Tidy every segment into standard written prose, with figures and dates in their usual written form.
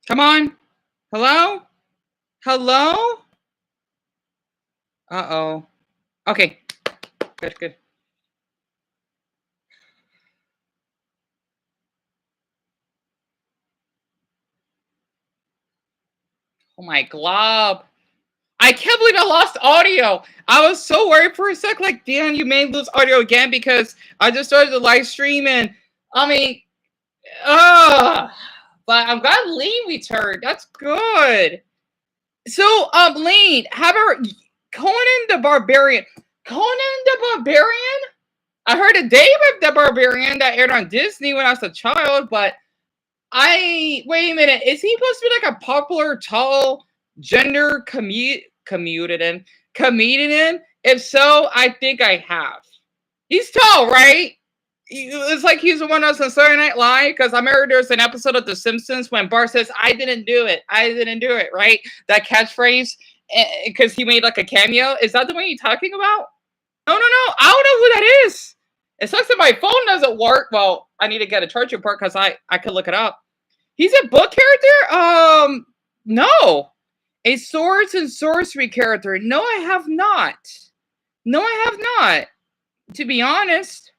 Come on. Hello? Hello? Uh-oh. Okay. Good, good. Oh my glob. I can't believe I lost audio. I was so worried for a sec, like, Dan, you may lose audio again because I just started the live stream and I mean, but I'm glad Lee returned. That's good. So, Lee, have a Conan the Barbarian. Conan the Barbarian? I heard a David the Barbarian that aired on Disney when I was a child, but wait a minute. Is he supposed to be like a popular, tall, gender comedian? If so, I think I have. He's tall, right? It's like he's the one that's on Saturday Night Live because I remember there's an episode of The Simpsons when Bart says, "I didn't do it. I didn't do it." Right? That catchphrase because he made like a cameo. Is that the one you're talking about? No, no, no. I don't know who that is. It sucks that my phone doesn't work. Well, I need to get a charger port because I could look it up. He's a book character? No. A swords and sorcery character. No, I have not. No, I have not. To be honest.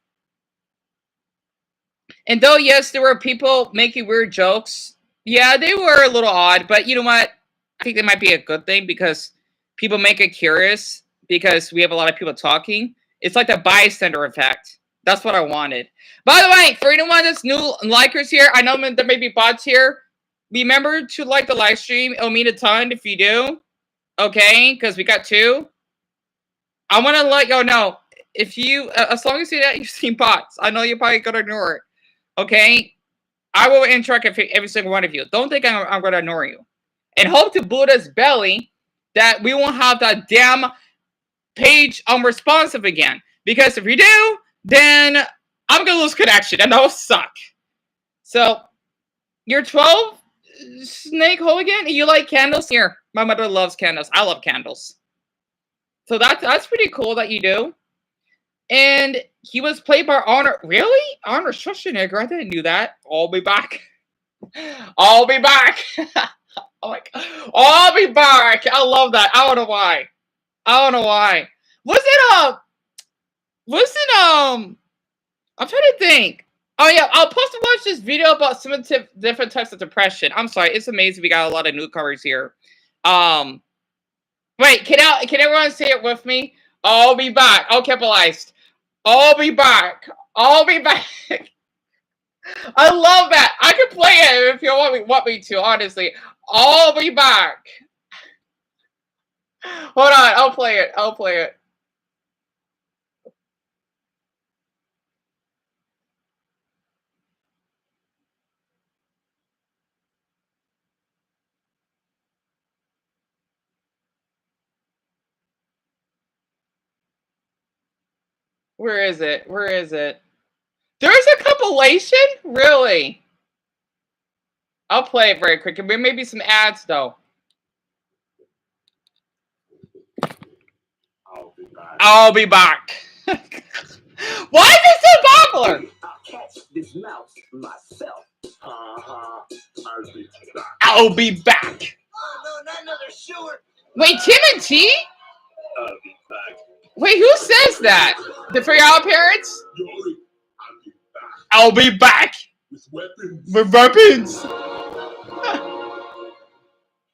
And though, yes, there were people making weird jokes. Yeah, they were a little odd. But you know what? I think that might be a good thing because people make it curious because we have a lot of people talking. It's like the bystander effect. That's what I wanted. By the way, for anyone that's new likers here, I know there may be bots here. Remember to like the live stream. It'll mean a ton if you do. Okay? Because we got 2. I want to let y'all know. If you, as long as you've seen bots, I know you're probably going to ignore it. Okay? I will interact with every single one of you. Don't think I'm going to ignore you. And hope to Buddha's belly that we won't have that damn page unresponsive again. Because if you do, then I'm going to lose connection. And that'll suck. So, you're 12, Snake Hooligan? You like candles? Here, my mother loves candles. I love candles. So that's pretty cool that you do. And he was played by Arnold. Really? Arnold Schwarzenegger. I didn't do that. I'll be back. I'll be back. Oh my God. I'll be back. I love that. I don't know why. Was it I'm trying to think. Oh yeah, I'll post to watch this video about some different types of depression. I'm sorry, it's amazing. We got a lot of newcomers here. Wait, can everyone say it with me? I'll be back. I'll capitalized. I'll be back. I'll be back. I love that. I can play it if you want me to. Honestly, I'll be back. Hold on, I'll play it. Where is it? There's a compilation? Really? I'll play it very quick. There may be some ads, though. I'll be back. Why is it so popular? I'll catch this mouse myself. I'll be back. Oh, no, not another short. Wait, Timothy? I'll be back. Wait, who says that? For your parents? I'll be back. With weapons.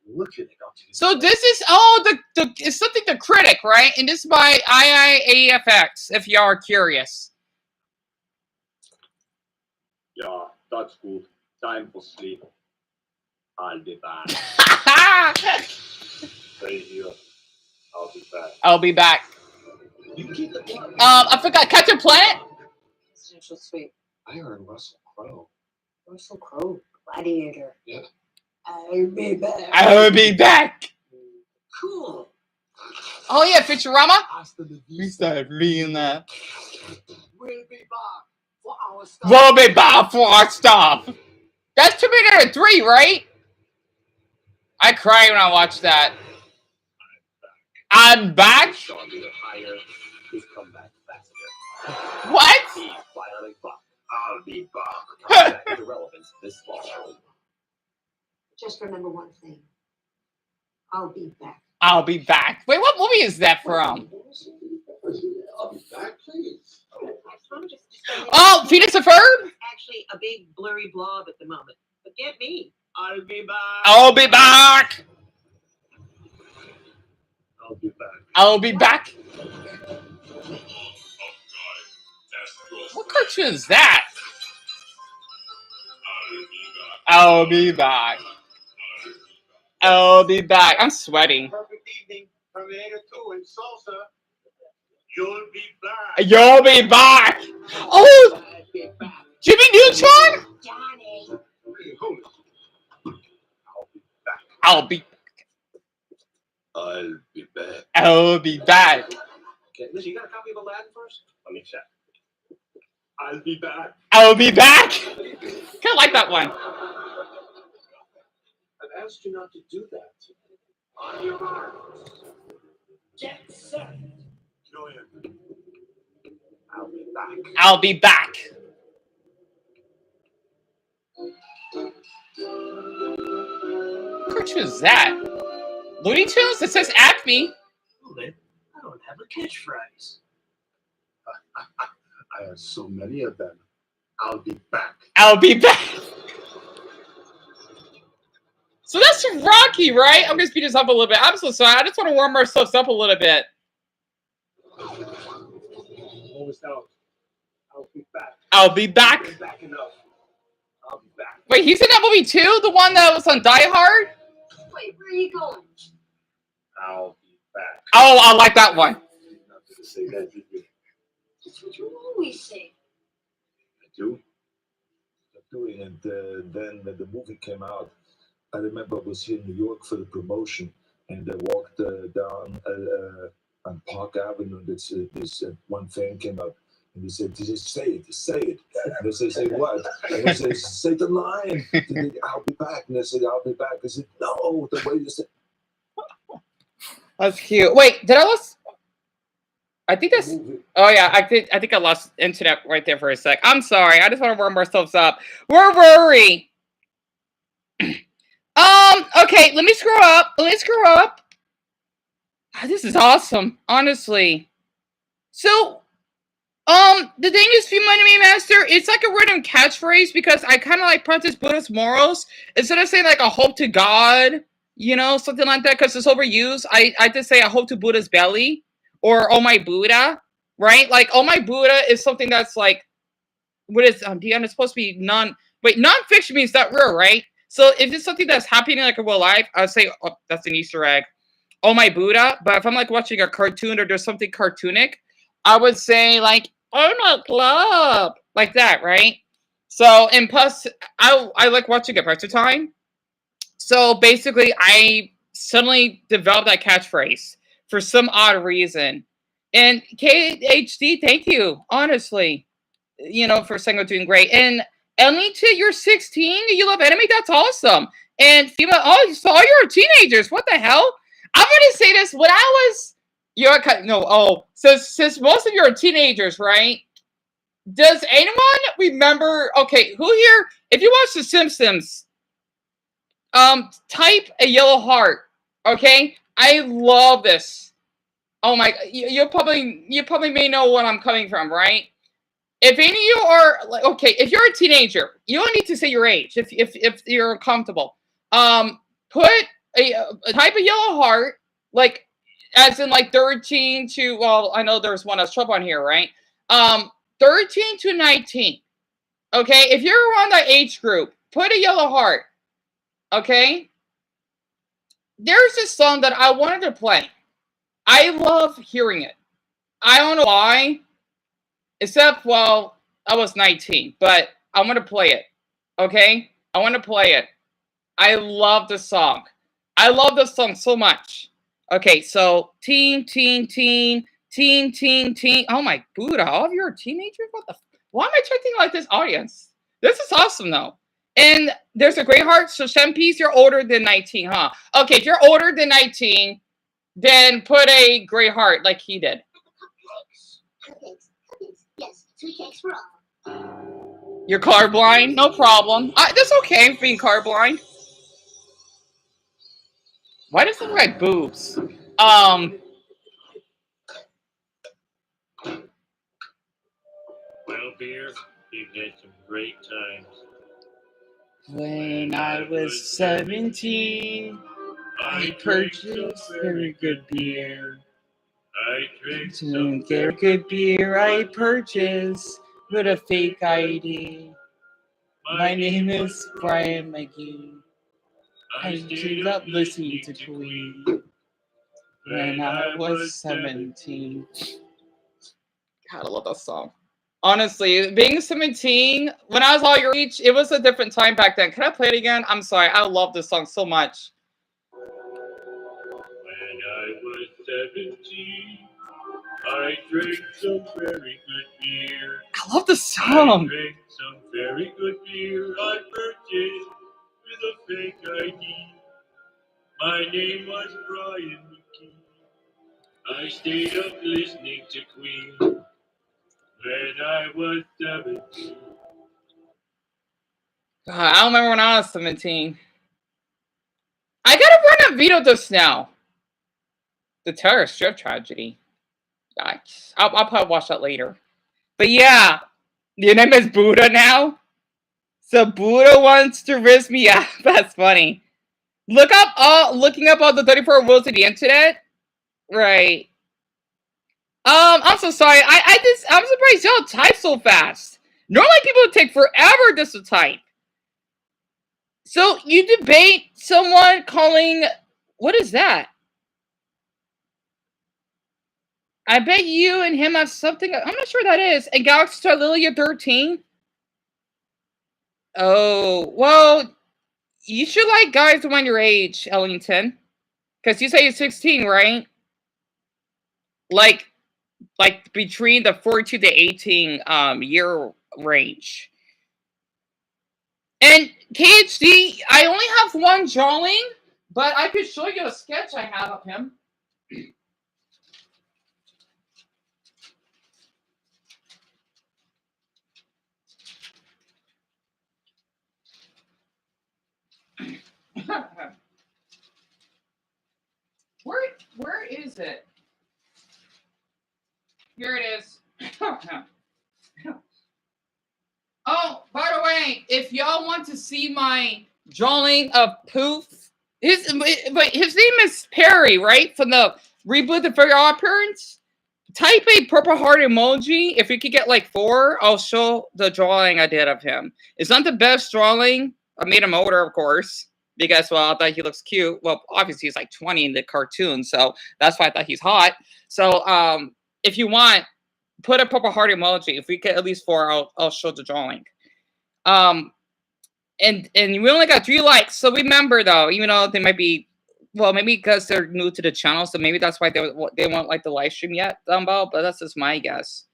Look at it. So this is it's something the critic, right? And this is by IIAFX, if y'all are curious. Yeah, that's good. Time for sleep. I'll be back. Stay here. I'll be back. I forgot Captain Planet. Presidential suite. I heard Russell Crowe. Russell Crowe, Gladiator. Yeah. I'll be back. I'll be back. Cool. Oh yeah, Futurama. We started reading that. We'll be back for our stuff. We'll be back for our stuff. That's Terminator 3, right? I cry when I watch that. I'm back. What? I'll be back. Irrelevance this fall. Just remember one thing. I'll be back. I'll be back. Wait, what movie is that from? I'll be back, please. Oh, Phineas and Ferb? Actually a big blurry blob at the moment. But get me. I'll be back. I'll be back. I'll be back. I'll be back. What cartoon is that? I'll be back. I'll be back. I'm sweating. Perfect evening. Terminator 2 and salsa. You'll be back. You'll be back. Oh, I'll be back. Jimmy Neutron? Johnny. Hey, hold on. I'll be I'll be back. I'll be back. Okay, listen, you got a copy of Aladdin first? Let me check. I'll be back. I'll be back. Kind of like that one. I've asked you not to do that. On your marks. Get set. Join. I'll be back. I'll be back. What cartoon is that? Looney Tunes? It says Acme. I don't have a catchphrase. I have so many of them. I'll be back. I'll be back. So that's Rocky, right? I'm gonna speed this up a little bit. I'm so sorry. I just want to warm ourselves up a little bit. Almost out. I'll be back. I'll be back. Back enough. I'll be back. Wait, he's in that movie too? The one that was on Die Hard? Wait, where are you going? I'll be back. Oh, I like that one. Not to say that, did you? That's what you always say. I do. Doing, and then when the movie came out, I remember I was here in New York for the promotion, and I walked down on Park Avenue, and this one fan came up, and he said, "Just say it, just say it." And I said, "Say what?" And I said, "Say the line. I'll be back." And I said, "I'll be back." I said, "No, the way you said." That's cute. Wait, did I lose? I think that's. Movie. Oh yeah, I think I lost internet right there for a sec. I'm sorry. I just want to warm ourselves up. We're worried. Okay, let me screw up. Ah, this is awesome, honestly. So, the thing is, Female Enemy Master, it's like a random catchphrase because I kind of like practice Buddhist morals. Instead of saying like a hope to God, you know, something like that, because it's overused, I just say I hope to Buddha's belly or oh my Buddha, right? Like, oh my Buddha is something that's like, what is, Dion, it's supposed to be non-fiction means not real, right? So if it's something that's happening like in real life, I'll say, oh, that's an Easter egg. Oh my Buddha. But if I'm like watching a cartoon or there's something cartoonic, I would say like, oh my club. Like that, right? So, and plus, I like watching Adventure Time. So basically, I suddenly developed that catchphrase for some odd reason. And KHD, thank you, honestly, you know, for saying we're doing great. And Elita, you're 16. You love anime. That's awesome. And female, oh, so you're teenagers. What the hell? I'm gonna say this. When I was, since most of you are teenagers, right? Does anyone remember? Okay, who here? If you watch The Simpsons, type a yellow heart. Okay, I love this. Oh my, you probably may know what I'm coming from, right? If any of you are like, okay, if you're a teenager, you don't need to say your age if you're comfortable. Put type a yellow heart, like as in like 13 to, well, I know there's one that's trouble on here, right? 13 to 19. Okay, if you're around that age group, put a yellow heart. Okay, there's this song that I wanted to play. I love hearing it. I don't know why. Except, well, I was 19, but I want to play it. Okay? I want to play it. I love the song. I love the song so much. Okay, so teen. Oh my Buddha, all of you are teenagers? What the? Why am I treating like this audience? This is awesome though. And there's a great heart. So Shempies, you're older than 19, huh? Okay, if you're older than 19, then put a gray heart like he did. Cupcakes. Yes, sweet cakes for all. You're colorblind? No problem. That's okay being colorblind. Why does it look like boobs? Well, beer, you've had some great times. When I was 17, I purchased very good beer. I drank Some very good beer I purchased with a fake ID. My name is Brian McGee. I stayed up listening to Queen when I was 17. God, I love that song. Honestly, being 17, when I was all your age, it was a different time back then. Can I play it again? I'm sorry. I love this song so much. When I was 17, I drank some very good beer. I love the I song. drank some very good beer I purchased with a fake ID. My name was Brian McGee. I stayed up listening to Queen when I was 17. God, I don't remember when I was 17. I gotta run a video this now. The terror strip tragedy. Yikes. I'll probably watch that later. But yeah, your name is Buddha now? So Buddha wants to risk me out. That's funny. Looking up all the 34 rules of the internet. Right. I'm so sorry. I'm surprised y'all type so fast. Normally people take forever just to type. So you debate someone calling, what is that? I bet you and him have something. I'm not sure what that is. And Galaxy Star Lilia 13. Oh, well, you should like guys around your age, Ellington. Because you say you're 16, right? Like between the 14 to 18 year range. And KHD, I only have one drawing, but I could show you a sketch I have of him. Where is it? Here it is. Oh, by the way, if y'all want to see my drawing of Poof, his name is Perry, right? From the reboot of Very Odd Parents. Type a purple heart emoji. If you could get like 4, I'll show the drawing I did of him. It's not the best drawing. I made him older, of course, because, well, I thought he looks cute. Well, obviously he's like 20 in the cartoon, so that's why I thought he's hot. So, if you want, put a purple heart emoji. If we get at least 4, I'll show the drawing. And we only got 3 likes. So remember though, even though they might be, well, maybe because they're new to the channel, so maybe that's why they won't like the live stream yet, Dumbo. But that's just my guess.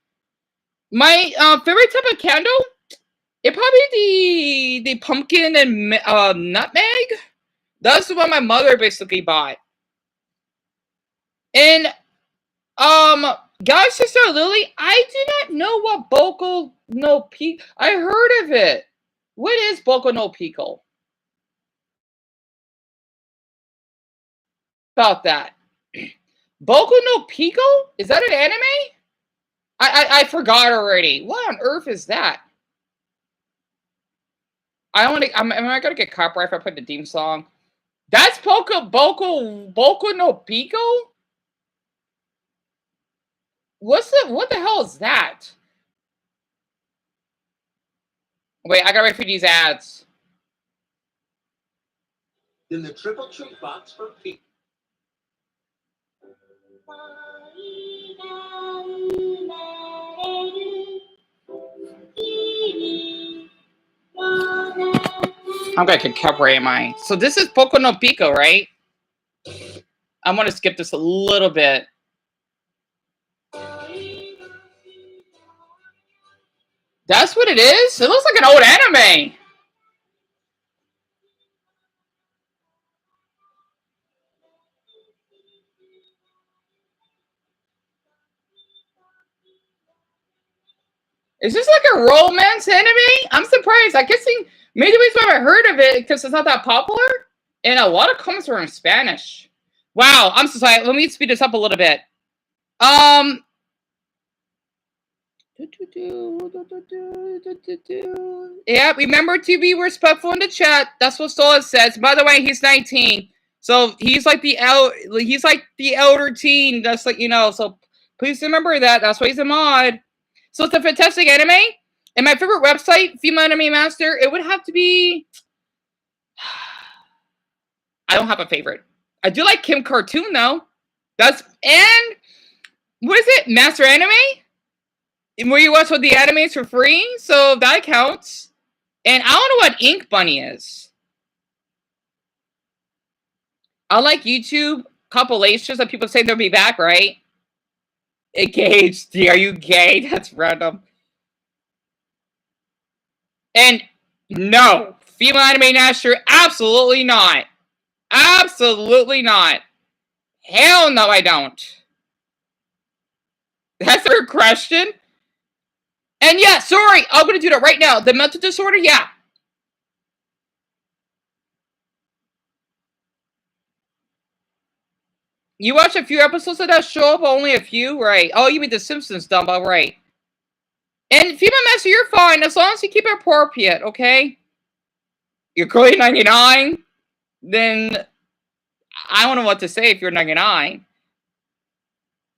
My favorite type of candle, it probably the pumpkin and nutmeg. That's the one my mother basically bought. And God's Sister Lily, I do not know what Boco no Pico. I heard of it. What is Boco no Pico? About that. Boku no Pico? Is that an anime? I forgot already. What on earth is that? Am I gonna get copyright if I put the theme song? That's Boku no Pico? What the hell is that? Wait, I gotta wait for these ads. In the triple treat box for people. I'm gonna get copyright mine. So this is Boku no Pico, right? I'm gonna skip this a little bit. That's what it is? It looks like an old anime. Is this like a romance anime? I'm surprised. I guess maybe the reason why I heard of it because it's not that popular. And a lot of comments were in Spanish. Wow, I'm so sorry. Let me speed this up a little bit. Um. Yeah, remember to be respectful in the chat. That's what Sola says. By the way, he's 19, so he's like the elder teen. That's like, you know. So please remember that. That's why he's a mod. So it's a fantastic anime, and my favorite website, Female Anime Master. It would have to be. I don't have a favorite. I do like Kim Cartoon though. And what is it? Master Anime? Where you watch all the animes for free, so that counts. And I don't know what Ink Bunny is. I like YouTube compilations that people say they'll be back, right? Engaged. Are you gay? That's random. And no, Female Anime Master, absolutely not. Absolutely not. Hell no, I don't. That's her question. And yeah, sorry, I'm gonna do that right now. The mental disorder, yeah. You watch a few episodes of that show, but only a few, right? Oh, you mean The Simpsons, Dumbo, right? And Female Master, you're fine as long as you keep it appropriate, okay? You're clearly 99, then I don't know what to say if you're 99.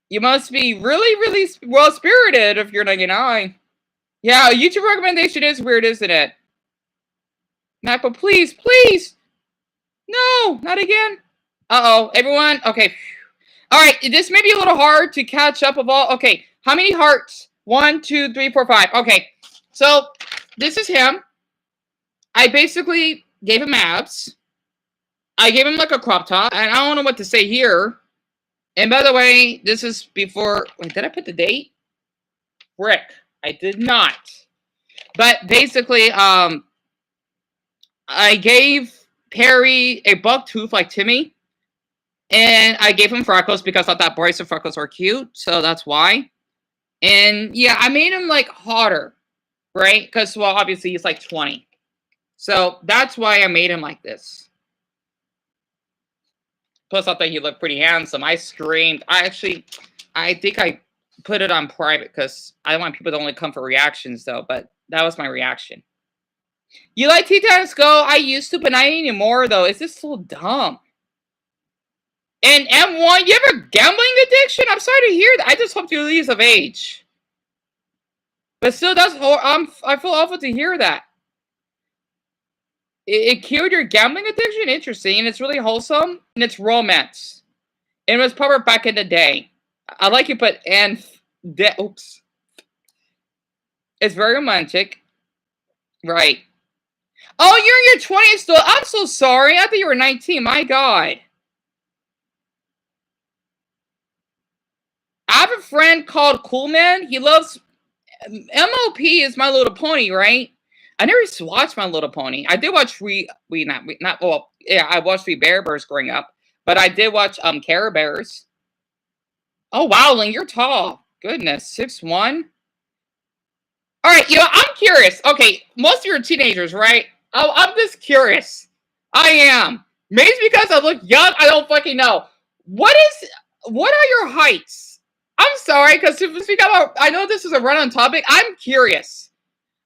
You must be really, really well-spirited if you're 99. Yeah, a YouTube recommendation is weird, isn't it? Mac, but please, please! No, not again. Uh-oh, everyone, okay. Alright, this may be a little hard to catch up of all. Okay, how many hearts? 1, 2, 3, 4, 5. Okay, so this is him. I basically gave him abs. I gave him like a crop top, and I don't know what to say here. And by the way, this is before. Wait, did I put the date? Rick, I did not. But basically, I gave Perry a buck tooth like Timmy, and I gave him freckles because I thought Bryce and freckles are cute, so that's why. And yeah, I made him like hotter, right? Because, well, obviously he's like 20. So that's why I made him like this. Plus, I thought he looked pretty handsome. I screamed. I think I put it on private because I want people to only come for reactions, though. But that was my reaction. You like T-Times Go? I used to, but not anymore, though. It's just so dumb. And M1, you have a gambling addiction? I'm sorry to hear that. I just hope you leave of age. But still, I feel awful to hear that. It cured your gambling addiction? Interesting. And it's really wholesome. And it's romance. And it was popular back in the day. I like you put oops. It's very romantic. Right. Oh, you're in your 20s still. I'm so sorry. I thought you were 19. My God. I have a friend called Coolman. He loves MOP is My Little Pony, right? I never used to watch My Little Pony. I did watch I watched Bear Bears growing up, but I did watch Care Bears. Oh wow, Ling, you're tall. Goodness, 6'1". All right, I'm curious. Okay, most of you are teenagers, right? I'm just curious. I am. Maybe it's because I look young. I don't fucking know. What are your heights? I'm sorry, because I know this is a run-on topic. I'm curious.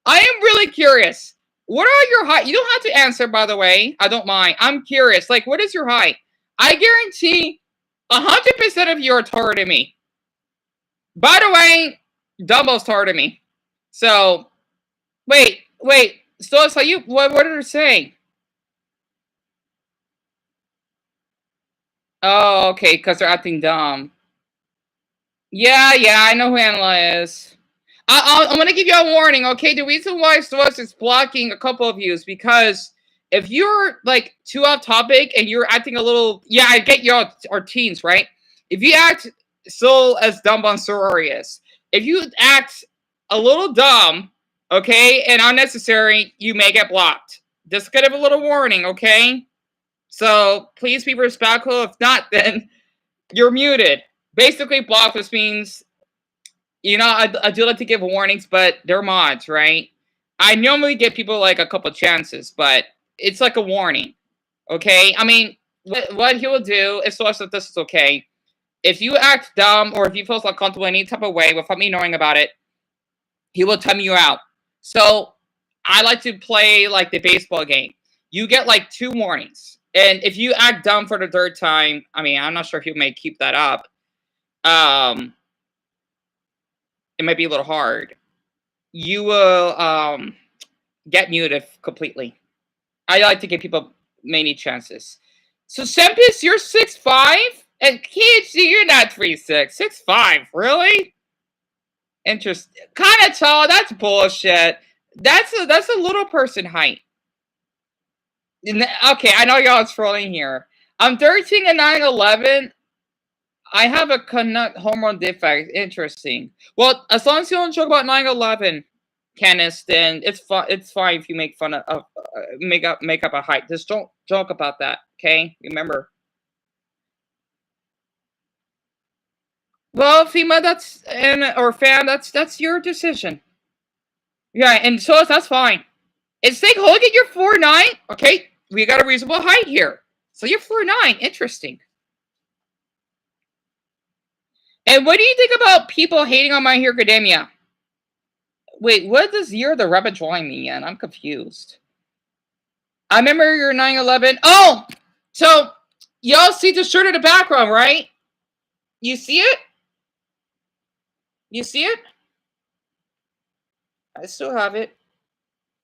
I am really curious. What are your height? You don't have to answer, by the way. I don't mind. I'm curious. Like, what is your height? I guarantee 100% of you are taller than me. By the way, Dumbo's taller than me. So, wait. So you, what are they saying? Oh, okay, because they're acting dumb. Yeah, I know who Angela is. I'm going to give you a warning, okay? The reason why Source is blocking a couple of you is because if you're, like, too off topic and you're acting a little... Yeah, I get you are teens, right? If you act so as dumb on Sororious, if you act a little dumb, okay, and unnecessary, you may get blocked. Just give a little warning, okay? So, please be respectful. If not, then you're muted. Basically, block just means... I do like to give warnings, but they're mods, right? I normally give people like a couple chances, but it's like a warning, okay? I mean, what he will do is so that this is okay. If you act dumb or if you feel uncomfortable in any type of way without me knowing about it, he will time you out. So I like to play like the baseball game. You get like 2 warnings. And if you act dumb for the 3rd time, I mean, I'm not sure if you may keep that up. It might be a little hard. You will get muted completely. I like to give people many chances. So Sempis, you're 6'5", and kids, you're not 3'6", 6'5", really? Interesting. Kind of tall. That's bullshit. That's a little person height. Okay, I know y'all are trolling here. I'm 13 and 9'11". I have a hormone defect. Interesting. Well, as long as you don't joke about 9'11", Kenneth, then it's fine. It's fine if you make fun of make up a height. Just don't joke about that. Okay, remember. Well, FEMA, or fan, that's your decision. Yeah, and so that's fine. It's like, look at your 4'9". Okay, we got a reasonable height here. So you're 4'9". Interesting. And what do you think about people hating on My Hero Academia? Wait, what does year the rabbit drawing me in? I'm confused. I remember your 9/11. Oh, so y'all see the shirt in the background, right? You see it? You see it? I still have it.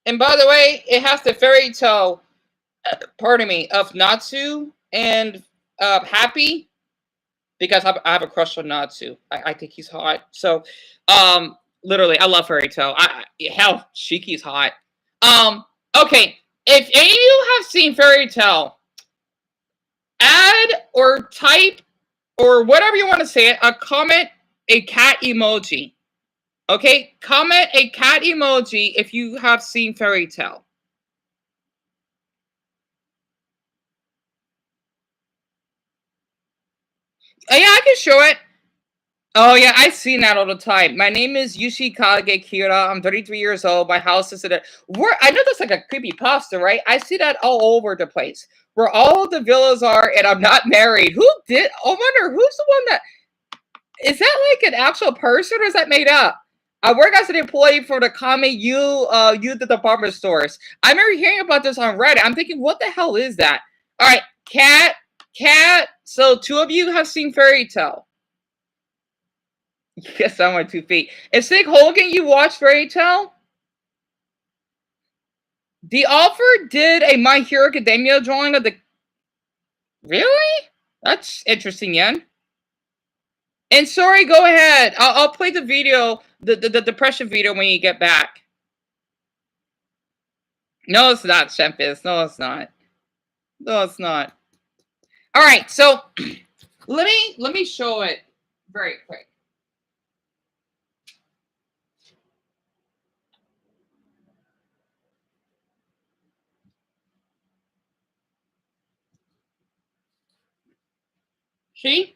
And by the way, it has the fairy tale, pardon me, of Natsu and Happy, because I have a crush on Natsu. I think he's hot. So, literally, I love fairy tale. Hell, Shiki's hot. Okay, if any of you have seen fairy tale, add or type or whatever you want to say it, a comment, a cat emoji. Okay, comment a cat emoji if you have seen fairy tale. Oh, yeah, I can show it. Oh, yeah, I see that all the time. My name is Yushikage Kira. I'm 33 years old. My house is I know that's like a creepy pasta, right? I see that all over the place. Where all the villas are, and I'm not married. Who did? I wonder, who's the one that... Is that like an actual person, or is that made up? I work as an employee for the the department stores. I remember hearing about this on Reddit. I'm thinking, what the hell is that? All right, cat. So 2 of you have seen fairy tale. Yes, I'm on 2 feet. And Sig Hogan, you watched fairy tale? The author did a My Hero Academia drawing of the... Really? That's interesting, Yen. And sorry, go ahead. I'll play the video, the depression video when you get back. No, it's not, Shempis. No, it's not. No, it's not. All right, so let me show it very quick. See?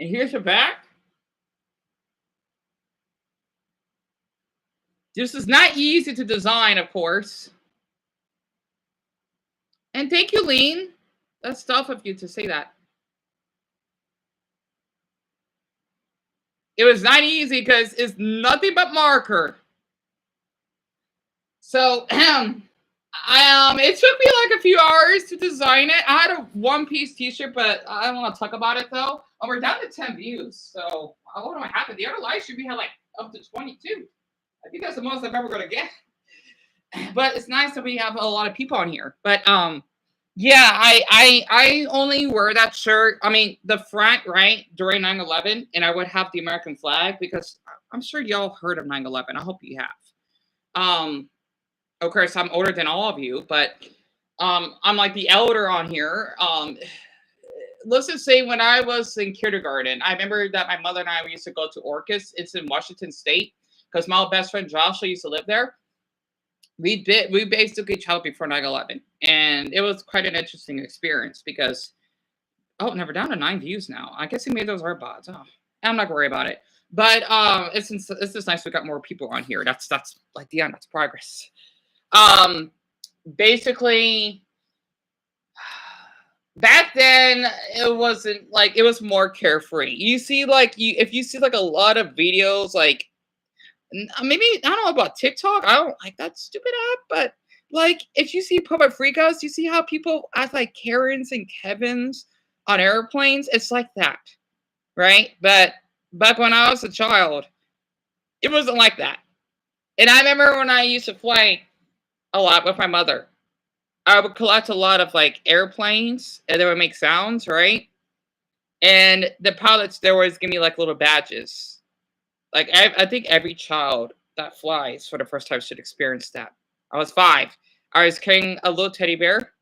And here's her back. This is not easy to design, of course. And thank you, Lean. That's tough of you to say that. It was not easy because it's nothing but marker. So, it took me like a few hours to design it. I had a one-piece t-shirt, but I don't want to talk about it, though. Oh, we're down to 10 views, so I don't know what happened. The other live stream we had like up to 22. I think that's the most I'm ever going to get. But it's nice that we have a lot of people on here. But, yeah, I only wear that shirt. I mean, the front, right, during 9/11, and I would have the American flag because I'm sure y'all heard of 9/11. I hope you have. Of course, I'm older than all of you, but I'm like the elder on here. Let's just say when I was in kindergarten, I remember that my mother and I used to go to Orcas. It's in Washington State because my best friend Joshua used to live there. We basically traveled before 9/11, and it was quite an interesting experience because, oh, never down to 9 views now. I guess he made those robots. Oh, I'm not worried about it. But it's just nice we got more people on here. That's like the end. That's progress. Basically, back then it wasn't like, it was more carefree. You see, like, if you see like a lot of videos, like maybe I don't know about TikTok. I don't like that stupid app, but like if you see Puppet Freakouts, you see how people act like Karens and Kevins on airplanes. It's like that, right? But back when I was a child, it wasn't like that. And I remember when I used to fly a lot with my mother, I would collect a lot of like airplanes and they would make sounds, right? And the pilots there always give me like little badges. Like I think every child that flies for the first time should experience that. I was 5. I was carrying a little teddy bear,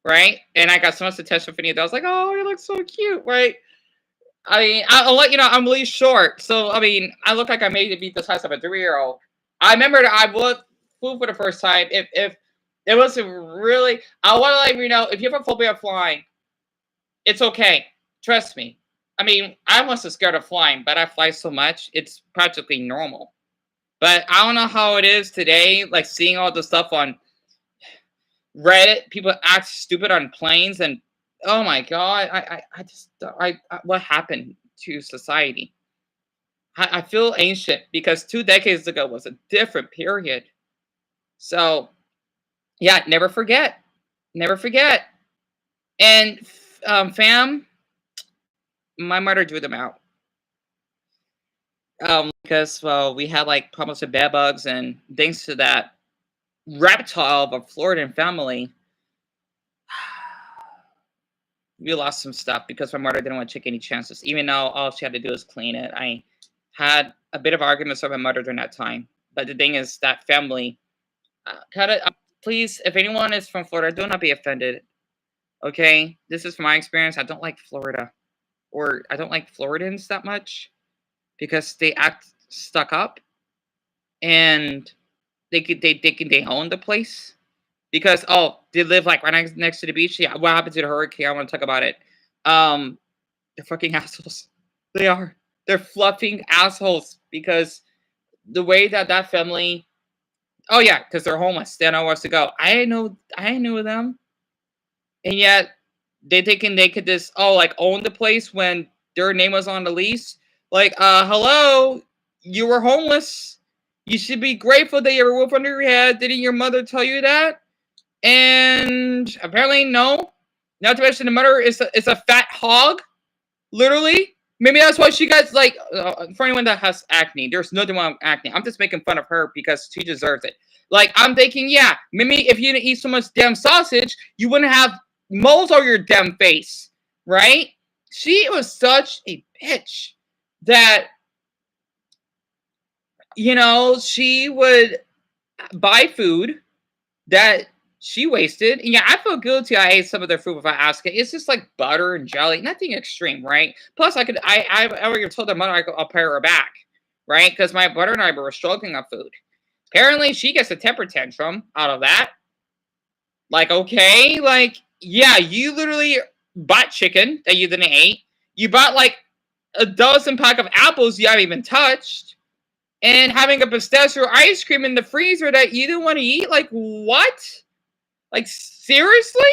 right? And I got so much attention from you that I was like, "Oh, you look so cute," right? I mean, I'll let you know, I'm really short, so I mean, I look like I maybe be the size of a 3-year-old. I remember that I would flew for the first time. If it was really, I want to let you know, if you have a phobia of flying, it's okay. Trust me. I mean, I wasn't scared of flying, but I fly so much, it's practically normal. But I don't know how it is today, like seeing all the stuff on Reddit, people act stupid on planes, and oh my god, I just, what happened to society? I feel ancient because 2 decades ago was a different period. So yeah, never forget, never forget. And fam, my mother drew them out. Because well, we had like problems with bed bugs, and thanks to that reptile of a Floridan family, we lost some stuff because my mother didn't want to take any chances, even though all she had to do was clean it. I had a bit of arguments with my mother during that time. But the thing is, that family, please, if anyone is from Florida, do not be offended. Okay, this is from my experience. I don't like Florida, or I don't like Floridans that much because they act stuck up, and they own the place because they live like right next to the beach. Yeah, what happened to the hurricane? I want to talk about it. They're fucking assholes. They are. They're fluffing assholes because the way that family. Oh yeah, because they're homeless. They don't know where to go. I knew them, and yet they thinking they could just like own the place when their name was on the lease. Like, hello, you were homeless. You should be grateful that you have a roof under your head. Didn't your mother tell you that? And apparently, no. Not to mention, the mother is a fat hog, literally. Maybe that's why she got like. For anyone that has acne, there's nothing wrong with acne. I'm just making fun of her because she deserves it. Like, I'm thinking, yeah, maybe if you didn't eat so much damn sausage, you wouldn't have moles on your damn face, right? She was such a bitch that, she would buy food that she wasted. And yeah, I feel guilty. I ate some of their food without asking. It's just like butter and jelly, nothing extreme, right? Plus, I already told their mother I'll pay her back, right? Because my brother and I were struggling on food. Apparently, she gets a temper tantrum out of that. Like, okay, like, yeah, you literally bought chicken that you didn't eat. You bought like a dozen pack of apples you haven't even touched, and having a pistachio ice cream in the freezer that you didn't want to eat. Like, what? Like, seriously?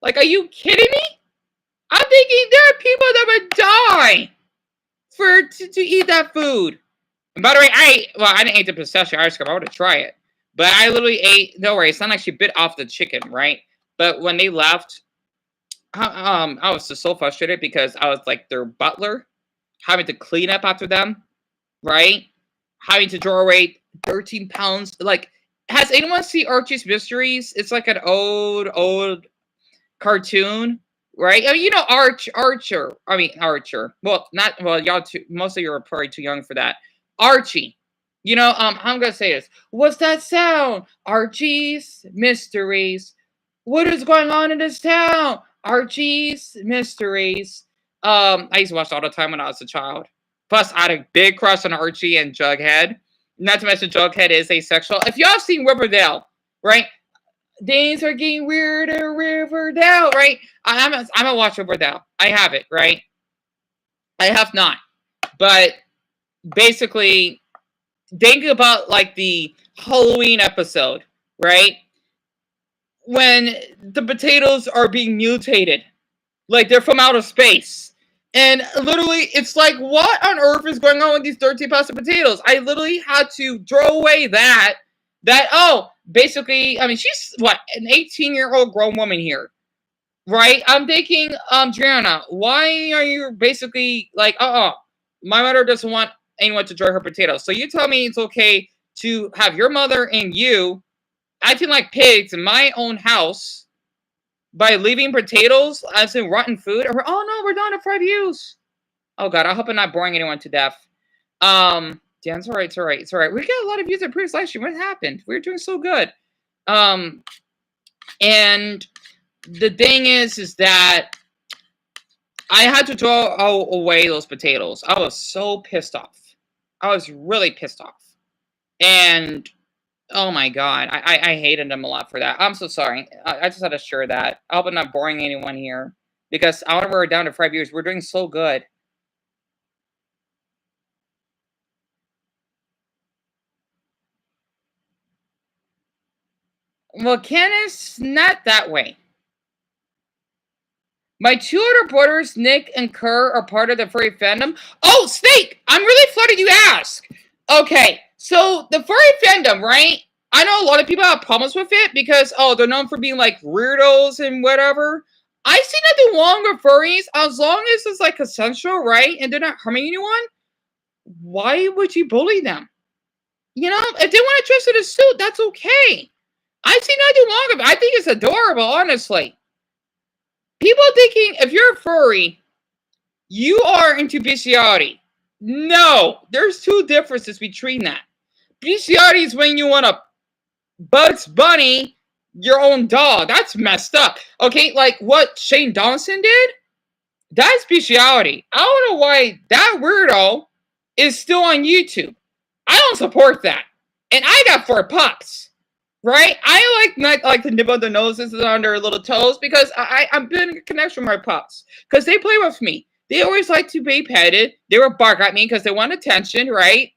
Like, are you kidding me? I'm thinking there are people that would die to eat that food. And by the way, I didn't eat the pistachio ice cream. I want to try it. But I literally ate, don't worry, it's not like she bit off the chicken, right? But when they left, I was just so frustrated because I was like their butler, having to clean up after them, right? Having to draw away 13 pounds. Like, has anyone seen Archie's Mysteries? It's like an old cartoon, right? I mean, Archer. Y'all too. Most of you are probably too young for that. Archie. I'm gonna say this. What's that sound? Archie's Mysteries. What is going on in this town? Archie's Mysteries. I used to watch all the time when I was a child. Plus, I had a big crush on Archie and Jughead. Not to mention, Jughead is asexual. If y'all seen Riverdale, right? Things are getting weirder, Riverdale, right? I'm gonna watch Riverdale. I have it, right? I have not, but basically think about like the Halloween episode, right? When the potatoes are being mutated, like they're from outer space. And literally, it's like, what on earth is going on with these 13 pounds of potatoes? I literally had to throw away oh, basically, I mean, she's what, an 18-year-old grown woman here, right? I'm thinking, Brianna, why are you basically like, my mother doesn't want anyone to enjoy her potatoes. So you tell me it's okay to have your mother and you acting like pigs in my own house by leaving potatoes as in rotten food? Or, oh no, we're down to 5 views. Oh god, I hope I'm not boring anyone to death. Yeah, it's alright, it's alright, it's alright. We got a lot of views at previous live stream. What happened? We were doing so good. And the thing is that I had to throw away those potatoes. I was so pissed off. I was really pissed off. And oh my god, I hated them a lot for that. I'm so sorry. I just had to share that. I hope I'm not boring anyone here. Because I want to we're down to 5 years. We're doing so good. Well, Candace, not that way. My 2 older brothers, Nick and Kerr, are part of the furry fandom. Oh, Snake! I'm really flattered you ask. Okay, so the furry fandom, right? I know a lot of people have problems with it because, they're known for being like weirdos and whatever. I see nothing wrong with furries as long as it's like consensual, right? And they're not harming anyone. Why would you bully them? You know, if they want to dress in a suit, that's okay. I see nothing wrong with it. I think it's adorable, honestly. People thinking if you're a furry, you are into bestiality. No, there's 2 differences between that. Bestiality is when you want to Bugs Bunny your own dog. That's messed up. Okay, like what Shane Dawson did? That's bestiality. I don't know why that weirdo is still on YouTube. I don't support that. And I got 4 pups. Right? I like to nibble their noses on their little toes because I'm building a connection with my pups. Because they play with me. They always like to be petted. They will bark at me because they want attention, right?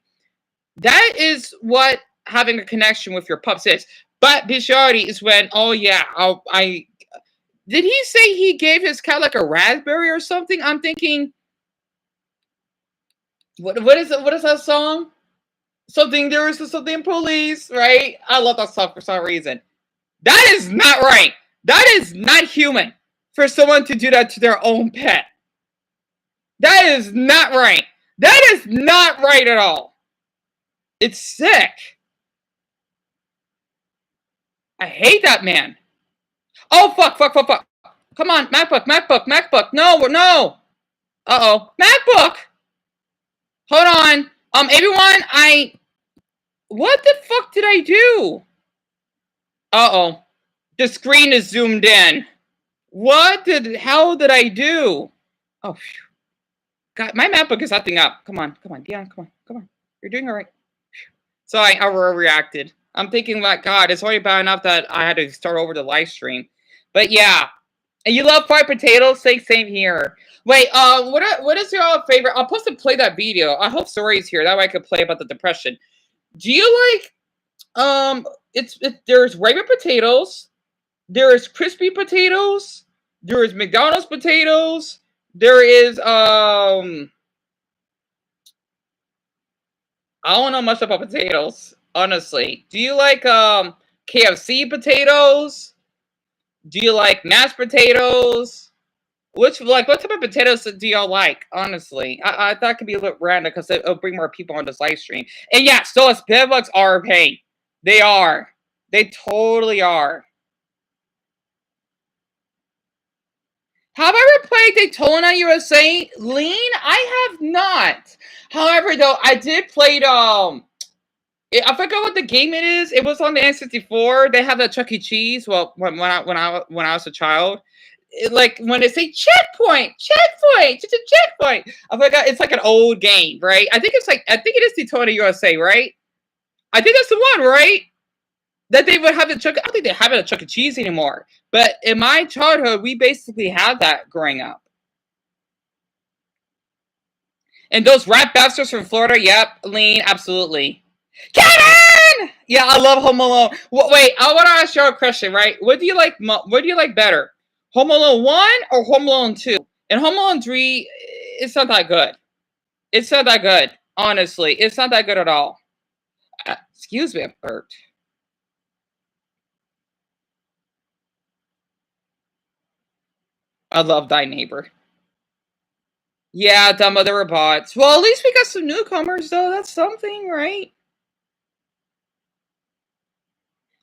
That is what having a connection with your pups is. But bestiality is when, oh yeah, did he say he gave his cat like a raspberry or something? I'm thinking, what is that song? Something, there is something police, right? I love that song for some reason. That is not right. That is not human for someone to do that to their own pet. That is not right. That is not right at all. It's sick. I hate that man. Oh, fuck. Come on, MacBook. No. Uh-oh. MacBook. Hold on. Everyone, what the fuck did I do? Uh-oh. The screen is zoomed in. What the hell did I do? Oh, phew. God, my MacBook is acting up. Come on, Dion, come on. You're doing all right. Sorry, I overreacted. I'm thinking, like, God, it's already bad enough that I had to start over the live stream. But yeah. And you love fried potatoes? Same here. Wait, what is your favorite? I'm supposed to play that video. I hope Sori's here. That way I could play about the depression. Do you like, there's regular potatoes, there is crispy potatoes, there is McDonald's potatoes, there is, I don't know much about potatoes, honestly. Do you like, KFC potatoes? Do you like mashed potatoes? What type of potatoes do y'all like? Honestly, I thought it could be a little random because it'll bring more people on this live stream. And yeah, so as bedbugs are a pain. They are. They totally are. Have I ever played Daytona USA Lean? I have not. However, though, I did play I forgot what the game it is. It was on the N64. They have the Chuck E. Cheese. Well, when I was a child. Like when they say checkpoint. I forgot. It's like an old game, right? I think it is Daytona USA, right? I think that's the one, right? That they would have the Chuck. I don't think they have it at Chuck E. Cheese anymore. But in my childhood, we basically had that growing up. And those rat bastards from Florida, yep, Lean, absolutely. Kevin! Yeah, I love Home Alone. Wait, I want to ask you a question, right? What do you like? What do you like better, Home Alone 1 or Home Alone 2? And Home Alone 3, it's not that good. It's not that good, honestly. It's not that good at all. Excuse me, I'm hurt. I love Thy Neighbor. Yeah, Dumb Other Robots. Well, at least we got some newcomers, though. That's something, right?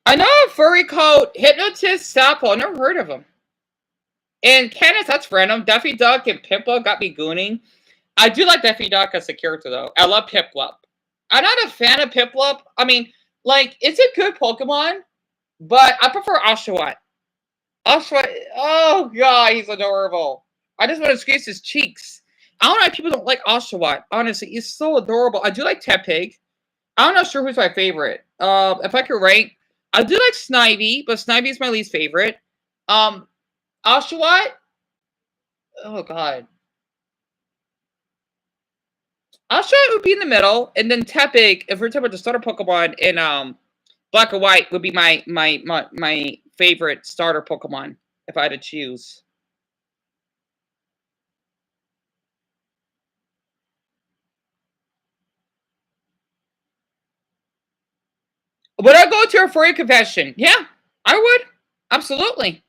I know a furry called Hypnotist Sappo. I never heard of him. And Kenneth, that's random. Daffy Duck and Piplup got me gooning. I do like Daffy Duck as a character, though. I love Piplup. I'm not a fan of Piplup. I mean, like, it's a good Pokemon, but I prefer Oshawott. Oshawott, oh, God, he's adorable. I just want to squeeze his cheeks. I don't know why people don't like Oshawott. Honestly, he's so adorable. I do like Tepig. I'm not sure who's my favorite. If I could rank, I do like Snivy, but Snivy is my least favorite. Oshawott, oh god, Oshawott would be in the middle, and then Tepig, if we're talking about the starter Pokemon in Black and White, would be my favorite starter Pokemon if I had to choose. Would I go to a furry convention? Yeah, I would. Absolutely.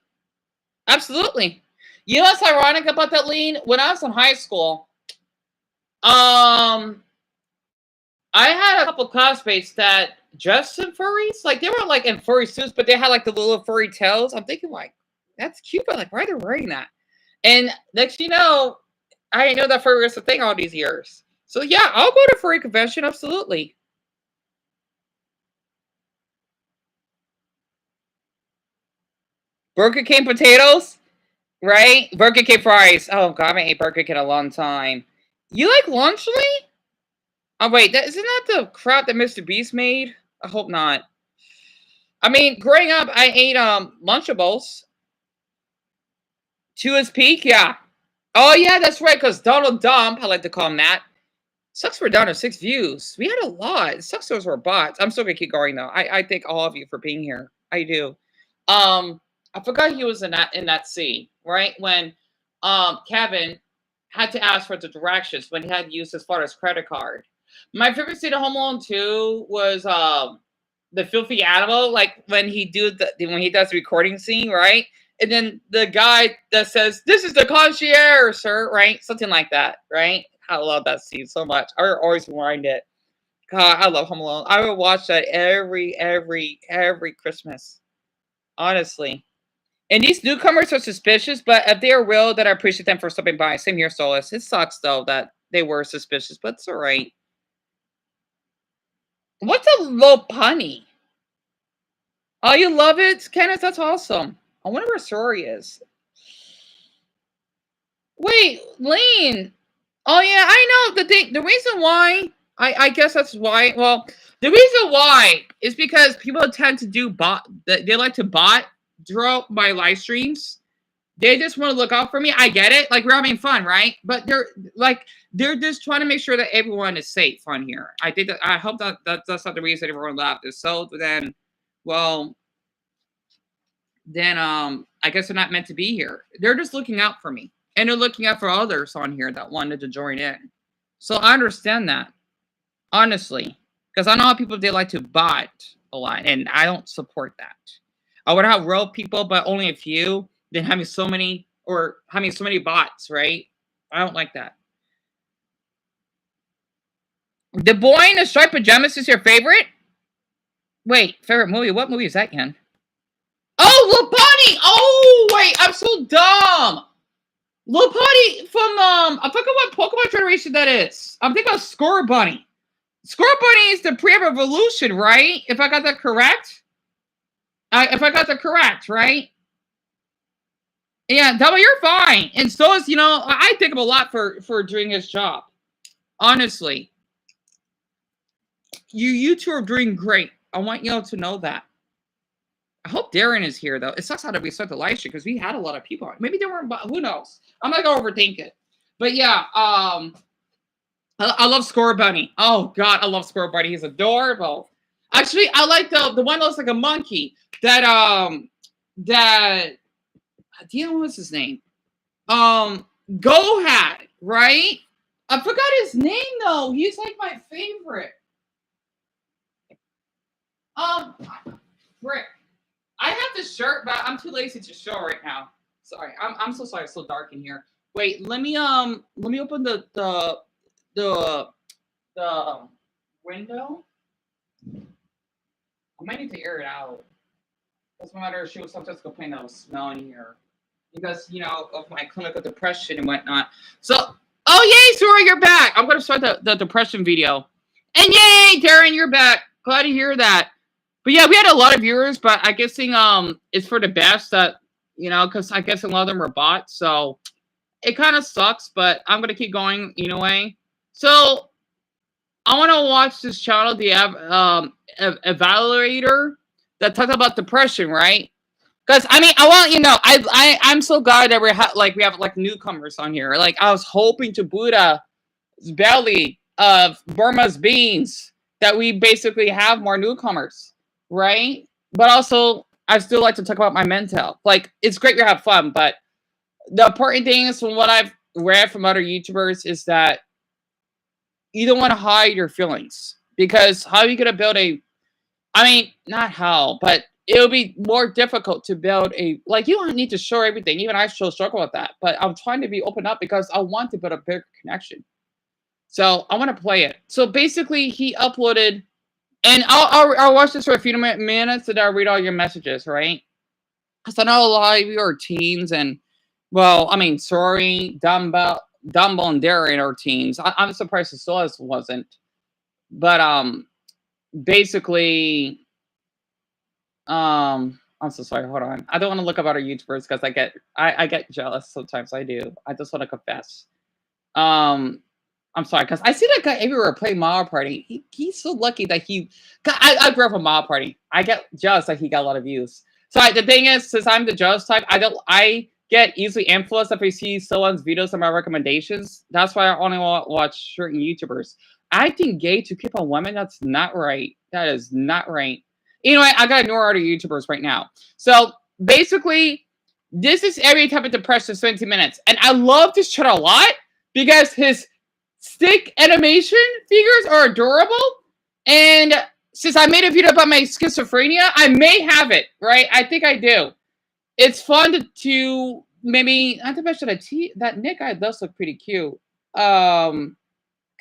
Absolutely. You know what's ironic about that, Lean? When I was in high school, I had a couple classmates that dressed in furries. Like, they were, like, in furry suits, but they had, like, the little furry tails. I'm thinking, like, that's cute, but, like, why are they wearing that? And next you know, I didn't know that furry was a thing all these years. So, yeah, I'll go to a furry convention, absolutely. Burger King potatoes, right? Burger King fries. Oh, God, I haven't ate Burger King in a long time. You like Lunchly? Oh, wait, isn't that the crap that Mr. Beast made? I hope not. I mean, growing up, I ate Lunchables. To his peak, yeah. Oh, yeah, that's right, because Donald Dump, I like to call him that. Sucks we're down to 6 views. We had a lot. It sucks those were bots. I'm still going to keep going, though. I thank all of you for being here. I do. I forgot he was in that scene, right? When Kevin had to ask for the directions when he had to use his father's credit card. My favorite scene of Home Alone 2 was the filthy animal, like when he does the recording scene, right? And then the guy that says, "This is the concierge, sir," right? Something like that, right? I love that scene so much. I always rewind it. God, I love Home Alone. I would watch that every Christmas. Honestly. And these newcomers are suspicious, but if they are real, then I appreciate them for stopping by. Same here, Solus. It sucks, though, that they were suspicious, but it's all right. What's a Lopunny? Oh, you love it? Kenneth, that's awesome. I wonder where Sorry is. Wait, Lane. Oh, yeah, I know. The reason why, I guess that's why, well, the reason why is because people tend to do they like to bot draw my live streams. They just want to look out for me. I get it. Like, we're having fun, right? But they're just trying to make sure that everyone is safe on here. I think that I hope that's not the reason everyone left. Is so then, well, then I guess they're not meant to be here. They're just looking out for me. And they're looking out for others on here that wanted to join in. So I understand that. Honestly. Because I know how people they like to bot a lot. And I don't support that. I would have real people, but only a few. Than having so many bots, right? I don't like that. The Boy in the Striped Pajamas is your favorite? Wait, favorite movie? What movie is that, Ken? Oh, Lopati! Oh, wait, I'm so dumb. Lopati from I forgot what Pokemon generation that is. I'm thinking about Scorbunny. Scorbunny is the pre-evolution, right? If I got that correct? Right? Yeah, Double, you're fine. And so is, I thank him a lot for doing his job. Honestly. You two are doing great. I want y'all to know that. I hope Darren is here, though. It sucks how to restart the live stream because we had a lot of people on. Maybe they weren't, but who knows? I'm not going to overthink it. But yeah, I love Score Bunny. Oh God, I love Score Bunny. He's adorable. Actually, I like the one that looks like a monkey. That do you know what's his name? Go had, right? I forgot his name though. He's like my favorite. Frick. I have this shirt, but I'm too lazy to show right now. Sorry, I'm so sorry. It's so dark in here. Wait, let me open the window. I might need to air it out. Doesn't matter. She was sometimes complaining that I was smelling here because of my clinical depression and whatnot. So, oh yay, Sora, you're back. I'm gonna start the depression video. And yay, Darren, you're back. Glad to hear that. But yeah, we had a lot of viewers, but I guess it's for the best that because I guess a lot of them were bots, so it kind of sucks. But I'm gonna keep going anyway. So I want to watch this channel, the Evaluator, that talks about depression, right? Because I mean, I want I'm so glad that we have like newcomers on here. Like I was hoping to Buddha's belly of Burma's beans that we basically have more newcomers, right? But also, I still like to talk about my mental. Like it's great to have fun, but the important thing is from what I've read from other YouTubers is that you don't want to hide your feelings because how are you going to build not how, but it'll be more difficult to build you don't need to show everything. Even I still struggle with that, but I'm trying to be open up because I want to build a bigger connection. So I want to play it. So basically he uploaded, and I'll watch this for a few minutes and I'll read all your messages, right? Because I know a lot of you are teens and, sorry, Dumbo and Darren are teens. I'm surprised Solas wasn't. But basically, I'm so sorry. Hold on. I don't want to look up other YouTubers because I get jealous sometimes. I do. I just want to confess. I'm sorry because I see that guy everywhere playing Mario Party. He's so lucky that I grew up with Mario Party. I get jealous that he got a lot of views. So the thing is, since I'm the jealous type, I get easily influenced if I see someone's videos and my recommendations. That's why I only watch certain YouTubers. Acting gay to keep on women, that's not right. That is not right. Anyway, I gotta ignore other YouTubers right now. So basically, this is every type of depression 20 minutes. And I love this channel a lot because his stick animation figures are adorable. And since I made a video about my schizophrenia, I may have it, right? I think I do. It's fun to maybe, not to mention that Nick guy does look pretty cute. How do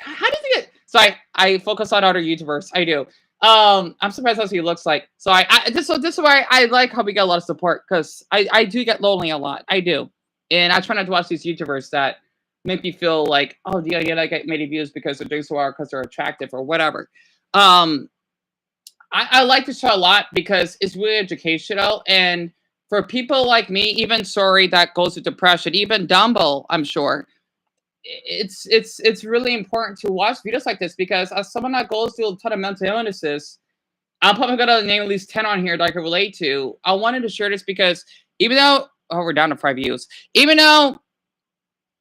you think Sorry, I focus on other YouTubers. I do. I'm surprised how he looks like. So this is why I like how we get a lot of support because I do get lonely a lot. I do, and I try not to watch these YouTubers that make me feel like, oh yeah, I get many views because they're doing so well because they're attractive or whatever. I like this show a lot because it's really educational, and for people like me, even sorry that goes to depression, even Dumbo, I'm sure. It's really important to watch videos like this because as someone that goes through a ton of mental illnesses, I'm probably gonna name at least 10 on here that I can relate to. I wanted to share this because even though we're down to 5 views, even though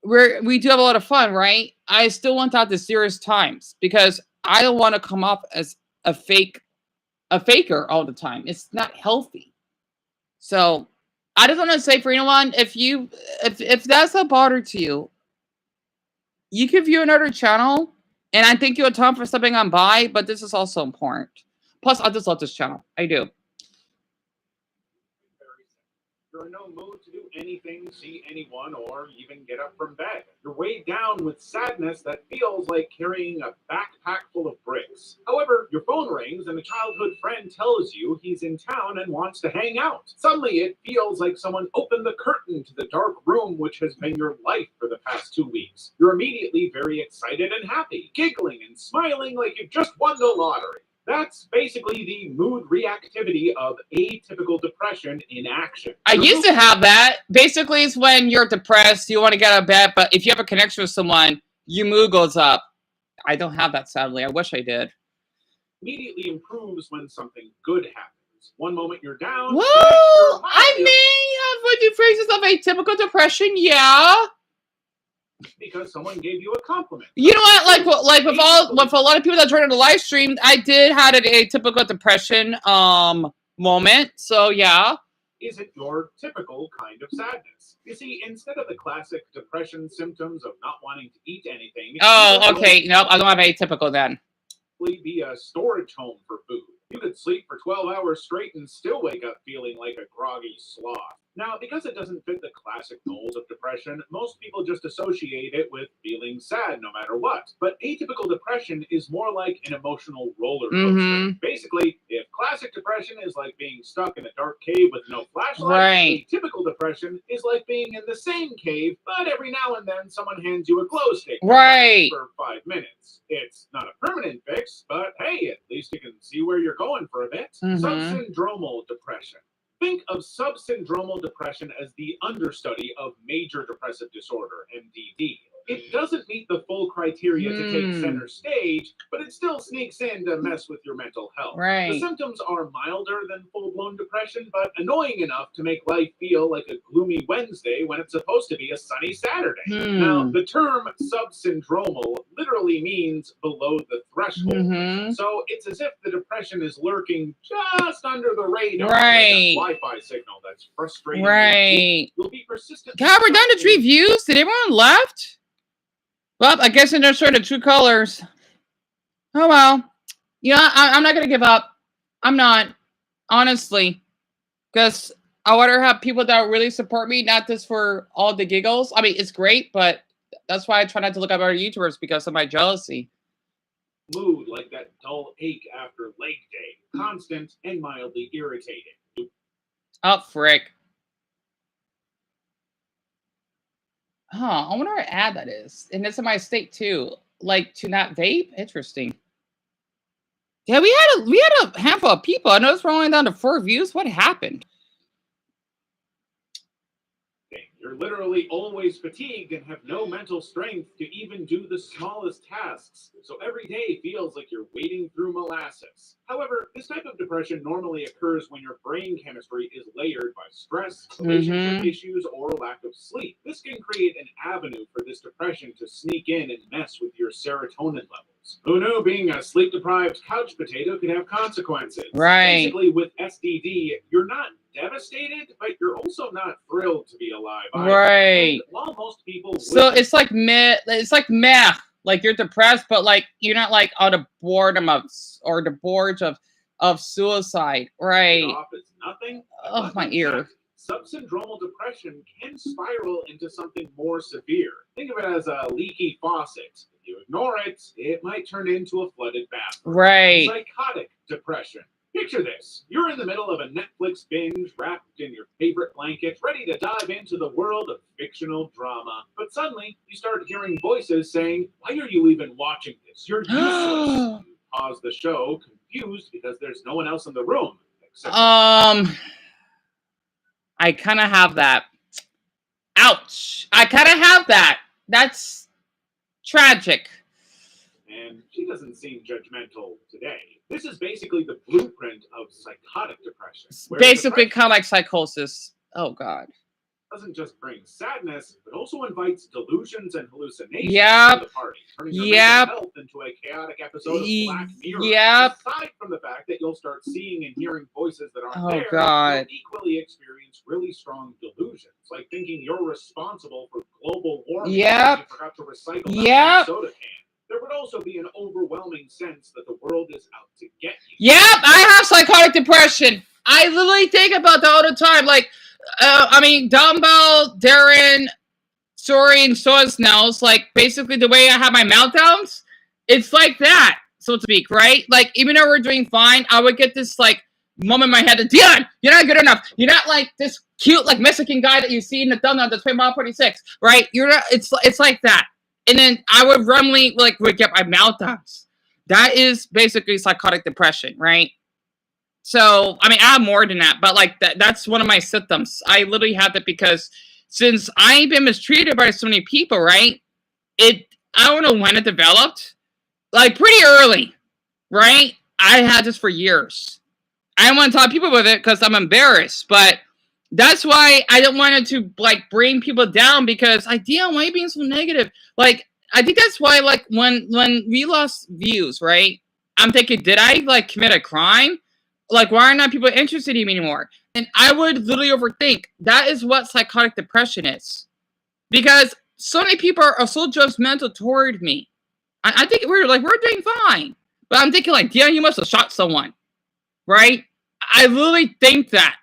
we do have a lot of fun, right? I still want to have the serious times because I don't want to come off as a faker all the time. It's not healthy. So I just want to say for anyone, if that's a bother to you, you can view another channel, and I thank you a ton for stepping on by, but this is also important. Plus, I just love this channel. I do. You're in no mood to do anything, see anyone, or even get up from bed. You're weighed down with sadness that feels like carrying a backpack full of bricks. However, your phone rings and a childhood friend tells you he's in town and wants to hang out. Suddenly, it feels like someone opened the curtain to the dark room which has been your life for the past 2 weeks. You're immediately very excited and happy, giggling and smiling like you just won the lottery. That's basically the mood reactivity of atypical depression in action. I used to have that. Basically, it's when you're depressed, you want to get out of bed, but if you have a connection with someone, your mood goes up. I don't have that, sadly. I wish I did. Immediately improves when something good happens. One moment you're down. Well, I may have what you phrases of atypical depression, yeah. because someone gave you a compliment. You know what? Like with a lot of people that joined on the live stream, I did had an atypical depression moment. So yeah. Isn't your typical kind of sadness. You see, instead of the classic depression symptoms of not wanting to eat anything. Oh, okay. Nope, I don't have atypical then. Be a storage home for food. You could sleep for 12 hours straight and still wake up feeling like a groggy sloth. Now, because it doesn't fit the classic mold of depression, most people just associate it with feeling sad no matter what. But atypical depression is more like an emotional roller coaster. Basically, if classic depression is like being stuck in a dark cave with no flashlight, atypical depression is like being in the same cave, but every now and then someone hands you a glow stick for 5 minutes. It's not a permanent fix, but hey, at least you can see where you're going for a bit. Subsyndromal depression. Think of subsyndromal depression as the understudy of major depressive disorder, MDD. It doesn't meet the full criteria to take center stage, but it still sneaks in to mess with your mental health. The symptoms are milder than full-blown depression, but annoying enough to make life feel like a gloomy Wednesday when it's supposed to be a sunny Saturday. Now, the term subsyndromal literally means below the threshold. So it's as if the depression is lurking just under the radar. Like a Wi-Fi signal that's frustrating. You'll be persistent. God, we're down to 3 views. Did everyone left? Well, I guess I just showed the true colors. Oh, well. You know, I'm not going to give up. I'm not. Honestly. Because I want to have people that really support me, not just for all the giggles. I mean, it's great, but that's why I try not to look up other YouTubers because of my jealousy. Mood like that dull ache after leg day. Constant and mildly irritating. Oh, frick. Huh, I wonder what ad that is. And it's in my state too. Like to not vape? Interesting. Yeah, we had a handful of people. I noticed we're only down to 4 views. What happened? You're literally always fatigued and have no mental strength to even do the smallest tasks. So every day feels like you're wading through molasses. However, this type of depression normally occurs when your brain chemistry is layered by stress, relationship issues, or lack of sleep. This can create an avenue for this depression to sneak in and mess with your serotonin levels. Who knew being a sleep-deprived couch potato could have consequences? Basically, with SDD, you're not devastated, but you're also not thrilled to be alive either. And while most people it's like meh. It's like meh. Like you're depressed, but like you're not like on the boredom of or the boards of suicide. Off is nothing. Oh, my ear. Subsyndromal depression can spiral into something more severe. Think of it as a leaky faucet. If you ignore it, it might turn into a flooded bathroom. Psychotic depression. Picture this. You're in the middle of a Netflix binge, wrapped in your favorite blanket, ready to dive into the world of fictional drama. But suddenly, you start hearing voices saying, "Why are you even watching this? You're useless." You pause the show, confused because there's no one else in the room. I kind of have that. Ouch. I kind of have that. That's tragic. And she doesn't seem judgmental today. This is basically the blueprint of psychotic depression. Basically kind of like psychosis. Oh, God. Doesn't just bring sadness, but also invites delusions and hallucinations to the party, turning your mental health into a chaotic episode of Black Mirror. Aside from the fact that you'll start seeing and hearing voices that aren't there, you'll equally experience really strong delusions, like thinking you're responsible for global warming because you forgot to recycle that soda can. There would also be an overwhelming sense that the world is out to get you. I have psychotic depression. I literally think about that all the time. Like, I mean, Dumbbell, Darren, Story, and Snows, like, basically the way I have my meltdowns, it's like that, so to speak, right? Like, even though we're doing fine, I would get this, like, moment in my head that, Dion, you're not good enough. You're not, like, this cute, like, Mexican guy that you see in the thumbnail that's playing Mile 46, right? You're not, it's like that. And then I would randomly, like, would get my meltdowns. That is basically psychotic depression, right? So, I mean, I have more than that, but, like, that's one of my symptoms. I literally have that because since I've been mistreated by so many people, right? I don't know when it developed. Like, pretty early, right? I had this for years. I don't want to tell people with it because I'm embarrassed, but That's why I don't want it to like bring people down because Dion, why are you being so negative? Like I think that's why like when we lost views, right? I'm thinking, did I like commit a crime? Like why are not people interested in me anymore? And I would literally overthink. That is what psychotic depression is. Because so many people are so judgmental toward me. I think we're doing fine. But I'm thinking like, Dion, you must have shot someone. Right? I literally think that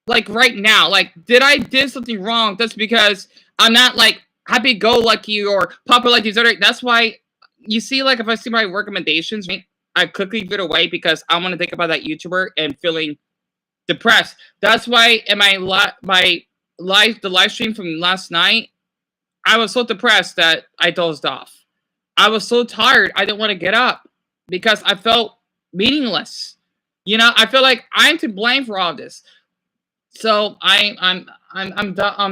like right now, like did I did something wrong just because I'm not like happy go lucky or popular like these other. That's why you see like if I see my recommendations, right, I quickly give it away because I want to think about that YouTuber and feeling depressed. That's why in my the live stream from last night, I was so depressed that I dozed off. I was so tired I didn't want to get up because I felt meaningless. You know, I feel like I'm to blame for all this. So I'm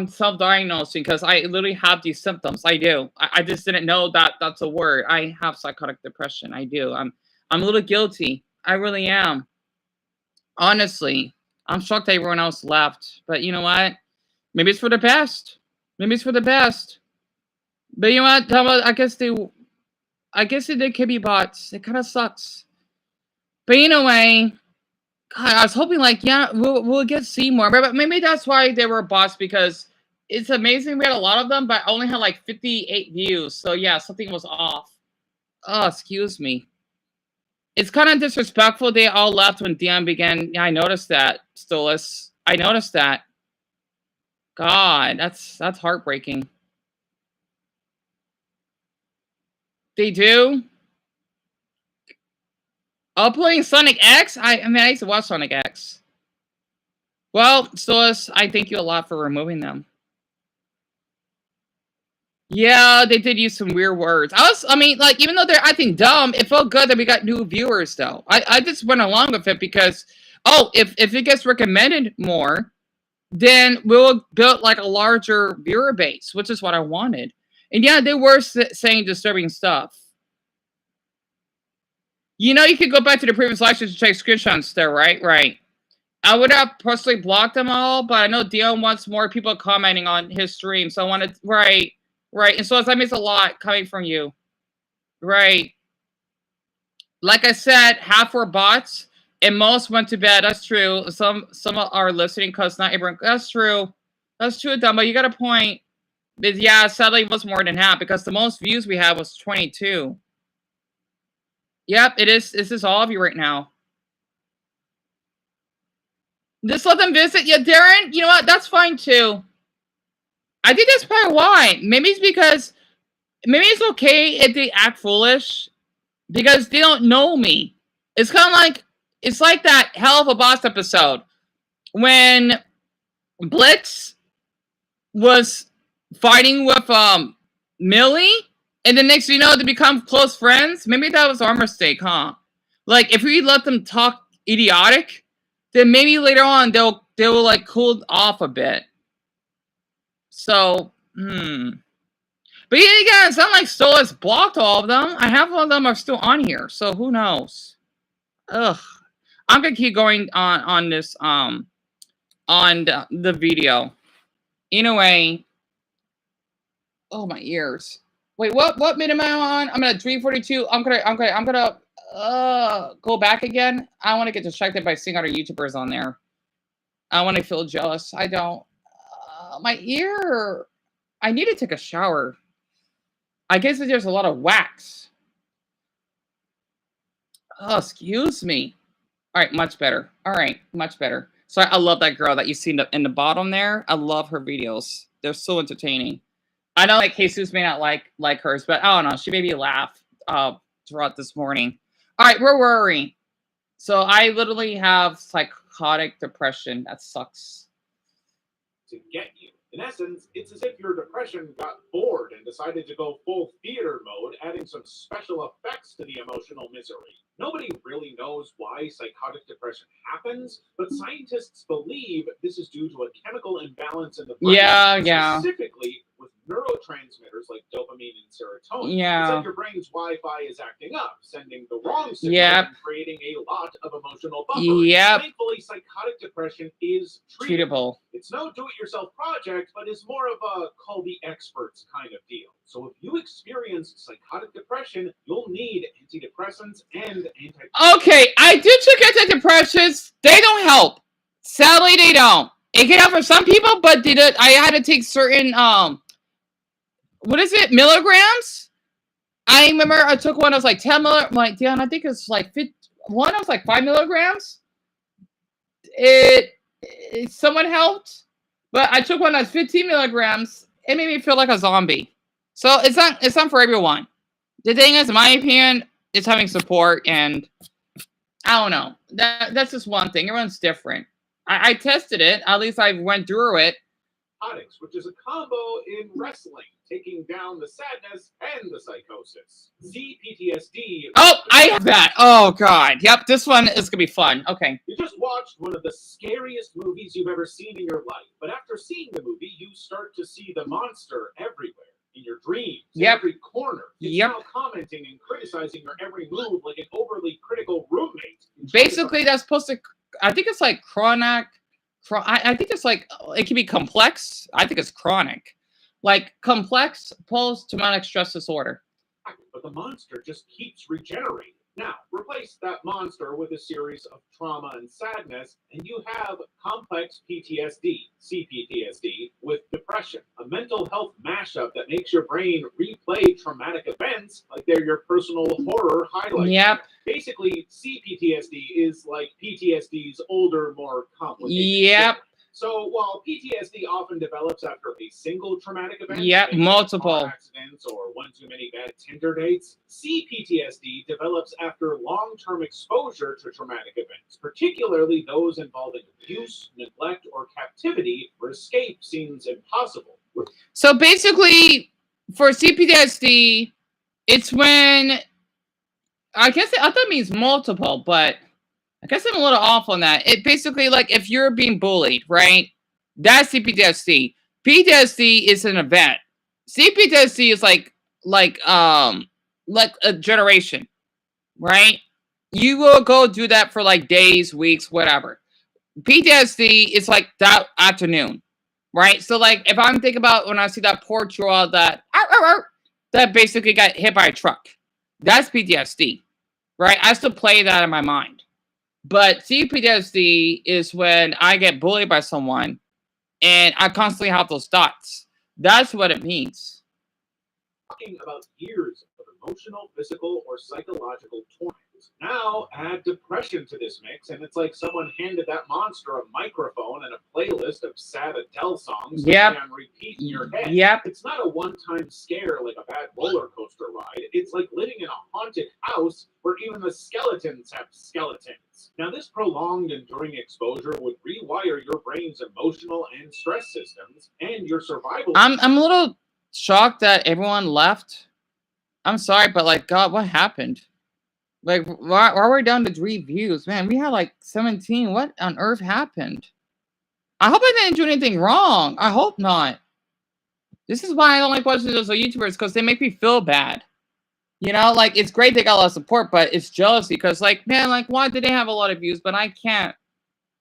self-diagnosing because I literally have these symptoms. I do. I just didn't know that that's a word. I have psychotic depression. I do. I'm a little guilty. I really am. Honestly, I'm shocked that everyone else left. But you know what? Maybe it's for the best. Maybe it's for the best. But you know what? I guess they could be bots. It kind of sucks. But anyway, God, I was hoping like, yeah, we'll get Seymour, but maybe that's why they were bots because it's amazing we had a lot of them, but I only had like 58 views. So yeah, something was off. Oh, excuse me. It's kind of disrespectful. They all left when Dion began. Yeah, I noticed that, Stolas. I noticed that. God, that's heartbreaking. They do. Oh, playing Sonic X? I mean, I used to watch Sonic X. Well, Stolas, I thank you a lot for removing them. Yeah, they did use some weird words. I mean, like, even though they're acting dumb, it felt good that we got new viewers, though. I just went along with it because, oh, if it gets recommended more, then we'll build, like, a larger viewer base, which is what I wanted. And yeah, they were saying disturbing stuff. You know, you could go back to the previous live streams to check screenshots there, right? Right. I would have personally blocked them all, but I know Dion wants more people commenting on his stream, so I wanted, right. Right, and so that means a lot coming from you. Right. Like I said, half were bots, and most went to bed. That's true. Some are listening because not everyone. That's true. That's true, Dumbo. You got a point. But yeah, sadly, it was more than half because the most views we had was 22. Yep, it is. This is all of you right now. Just let them visit. Yeah, Darren, you know what? That's fine too. I think that's probably why. Maybe it's because maybe it's okay if they act foolish because they don't know me. It's kind of like it's like that Hell of a Boss episode when Blitz was fighting with Millie, and the next thing you know they become close friends. Maybe that was our mistake, huh? Like if we let them talk idiotic, then maybe later on they will like cool off a bit. So, But yeah, again, it's not like Stolas blocked all of them. I have all of them are still on here, so who knows? Ugh. I'm gonna keep going on this on the video. Anyway, oh my ears. Wait, what minute am I on? I'm at 3:42. I'm gonna go back again. I want to get distracted by seeing other YouTubers on there. I want to feel jealous. I don't. My ear. I need to take a shower. I guess there's a lot of wax. Oh, excuse me. All right, much better. All right, much better. So I love that girl that you see in the bottom there. I love her videos. They're so entertaining. I know like Jesus may not like hers, but I don't know. She made me laugh throughout this morning. All right, where were we? So I literally have psychotic depression. That sucks. To get you. In essence, it's as if your depression got bored and decided to go full theater mode, adding some special effects to the emotional misery. Nobody really knows why psychotic depression happens, but scientists believe this is due to a chemical imbalance in the brain, Yeah. specifically with neurotransmitters like dopamine and serotonin. Yeah. It's like your brain's Wi-Fi is acting up, sending the wrong signal Yep. and creating a lot of emotional buffering. Yep. Thankfully, psychotic depression is Treatable. It's no do-it-yourself project, but is more of a call the experts kind of deal. So if you experience psychotic depression, you'll need antidepressants and Okay, I did check antidepressants. They don't help. Sadly, they don't. It can help for some people, but I had to take certain what is it, milligrams? I remember I took one. I was like 10 milligrams. Like, yeah, I think it's like 50, one. I was like 5 milligrams. It somewhat helped, but I took one that's 15 milligrams. It made me feel like a zombie. So it's not for everyone. The thing is, in my opinion, it's having support, and I don't know. That's just one thing. Everyone's different. I tested it. At least I went through it. narcotics, which is a combo in wrestling, taking down the sadness and the psychosis. ZPTSD. Oh, I have that. Oh, God. Yep, this one is going to be fun. Okay. You just watched one of the scariest movies you've ever seen in your life, but after seeing the movie, you start to see the monster everywhere. In your dreams, in Yep. every corner. It's Yep. now commenting and criticizing your every move like an overly critical roommate. Basically, that's supposed to, I think it's like chronic. I think it's like, it can be complex. I think it's chronic. Like complex post-traumatic stress disorder. But the monster just keeps regenerating. Now, replace that monster with a series of trauma and sadness, and you have complex PTSD, CPTSD, with depression, a mental health mashup that makes your brain replay traumatic events like they're your personal horror highlight. Yep. Basically, CPTSD is like PTSD's older, more complicated. Yep. form. So while PTSD often develops after a single traumatic event, Yep, maybe multiple. car accidents or one too many bad Tinder dates, CPTSD develops after long-term exposure to traumatic events, particularly those involving abuse, neglect, or captivity, where escape seems impossible. So basically, for CPTSD, it's when, I guess I thought it means multiple, but I guess I'm a little off on that. It basically, like, if you're being bullied, right? That's CPTSD. PTSD is an event. CPTSD is like a generation, right? You will go do that for like days, weeks, whatever. PTSD is like that afternoon, right? So like if I'm thinking about when I see that poor chihuahua that basically got hit by a truck, that's PTSD, right? I still play that in my mind. But CPTSD is when I get bullied by someone and I constantly have those thoughts. That's what it means. Talking about years of emotional, physical, or psychological torment. Now add depression to this mix, and it's like someone handed that monster a microphone and a playlist of sad Adele songs to Yep. play on repeat in your head. Yep. It's not a one-time scare like a bad roller coaster ride. It's like living in a haunted house where even the skeletons have skeletons. Now, this prolonged enduring exposure would rewire your brain's emotional and stress systems and your survival. I'm a little shocked that everyone left. I'm sorry, but like, God, what happened? Like, why are we down to 3 views? Man, we had like 17. What on earth happened? I hope I didn't do anything wrong. I hope not. This is why I don't like watching those YouTubers, because they make me feel bad. You know, like, it's great they got a lot of support, but it's jealousy, because, like, man, like, why did they have a lot of views, but I can't?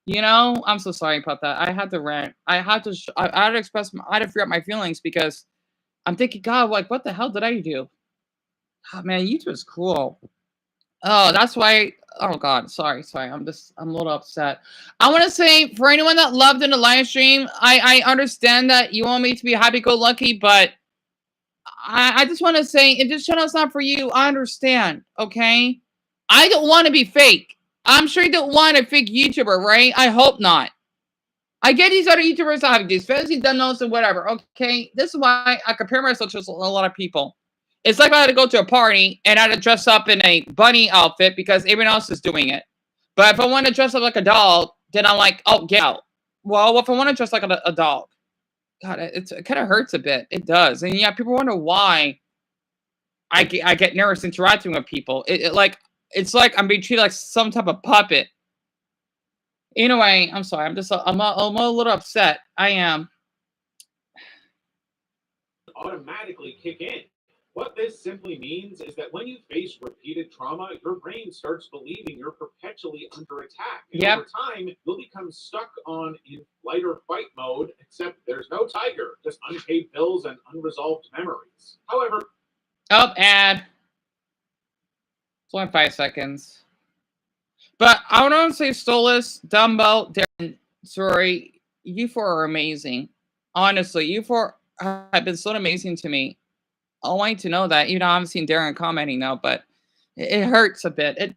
You know, I'm so sorry about that. I had to rant. I had to express, I had to figure out my feelings, because I'm thinking, God, like, what the hell did I do? Oh, man, YouTube is cruel. Oh, that's why. Oh God, sorry. I'm a little upset. I want to say, for anyone that loved in the live stream, I understand that you want me to be happy-go-lucky, but I just want to say, if this channel's not for you, I understand. Okay, I don't want to be fake. I'm sure you don't want a fake YouTuber, right? I hope not. I get these other YouTubers that have these fancy demos and whatever. Okay, this is why I compare myself to a lot of people. It's like I had to go to a party and I had to dress up in a bunny outfit because everyone else is doing it. But if I want to dress up like a dog, then I'm like, oh, get out. Well, if I want to dress like a dog, God, it kind of hurts a bit. It does. And yeah, people wonder why I get nervous interacting with people. It's like I'm being treated like some type of puppet. Anyway, I'm sorry. I'm a little upset. I am. automatically kick in. What this simply means is that when you face repeated trauma, your brain starts believing you're perpetually under attack. And Yep. over time, you'll become stuck on in flight or fight mode, except there's no tiger, just unpaid bills and unresolved memories. However, Oh, ad. It's only 5 seconds. But I want to say Stolas, Dumbo, Darren, sorry, you four are amazing. Honestly, you four have been so amazing to me. I want you to know that. You know, I haven't seen Darren commenting now, but it hurts a bit.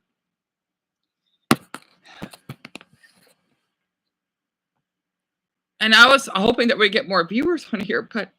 And I was hoping that we get more viewers on here, but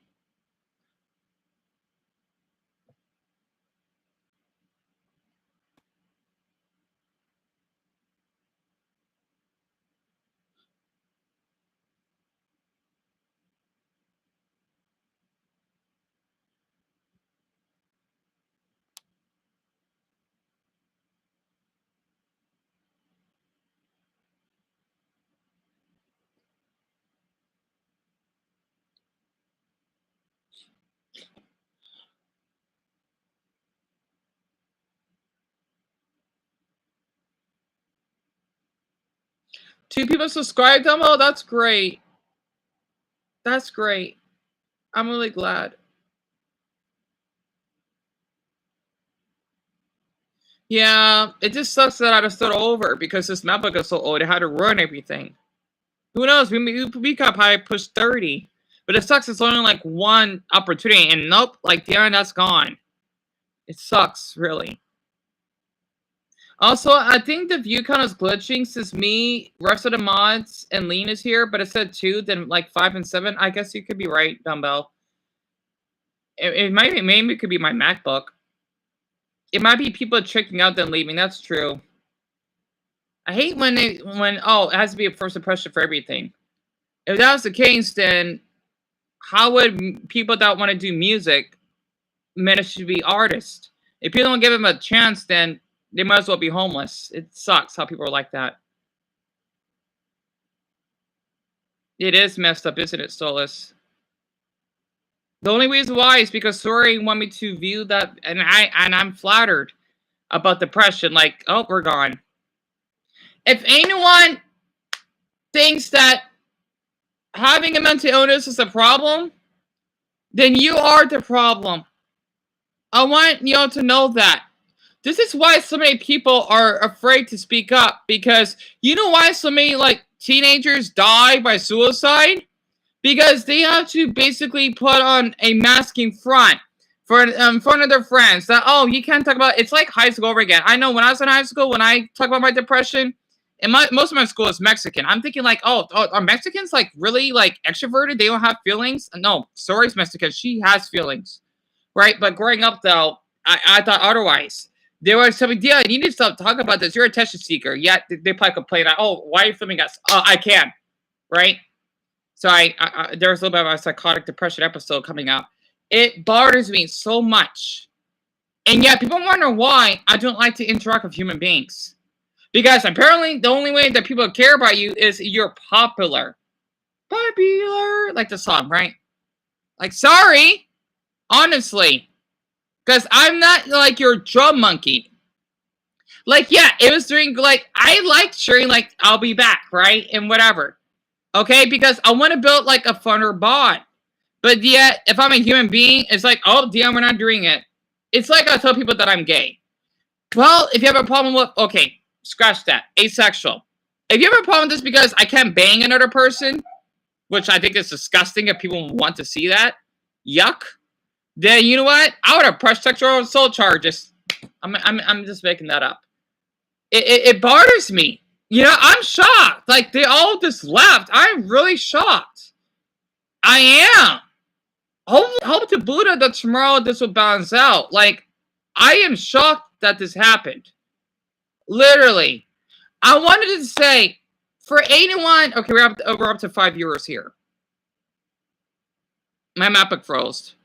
two people subscribed, Dumbo. That's great. That's great. I'm really glad. Yeah, it just sucks that I just started over because this MacBook is so old. It had to run everything. Who knows? We could probably push 30. But it sucks. It's only like one opportunity. And nope, like Darren, that's gone. It sucks, really. Also, I think the view count is glitching since me, rest of the mods, and Lean is here. But it said 2, then like 5 and 7. I guess you could be right, Dumbbell. It might be, maybe it could be my MacBook. It might be people checking out then leaving. That's true. I hate when it has to be a first impression for everything. If that was the case, then how would people that want to do music manage to be artists? If people don't give them a chance, then they might as well be homeless. It sucks how people are like that. It is messed up, isn't it, Stolas? The only reason why is because Sori want me to view that, and I'm flattered about depression. Like, oh, we're gone. If anyone thinks that having a mental illness is a problem, then you are the problem. I want y'all to know that. This is why so many people are afraid to speak up, because you know why so many like teenagers die by suicide? Because they have to basically put on a masking front for in front of their friends that, oh, you can't talk about. It's like high school over again. I know when I was in high school, when I talk about my depression, and most of my school is Mexican. I'm thinking like, oh, are Mexicans like really like extroverted? They don't have feelings? No, Sori's Mexican. She has feelings, right? But growing up though, I thought otherwise. There was some deal. You need to stop talking about this. You're a attention seeker. Yet they probably complain like, oh, why are you filming us? I can, right? So there's a little bit of a psychotic depression episode coming out. It bothers me so much. And yet people wonder why I don't like to interact with human beings. Because apparently the only way that people care about you is you're popular. Popular. Like the song, right? Like, sorry. Honestly. Because I'm not like your drum monkey. Like, yeah, it was during, like, I liked sharing, like, I'll be back, right? And whatever. Okay? Because I want to build, like, a funner bond. But yet, if I'm a human being, it's like, oh, damn, we're not doing it. It's like I tell people that I'm gay. Well, if you have a problem with, okay, scratch that. Asexual. If you have a problem with this because I can't bang another person, which I think is disgusting if people want to see that, yuck, then you know what? I would have pressed sexual assault charges. I'm just making that up. It bothers me. You know, I'm shocked. Like, they all just left. I'm really shocked. I am. Hope to Buddha that tomorrow this will balance out. Like, I am shocked that this happened. Literally. I wanted to say, for anyone... Okay, we're up to 5 viewers here. My MacBook froze.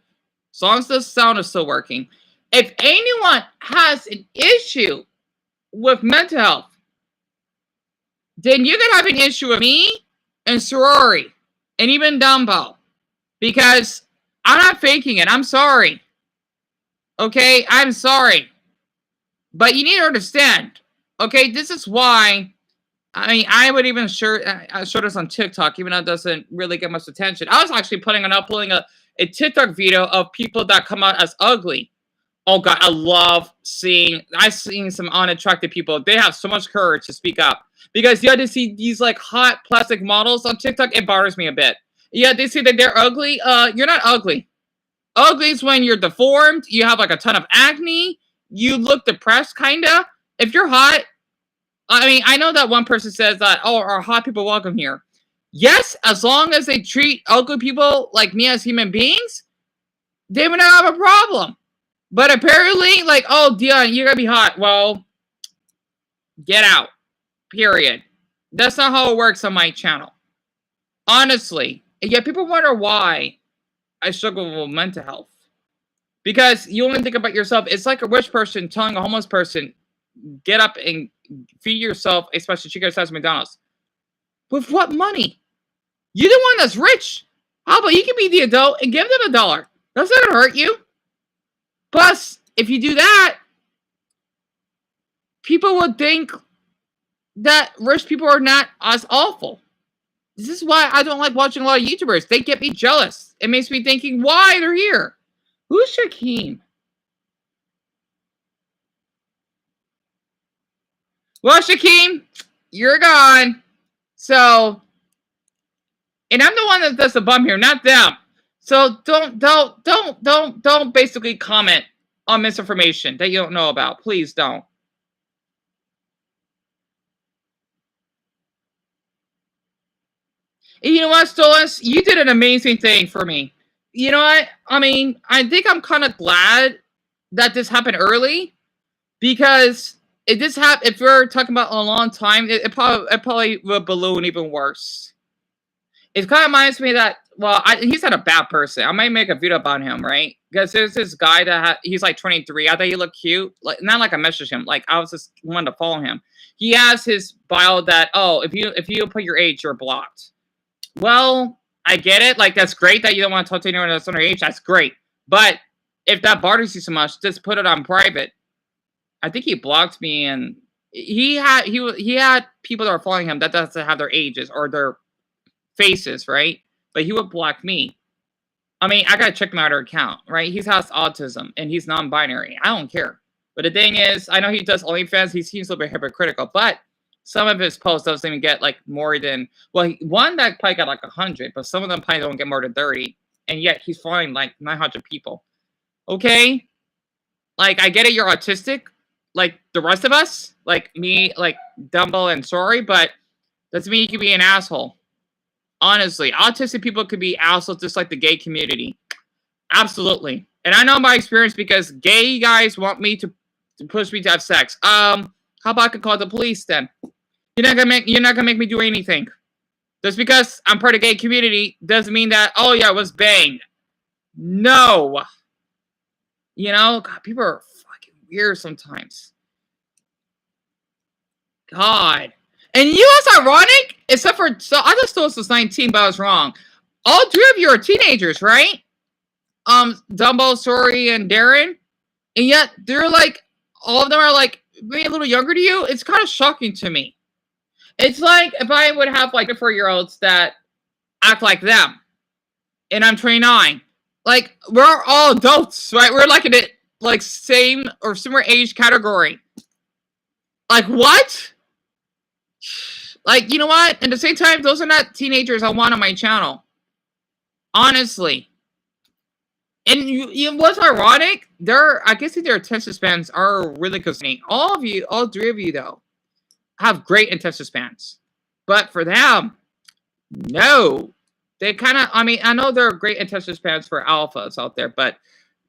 As long as the sound is still working. If anyone has an issue with mental health, then you can have an issue with me and Sorori and even Dumbo. Because I'm not faking it. I'm sorry. Okay, I'm sorry. But you need to understand. Okay, this is why. I mean, I would even show this on TikTok, even though it doesn't really get much attention. I was actually uploading a TikTok video of people that come out as ugly. Oh God, I've seen some unattractive people. They have so much courage to speak up. Because yeah, to see these like hot plastic models on TikTok, it bothers me a bit. Yeah, they say that they're ugly. You're not ugly. Ugly is when you're deformed, you have like a ton of acne, you look depressed kinda. If you're hot, I mean, I know that one person says that, oh, are hot people welcome here? Yes, as long as they treat ugly people like me as human beings, they would not have a problem. But apparently, like, oh, Dion, you're gonna be hot. Well, get out. Period. That's not how it works on my channel. Honestly. And yet people wonder why I struggle with mental health. Because you only think about yourself. It's like a rich person telling a homeless person, get up and feed yourself a special chicken sandwich at McDonald's. With what money? You're the one that's rich. How about you can be the adult and give them $1? That's not gonna hurt you. Plus, if you do that, people would think that rich people are not as awful. This is why I don't like watching a lot of YouTubers. They get me jealous. It makes me thinking why they're here. Who's Shaquem? Well, Shaquem, you're gone. So, and I'm the one that does the bum here, not them. So don't basically comment on misinformation that you don't know about. Please don't. And you know what, Stolas? You did an amazing thing for me. You know what? I mean, I think I'm kind of glad that this happened early, because if we're talking about a long time, it probably would balloon even worse. It kind of reminds me that, well, he's not a bad person. I might make a video about him, right? Because there's this guy that he's like 23. I thought he looked cute. Like, not like I messaged him. Like, I was just wanting to follow him. He has his bio that, oh, if you put your age, you're blocked. Well, I get it. Like, that's great that you don't want to talk to anyone that's underage. That's great. But if that bothers you so much, just put it on private. I think he blocked me, and he had people that were following him that doesn't have their ages or their faces, right? But he would block me. I mean, I gotta check my other account, right? He has autism and he's non-binary. I don't care. But the thing is, I know he does OnlyFans. He seems a little bit hypocritical, but some of his posts doesn't even get like more than, well, one that probably got like 100, but some of them probably don't get more than 30, and yet he's following like 900 people. Okay, like I get it, you're autistic, like the rest of us, like me, like Dumbo and Sorry, but doesn't mean you can be an asshole. Honestly, autistic people could be assholes just like the gay community. Absolutely. And I know my experience because gay guys want me to push me to have sex. How about I could call the police then? You're not gonna make me do anything. Just because I'm part of the gay community doesn't mean that, oh yeah, I was banged. No. You know, God, people are fucking weird sometimes. God. And you know what's ironic? Except for, so I just thought this was 19, but I was wrong. All three of you are teenagers, right? Dumbo, Sorry, and Darren. And yet, they're like, all of them are like, maybe a little younger to you. It's kind of shocking to me. It's like if I would have like 4-year-olds that act like them. And I'm 29. Like, we're all adults, right? We're like in a like same or similar age category. Like, what? Like, you know what? At the same time, those are not teenagers I want on my channel. Honestly. And you know what's ironic? I guess their attention spans are really concerning. All three of you, though, have great attention spans. But for them, no. They kind of, I mean, I know there are great attention spans for alphas out there, but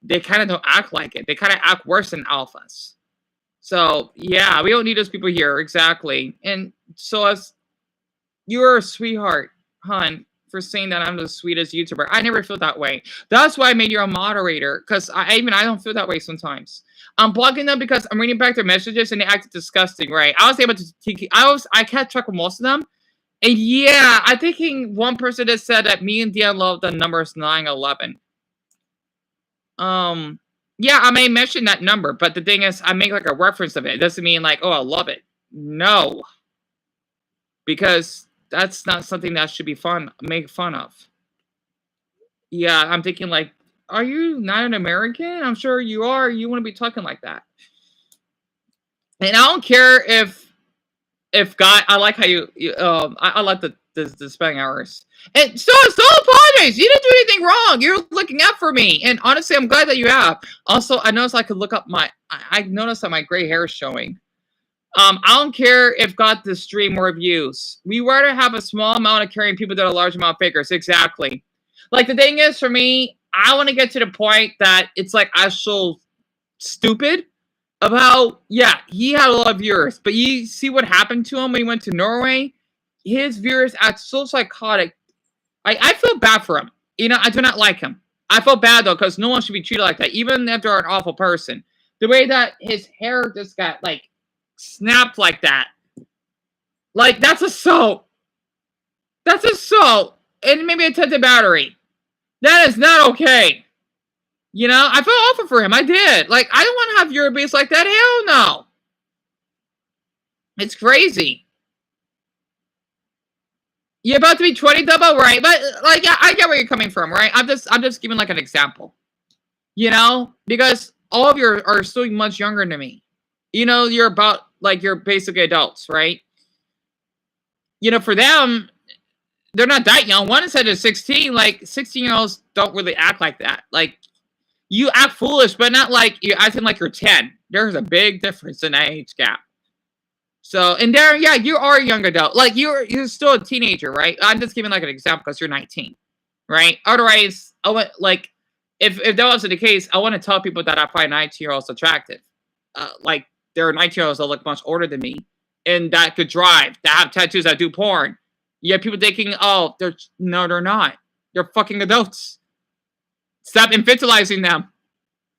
they kind of don't act like it. They kind of act worse than alphas. So, yeah, we don't need those people here. Exactly. And so, as you're a sweetheart, hon, for saying that I'm the sweetest YouTuber. I never feel that way. That's why I made you a moderator, because I don't feel that way sometimes. I'm blocking them because I'm reading back their messages and they acted disgusting, right? I was able to, I kept track of most of them. And yeah, I think one person that said that me and Dion love the numbers 9-11. Yeah, I may mention that number, but the thing is, I make like a reference of it. It doesn't mean like, oh, I love it. No, because that's not something that should be make fun of. Yeah, I'm thinking like, are you not an American? I'm sure you are. You want to be talking like that. And I don't care if God, I like how I like the spelling errors. And so apologize. You didn't do anything wrong. You're looking out for me. And honestly, I'm glad that you have. Also, I noticed I could look up I noticed that my gray hair is showing. I don't care if got the stream more views. We rather have a small amount of carrying people than a large amount of figures. Exactly. Like the thing is, for me, I want to get to the point that it's like I so stupid about, yeah, he had a lot of viewers, but you see what happened to him when he went to Norway? His viewers act so psychotic. I feel bad for him. You know, I do not like him. I feel bad, though, because no one should be treated like that, even if they're an awful person. The way that his hair just got, like, snapped like that. Like, that's assault. That's assault. And maybe attempted battery. That is not okay. You know, I felt awful for him. I did. Like, I don't want to have viewer base like that. Hell no. It's crazy. You're about to be 20 double, right? But like, yeah, I get where you're coming from, right? I'm just giving like an example. You know, because all of you are still much younger than me. You know, you're about like you're basically adults, right? You know, for them, they're not that young. One said is 16. Like 16-year-olds don't really act like that. Like you act foolish, but not like you're acting like you're 10. There's a big difference in that age gap. So, and Darren, yeah, you are a young adult. Like, you're still a teenager, right? I'm just giving, like, an example because you're 19, right? Otherwise, I want, like, if that wasn't the case, I want to tell people that I find 19-year-olds attractive. Like, there are 19-year-olds that look much older than me and that could drive, that have tattoos, that do porn. You have people thinking, oh, they're not. They're fucking adults. Stop infantilizing them.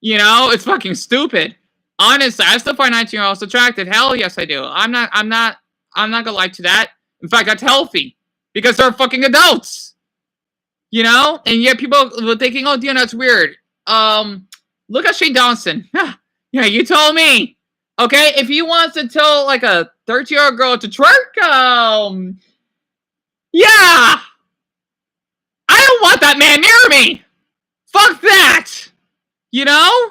You know, it's fucking stupid. Honestly, I still find 19-year-olds attractive. Hell yes, I do. I'm not gonna lie to that. In fact, that's healthy. Because they're fucking adults. You know? And yet people were thinking, oh, Dion, that's weird. Look at Shane Dawson. Yeah, you told me. Okay, if he wants to tell like a 13-year-old girl to twerk, yeah. I don't want that man near me. Fuck that. You know?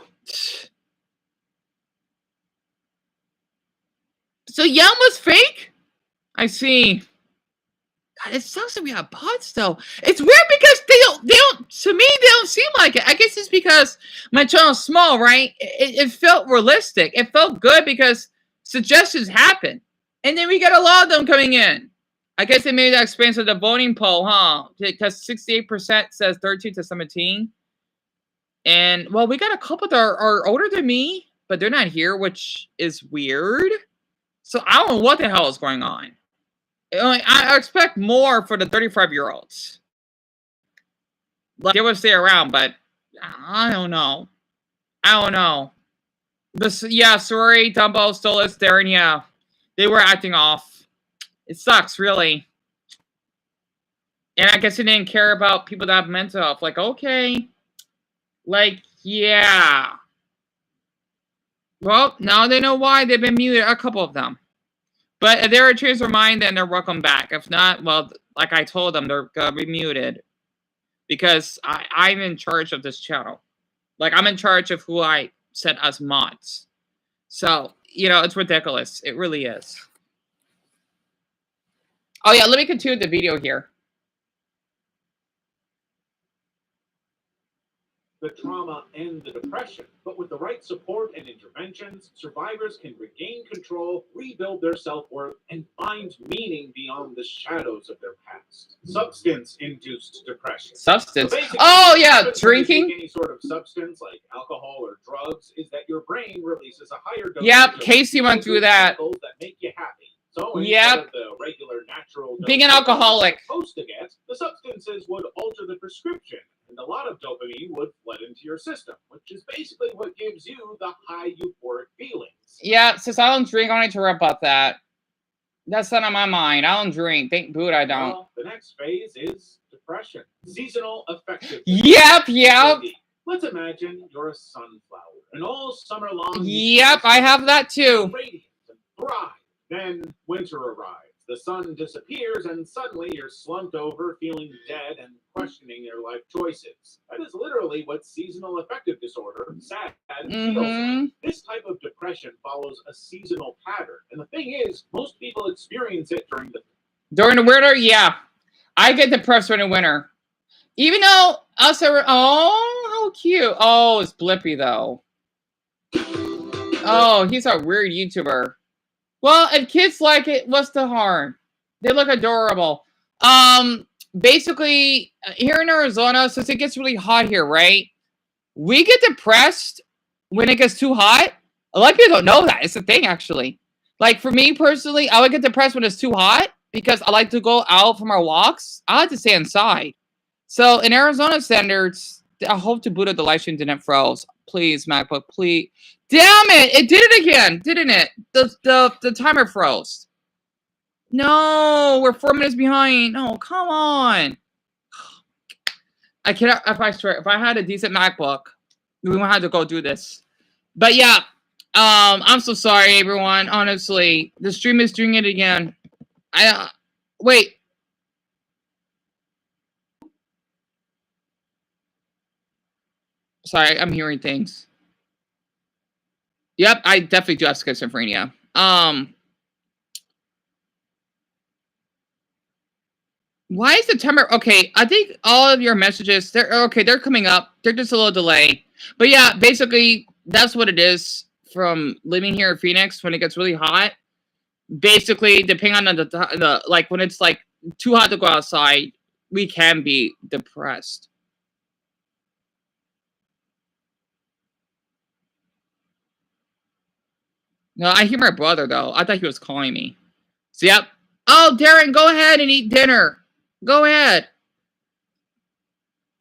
So Yum was fake? I see. God, it sucks that we have bots though. It's weird because they don't to me they don't seem like it. I guess it's because my channel's small, right? It felt realistic. It felt good because suggestions happen. And then we got a lot of them coming in. I guess they made that expansion of the voting poll, huh? Because 68% says 13 to 17. And well, we got a couple that are older than me, but they're not here, which is weird. So I don't know what the hell is going on. I expect more for the 35-year-olds. Like, they would stay around, but I don't know. Yeah, sorry, Dumbo, Stolas, Darren, yeah. They were acting off. It sucks, really. And I guess they didn't care about people that have mental health. Like, okay. Like, yeah. Well, now they know why they've been muted, a couple of them. But if they're changed their mind, then they're welcome back. If not, well, like I told them, they're gonna be muted. Because I'm in charge of this channel. Like, I'm in charge of who I set as mods. So, you know, it's ridiculous. It really is. Oh, yeah, let me continue the video here. The trauma and the depression, but with the right support and interventions, survivors can regain control, rebuild their self-worth, and find meaning beyond the shadows of their past. Substance-induced depression. Substance? So oh, yeah, drinking? Any sort of substance like alcohol or drugs is that your brain releases a higher dose. Yep, Casey went through that. That make you happy. So yep. The regular natural being an alcoholic supposed to get, the substances would alter the prescription, and a lot of dopamine would flood into your system, which is basically what gives you the high euphoric feelings. Yeah, since I don't drink, I don't need to rebut that. That's not on my mind. I don't drink. Thank Buddha I don't. Well, the next phase is depression. Seasonal affective. Yep. Let's imagine you're a sunflower, and all summer long. Yep, I have that too. Radiant and thrive. Then winter arrives. The sun disappears, and suddenly you're slumped over, feeling dead and questioning your life choices. That is literally what seasonal affective disorder, SAD, feels like. This type of depression follows a seasonal pattern, and the thing is, most people experience it during the winter. Yeah, I get depressed during the winter. Even though how cute. Oh, it's Blippy though. Oh, he's a weird YouTuber. Well, if kids like it, what's the harm? They look adorable. Basically, here in Arizona, since it gets really hot here, right? We get depressed when it gets too hot. A lot of people don't know that. It's a thing, actually. Like, for me personally, I would get depressed when it's too hot because I like to go out for my walks. I like to stay inside. So, in Arizona standards, I hope to boot up the live stream didn't froze. Please, MacBook, please. Damn it! It did it again, didn't it? The timer froze. No, we're 4 minutes behind. No, come on. I cannot. If I had a decent MacBook, we wouldn't have to go do this. But yeah, I'm so sorry, everyone. Honestly, the stream is doing it again. Wait. Sorry, I'm hearing things. Yep, I definitely do have schizophrenia. Why is the timer? Okay, I think all of your messages, they're coming up. They're just a little delayed. But yeah, basically, that's what it is from living here in Phoenix when it gets really hot. Basically, depending on the like when it's like too hot to go outside, we can be depressed. No, I hear my brother though. I thought he was calling me. So yep. Oh, Darren, go ahead and eat dinner. Go ahead.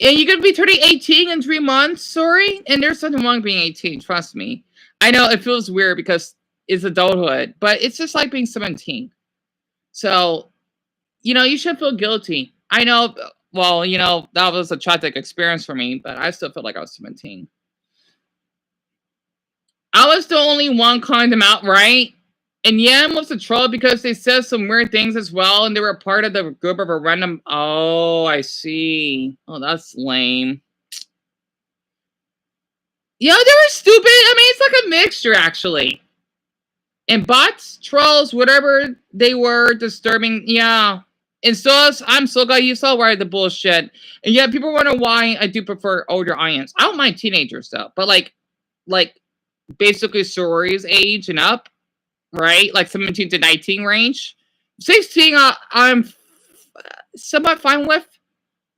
And you're going to be turning 18 in 3 months, sorry? And there's nothing wrong being 18, trust me. I know it feels weird because it's adulthood, but it's just like being 17. So, you should feel guilty. I know, well, that was a traumatic experience for me, but I still feel like I was 17. I was the only one calling them out, right? And Yam was a troll because they said some weird things as well, and they were part of the group of a random. Oh, I see. Oh, that's lame. Yeah, they were stupid. I mean, it's like a mixture, actually. And bots, trolls, whatever they were, disturbing. Yeah. And so I'm so glad you saw why the bullshit. And yeah, people wonder why I do prefer older audience. I don't mind teenagers though, but like basically sororities age and up. Right? Like 17 to 19 range. 16, I'm somewhat fine with,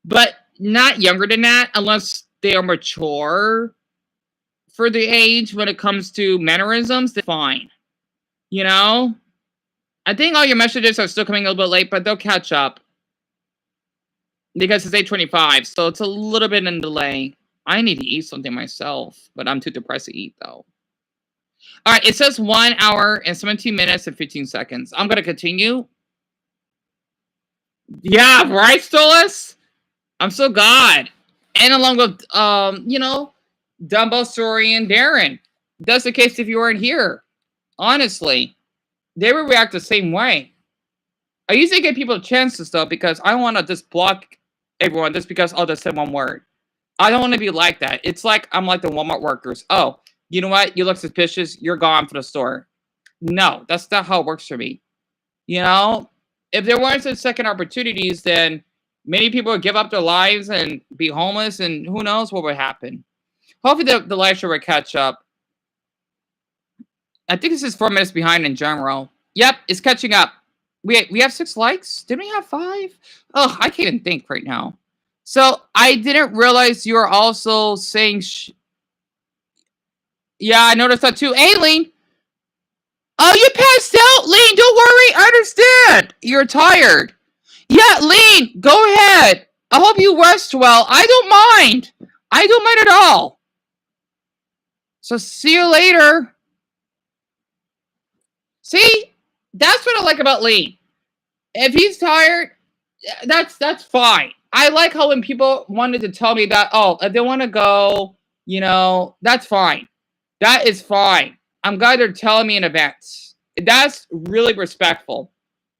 but not younger than that unless they are mature for the age when it comes to mannerisms. They're fine. I think all your messages are still coming a little bit late, but they'll catch up because it's 8:25, so it's a little bit in delay. I need to eat something myself, but I'm too depressed to eat though. All right, it says 1 hour and 17 minutes and 15 seconds. I'm going to continue. Yeah, right, Stolas? I'm so glad. And along with, Dumbo, Story, and Darren. That's the case if you weren't here. Honestly. They would react the same way. I usually give people chances, though, because I don't want to just block everyone just because I'll just say one word. I don't want to be like that. It's like I'm like the Walmart workers. Oh, you know what? You look suspicious. You're gone for the store. No, that's not how it works for me. If there weren't some second opportunities, then many people would give up their lives and be homeless, and who knows what would happen. Hopefully the live show will catch up. I think this is 4 minutes behind in general. Yep, it's catching up. We have 6 likes? Didn't we have 5? Oh, I can't even think right now. So I didn't realize you were also saying... Yeah, I noticed that too. Hey, Lean. Oh, you passed out? Lean, don't worry. I understand. You're tired. Yeah, Lean, go ahead. I hope you rest well. I don't mind. I don't mind at all. So see you later. See? That's what I like about Lean. If he's tired, that's fine. I like how when people wanted to tell me that, oh, if they want to go, you know, that's fine. That is fine. I'm glad they're telling me in advance. That's really respectful.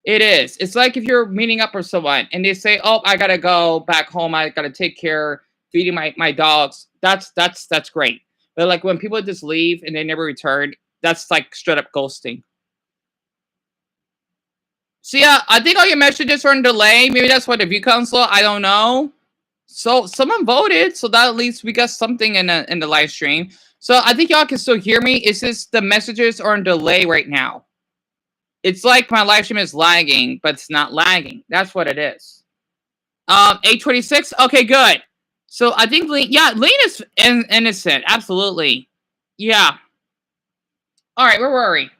It is. It's like if you're meeting up with someone and they say, "Oh, I gotta go back home. I gotta take care feeding my dogs." That's great. But like when people just leave and they never return, that's like straight up ghosting. So yeah, I think all your messages are in delay. Maybe that's why the view council. I don't know. So someone voted, so that at least we got something in the live stream. So I think y'all can still hear me. It's just the messages are in delay right now. It's like my live stream is lagging, but it's not lagging. That's what it is. 826. Okay, good. So I think Lean is innocent. Absolutely. Yeah. All right, where were we?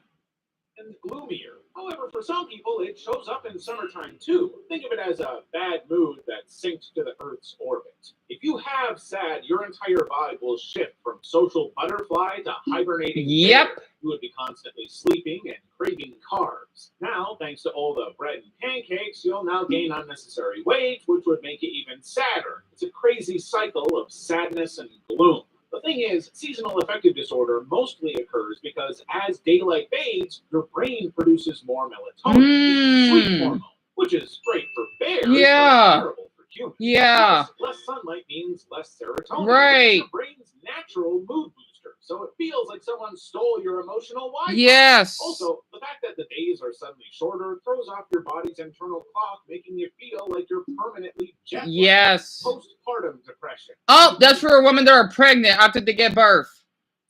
And gloomier. However, for some people, it shows up in summertime too. Think of it as a bad mood that synced to the Earth's orbit. If you have sad, your entire vibe will shift from social butterfly to hibernating Yep. bear. You would be constantly sleeping and craving carbs. Now, thanks to all the bread and pancakes, you'll now gain unnecessary weight, which would make you even sadder. It's a crazy cycle of sadness and gloom. The thing is, seasonal affective disorder mostly occurs because as daylight fades, your brain produces more melatonin, the sleep hormone, which is great for bears, Yeah. but terrible for humans. Yeah. Plus, less sunlight means less serotonin, Right. which is your brain's natural mood booster. So it feels like someone stole your emotional Wi-Fi. Yes. Also, the fact that the days are suddenly shorter throws off your body's internal clock, making you feel like you're permanently jet lagged. Yes. Postpartum depression. Oh, that's for women that are pregnant after they give birth.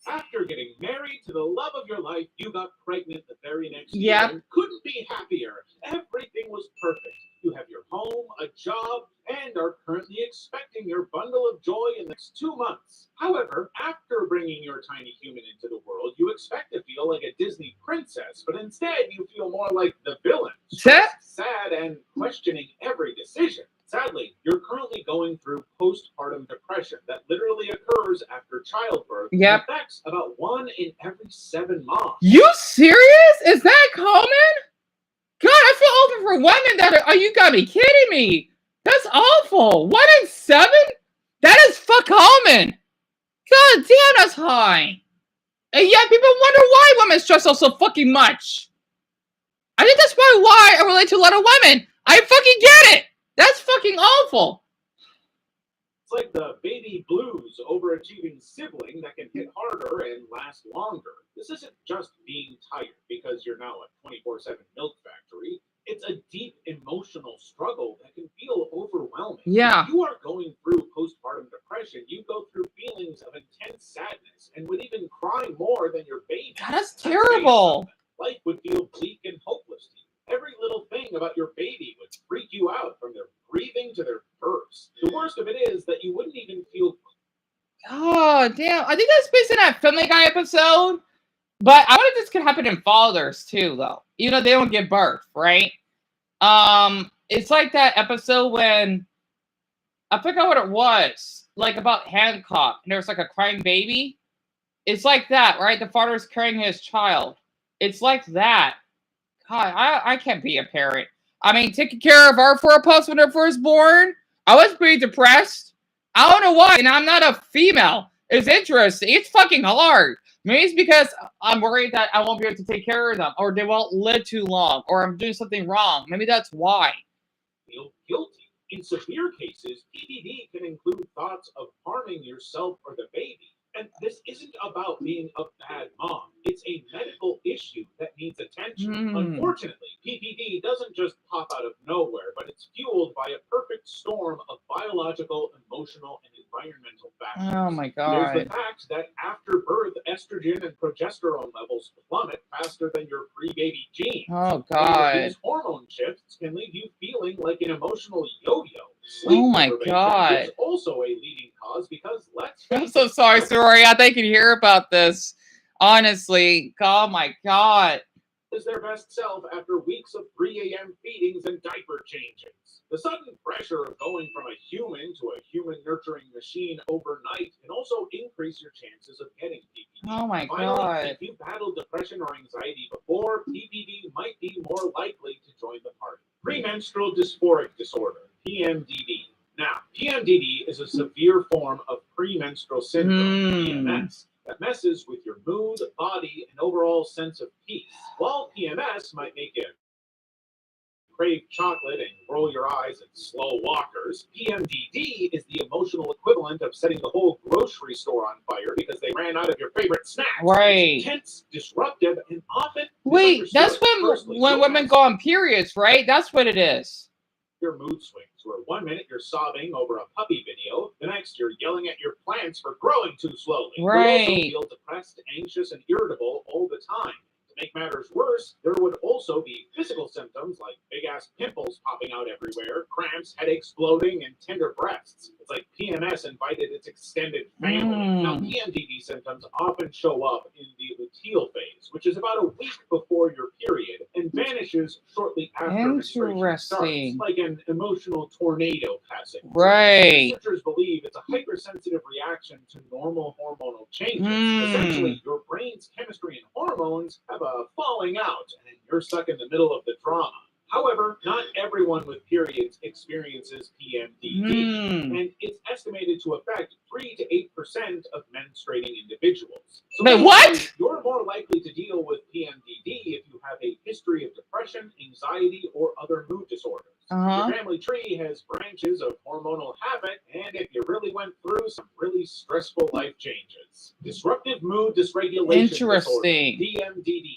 After getting married to the love of your life, you got pregnant the very next year Yep. and couldn't be happier. Everything was perfect. You have your home, a job, and are currently expecting your bundle of joy in the next 2 months. However, after bringing your tiny human into the world, you expect to feel like a Disney princess, but instead you feel more like the villain, stressed, sad, and questioning every decision. Sadly, you're currently going through postpartum depression that literally occurs after childbirth and Yep. affects about 1 in every 7 moms. You serious? Is that common? God, I feel open for women that are you gotta be kidding me. That's awful. 1 in 7? That is fuck common. God damn, that's high. And yet people wonder why women stress out so fucking much. I think that's probably why I relate to a lot of women. I fucking get it. That's fucking awful. It's like the baby blues overachieving sibling that can hit harder and last longer. This isn't just being tired because you're now a 24/7 milk factory. It's a deep emotional struggle that can feel overwhelming. Yeah. If you are going through postpartum depression, you go through feelings of intense sadness and would even cry more than your baby. God, that's terrible. Life would feel bleak and hopeless to you. Every little thing about your baby would freak you out, from their breathing to their burps. The worst of it is that you wouldn't even feel. Oh, damn. I think that's based on that Family Guy episode. But I wonder if this could happen in fathers too, though. Even though they don't give birth, right? It's like that episode when I forgot what it was, like about Hancock, and there was like a crying baby. It's like that, right? The father's carrying his child. It's like that. God, I can't be a parent. I mean, taking care of our four pups when they're first born, I was pretty depressed. I don't know why, and I'm not a female. It's interesting. It's fucking hard. Maybe it's because I'm worried that I won't be able to take care of them, or they won't live too long, or I'm doing something wrong. Maybe that's why. Feel guilty. In severe cases, PDD can include thoughts of harming yourself or the baby. And this isn't about being a bad mom. It's a medical issue that needs attention. Unfortunately, PPD doesn't just pop out of nowhere, but it's fueled by a perfect storm of biological, emotional, and environmental factors. Oh my God. There's the fact that after birth, estrogen and progesterone levels plummet faster than your pre-baby genes. Oh God. These hormone shifts can leave you feeling like an emotional yo-yo. Oh my God. Is also a leading cause because I'm so sorry, Sorry. I think you'd hear about this. Honestly. Oh my God. Is their best self after weeks of 3 a.m. feedings and diaper changes. The sudden pressure of going from a human to a human nurturing machine overnight can also increase your chances of getting PPD. Oh my Finally, God. if you battled depression or anxiety before, PPD might be more likely to join the party. Premenstrual dysphoric disorder, PMDD. PMDD is a severe form of premenstrual syndrome, PMS, that messes with your mood, body, and overall sense of peace. While PMS might make you crave chocolate and roll your eyes at slow walkers, PMDD is the emotional equivalent of setting the whole grocery store on fire because they ran out of your favorite snacks. Right. It's intense, disruptive, and often Wait, that's misunderstood. when women go on periods, right? That's what it is. Your mood swings, where 1 minute you're sobbing over a puppy video, the next you're yelling at your plants for growing too slowly. Right. You also feel depressed, anxious, and irritable all the time. To make matters worse, there would also be physical symptoms like big-ass pimples popping out everywhere, cramps, headaches, bloating, and tender breasts. It's like PMS invited its extended family. Now, PMDD symptoms often show up in the luteal phase, which is about a week before your period, and vanishes shortly after menstruation starts, like an emotional tornado passing. Right. Researchers believe it's a hypersensitive reaction to normal hormonal changes. Essentially, your brain's chemistry and hormones have a falling out, and you're stuck in the middle of the drama. However, not everyone with periods experiences PMDD, and it's estimated to affect 3 to 8% of menstruating individuals. So Wait, what? You're more likely to deal with PMDD if you have a history of depression, anxiety, or other mood disorders. Your family tree has branches of hormonal havoc, and if you really went through some really stressful life changes. Disruptive mood dysregulation disorder, DMDD.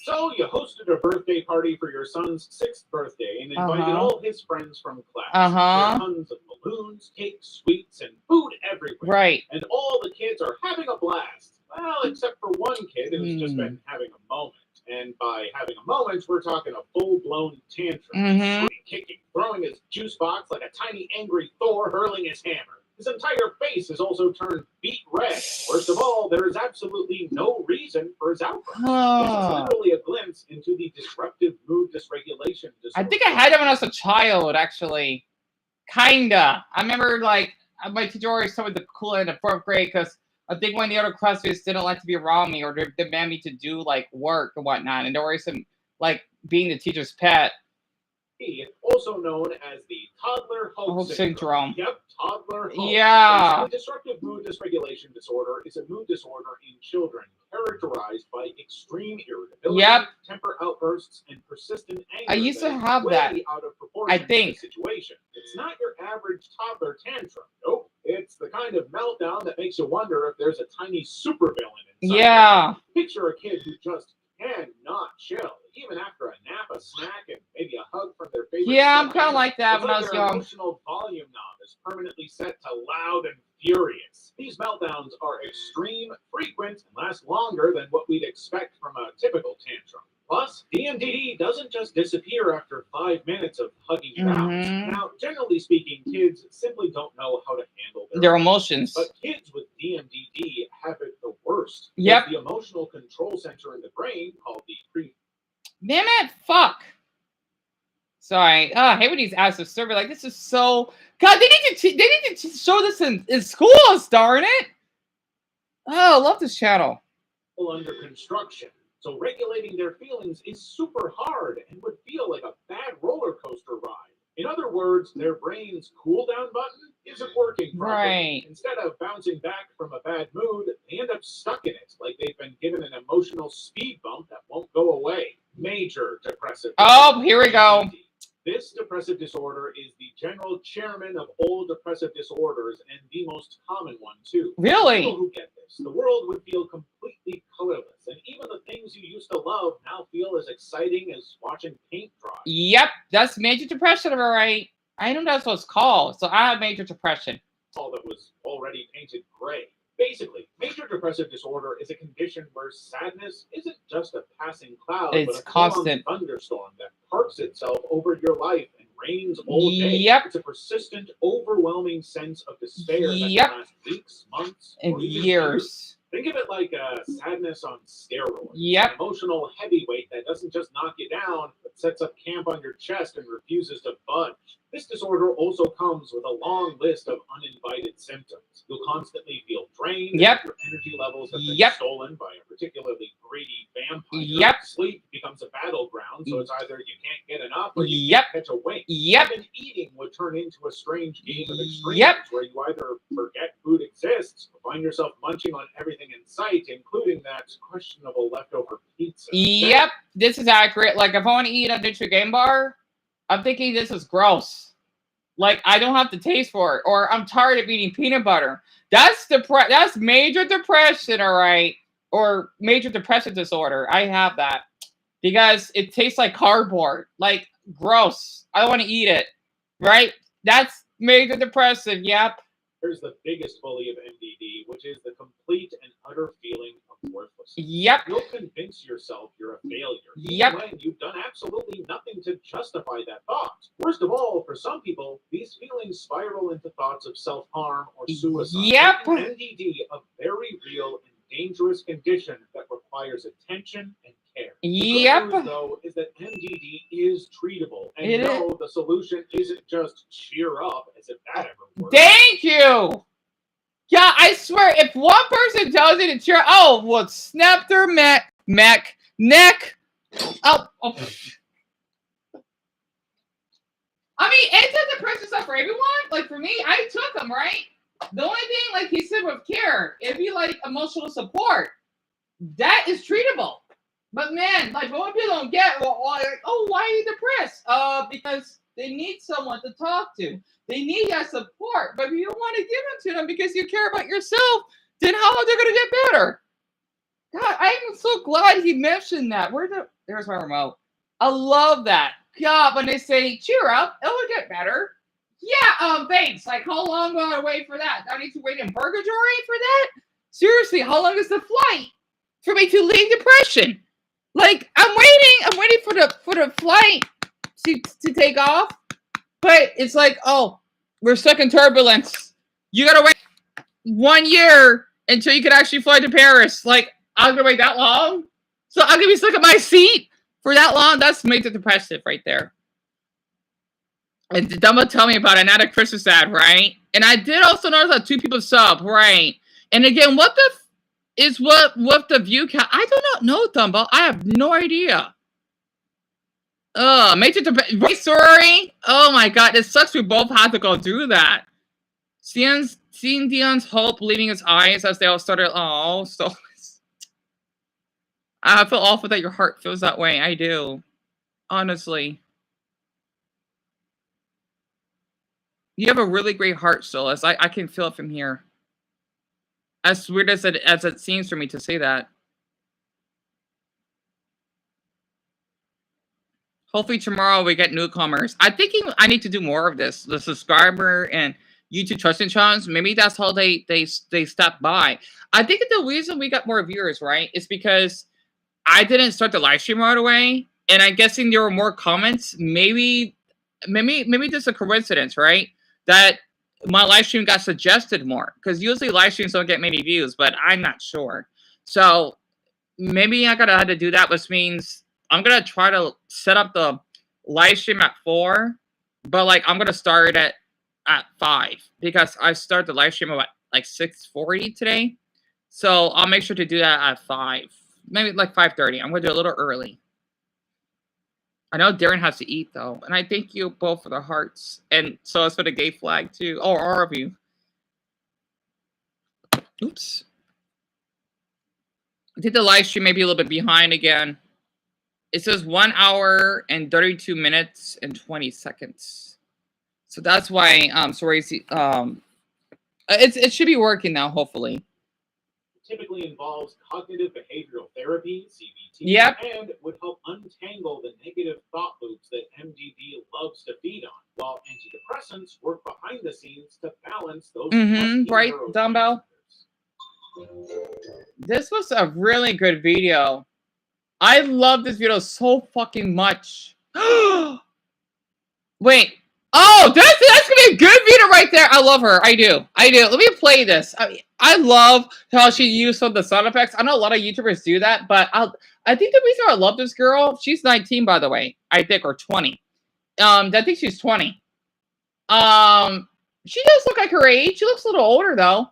So you hosted a birthday party for your son's 6th birthday and invited all his friends from class. There are tons of balloons, cakes, sweets, and food everywhere. Right. And all the kids are having a blast. Well, except for one kid who's just been having a moment. And by having a moment, we're talking a full-blown tantrum. Kicking, throwing his juice box like a tiny angry Thor hurling his hammer. His entire face is also turned beet red. Worst of all, there is absolutely no reason for his outburst. This is literally a glimpse into the disruptive mood dysregulation disorder. I think I had it when I was a child, actually. Kinda. I remember, like, my teacher always told me to cool it in the 4th grade because I think one of the other classmates didn't like to be around me or demand me to do, like, work and whatnot. And there was some, like, being the teacher's pet. Also known as the toddler Hulk syndrome. Yep, toddler Hulk. Yeah. The disruptive mood dysregulation disorder is a mood disorder in children characterized by extreme irritability, temper outbursts, and persistent anger. I used to have way that. Out of proportion I think. To the situation. It's not your average toddler tantrum. Nope. It's the kind of meltdown that makes you wonder if there's a tiny supervillain inside. Yeah. Picture a kid who just cannot chill, even after a nap, a snack, and maybe a hug from their favorite. Yeah, I'm kind of like that it's when like I was their young. Emotional volume knob is permanently set to loud and furious. These meltdowns are extreme, frequent, and last longer than what we'd expect from a typical tantrum. Plus, DMDD doesn't just disappear after 5 minutes of hugging bouts. Now, generally speaking, kids simply don't know how to handle their emotions. But kids with DMDD have it the worst. Yep. The emotional control center in the brain, called the Damn it, fuck. Sorry. I hate when these ads are survey. Like, this is so... God, they need to show this in schools, darn it. Oh, I love this channel. Under construction. So regulating their feelings is super hard and would feel like a bad roller coaster ride. In other words, their brain's cool down button isn't working properly. Right. Instead of bouncing back from a bad mood, they end up stuck in it, like they've been given an emotional speed bump that won't go away. Major depressive disorder. Oh, here we go. This depressive disorder is the general chairman of all depressive disorders and the most common one, too. Really? People who get this, the world would feel completely colorless, and even the things you used to love now feel as exciting as watching paint dry. Yep, that's major depression, all right. I know that's what it's called. So I have major depression. All that was already painted gray. Basically, major depressive disorder is a condition where sadness isn't just a passing cloud, It's but a constant thunderstorm that parks itself over your life and rains all day. Yep. It's a persistent, overwhelming sense of despair that can last weeks, months, and or even years. Think of it like sadness on steroids. Yep. An emotional heavyweight that doesn't just knock you down, but sets up camp on your chest and refuses to budge. This disorder also comes with a long list of uninvited symptoms. You'll constantly feel drained. Yep. Your energy levels have been stolen by a particularly greedy vampire. Yep. Sleep becomes becomes a battleground, so it's either you can't get enough or you Yep. can't catch a wink. Yep. Even eating would turn into a strange game of extremes Yep. where you either forget food exists or find yourself munching on everything in sight, including that questionable leftover pizza. Yep. This is accurate. Like, if I want to eat a Nutri Game Bar, I'm thinking this is gross. Like, I don't have the taste for it. Or I'm tired of eating peanut butter. That's major depression, all right? Or major depressive disorder. I have that. Because it tastes like cardboard. Like, gross. I don't want to eat it. Right? That's major depressive. Yep. Here's the biggest bully of MDD, which is the complete and utter feeling of worthlessness. Yep. You'll convince yourself you're a failure, Yep. even when you've done absolutely nothing to justify that thought. Worst of all, for some people, these feelings spiral into thoughts of self-harm or suicide. Yep. Making MDD a very real and dangerous condition that requires attention and care. Yep. The good news, though, is that MDD is treatable, and It is. no, the solution isn't just cheer up, as if that ever works. Thank you. Yeah, I swear, if one person does it, it's your well, snap their neck. Oh. I mean, antidepressants are for everyone. Like, for me, I took them, right? The only thing, like he said, with care, it'd be like emotional support. That is treatable. But man, like, what people don't get, like, oh, why are you depressed? Because they need someone to talk to. They need that support. But if you don't want to give it to them because you care about yourself, then how are they going to get better? God, I'm so glad he mentioned that. There's my remote. I love that. God, when they say, cheer up, it'll get better. Yeah, thanks. Like, how long will I wait for that? Do I need to wait in purgatory for that? Seriously, how long is the flight for me to leave depression? Like, I'm waiting for the flight to take off. But it's like, oh, we're stuck in turbulence. You gotta wait 1 year until you can actually fly to Paris. Like, I'm gonna wait that long? So I'm gonna be stuck in my seat for that long? That's major depressive right there. And Dumbo tell me about it, not a Christmas ad, right? And I did also notice that 2 people sub, right? And again, what the view count? I do not know, Dumbo. I have no idea. Major depression. Right, sorry. Oh my God, it sucks. We both had to go through that. Seeing Dion's hope leaving his eyes as they all started. Oh, so I feel awful that your heart feels that way. I do, honestly. You have a really great heart, Silas. I can feel it from here. As weird as it seems for me to say that. Hopefully tomorrow we get newcomers. I'm thinking I need to do more of this. The subscriber and YouTube trusting challenge. Maybe that's how they step by. I think the reason we got more viewers, right, is because I didn't start the live stream right away, and I'm guessing there were more comments. Maybe there's a coincidence, right? That my live stream got suggested more, because usually live streams don't get many views, but I'm not sure. So maybe I gotta have to do that, which means I'm gonna try to set up the live stream at 4, but like I'm gonna start it at 5 because I start the live stream at like 6:40 today. So I'll make sure to do that at 5, maybe like 5:30. I'm gonna do it a little early. I know Darren has to eat though, and I thank you both for the hearts, and so it's for the gay flag too. Oh, all of you. Oops. I think the live stream may be a little bit behind again. It says 1 hour and 32 minutes and 20 seconds. So that's why sorry, it should be working now, hopefully. Typically involves cognitive behavioral therapy, CBT, Yep. and would help untangle the negative thought loops that MDD loves to feed on, while antidepressants work behind the scenes to balance those Right, Dumbbell? This was a really good video. I love this video so fucking much. Wait. Oh, that's gonna be a good video right there. I love her. I do. Let me play this. I love how she used some of the sound effects. I know a lot of YouTubers do that, but I think the reason I love this girl, she's 19, by the way, I think, or 20. I think she's 20. She does look like her age. She looks a little older though.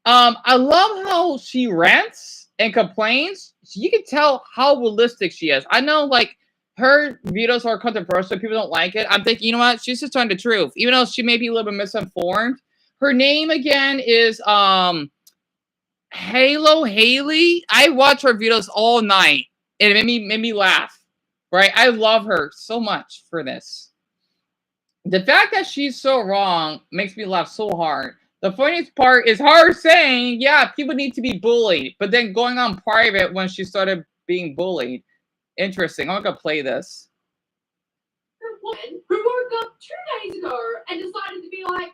I love how she rants and complains, you can tell how realistic she is. I know, like, her videos are controversial. People don't like it. I'm thinking, you know what? She's just telling the truth. Even though she may be a little bit misinformed. Her name, again, is Halo Haley. I watch her videos all night. And it made me laugh. Right? I love her so much for this. The fact that she's so wrong makes me laugh so hard. The funniest part is her saying, yeah, people need to be bullied, but then going on private when she started being bullied. Interesting. I'm going to play this. Woman who woke up 2 days ago and decided to be like,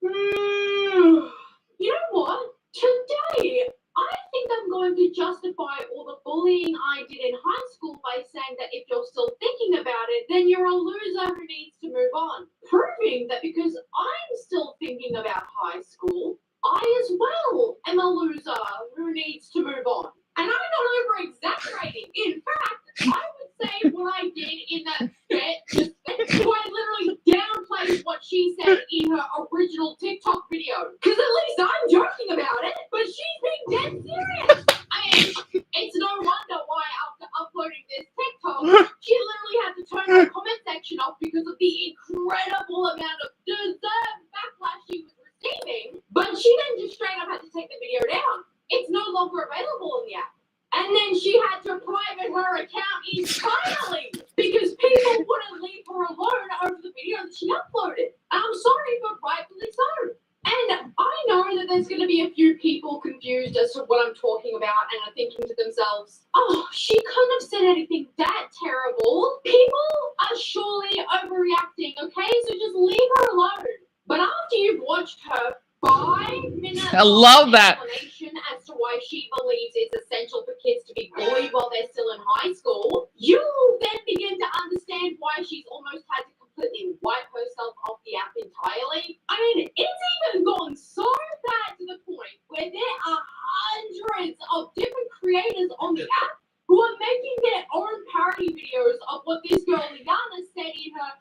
you know what? Today, I think I'm going to justify all the bullying I did in high school by saying that if you're still thinking about it, then you're a loser who needs to move on. Proving that because I'm still thinking about high school, I as well am a loser who needs to move on. And I'm not over-exaggerating. In fact, I would say what I did in that sketch, so I literally downplayed what she said in her original TikTok video. Because at least I'm joking about it, but she's being dead serious. I mean, it's no wonder why after uploading this TikTok, she literally had to turn her comment section off because of the incredible amount of deserved backlash she was receiving. But she then just straight up had to take the video down. It's no longer available in the app. And then she had to private her account entirely because people wouldn't leave her alone over the video that she uploaded. I'm sorry, but rightfully so. And I know that there's going to be a few people confused as to what I'm talking about and are thinking to themselves, oh, she couldn't have said anything that terrible. People are surely overreacting, okay? So just leave her alone. But after you've watched her 5 minutes I love that explanation as to why she believes it's essential for kids to be bullied while they're still in high school, you will then begin to understand why she's almost had to completely wipe herself off the app entirely. I mean, it's even gone so bad to the point where there are hundreds of different creators on the app who are making their own parody videos of what this girl Liana said in her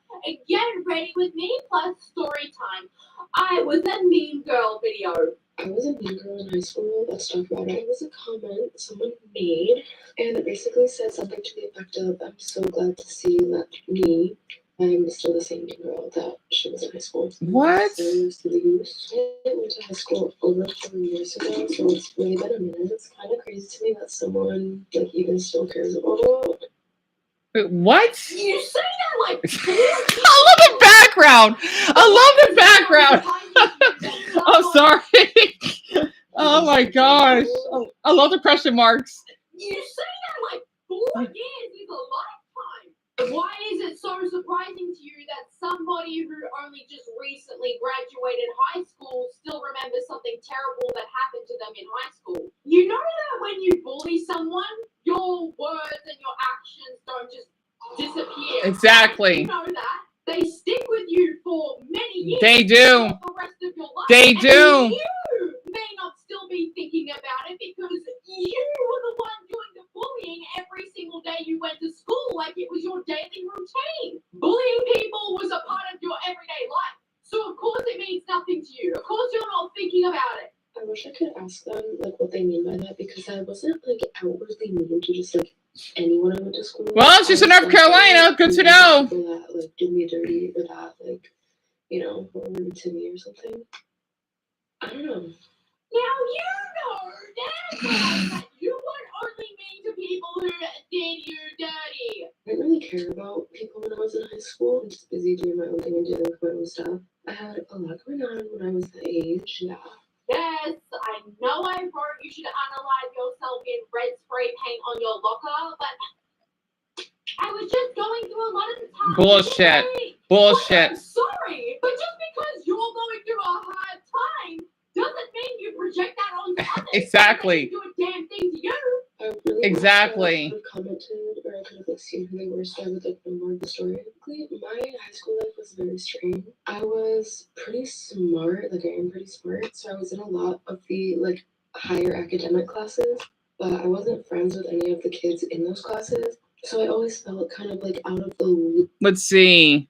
Get Ready With Me plus story time. I was a mean girl video. I was a mean girl in high school. Let's talk about it. It was a comment someone made, and it basically said something to the effect of, I'm so glad to see that me, I'm still the same mean girl that she was in high school. What? So used to the youth. I went to high school over 4 years ago, so it's really been a minute. It's kind of crazy to me that someone like even still cares about it. Wait, what? You say that like I love the background. I love the background. I'm sorry. Oh my gosh. I love the question marks. You say that like 4 years is a lifetime. Why is it so surprising to you that somebody who only just recently graduated high school still remembers something terrible that happened to them in high school? You know that when you bully someone, your words and your actions don't just disappear. Exactly. You know that. They stick with you for many years. They do. For the rest of your life. They and do. You may not still be thinking about it because you were the one doing the bullying every single day you went to school like it was your daily routine. Bullying people was a part of your everyday life. So of course it means nothing to you. Of course you're not thinking about it. I wish I could ask them like what they mean by that because I wasn't like outwardly mean to just like anyone I went to school with. Well, she's in North Carolina. Good to know. People that like did me dirty or that like, you know, were rude to me or something. I don't know. Now you know that's that you weren't only mean to people who did you dirty. I didn't really care about people when I was in high school. I was just busy doing my own thing and dealing with my own stuff. I had a lot going on when I was that age. Yeah. Yes, I know I wrote you should unalive yourself in red spray paint on your locker, but I was just going through a lot of the time. Bullshit. Bullshit. I'm sorry, but just because you're going through a hard time doesn't mean you project that onto others. Exactly. Do a damn thing to you. I really Exactly. I could have commented or I could have like seen who they were so I would like know more of the story. My high school life was very strange. I was pretty smart, like I am pretty smart, so I was in a lot of the like higher academic classes, but I wasn't friends with any of the kids in those classes. So I always felt kind of like out of the loop. Let's see.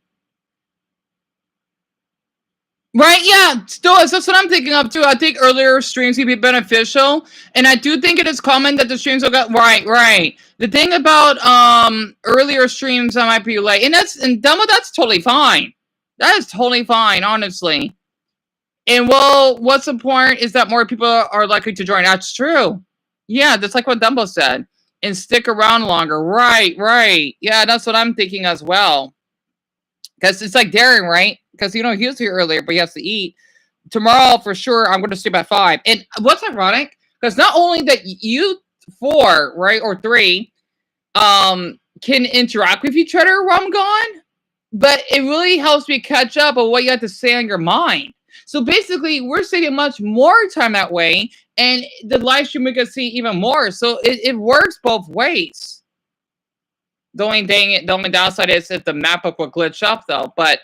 Right, yeah, still is. That's what I'm thinking of too. I think earlier streams would be beneficial, and I do think it is common that the streams will get right. The thing about earlier streams I might be late, and that's totally fine. That is totally fine, honestly. And well, what's important is that more people are likely to join. That's true. Yeah, that's like what Dumbo said. And stick around longer. Right. Yeah, that's what I'm thinking as well. Because it's like Darren, right? Because he was here earlier, but he has to eat. Tomorrow, for sure, I'm going to sleep at 5. And what's ironic, because not only that you 4, right, or 3, can interact with each other while I'm gone, but it really helps me catch up on what you have to say on your mind. So basically, we're saving much more time that way, and the live stream we can see even more. So it works both ways. The only downside is if the map book will glitch up, though, but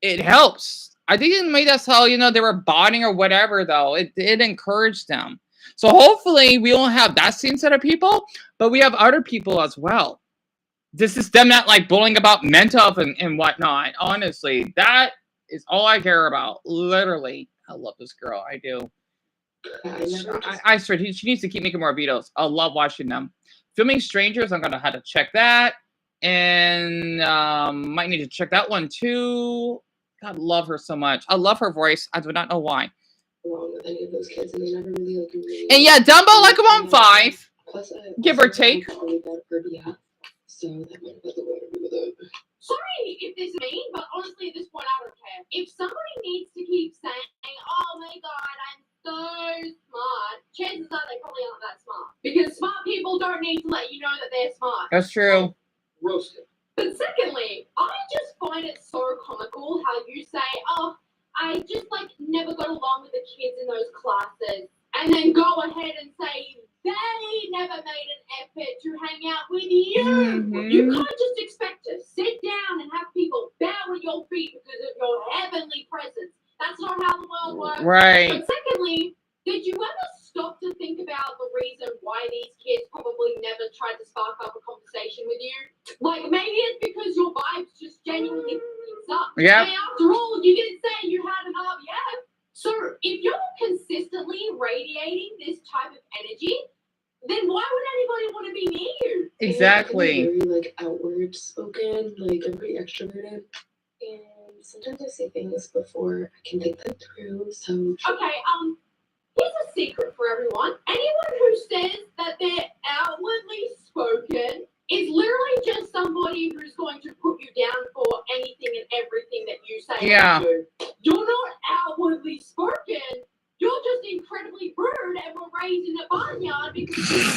it helps. I think it made us how, they were bonding or whatever, though. It encouraged them. So hopefully we won't have that same set of people, but we have other people as well. This is them not like bullying about mental health and whatnot. Honestly, that is all I care about. Literally. I love this girl. I do. I swear, she needs to keep making more videos. I love watching them. Filming strangers, I'm going to have to check that. And might need to check that one too. God, love her so much. I love her voice. I do not know why. Wrong with any of those kids, and they never really And yeah, Dumbo like him on 5, give or take. So that might have the way to do with it. Sorry if this is mean, but honestly, at this point, I don't care. If somebody needs to keep saying, "Oh my God, I'm so smart," chances are they probably aren't that smart. Because smart people don't need to let you know that they're smart. That's true. Roasted. But secondly, I just find it so comical how you say, "Oh, I just never got along with the kids in those classes," and then go ahead and say they never made an effort to hang out with you. Mm-hmm. You can't just expect to sit down and have people bow at your feet because of your heavenly presence. That's not how the world works. Right. But secondly, did you ever stop to think about the reason why these kids probably never tried to spark up a conversation with you? Maybe it's because your vibes just genuinely suck. Yeah. And after all, you didn't say you had an RBF. So if you're consistently radiating this type of energy, then why would anybody want to be near you? Exactly. I'm very outward spoken, I'm pretty extroverted, and sometimes I say things before I can think them through. So okay, here's a secret for everyone. Anyone who says that they're outwardly spoken is literally just somebody who's going to put you down for anything and everything that you say. Yeah. You're not outwardly spoken. You're just incredibly rude and were raised in a barnyard because you're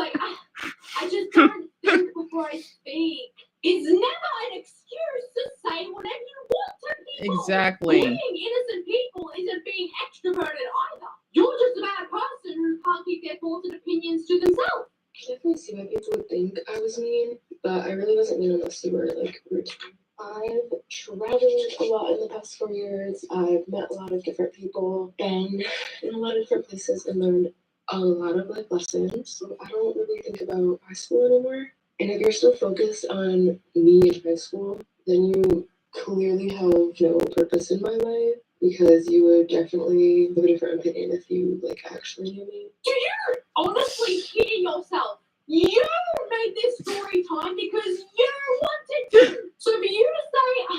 just don't think before I speak. It's never an excuse to say whatever you want to people. Exactly. Bullying innocent people isn't being extroverted either. You're just a bad person who can't keep their thoughts and opinions to themselves. I can definitely see why people would think I was mean, but I really wasn't mean unless you were rude to me. I've traveled a lot in the past 4 years. I've met a lot of different people, been in a lot of different places, and learned a lot of lessons. So I don't really think about high school anymore. And if you're still focused on me in high school, then you clearly have no purpose in my life, because you would definitely have a different opinion if you actually knew me. Do you honestly hear yourself? You made this story time because you wanted to. So for you to say,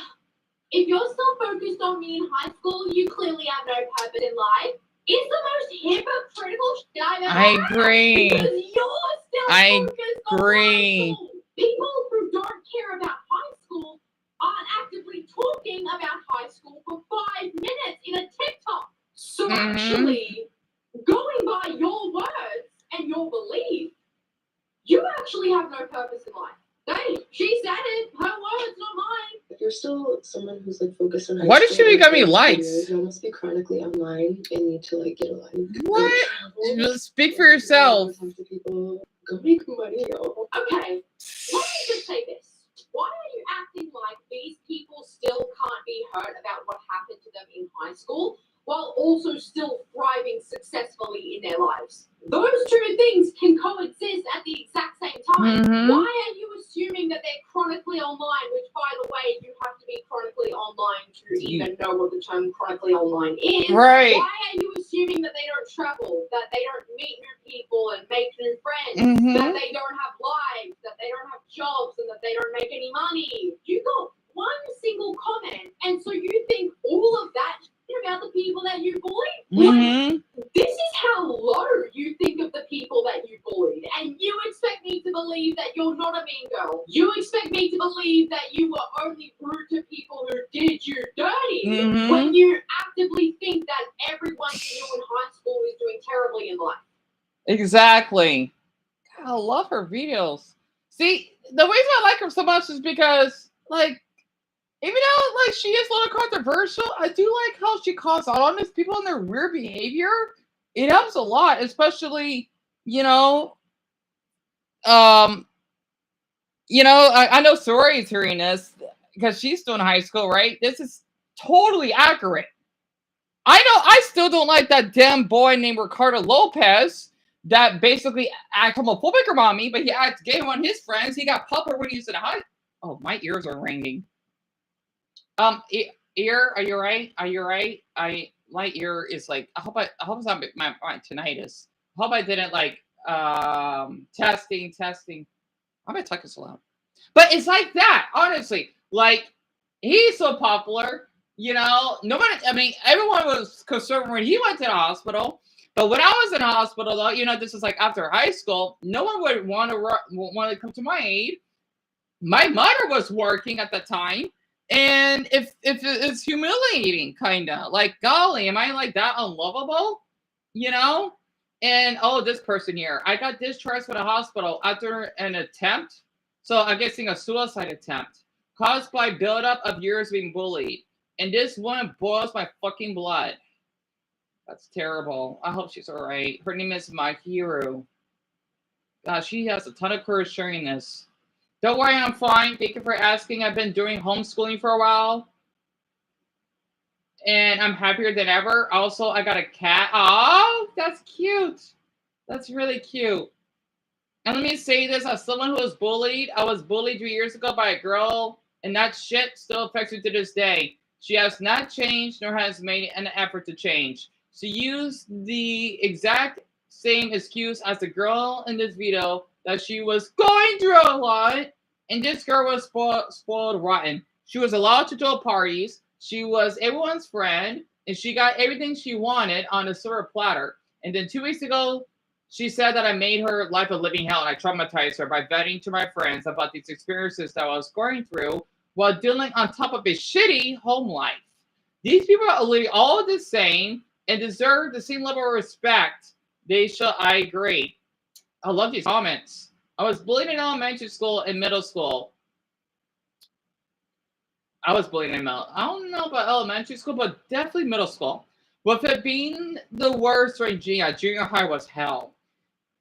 if you're still focused on me in high school, you clearly have no purpose in life, is the most hypocritical shit I've ever heard. Agree. Because you're still focused on high school. People who don't care about high school aren't actively talking about high school for 5 minutes in a TikTok. So actually, going by your words and your belief, you actually have no purpose in life. Hey, she said it. Her words, not mine. If you're still someone who's focused on high Why did school, she become me likes? You must be chronically online and need to get a life. What? Speak for yourself. Talk to people. Go make money, y'all. Okay, let me just say this. Why are you acting like these people still can't be heard about what happened to them in high school, while also still thriving successfully in their lives? Those two things can coexist at the exact same time. Why are you assuming that they're chronically online, which, by the way, you have to be be chronically online to even know what the term chronically online is. Right. Why are you assuming that they don't travel, that they don't meet new people and make new friends, Mhm. that they don't have lives, that they don't have jobs, and that they don't make any money? You got one single comment, and so you think all of that about the people that you bullied? Mhm. This is how low you think of the people that you bullied, and you expect me to believe that you're not a mean girl. You expect me to believe that you were only rude to people who did you dirty, Mhm. when you actively think that everyone you knew in high school is doing terribly in life. Exactly. God, I love her videos. See, the reason I like her so much is because, like, even though like she is a little controversial, I do like how she calls out on these people and their weird behavior. It helps a lot, especially, you know, um, I know Soraya is hearing this because she's still in high school, right? This is totally accurate. I know I still don't like that damn boy named Ricardo Lopez that basically acted homophobic around me, but he acted gay on his friends. He got pupper when he was in high. Oh, my ears are ringing. Ear, are you right? Are you right? My ear is like. I hope it's not my tinnitus. I hope I didn't like testing. I'm gonna talk so loud. But it's like that, honestly. Like, he's so popular, nobody, I mean, everyone was concerned when he went to the hospital. But when I was in the hospital, though, this is like after high school, no one would want to come to my aid. My mother was working at the time. And if it's humiliating, kind of like, golly, am I like that unlovable? And this person here, I got discharged from the hospital after an attempt. So I'm guessing a suicide attempt caused by buildup of years being bullied. And this one boils my fucking blood. That's terrible. I hope she's all right. Her name is My Hero. God, she has a ton of courage sharing this. Don't worry, I'm fine. Thank you for asking. I've been doing homeschooling for a while. And I'm happier than ever. Also, I got a cat. Oh, that's cute. That's really cute. And let me say this, as someone who was bullied, I was bullied 3 years ago by a girl, and that shit still affects me to this day. She has not changed, nor has made an effort to change. She used the exact same excuse as the girl in this video, that she was going through a lot, and this girl was spoiled rotten. She was allowed to throw parties, she was everyone's friend, and she got everything she wanted on a silver platter. And then 2 weeks ago, she said that I made her life a living hell, and I traumatized her by venting to my friends about these experiences that I was going through while dealing on top of a shitty home life. These people are literally all the same and deserve the same level of respect. I agree. I love these comments. I was bullied in elementary school and middle school. I don't know about elementary school, but definitely middle school. With it being the worst during junior high was hell.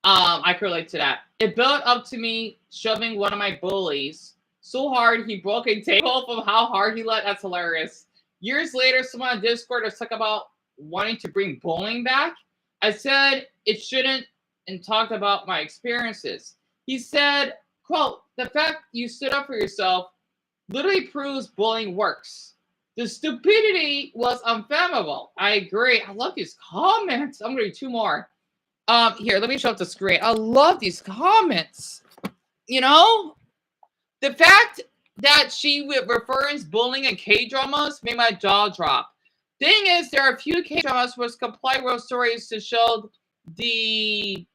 I can relate to that. It built up to me shoving one of my bullies so hard he broke a table from how hard he let. That's hilarious. Years later, someone on Discord was talking about wanting to bring bullying back. I said it shouldn't and talked about my experiences. He said, quote, "The fact you stood up for yourself literally proves bullying works. The stupidity was unfathomable." I agree. I love these comments. I'm going to read 2 more. Here, let me show up the screen. I love these comments. The fact that she refers bullying and K-dramas made my jaw drop. Thing is, there are a few K-dramas which comply with stories to show the...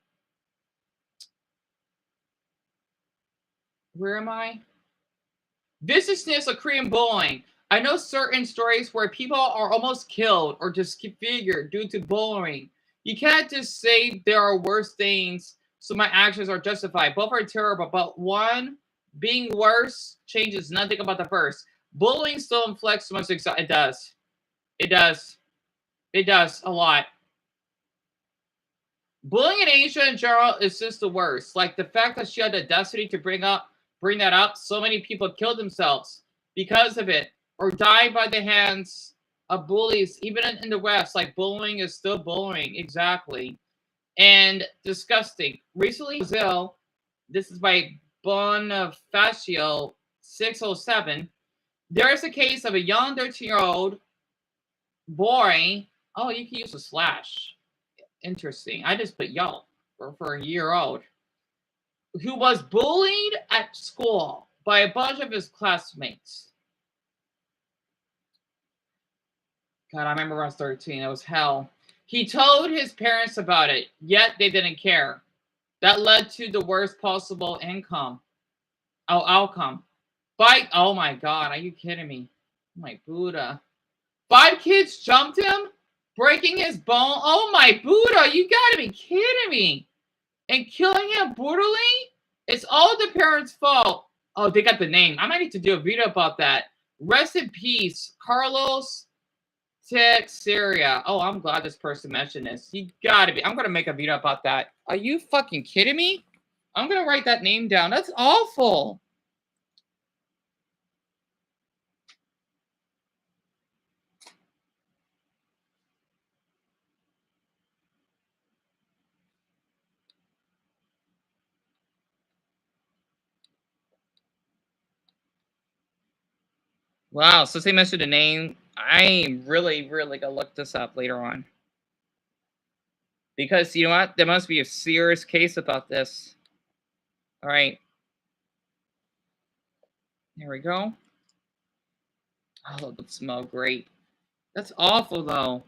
Where am I? Viciousness of Korean bullying. I know certain stories where people are almost killed or disfigured due to bullying. You can't just say there are worse things, so my actions are justified. Both are terrible, but one being worse changes nothing about the first. Bullying still inflicts so much anxiety. It does. It does. It does a lot. Bullying in Asia in general is just the worst. Like the fact that she had the audacity to bring that up. So many people killed themselves because of it, or died by the hands of bullies, even in the West. Like, bullying is still bullying. Exactly. And disgusting. Recently, Brazil, this is by Bonifacio 607. There's a case of a young 13-year-old boy. Oh, you can use a slash. Interesting. I just put yo for a year old who was bullied at school by a bunch of his classmates. God, I remember when I was 13. It was hell. He told his parents about it, yet they didn't care. That led to the worst possible outcome. Oh my God, are you kidding me? Oh my Buddha. 5 kids jumped him, breaking his bone. Oh my Buddha, you gotta be kidding me. And killing him brutally? It's all the parents' fault. Oh, they got the name. I might need to do a video about that. Rest in peace, Carlos Teixeira. Oh, I'm glad this person mentioned this. You gotta be. I'm gonna make a video about that. Are you fucking kidding me? I'm gonna write that name down. That's awful. Wow, since they mentioned the name, I'm really gonna look this up later on. Because you know what? There must be a serious case about this. All right. There we go. Oh, that smell great. That's awful though.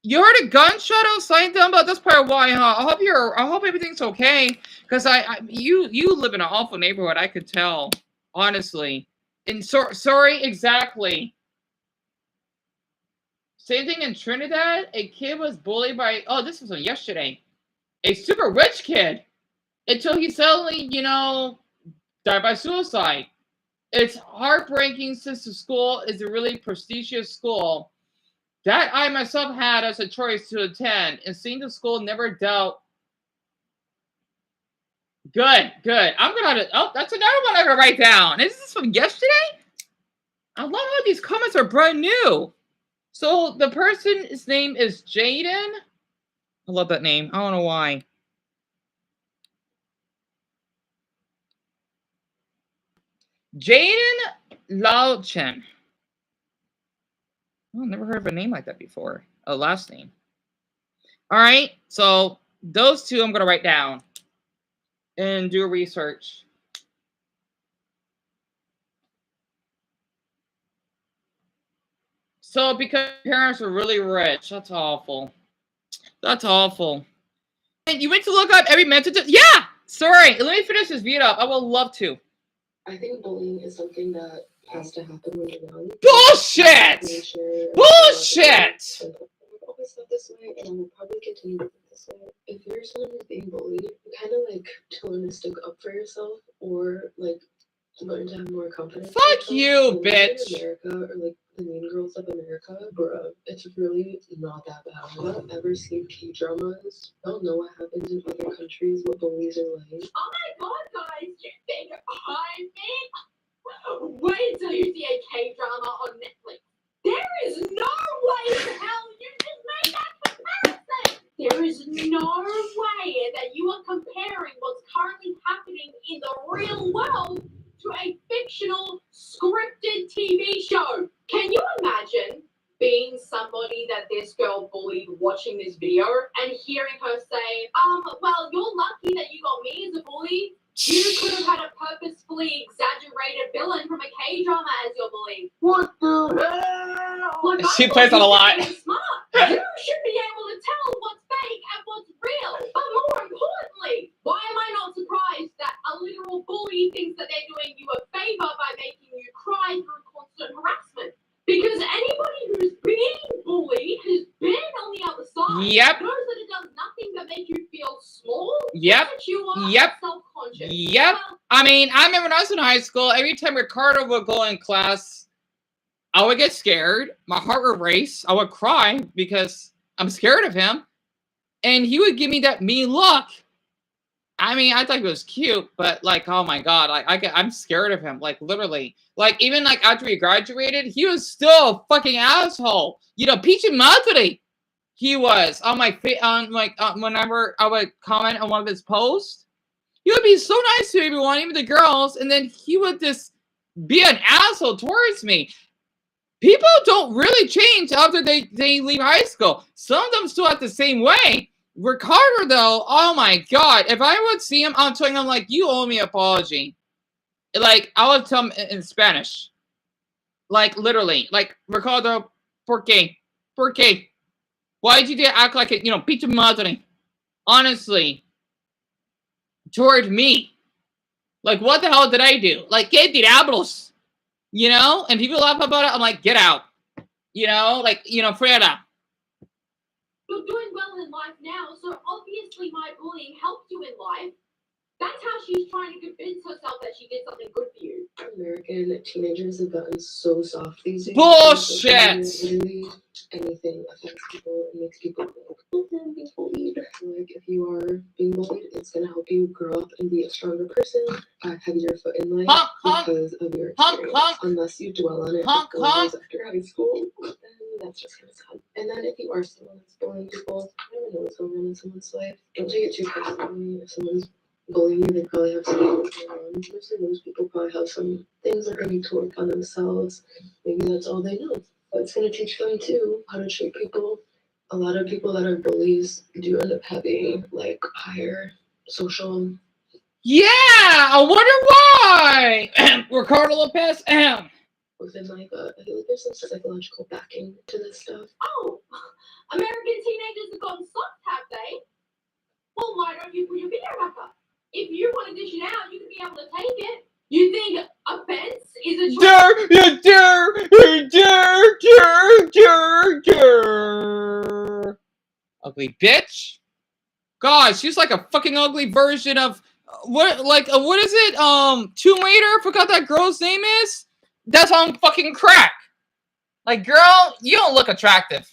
You heard a gunshot outside them, but that's probably why, huh? I hope everything's okay. Because you live in an awful neighborhood, I could tell. Honestly. And sorry, exactly. Same thing in Trinidad. A kid was bullied by, oh, this was on yesterday. A super rich kid. Until he suddenly, died by suicide. It's heartbreaking since the school is a really prestigious school that I myself had as a choice to attend, and seeing the school never dealt. Good. I'm gonna. Oh, that's another one I'm gonna write down. Is this from yesterday? I love how these comments are brand new. So the person's name is Jaden. I love that name. I don't know why. Jaden Lauchen. Oh, never heard of a name like that before. A last name. All right. So those two I'm going to write down and do research. So because parents were really rich. That's awful. That's awful. And you went to look up every mental... Yeah! Sorry. Let me finish this video up. I would love to. I think bullying is something that has to happen when you're young. Bullshit! Bullshit! I've always felt this way, and I will probably continue to think this way. If you're someone who's being bullied, you kind of like to learn to stick up for yourself, or like learn to have more confidence. Fuck you, bitch! America, or like the Mean Girls of America, bruh, it's really not that bad. Have you ever seen K-dramas? I don't know what happens in other countries, what bullies are like. Oh my god, guys, you think I'm it? Wait till you see a K-drama on Netflix. There is no way in hell you just made that comparison. There is no way that you are comparing what's currently happening in the real world to a fictional scripted TV show. Can you imagine being somebody that this girl bullied, watching this video and hearing her say, well, you're lucky that you got me as a bully. You could have had a purposefully exaggerated villain from a K-drama as your bully. What the hell? Like, She plays on a lot. Smart. You should be able to tell what's fake and what's real. But more importantly, why am I not surprised that a literal bully thinks that they're doing you a favor by making you cry through constant harassment? Because anybody who's being bullied, who's been on the other side, Yep. knows that it does nothing but make you feel small, Yep. insecure, Yep. self-conscious. Yep. Well, I mean, I remember when I was in high school, every time Ricardo would go in class, I would get scared. My heart would race. I would cry because I'm scared of him. And he would give me that mean look. I mean, I thought he was cute, but like, oh my God, I'm scared of him. Like literally, like even like after he graduated, he was still a fucking asshole. Peachy Madre. He was on my whenever I would comment on one of his posts, he would be so nice to everyone, even the girls, and then he would just be an asshole towards me. People don't really change after they leave high school. Some of them still act the same way. Ricardo, though, oh my God. If I would see him, I'm telling him, like, you owe me an apology. Like, I would tell him in Spanish. Like, literally. Like, Ricardo, ¿por qué? ¿Por qué? Why did you act like it, pinche madre? Honestly. Toward me. Like, what the hell did I do? Like, ¿qué diablos? And people laugh about it. I'm like, get out. Fuera. You're doing well in life now, so obviously my bullying helped you in life. That's how she's trying to convince herself that she did something good for you. American teenagers have gotten so soft these days. Bullshit! Literally anything affects people and makes people think, oh, I'm being bullied. Like, if you are being bullied, it's going to help you grow up and be a stronger person, have your foot in life because of your experience. Unless you dwell on it for 4 years after high school, then that's just going to suck. And then if you are someone that's bullying people, you never know what's going on in someone's life. Don't take it too personally. If someone's bullying you, they probably have something going on. Mostly those people probably have some things that they need to work on themselves. Maybe that's all they know. But it's going to teach them too how to treat people. A lot of people that are bullies do end up having like higher social. Yeah, I wonder why. Ricardo Lopez. Within like I feel like there's some psychological backing to this stuff. Oh, American teenagers have gone soft, have they? Well, why don't you put your video back up? If you want to dish it out, you can be able to take it. You think offense is a ugly bitch. God, she's like a fucking ugly version of what is it? Tomb Raider? Forgot that girl's name is. That's on fucking crack. Like, girl, you don't look attractive.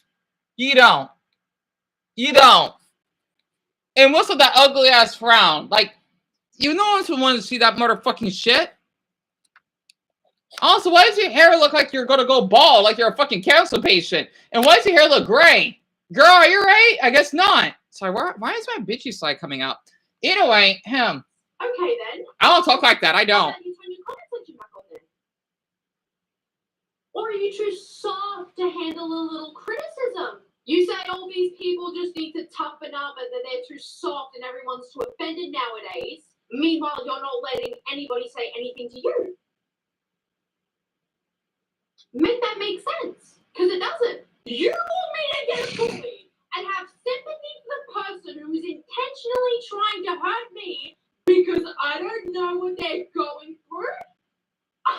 You don't. And what's with that ugly ass frown? Like, you know if you want to see that motherfucking shit. Also, why does your hair look like you're gonna go bald, like you're a fucking cancer patient? And why does your hair look gray? Girl, are you right? I guess not. Sorry, why is my bitchy side coming out? Anyway, him. Okay then. I don't talk like that. I don't. Or are you too soft to handle a little criticism? You say all these people just need to toughen up and that they're too soft and everyone's too offended nowadays. Meanwhile, you're not letting anybody say anything to you. Make that make sense, because it doesn't. You want me to get bullied and have sympathy for the person who is intentionally trying to hurt me because I don't know what they're going through? I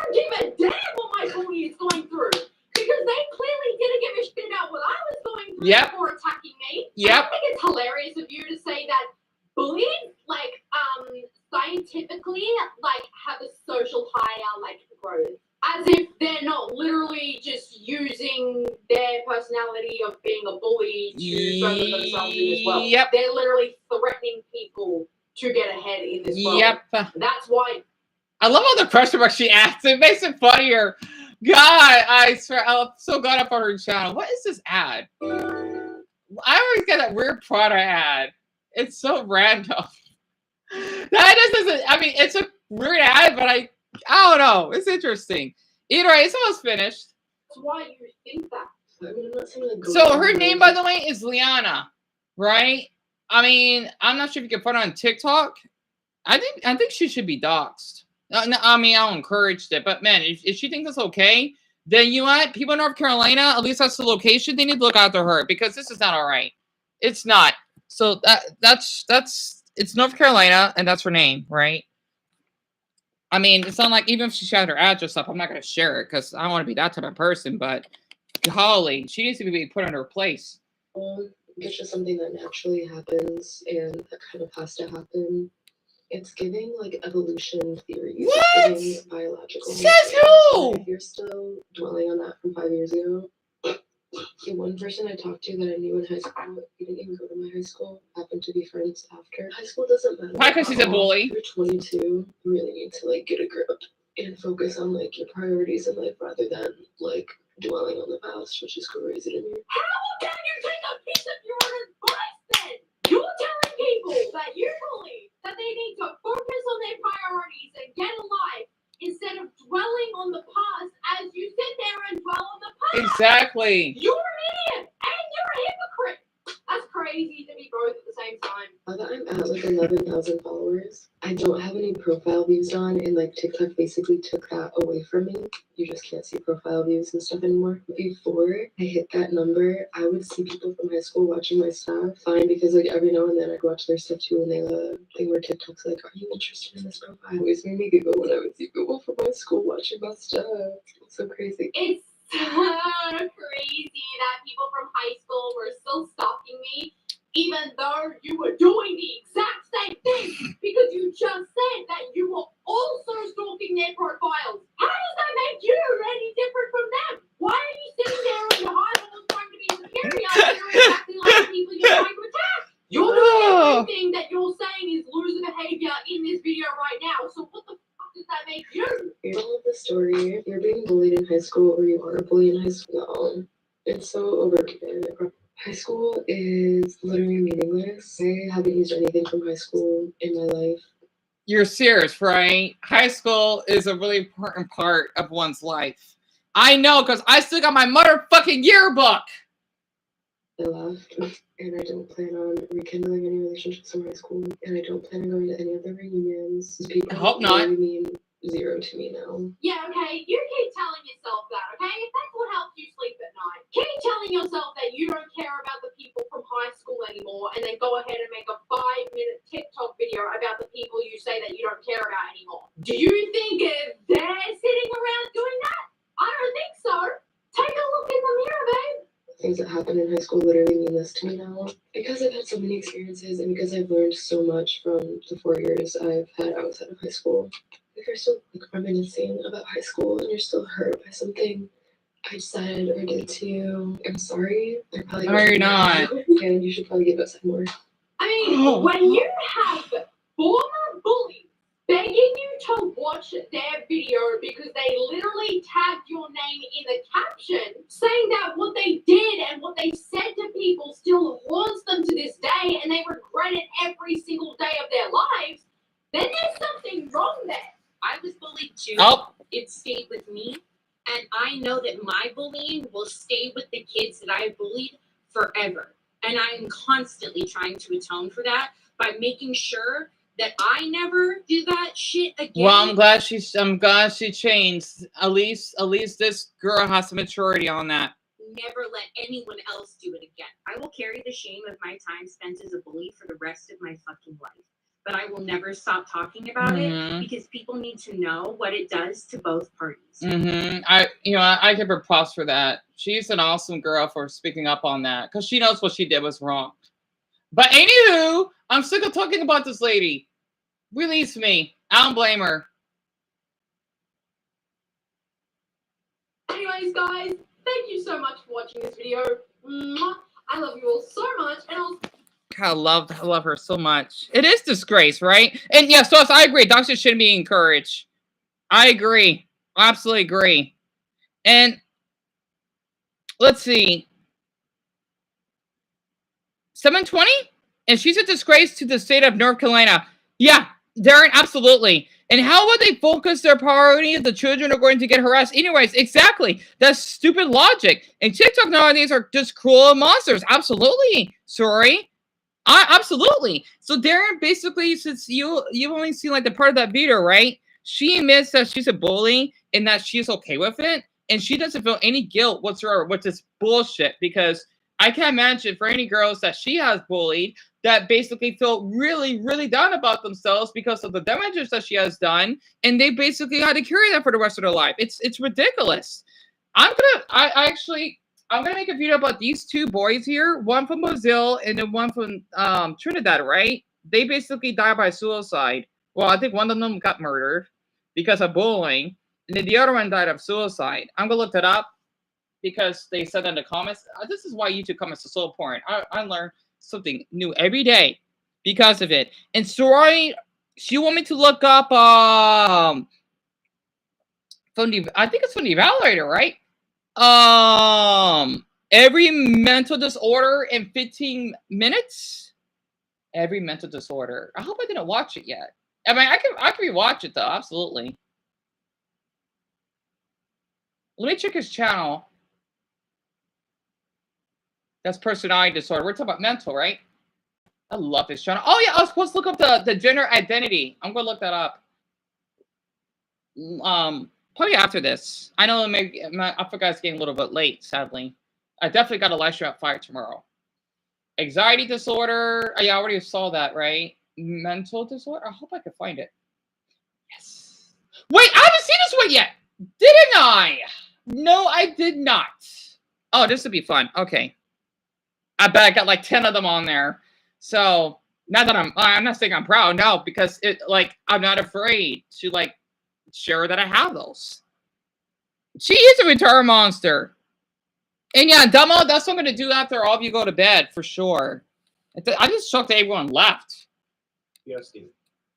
don't give a damn what my bully is going through, because they clearly didn't give a shit about what I was going through before attacking me. Yep. I think it's hilarious of you to say that bullies, like, scientifically, like, have a social higher, like, growth. As if they're not literally just using their personality of being a bully to further themselves in this world. Yep. They're literally threatening people to get ahead in this world. Yep. That's why. I love how the pressure box she acts. It makes it funnier. God, I swear, I'm so glad I found her channel. What is this ad? I always get that weird Prada ad. It's so random. That just isn't. I mean, it's a weird ad, but I don't know. It's interesting. Either way, it's almost finished. That's why you think that. So her name, by the way, is Liana, right? I mean, I'm not sure if you can put her on TikTok. I think she should be doxxed. No, I mean, I don't encourage it, but man, if she thinks it's okay, then you know what? People in North Carolina, at least that's the location, they need to look after her because this is not all right. It's not. So that's it's North Carolina, and that's her name, right? I mean, it's not like even if she shared her address up, I'm not going to share it because I don't want to be that type of person. But golly, she needs to be put in her place. It's just something that naturally happens, and that kind of has to happen. It's giving like evolution theories. What? It's giving biological. Says who? If you're still dwelling on that from 5 years ago, the one person I talked to that I knew in high school, he didn't even go to my high school, happened to be friends after. High school doesn't matter. Why? Because he's a bully. You're 22. You really need to like get a grip and focus on like your priorities in life rather than like dwelling on the past, which is crazy to me. How can you take a piece of your own advice then? You're telling people that you believe that they need to focus on their priorities and get a life instead of Exactly. You're an idiot and you're a hypocrite. That's crazy to be both at the same time. Now that I'm at like 11,000 followers, I don't have any profile views on, and like TikTok basically took that away from me. You just can't see profile views and stuff anymore. Before I hit that number, I would see people from high school watching my stuff. Fine, because like every now and then I'd watch their stuff too, and they were TikToks like, "Are you interested in this profile?" It always made me giggle when I would see people from my school watching my stuff. It's so crazy. It's so crazy that people from high school were still stalking me, even though you were doing the exact same thing, because you just said that you were also stalking their profiles. How does that make you any different from them? Why are you sitting there on your high horse trying to be superior and you're exactly like the people you're trying to attack? You're doing everything that you're saying is loser behavior in this video right now, so what the fuck does that make you? Moral of the story, you're being bullied in high school, or you are a bully in high school. No, it's so overrated. High school is literally meaningless. I haven't used anything from high school in my life. You're serious, right? High school is a really important part of one's life. I know, because I still got my motherfucking yearbook. I left, and I don't plan on rekindling any relationships in high school, and I don't plan on going to any other reunions. These people I hope not. really mean zero to me now. Yeah, okay, you keep telling yourself that, okay? If that's what helps you sleep at night. Keep telling yourself that you don't care about the people from high school anymore, and then go ahead and make a 5-minute TikTok video about the people you say that you don't care about anymore. Do you think they're sitting around doing that? I don't think so. Take a look in the mirror, babe. Things that happened in high school literally mean this to me now. Because I've had so many experiences, and because I've learned so much from the 4 years I've had outside of high school. If you're still reminiscing about high school and you're still hurt by something I said or did to you, I'm sorry. No, you're not. And you should probably give us more. I mean, when you have former bullies begging you to watch their video because they literally tagged your name in the caption, saying that what they did and what they said to people still haunts them to this day and they regret it every single day of their lives, then there's something wrong there. I was bullied too. Oh. It stayed with me. And I know that my bullying will stay with the kids that I bullied forever. And I'm constantly trying to atone for that by making sure that I never do that shit again. Well, I'm glad she changed. At least this girl has some maturity on that. Never let anyone else do it again. I will carry the shame of my time spent as a bully for the rest of my fucking life. But I will never stop talking about it because people need to know what it does to both parties. I give her props for that. She's an awesome girl for speaking up on that because she knows what she did was wrong. But anywho, I'm sick of talking about this lady. Release me. I don't blame her. Anyways, guys, thank you so much for watching this video. I love you all so much, and I'll... I love her so much. It is disgrace, right? And yeah, so I agree. Doctors shouldn't be encouraged. I agree. I absolutely agree. And let's see. 720? And she's a disgrace to the state of North Carolina. Yeah, Darren, absolutely. And how would they focus their priority if the children are going to get harassed? Anyways, exactly. That's stupid logic. And TikTok nowadays are just cruel monsters. Absolutely. Sorry. Absolutely. So Darren, basically, since you've only seen like the part of that video, right? She admits that she's a bully and that she's okay with it, and she doesn't feel any guilt whatsoever with this bullshit. Because I can't imagine for any girls that she has bullied that basically feel really, really down about themselves because of the damages that she has done, and they basically had to carry that for the rest of their life. It's ridiculous. I'm gonna make a video about these two boys here, one from Brazil and then one from Trinidad, right? They basically died by suicide. Well, I think one of them got murdered because of bullying, and then the other one died of suicide. I'm gonna look that up because they said in the comments. This is why YouTube comments are so important. I learn something new every day because of it. And Soraya, she want me to look up from the, I think it's from the evaluator, right? Every mental disorder in 15 minutes. Every mental disorder. I hope I didn't watch it yet. I mean, I can rewatch it though, absolutely. Let me check his channel. That's personality disorder. We're talking about mental, right? I love this channel. Oh yeah, I was supposed to look up the gender identity. I'm gonna look that up. Probably after this. I know maybe I forgot it's getting a little bit late, sadly. I definitely got a live stream at 5 tomorrow. Anxiety disorder. I already saw that, right? Mental disorder. I hope I can find it. Yes. Wait, I haven't seen this one yet. Didn't I? No, I did not. Oh, this would be fun. Okay. I bet I got like 10 of them on there. So not that I'm not saying I'm proud, no, because it like I'm not afraid to like share that I have those. She is a retard monster. And yeah, Dumbo, that's what I'm gonna do after all of you go to bed for sure. I just shocked that everyone left. PTSD.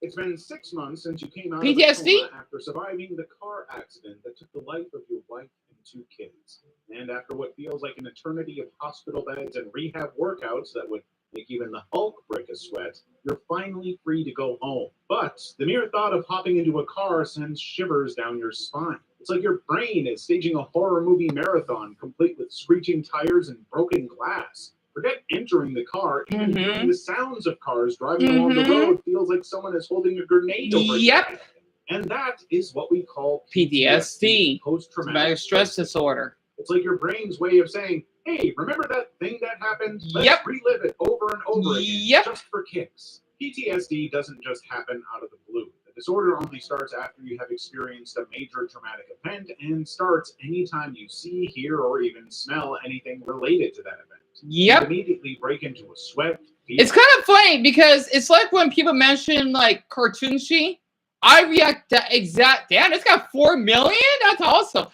It's been 6 months since you came out PTSD? of the coma after surviving the car accident that took the life of your wife and 2 kids. And after what feels like an eternity of hospital beds and rehab workouts that would make even the Hulk break a sweat, you're finally free to go home. But the mere thought of hopping into a car sends shivers down your spine. It's like your brain is staging a horror movie marathon complete with screeching tires and broken glass. Forget entering the car, even hearing the sounds of cars driving along the road feels like someone is holding a grenade over your head. And that is what we call PTSD, post-traumatic stress disorder. It's like your brain's way of saying, hey, remember that thing that happened? Let's relive it over and over again, just for kicks. PTSD doesn't just happen out of the blue. The disorder only starts after you have experienced a major traumatic event and starts anytime you see, hear, or even smell anything related to that event. You immediately break into a sweat. It's kind of funny because it's like when people mention like cartoonshi, I react that exact. Damn, it's got 4 million. That's awesome.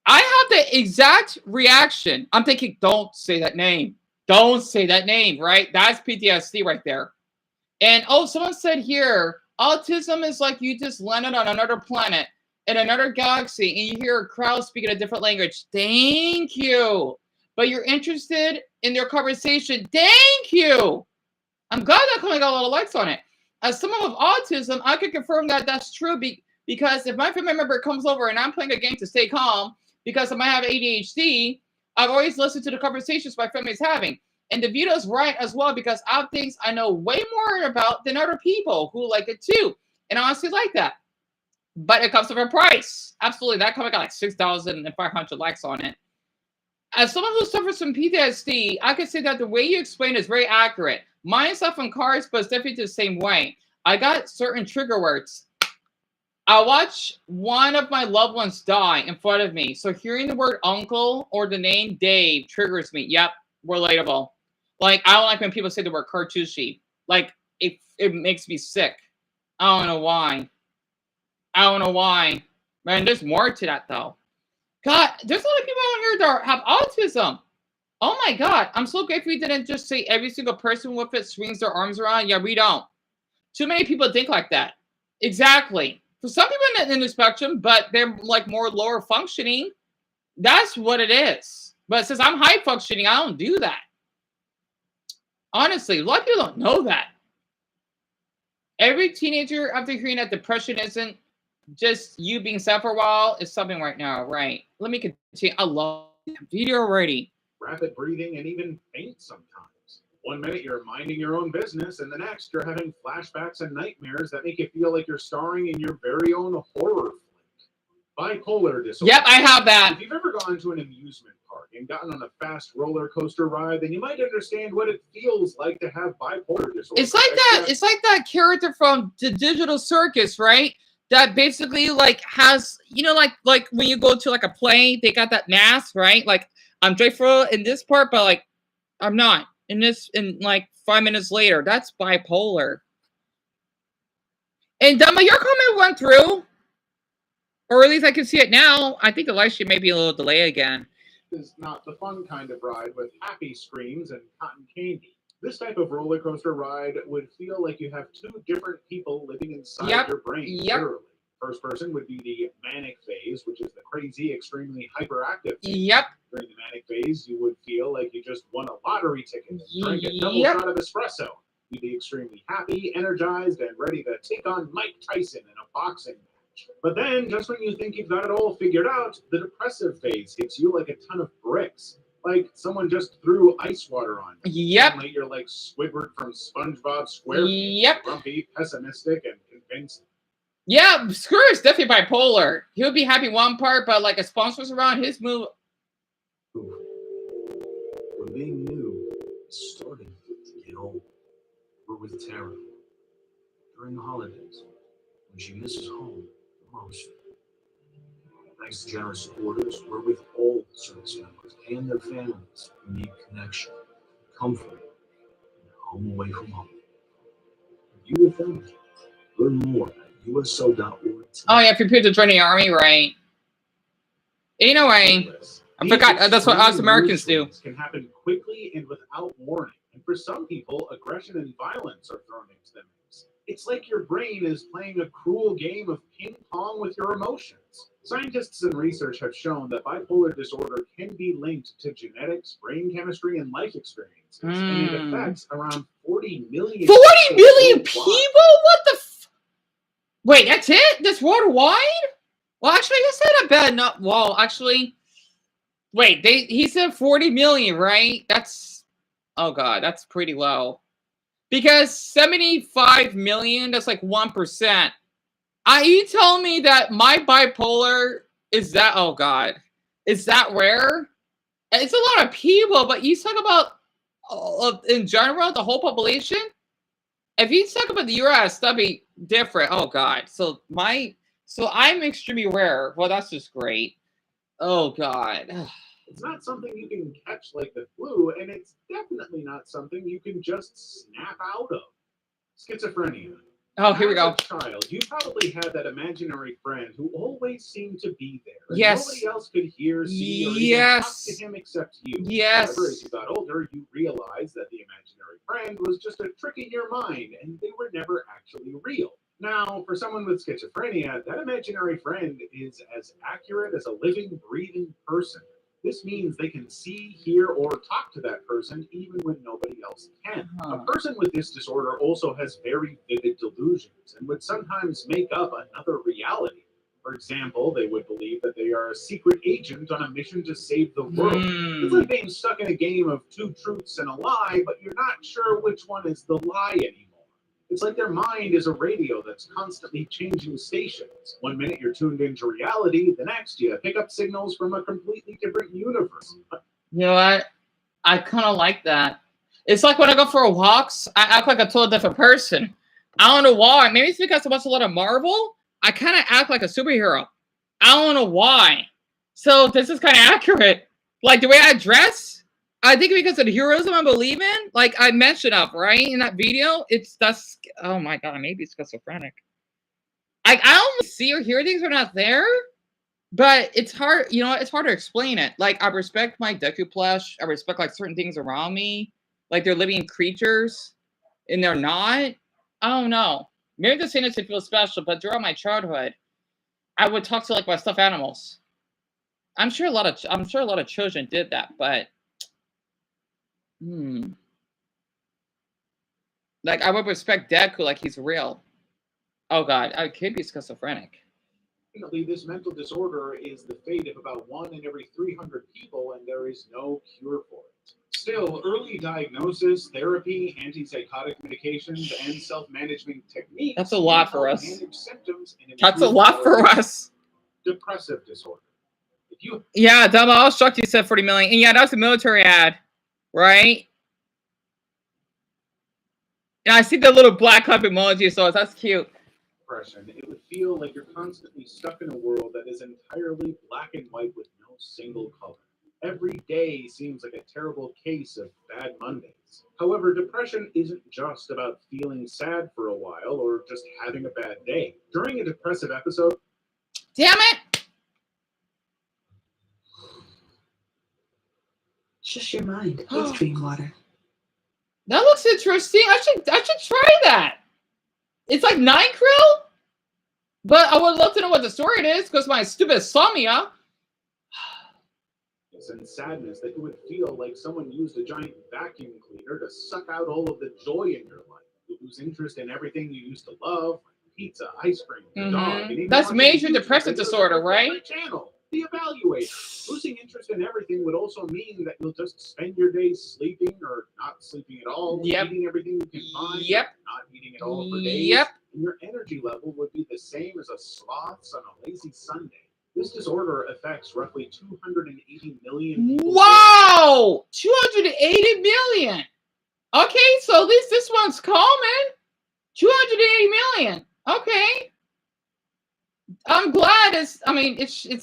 I have the exact reaction. I'm thinking, don't say that name. Don't say that name. Right? That's PTSD right there. And oh, someone said here, autism is like you just landed on another planet in another galaxy, and you hear a crowd speaking a different language. Thank you. But you're interested in their conversation. Thank you. I'm glad that got a lot of likes on it. As someone with autism, I can confirm that that's true because if my family member comes over and I'm playing a game to stay calm because I might have ADHD, I've always listened to the conversations my family is having. And the video's right as well because I have things I know way more about than other people who like it too. And I honestly like that. But it comes with a price. Absolutely. That comment got like 6,500 likes on it. As someone who suffers from PTSD, I can say that the way you explain it is very accurate. Mine's not from cars, but it's definitely the same way. I got certain trigger words. I watch one of my loved ones die in front of me. So hearing the word uncle or the name Dave triggers me. Yep, relatable. Like, I don't like when people say the word cartouche. Like, it makes me sick. I don't know why. Man, there's more to that, though. God, there's a lot of people out here that have autism. Oh my God. I'm so grateful we didn't just say every single person with it swings their arms around. Yeah, we don't. Too many people think like that. Exactly. For some people in the spectrum, but they're like more lower functioning. That's what it is. But since I'm high functioning, I don't do that. Honestly, a lot of people don't know that. Every teenager, after hearing that depression isn't just you being sad for a while, is something right now, right? Let me continue. I love the video already. Rapid breathing and even faint sometimes. 1 minute you're minding your own business, and the next you're having flashbacks and nightmares that make you feel like you're starring in your very own horror flick. Bipolar disorder. Yep, I have that. If you've ever gone to an amusement park and gotten on a fast roller coaster ride, then you might understand what it feels like to have bipolar disorder. It's like that. It's like that character from the Digital Circus, right? That basically like has, you know, like when you go to like a play, they got that mask, right? Like I'm joyful in this part, but like I'm not in this. In like 5 minutes later, that's bipolar. And Dama, your comment went through, or at least I can see it now. I think the live stream may be a little delay again. Is not the fun kind of ride with happy screams and cotton candy. This type of roller coaster ride would feel like you have 2 different people living inside your brain. Literally. First person would be the manic phase, which is the crazy, extremely hyperactive phase. During the manic phase, you would feel like you just won a lottery ticket and drank a double shot of espresso. You'd be extremely happy, energized, and ready to take on Mike Tyson in a boxing match. But then, just when you think you've got it all figured out, the depressive phase hits you like a ton of bricks. Like someone just threw ice water on you. Yep. Suddenly you're like Squidward from SpongeBob SquarePants. Yep. Grumpy, pessimistic, and convinced. Yeah, Screw is definitely bipolar. He would be happy one part, but like a sponsor's around his move. When being new is starting to get old. We're with Tara. During the holidays, when she misses home the most. Thanks to generous supporters, we're with all service members and their families who need connection, comfort, and a home away from home. You with them? Learn more at uso.org. Oh yeah, if you're prepared to join the army, right? Anyway, I forgot. That's what us Americans do. Can happen quickly and without warning. And for some people, aggression and violence are thrown into the mix. It's like your brain is playing a cruel game of ping pong with your emotions. Scientists and research have shown that bipolar disorder can be linked to genetics, brain chemistry, and life experiences. And it affects around 40 million 40 million people? What the Wait, that's it? That's worldwide? Well, actually, I guess that's not bad enough. Well, actually, wait, he said 40 million, right? That's, oh God, that's pretty low. Because 75 million, that's like 1%. Are you telling me that my bipolar is that, oh God, is that rare? It's a lot of people, but you talk about, in general, the whole population? If you talk about the US, that'd be different. Oh God. So I'm extremely rare. Well, that's just great. Oh God. It's not something you can catch like the flu, and it's definitely not something you can just snap out of. Schizophrenia. Oh, here we go. As a child, you probably had that imaginary friend who always seemed to be there. And Yes. nobody else could hear, see, or even Yes. talk to him except you. Yes. However, as you got older, you realized that the imaginary friend was just a trick in your mind, and they were never actually real. Now, for someone with schizophrenia, that imaginary friend is as accurate as a living, breathing person. This means they can see, hear, or talk to that person even when nobody else can. A person with this disorder also has very vivid delusions and would sometimes make up another reality. For example, they would believe that they are a secret agent on a mission to save the world. It's like being stuck in a game of two truths and a lie, but you're not sure which one is the lie anymore. It's like their mind is a radio that's constantly changing stations. One minute you're tuned into reality, the next you pick up signals from a completely different universe. You know what? I kind of like that. It's like when I go for walks, I act like a totally different person. I don't know why. Maybe it's because I watch a lot of Marvel. I kind of act like a superhero. I don't know why. So this is kind of accurate. Like the way I dress, I think because of the heroism I believe in, like I mentioned up, right, in that video, that's, oh my God, maybe it's schizophrenic. I don't see or hear things that are not there, but it's hard, you know, it's hard to explain it. Like, I respect my Deku plush. I respect, like, certain things around me. Like, they're living creatures, and they're not. I don't know. Maybe the saying it to feel special, but throughout my childhood, I would talk to, like, my stuffed animals. I'm sure a lot of children did that, but like, I would respect Deku like he's real. Oh God, I could be schizophrenic. Unfortunately, this mental disorder is the fate of about 1 in every 300 people, and there is no cure for it. Still, early diagnosis, therapy, antipsychotic medications, and self-management techniques. That's a lot for us. Manage symptoms and That's a lot for us. Depressive disorder. Yeah, Dumb, I was shocked you said 40 million. And yeah, that was a military ad, right? And I see the little black cup emoji, so that's cute. Depression. It would feel like you're constantly stuck in a world that is entirely black and white with no single color. Every day seems like a terrible case of bad Mondays. However, depression isn't just about feeling sad for a while or just having a bad day. During a depressive episode... Damn it! It's just your mind. It's drinking water. That looks interesting. I should try that. It's like 9 krill, but I would love to know what the story it is because my stupid insomnia. And sadness that you would feel like someone used a giant vacuum cleaner to suck out all of the joy in your life. You lose interest in everything you used to love, pizza, ice cream, the dog. And even That's watching major YouTube depressive videos disorder, on your right? favorite channel. The evaluator. Losing interest in everything would also mean that you'll just spend your days sleeping or not sleeping at all, eating everything you can find, not eating at all for days, and your energy level would be the same as a sloth's on a lazy Sunday. This disorder affects roughly 280 million people. Wow! 280 million. Okay, so at least this one's common. 280 million. Okay. I'm glad it's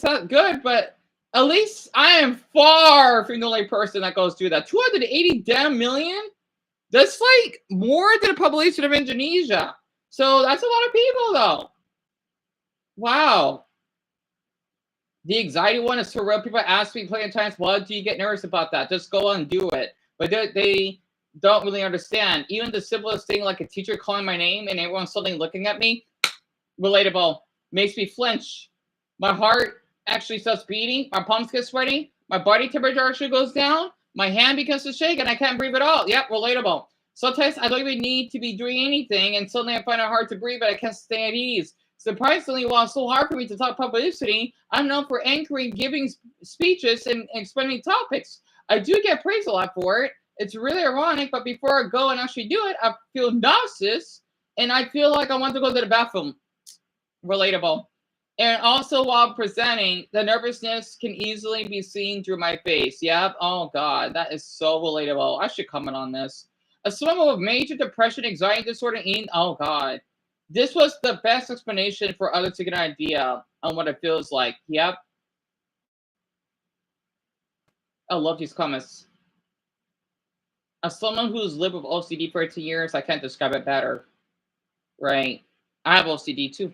not good, but at least I am far from the only person that goes through that. 280 damn million? That's like more than the population of Indonesia. So that's a lot of people though. Wow. The anxiety one is so real. People ask me plenty of times, why do you get nervous about that? Just go on and do it. But they don't really understand. Even the simplest thing like a teacher calling my name and everyone suddenly looking at me, relatable. Makes me flinch. My heart actually starts beating. My palms get sweaty. My body temperature actually goes down. My hand begins to shake and I can't breathe at all. Yep, relatable. Sometimes I don't even need to be doing anything and suddenly I find it hard to breathe, but I can't stay at ease. Surprisingly, while it's so hard for me to talk publicity, I'm known for anchoring, giving speeches, and explaining topics. I do get praised a lot for it. It's really ironic, but before I go and actually do it, I feel nauseous and I feel like I want to go to the bathroom. Relatable. And also while presenting, the nervousness can easily be seen through my face. Yep. Oh God, that is so relatable. I should comment on this. As someone with major depression, anxiety disorder, oh God. This was the best explanation for others to get an idea on what it feels like. Yep. I love these comments. As someone who's lived with OCD for 18 years, I can't describe it better. Right. I have OCD too.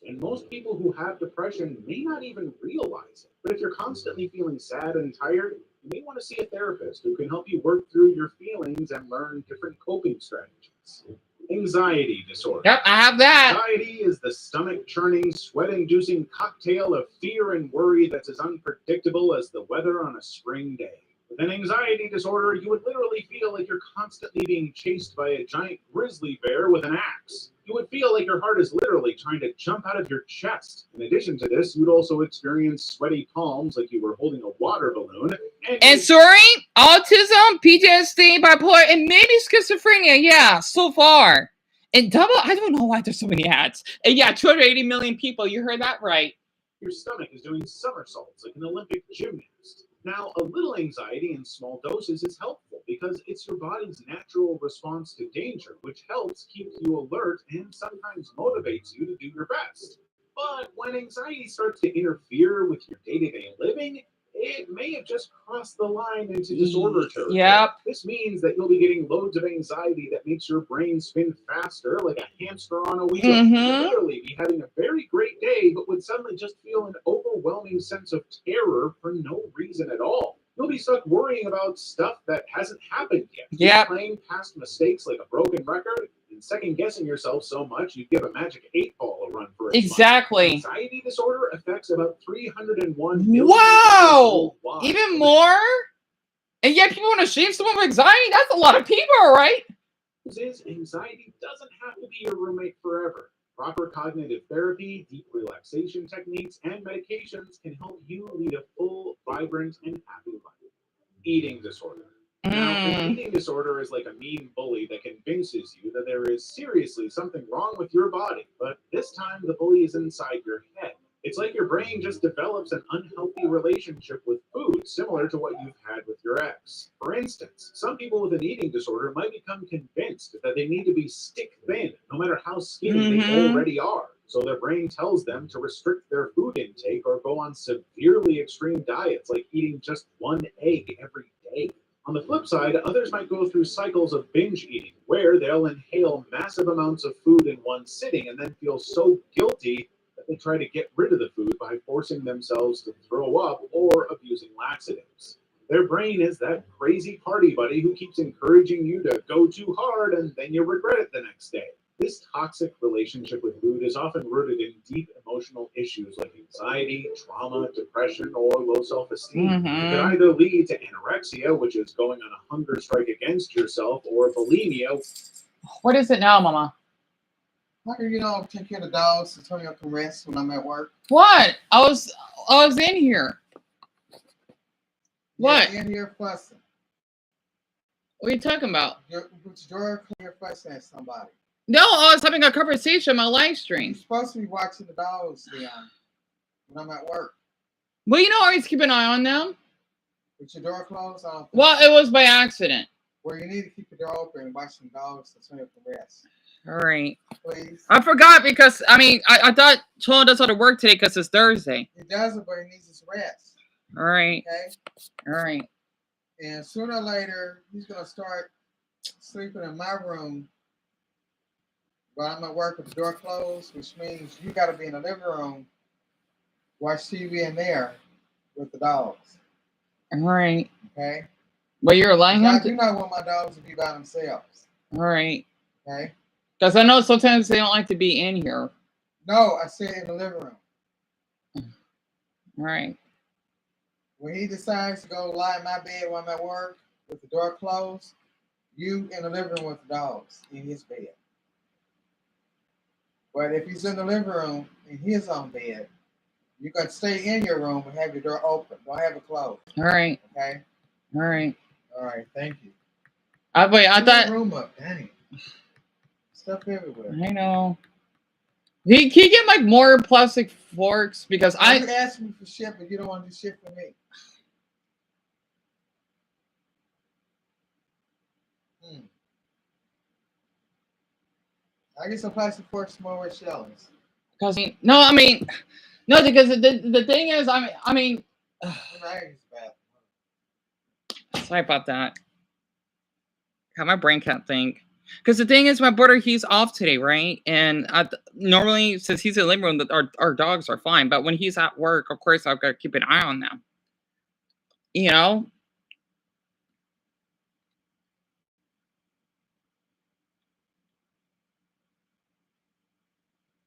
And most people who have depression may not even realize it. But if you're constantly feeling sad and tired, you may want to see a therapist who can help you work through your feelings and learn different coping strategies. Anxiety disorder. Yep, I have that. Anxiety is the stomach-churning, sweat-inducing cocktail of fear and worry that's as unpredictable as the weather on a spring day. With an anxiety disorder, you would literally feel like you're constantly being chased by a giant grizzly bear with an axe. You would feel like your heart is literally trying to jump out of your chest. In addition to this, you'd also experience sweaty palms like you were holding a water balloon. And soaring, autism, PTSD, bipolar, and maybe schizophrenia. Yeah, so far. And double, I don't know why there's so many ads. And yeah, 280 million people. You heard that right. Your stomach is doing somersaults like an Olympic gymnast. Now, a little anxiety in small doses is helpful because it's your body's natural response to danger, which helps keep you alert and sometimes motivates you to do your best. But when anxiety starts to interfere with your day-to-day living, it may have just crossed the line into disorder territory. Yep. This means that you'll be getting loads of anxiety that makes your brain spin faster like a hamster on a wheel. You'll literally be having a very great day, but would suddenly just feel an overwhelming sense of terror for no reason at all. You'll be stuck worrying about stuff that hasn't happened yet. Yeah. Playing past mistakes like a broken record and second guessing yourself so much you'd give a magic 8-ball a run for its Exactly. money. Anxiety disorder affects about 301 million Wow. people worldwide. Even more? And yet people want to shame someone with anxiety? That's a lot of people, right? Is anxiety doesn't have to be your roommate forever. Proper cognitive therapy, deep relaxation techniques, and medications can help you lead a full, vibrant, and happy life. Eating disorder. Now, an eating disorder is like a mean bully that convinces you that there is seriously something wrong with your body, but this time the bully is inside your head. It's like your brain just develops an unhealthy relationship with food, similar to what you've had with your ex. For instance, some people with an eating disorder might become convinced that they need to be stick thin, no matter how skinny they already are. So their brain tells them to restrict their food intake or go on severely extreme diets, like eating just one egg every day. On the flip side, others might go through cycles of binge eating, where they'll inhale massive amounts of food in one sitting and then feel so guilty that they try to get rid of the food by forcing themselves to throw up or abusing laxatives. Their brain is that crazy party buddy who keeps encouraging you to go too hard and then you regret it the next day. This toxic relationship with food is often rooted in deep emotional issues like anxiety, trauma, depression, or low self-esteem. It could either lead to anorexia, which is going on a hunger strike against yourself, or bulimia. What is it now, Mama? How can you don't take care of the dogs so Antonio can rest when I'm at work? What? I was in here. What? You're in here fussing. What are you talking about? Which door you're fussing at somebody? No, I was having a conversation on my live stream. You're supposed to be watching the dogs, Leon, when I'm at work. Well, you know, I always keep an eye on them. With your door closed? I don't think Well, so. it was by accident. Well, you need to keep your door open and watch some dogs so Antonio can rest. All right. Please. I forgot because, I mean, I thought Cholo does all the work today because it's Thursday. He doesn't, but he needs his rest. All right. Okay? All right. And sooner or later, he's going to start sleeping in my room while I'm at work with the door closed, which means you got to be in the living room, watch TV in there with the dogs. All right. Okay? But you're allowing him I to... do not want my dogs to be by themselves. All right. Okay? Because I know sometimes they don't like to be in here. No, I said in the living room. All right. When he decides to go lie in my bed while I'm at work with the door closed, you in the living room with the dogs in his bed. But if he's in the living room in his own bed, you got to stay in your room and have your door open. Don't have it closed. All right. Okay? All right. All right. Thank you. Wait, I thought... room up. Dang. Stuff everywhere. I know. Can you get like more plastic forks? Because You asked me for shit, but you don't want to do shit for me. I get some plastic forks from over at Shelley's. Because no, because the thing is, I mean, sorry about that. God, my brain can't think. Because the thing is, my brother, he's off today, right? And normally, since he's in the living room, our dogs are fine. But when he's at work, of course, I've got to keep an eye on them. You know?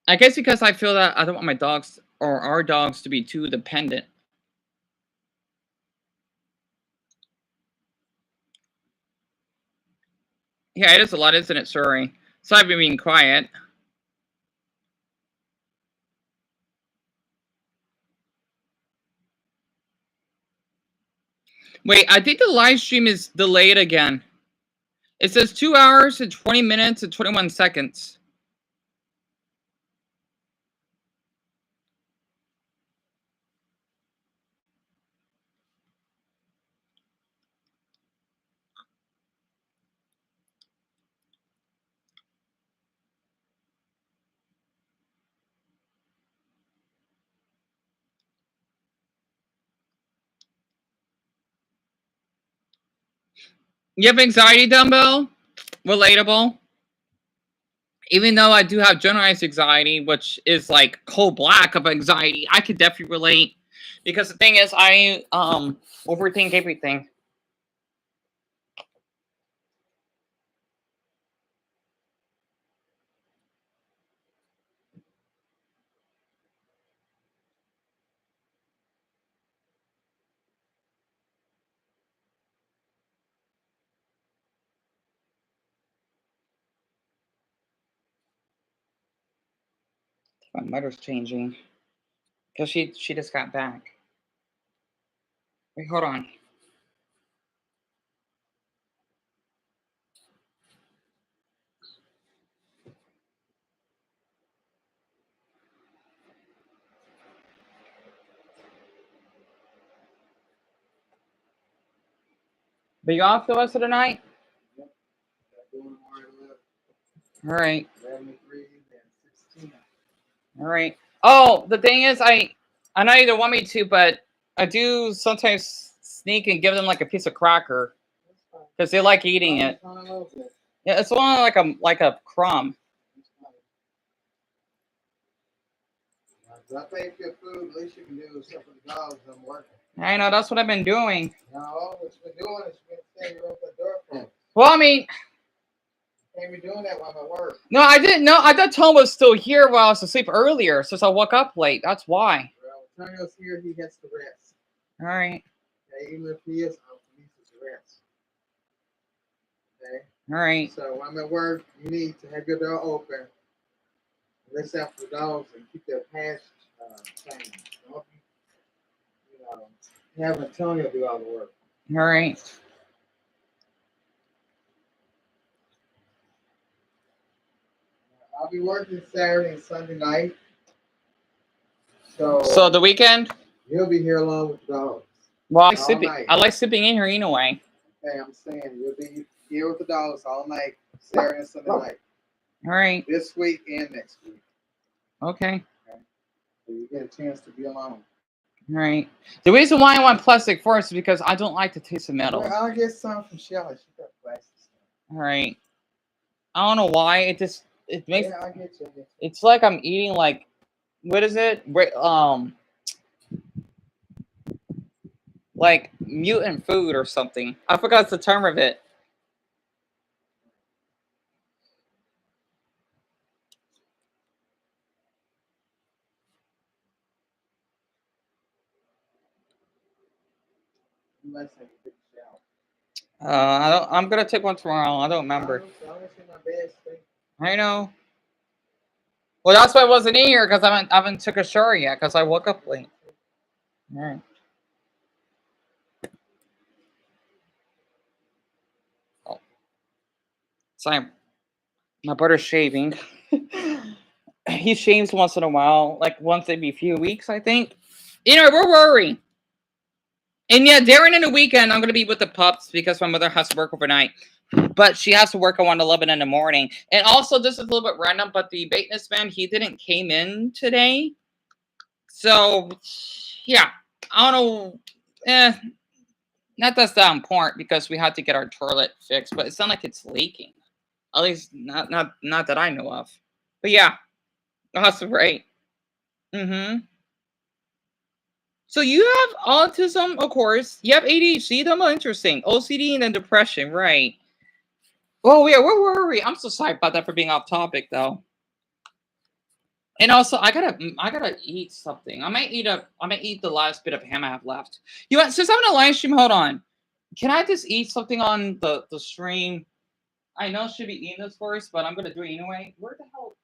I guess because I feel that I don't want my dogs or our dogs to be too dependent. Yeah, it is a lot, isn't it? Sorry. Sorry for being quiet. Wait, I think the live stream is delayed again. It says 2 hours and 20 minutes and 21 seconds. You have anxiety, Dumbbell? Relatable. Even though I do have generalized anxiety, which is like cold black of anxiety, I could definitely relate. Because the thing is, I overthink everything. My mother's changing. Because she just got back. Wait, hold on. But you off the rest of the night? All right. All right. Oh, the thing is, I know you don't want me to, but I do sometimes sneak and give them like a piece of cracker because they like eating it. Yeah, it's only like a crumb. I pay for your food, at least you can do stuff for the dogs. I'm working. I know, that's what I've been doing. No, what you've been doing is you've been staying in your room with the door closed. Well, I mean, you can't be doing that while I'm at work. No, I didn't know. I thought Tom was still here while I was asleep earlier, since I woke up late. That's why. Well, Antonio's here, he gets to rest. All right. Okay, even if he is out, he needs to rest. Okay? All right. So when I'm at work, you need to have your door open Rest out for the dogs and keep their patch changed. Don't have Antonio do all the work. All right. I'll be working Saturday and Sunday night. So the weekend? You'll be here along with the dogs. Well, I like sleeping in here anyway. Okay, I'm saying you'll be here with the dogs all night, Saturday and Sunday night. All right. This week and next week. Okay. So you get a chance to be alone. All right. The reason why I want plastic forks is because I don't like the taste of metal. Well, I'll get some from Shelly. She got plastic. All right. I don't know why it makes. Yeah, I get you. It's like I'm eating like, what is it? Like mutant food or something. I forgot the term of it. I'm gonna take one tomorrow. I don't remember. I know. Well, that's why I wasn't in here because I haven't took a shower yet because I woke up late. All right. Oh. Sorry, my brother's shaving. He shaves once in a while, like once every few weeks, I think. You know, we're worried. And yeah, during the weekend, I'm gonna be with the pups because my mother has to work overnight. But she has to work around 11 in the morning. And also, this is a little bit random, but the maintenance man, he didn't came in today. So, yeah. I don't know. Not that's that important because we had to get our toilet fixed, but it's not like it's leaking. At least not that I know of. But yeah. That's right. Mm-hmm. So you have autism, of course. You have ADHD. That's interesting. OCD and then depression, right? Oh yeah, we're worried. I'm so sorry about that for being off topic, though. And also, I gotta eat something. I might eat the last bit of ham I have left. You want since I'm in a live stream? Hold on. Can I just eat something on the stream? I know I should be eating this first, but I'm gonna do it anyway. Where the hell?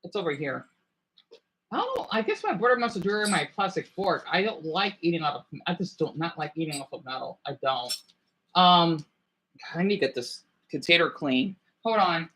It's over here. I don't know. I guess my brother must have drew my plastic fork. I don't like eating out of. I just don't not like eating off of metal. I don't. I need to get this container clean. Hold on.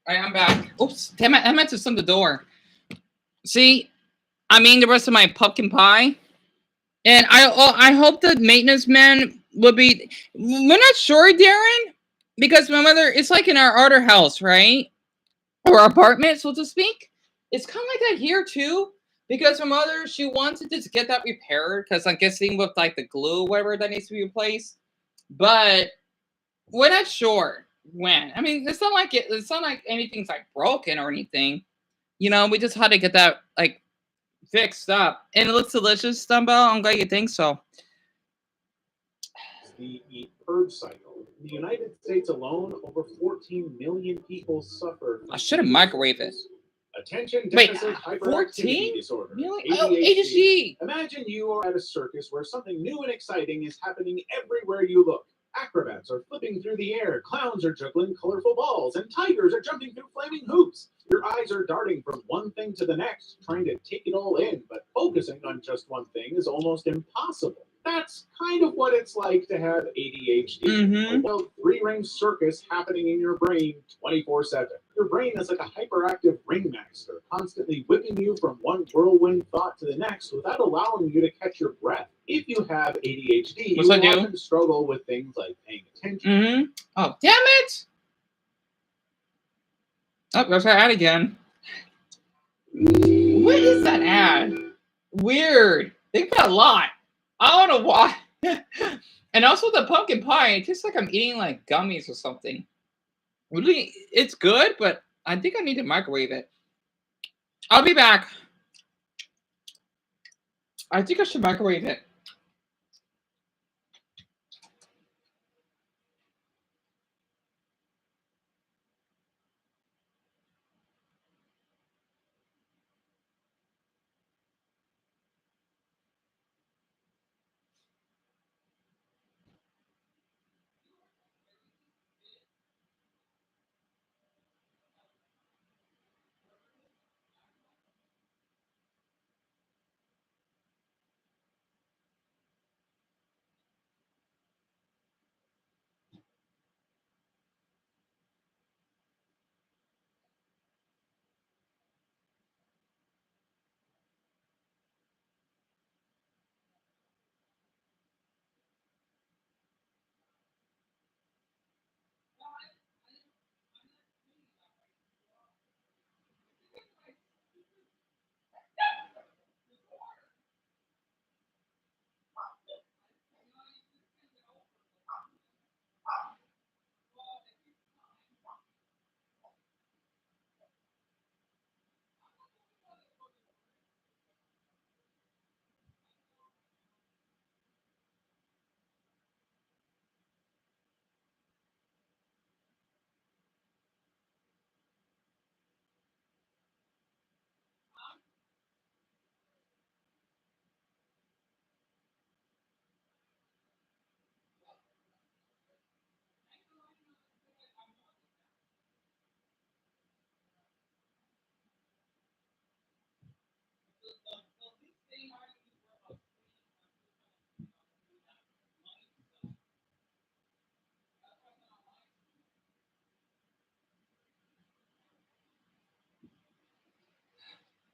All right, I'm back. Oops, damn it! I meant to send the door. See, I mean the rest of my pumpkin pie, and I hope the maintenance man will be. We're not sure, Darren, because my mother. It's like in our other house, right, or apartment, so to speak. It's kind of like that here too, because my mother she wanted to get that repaired because I'm guessing with like the glue, whatever that needs to be replaced, but we're not sure when. I mean, it's not like it's not like anything's like broken or anything. You know, we just had to get that like fixed up. And it looks delicious, Dumbo. I'm glad you think so. The purge cycle. In the United States alone, over 14 million people suffer. I should have microwaved it. Attention deficit hyperactivity disorder. ADHD. Imagine you are at a circus where something new and exciting is happening everywhere you look. Acrobats are flipping through the air, clowns are juggling colorful balls, and tigers are jumping through flaming hoops. Your eyes are darting from one thing to the next, trying to take it all in, but focusing on just one thing is almost impossible. That's kind of what it's like to have ADHD. A wild three-ring circus happening in your brain 24/7. Your brain is like a hyperactive ringmaster, constantly whipping you from one whirlwind thought to the next without allowing you to catch your breath. If you have ADHD, you often struggle with things like paying attention. Oh, damn it! Oh, there's that ad again. What is that ad? Weird. They got a lot. I don't know why. And also the pumpkin pie. It tastes like I'm eating like gummies or something. Really, it's good, but I think I need to microwave it. I'll be back. I think I should microwave it.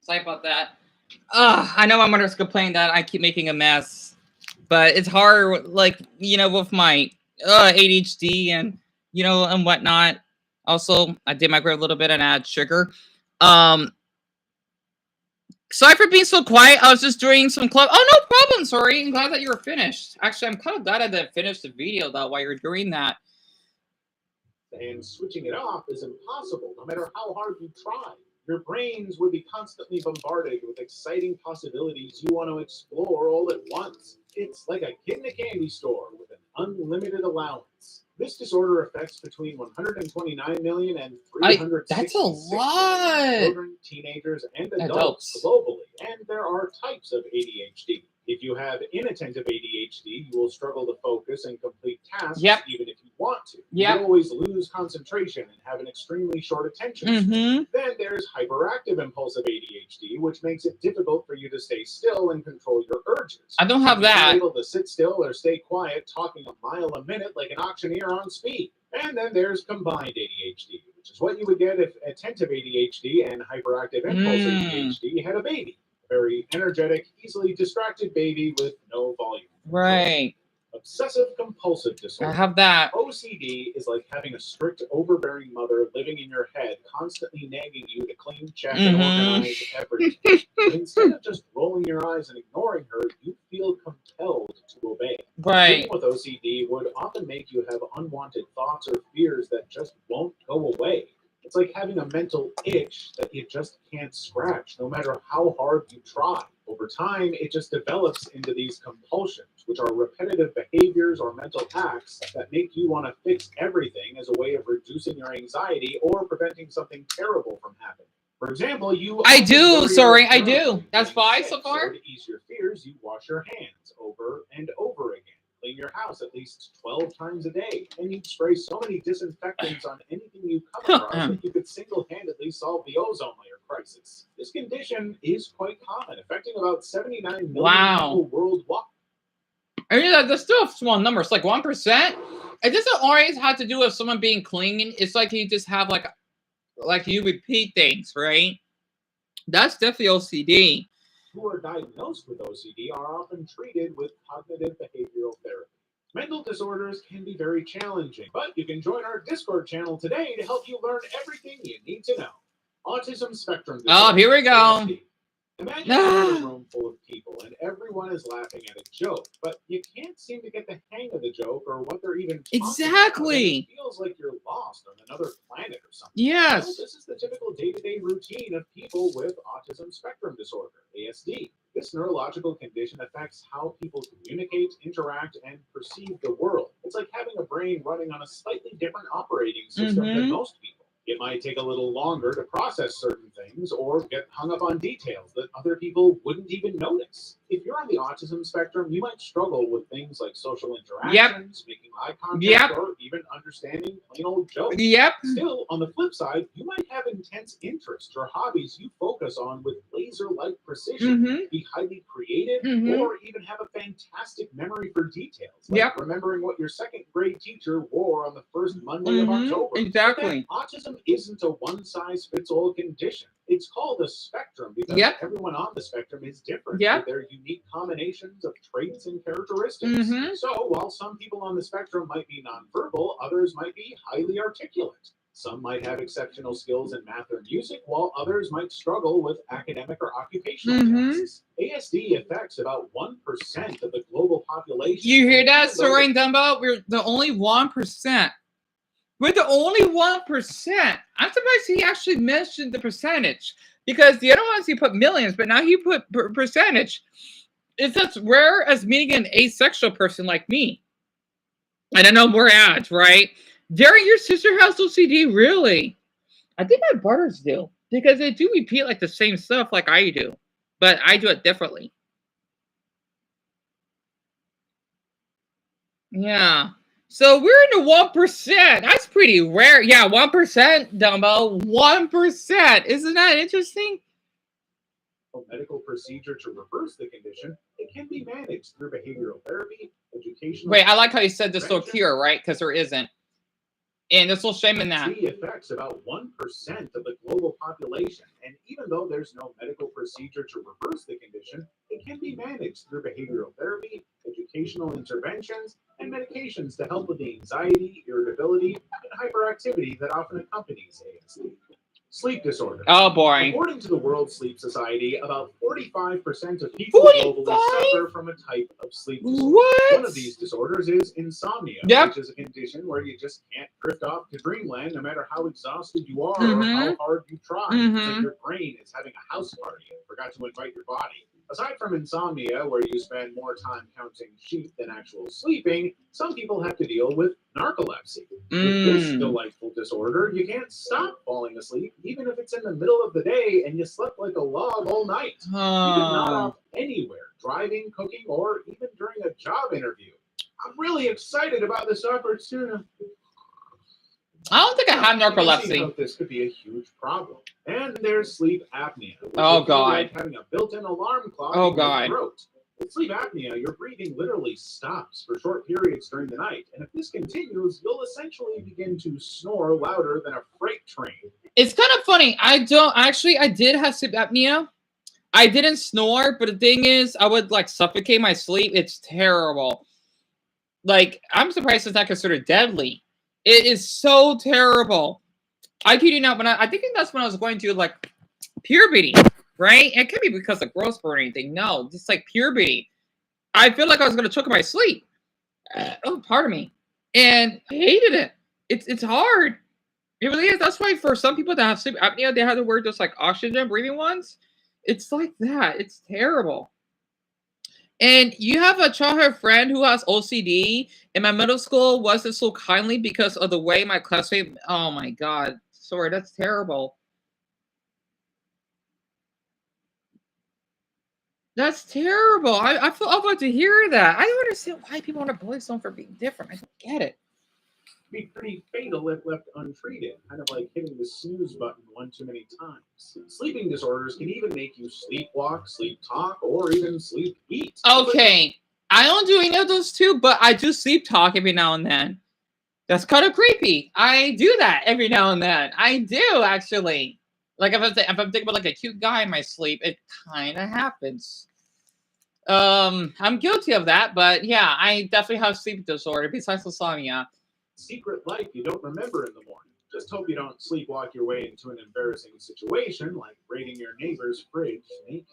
Sorry about that. I know my mother's complaining that I keep making a mess, but it's hard, like, with my ADHD and and whatnot. Also, I did microwave a little bit and add sugar. Sorry for being so quiet. I was just doing some club. Oh, no problem. Sorry. I'm glad that you were finished. Actually, I'm kind of glad I didn't finish the video though while you're doing that. And switching it off is impossible, no matter how hard you try. Your brains would be constantly bombarded with exciting possibilities you want to explore all at once. It's like a kid in a candy store with an unlimited allowance. This disorder affects between 129 million and 366 That's a lot. children, teenagers, and adults globally, and there are types of ADHD. If you have inattentive ADHD, you will struggle to focus and complete tasks even if you want to. You always lose concentration and have an extremely short attention span. Then there's hyperactive impulsive ADHD, which makes it difficult for you to stay still and control your urges. I don't have that. You're not able to sit still or stay quiet, talking a mile a minute like an auctioneer on speed. And then there's combined ADHD, which is what you would get if attentive ADHD and hyperactive impulsive ADHD had a baby. A very energetic, easily distracted baby with no volume. Right. Obsessive compulsive disorder. I have that. OCD is like having a strict, overbearing mother living in your head, constantly nagging you to clean, check, and organize everything. Instead of just rolling your eyes and ignoring her, you feel compelled to obey. Right. Living with OCD would often make you have unwanted thoughts or fears that just won't go away. It's like having a mental itch that you just can't scratch, no matter how hard you try. Over time, it just develops into these compulsions, which are repetitive behaviors or mental acts that make you want to fix everything as a way of reducing your anxiety or preventing something terrible from happening. For example, I do. That's why so far. So to ease your fears, you wash your hands over and over again. Clean your house at least 12 times a day, and you spray so many disinfectants on anything you come across that you could single-handedly solve the ozone layer crisis. This condition is quite common, affecting about 79 million people worldwide. I mean, that's still a small number. It's like 1%. It doesn't always have to do with someone being clean. It's like you just have like you repeat things, right? That's definitely OCD. Who are diagnosed with OCD are often treated with cognitive behavioral therapy. Mental disorders can be very challenging, but you can join our Discord channel today to help you learn everything you need to know. Autism spectrum disorder. Oh, here we go. ASD. Imagine you're in a room full of people and everyone is laughing at a joke, but you can't seem to get the hang of the joke or what they're even talking about. Exactly. It feels like you're lost on another planet or something. Yes. Well, this is the typical day-to-day routine of people with autism spectrum disorder, ASD. This neurological condition affects how people communicate, interact, and perceive the world. It's like having a brain running on a slightly different operating system than most people. It might take a little longer to process certain things or get hung up on details that other people wouldn't even notice. If you're on the autism spectrum, you might struggle with things like social interactions, making eye contact, or even understanding plain old jokes. Still, on the flip side, you might have intense interests or hobbies you focus on with laser-like precision, be highly creative, or even have a fantastic memory for details, like remembering what your second grade teacher wore on the first Monday of October. Exactly. But autism isn't a one-size-fits-all condition. It's called a spectrum because everyone on the spectrum is different with their unique combinations of traits and characteristics. So while some people on the spectrum might be nonverbal, others might be highly articulate. Some might have exceptional skills in math or music, while others might struggle with academic or occupational tasks. ASD affects about 1% of the global population. You hear that, Soren Dumbo? We're the only 1%. We're the only 1%. I'm surprised he actually mentioned the percentage, because the other ones he put millions, but now he put percentage. It's as rare as meeting an asexual person like me. And I know we're at, right? Darren, your sister has OCD, really? I think my brothers do, because they do repeat like the same stuff like I do, but I do it differently. Yeah. So we're in the 1%. That's pretty rare. Yeah, 1%, Dumbo. 1%. Isn't that interesting? A medical procedure to reverse the condition, it can be managed through behavioral therapy, educational... Wait, I like how you said there's no cure, right? Because there isn't. And there's no shame in that. ASD affects about 1% of the global population, and even though there's no medical procedure to reverse the condition, it can be managed through behavioral therapy, educational interventions, and medications to help with the anxiety, irritability, and hyperactivity that often accompanies ASD. Sleep disorder. Oh, boy. According to the World Sleep Society, about 45% of people globally suffer from a type of sleep disorder. What? One of these disorders is insomnia, which is a condition where you just can't drift off to dreamland no matter how exhausted you are or how hard you try. It's like your brain is having a house party and forgot to invite your body. Aside from insomnia, where you spend more time counting sheep than actual sleeping, some people have to deal with narcolepsy. With this delightful disorder, you can't stop falling asleep, even if it's in the middle of the day and you slept like a log all night. You can nod off anywhere, driving, cooking, or even during a job interview. I'm really excited about this opportunity. I don't think I have narcolepsy. This could be a huge problem. And there's sleep apnea. Oh, God. Like having a built-in alarm clock Oh, in your God. throat. With sleep apnea, your breathing literally stops for short periods during the night. And if this continues, you'll essentially begin to snore louder than a freight train. It's kind of funny. I did have sleep apnea. I didn't snore, but the thing is, I would like suffocate my sleep. It's terrible. Like, I'm surprised it's not considered deadly. It is so terrible. I kid you not, I think that's when I was going through like puberty, right? It could be because of growth spurt or anything. No, just like puberty. I feel like I was going to choke my sleep. Pardon me. And I hated it. It's hard. It really is. That's why for some people that have sleep apnea, they have to wear those like oxygen breathing ones. It's like that. It's terrible. And you have a childhood friend who has OCD, and my middle school wasn't so kindly because of the way my classmate. Oh my God, sorry, that's terrible. That's terrible. I feel awful to hear that. I don't understand why people want to bully someone for being different. I don't get it. Be pretty fatal if left untreated, kind of like hitting the snooze button one too many times. Sleeping disorders can even make you sleepwalk, sleep talk, or even sleep eat. Okay, I don't do any of those two, but I do sleep talk every now and then. That's kind of creepy. I do that every now and then. I do, actually. Like if I'm thinking about like a cute guy in my sleep, it kind of happens. I'm guilty of that, but yeah, I definitely have sleep disorder besides insomnia. Secret life you don't remember in the morning. Just hope you don't sleepwalk your way into an embarrassing situation like raiding your neighbor's fridge naked.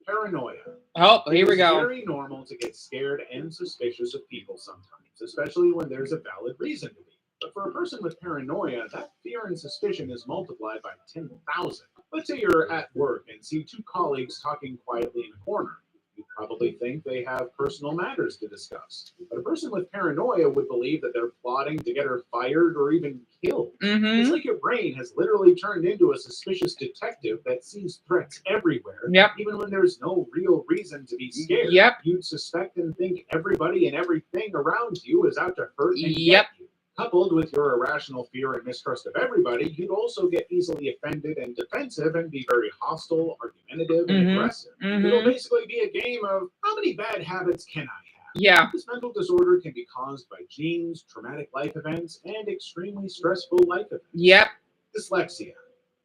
Paranoia. Oh, here we It is go. very normal to get scared and suspicious of people sometimes, especially when there's a valid reason to be. But for a person with paranoia, that fear and suspicion is multiplied by 10,000. Let's say you're at work and see two colleagues talking quietly in a corner. You probably think they have personal matters to discuss. But a person with paranoia would believe that they're plotting to get her fired or even killed. Mm-hmm. It's like your brain has literally turned into a suspicious detective that sees threats everywhere. Yep. Even when there's no real reason to be scared. Yep. You'd suspect and think everybody and everything around you is out to hurt and Yep. get you. Coupled with your irrational fear and mistrust of everybody, you'd also get easily offended and defensive and be very hostile, argumentative, and aggressive. It'll basically be a game of how many bad habits can I have? Yeah. This mental disorder can be caused by genes, traumatic life events, and extremely stressful life events. Yep. Dyslexia.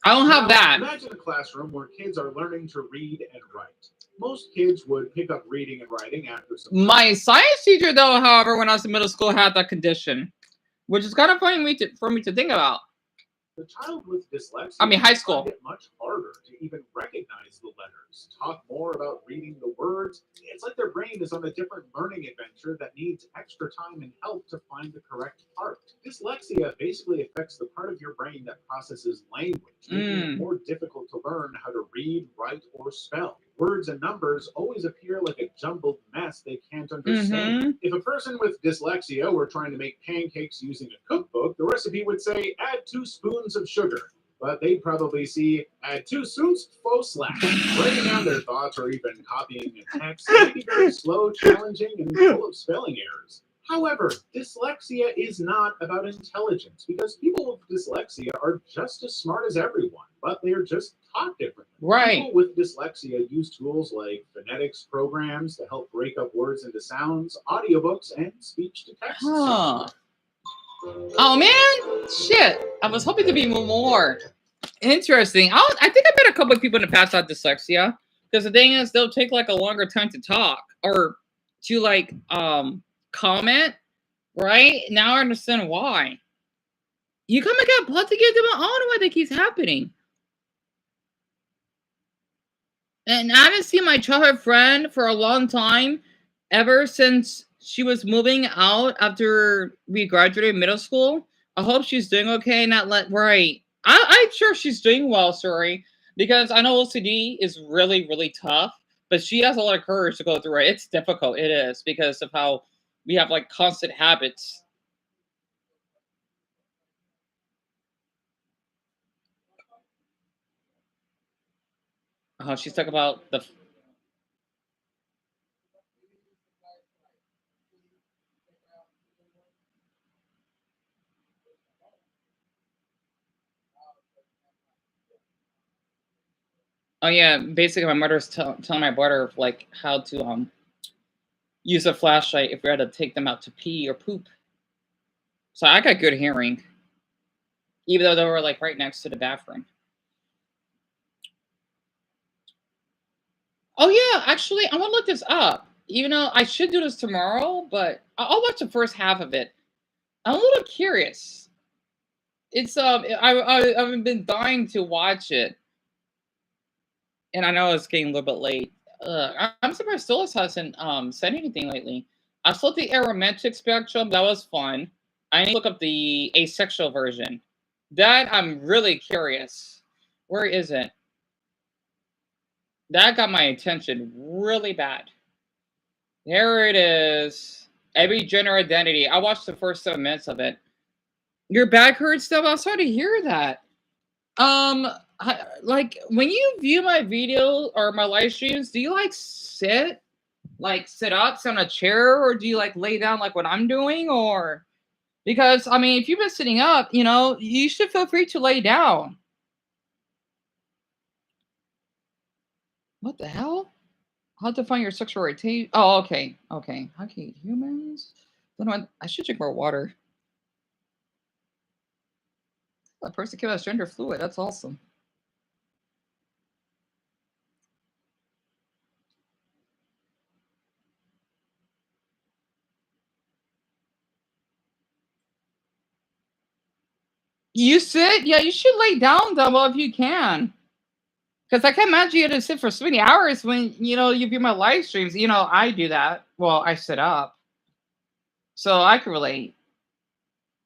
I don't have Now, that. Imagine a classroom where kids are learning to read and write. Most kids would pick up reading and writing after some time. My science teacher, though, however, when I was in middle school, had that condition, which is kind of funny for me to think about. The child with dyslexia high school. find it much harder to even recognize the letters, talk more about reading the words. It's like their brain is on a different learning adventure that needs extra time and help to find the correct part. Dyslexia basically affects the part of your brain that processes language, making it more difficult to learn how to read, write, or spell. Words and numbers always appear like a jumbled mess they can't understand. If a person with dyslexia were trying to make pancakes using a cookbook, the recipe would say, add 2 spoons of sugar. But they'd probably see, add 2 spoonfuls slack. Writing down their thoughts or even copying a text may be very slow, challenging, and full of spelling errors. However, dyslexia is not about intelligence because people with dyslexia are just as smart as everyone, but they are just taught differently. Right. People with dyslexia use tools like phonetics programs to help break up words into sounds, audiobooks, and speech to text. Huh. Oh man, shit! I was hoping to be more interesting. I think I met a couple of people in the past that have dyslexia because the thing is they'll take like a longer time to talk or to like comment. Right now, I understand why. You come and get blood to give them. I don't know why that keeps happening. And I haven't seen my childhood friend for a long time, ever since she was moving out after we graduated middle school. I hope she's doing okay. Right. I'm sure she's doing well, sorry, because I know OCD is really, really tough, but she has a lot of courage to go through it. It's difficult. It is because of how we have like constant habits. She's talking about the. Oh yeah, basically my mother's telling my brother like how to use a flashlight if we had to take them out to pee or poop. So I got good hearing, even though they were like right next to the bathroom. Oh yeah, actually I want to look this up. Even though I should do this tomorrow, but I'll watch the first half of it. I'm a little curious. It's I've been dying to watch it, and I know it's getting a little bit late. I'm surprised Stollis hasn't said anything lately. I saw the aromantic spectrum. That was fun. I need to look up the asexual version. That I'm really curious. Where is it? That got my attention really bad. There it is. Every gender identity. I watched the first 7 minutes of it. Your back hurts stuff. I'm sorry to hear that. Like when you view my video or my live streams, do you like sit up, sit on a chair, or do you like lay down like what I'm doing? Or because I mean, if you've been sitting up, you should feel free to lay down. What the hell? How to find your sexual orientation? Oh, okay. How can humans? I should drink more water. That person came out as gender fluid. That's awesome. You sit? Yeah, you should lay down, Dumbo, if you can. Because I can't imagine you to sit for so many hours when, you view my live streams. I do that. Well, I sit up. So I can relate.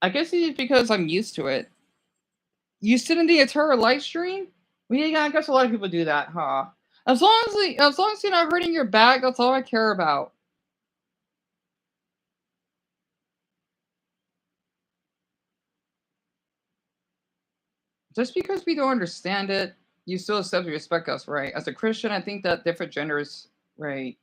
I guess it's because I'm used to it. You sit in the entire live stream? Well, yeah, I guess a lot of people do that, huh? As long as you're not hurting your back, that's all I care about. Just because we don't understand it, you still accept and respect us, right? As a Christian, I think that different genders, right?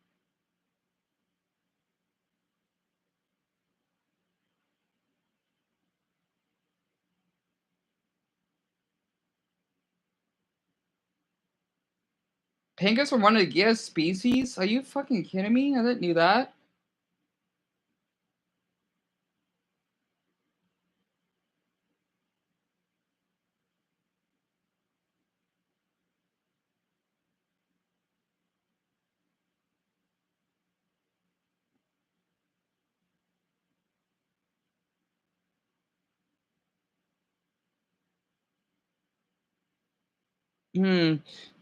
Penguins were one of the Giga species? Are you fucking kidding me? I didn't know that.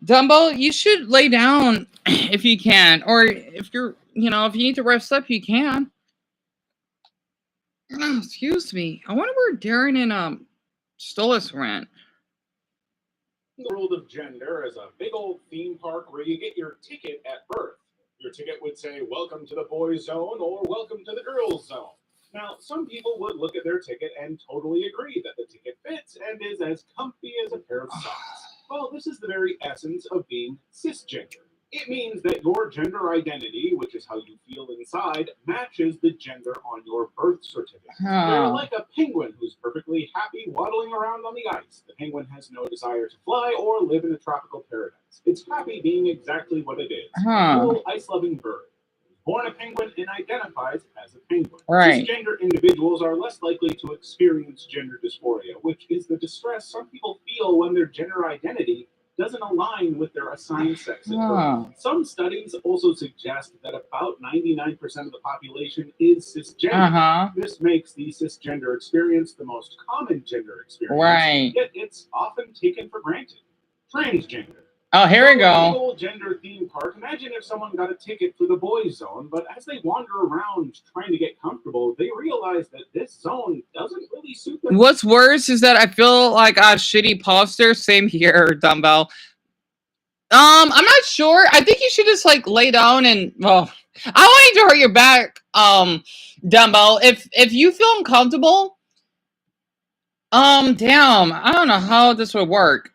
Dumbo, you should lay down if you can. Or if you're, if you need to rest up, you can. Oh, excuse me. I wonder where Darren and Stolas went. The world of gender is a big old theme park where you get your ticket at birth. Your ticket would say, welcome to the boys zone or welcome to the girls zone. Now, some people would look at their ticket and totally agree that the ticket fits and is as comfy as a pair of socks. Well, this is the very essence of being cisgender. It means that your gender identity, which is how you feel inside, matches the gender on your birth certificate. You're like a penguin who's perfectly happy waddling around on the ice. The penguin has no desire to fly or live in a tropical paradise. It's happy being exactly what it is, a cool, ice-loving bird. Born a penguin and identifies as a penguin. Right. Cisgender individuals are less likely to experience gender dysphoria, which is the distress some people feel when their gender identity doesn't align with their assigned sex at birth. Some studies also suggest that about 99% of the population is cisgender. This makes the cisgender experience the most common gender experience, Right. yet it's often taken for granted. Transgender. Oh, here we go. Big old gender theme park. Imagine if someone got a ticket for the boys zone, but as they wander around trying to get comfortable, they realize that this zone doesn't really suit them. What's worse is that I feel like a shitty poster. Same here, Dumbbell. I'm not sure. I think you should just lay down and I don't want you to hurt your back, Dumbbell. If you feel uncomfortable, damn, I don't know how this would work.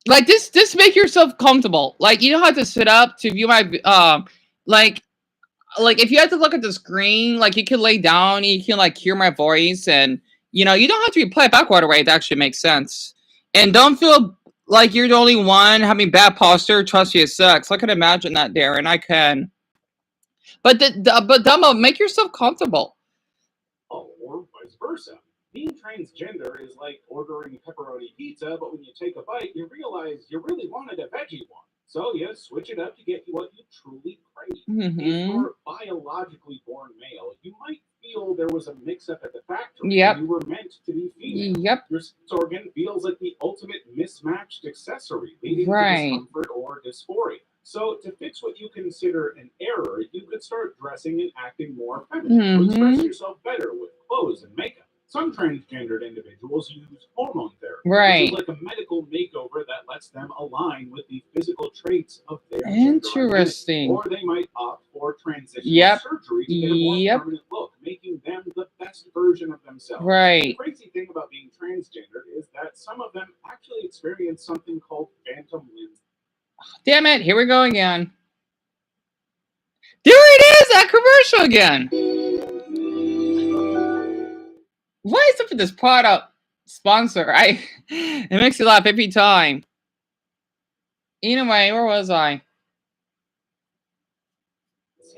Just make yourself comfortable. You don't have to sit up to view my like if you have to look at the screen, you can lay down, you can hear my voice, and you don't have to be played back right away. It actually makes sense. And don't feel like you're the only one having bad posture. Trust you, it sucks. I can imagine that, Darren. I can. But Dumbo, make yourself comfortable. Oh, or vice versa. Being transgender is like ordering pepperoni pizza, but when you take a bite, you realize you really wanted a veggie one. So you switch it up to get what you truly crave. If you're biologically born male, you might feel there was a mix-up at the factory. Yep. You were meant to be female. Yep. Your sex organ feels like the ultimate mismatched accessory, leading to discomfort or dysphoria. So to fix what you consider an error, you could start dressing and acting more feminine to express yourself better with clothes and makeup. Some transgendered individuals use hormone therapy, which is like a medical makeover that lets them align with the physical traits of their Interesting. gender identity. Or they might opt for transitional surgery to get a more permanent look, making them the best version of themselves. Right. The crazy thing about being transgender is that some of them actually experience something called phantom limb. Damn it, here we go again. There it is, that commercial again. Why is it for this product sponsor? It makes you laugh every time. Anyway, where was I?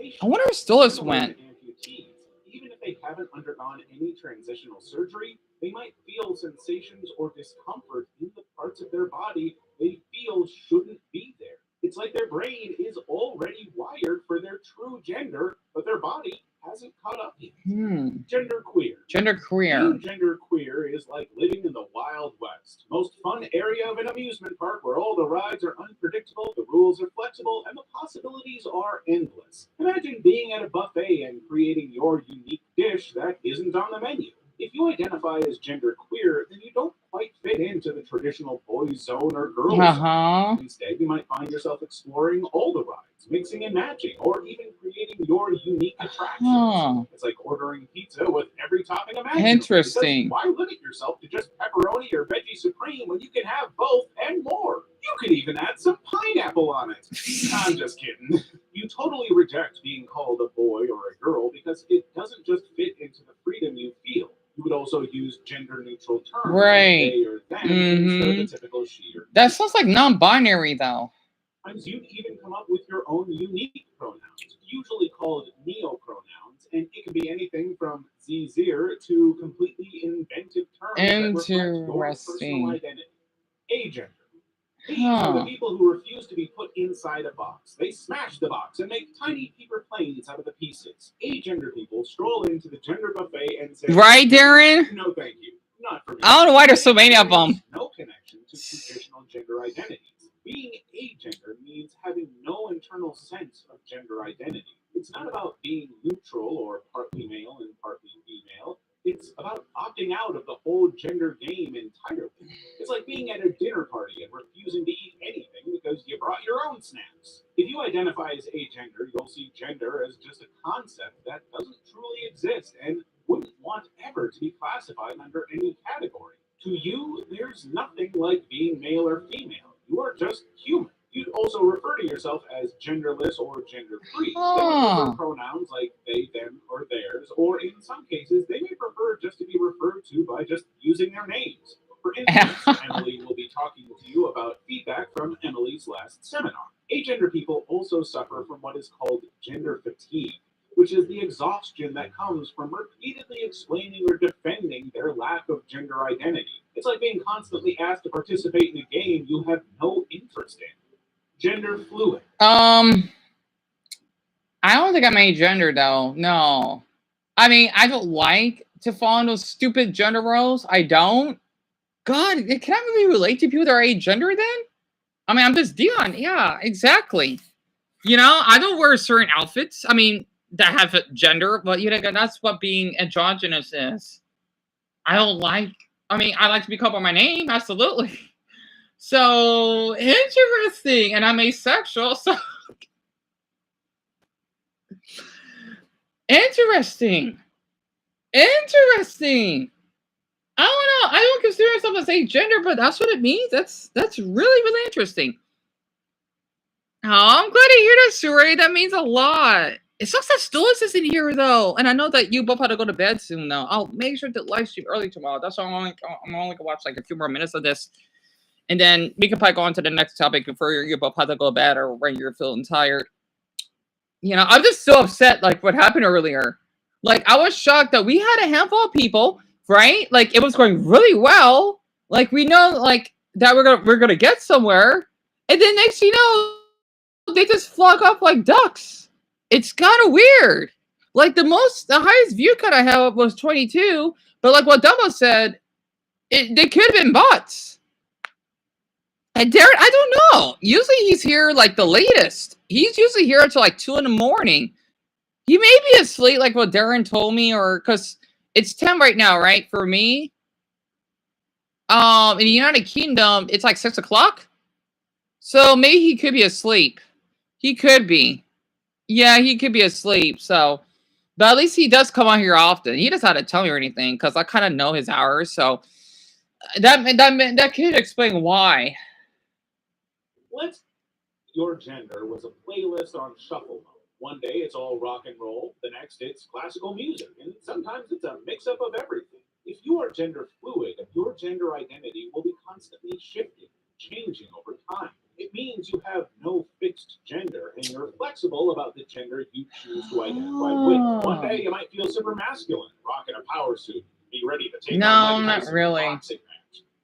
I wonder where Stolas went. Even if they haven't undergone any transitional surgery, they might feel sensations or discomfort in the parts of their body they feel shouldn't be there. It's like their brain is already wired for their true gender, but their body hasn't caught up yet. Genderqueer. Genderqueer. Being genderqueer is like living in the funnest, most fun area of an amusement park where all the rides are unpredictable, the rules are flexible, and the possibilities are endless. Imagine being at a buffet and creating your unique dish that isn't on the menu. If you identify as genderqueer, then you don't quite fit into the traditional boys zone or girls zone. Instead, you might find yourself exploring all the rides, mixing and matching, or even creating your unique attractions. It's like ordering pizza with every topping imaginable. Interesting. Because why limit yourself to just pepperoni or veggie supreme when you can have both and more? You could even add some pineapple on it. I'm just kidding. You totally reject being called a boy or a girl because it doesn't just fit into the freedom you feel. You would also use gender-neutral terms like they or them instead of the typical she or that sounds like non-binary, though. Sometimes you'd even come up with your own unique pronouns, usually called neo-pronouns, and it can be anything from zir to completely inventive terms that reflect your personal identity. Agender. These are the people who refuse to be put inside a box. They smash the box and make tiny paper planes out of the pieces. Agender people stroll into the gender buffet and say, right, Darren? No, thank you. Not for me. I don't know why there's so many of them. No connection to traditional gender identities. Being agender means having no internal sense of gender identity. It's not about being neutral or partly male and partly female. It's about opting out of the whole gender game entirely. It's like being at a dinner party and refusing to eat anything because you brought your own snacks. If you identify as agender, you'll see gender as just a concept that doesn't truly exist and wouldn't want ever to be classified under any category. To you, there's nothing like being male or female. You are just human. You'd also refer to yourself as genderless or gender-free. They would prefer pronouns like they, them, or theirs, or in some cases, they may prefer just to be referred to by just using their names. For instance, Emily will be talking to you about feedback from Emily's last seminar. Agender people also suffer from what is called gender fatigue, which is the exhaustion that comes from repeatedly explaining or defending their lack of gender identity. It's like being constantly asked to participate in a game you have no interest in. Gender fluid. I don't think I'm agender though. No. I mean, I don't like to fall in those stupid gender roles. I don't. God, can I really relate to people that are agender then? I mean, I'm just Dion. Yeah, exactly. You know, I don't wear certain outfits. I mean, that have gender, but you know, that's what being androgynous is. I don't like, I mean, I like to be called by my name, absolutely. So interesting, and I'm asexual, so interesting. I don't know. I don't consider myself as agender, but that's what it means. That's really interesting. Oh, I'm glad to hear that, Suri. That means a lot. It sucks that Stullis isn't here though, and I know that you both have to go to bed soon though. I'll make sure to live stream early tomorrow. That's why I'm only gonna watch like a few more minutes of this. And then we can probably go on to the next topic before you both have to go to bed or when you're feeling tired. You know, I'm just so upset, like what happened earlier. Like, I was shocked that we had a handful of people, right? Like, it was going really well. Like, we know, like, that we're gonna get somewhere. And then next you know, they just flock up like ducks. It's kind of weird. Like, the highest view cut I have was 22. But like what Dumbo said, they could have been bots. And Darren, I don't know. Usually he's here like the latest. He's usually here until like 2 in the morning. He may be asleep, like what Darren told me, or because it's 10 right now, right? For me. In the United Kingdom, it's like 6 o'clock. So maybe he could be asleep. He could be. Yeah, he could be asleep. So, but at least he does come on here often. He doesn't have to tell me or anything because I kind of know his hours. So that could explain why. Your gender was a playlist on shuffle mode. One day it's all rock and roll, the next it's classical music, and sometimes it's a mix-up of everything. If you are gender fluid, your gender identity will be constantly shifting, changing over time. It means you have no fixed gender, and you're flexible about the gender you choose to identify with. One day you might feel super masculine, rocking a power suit, be ready to take on Mike Tyson in a boxing match.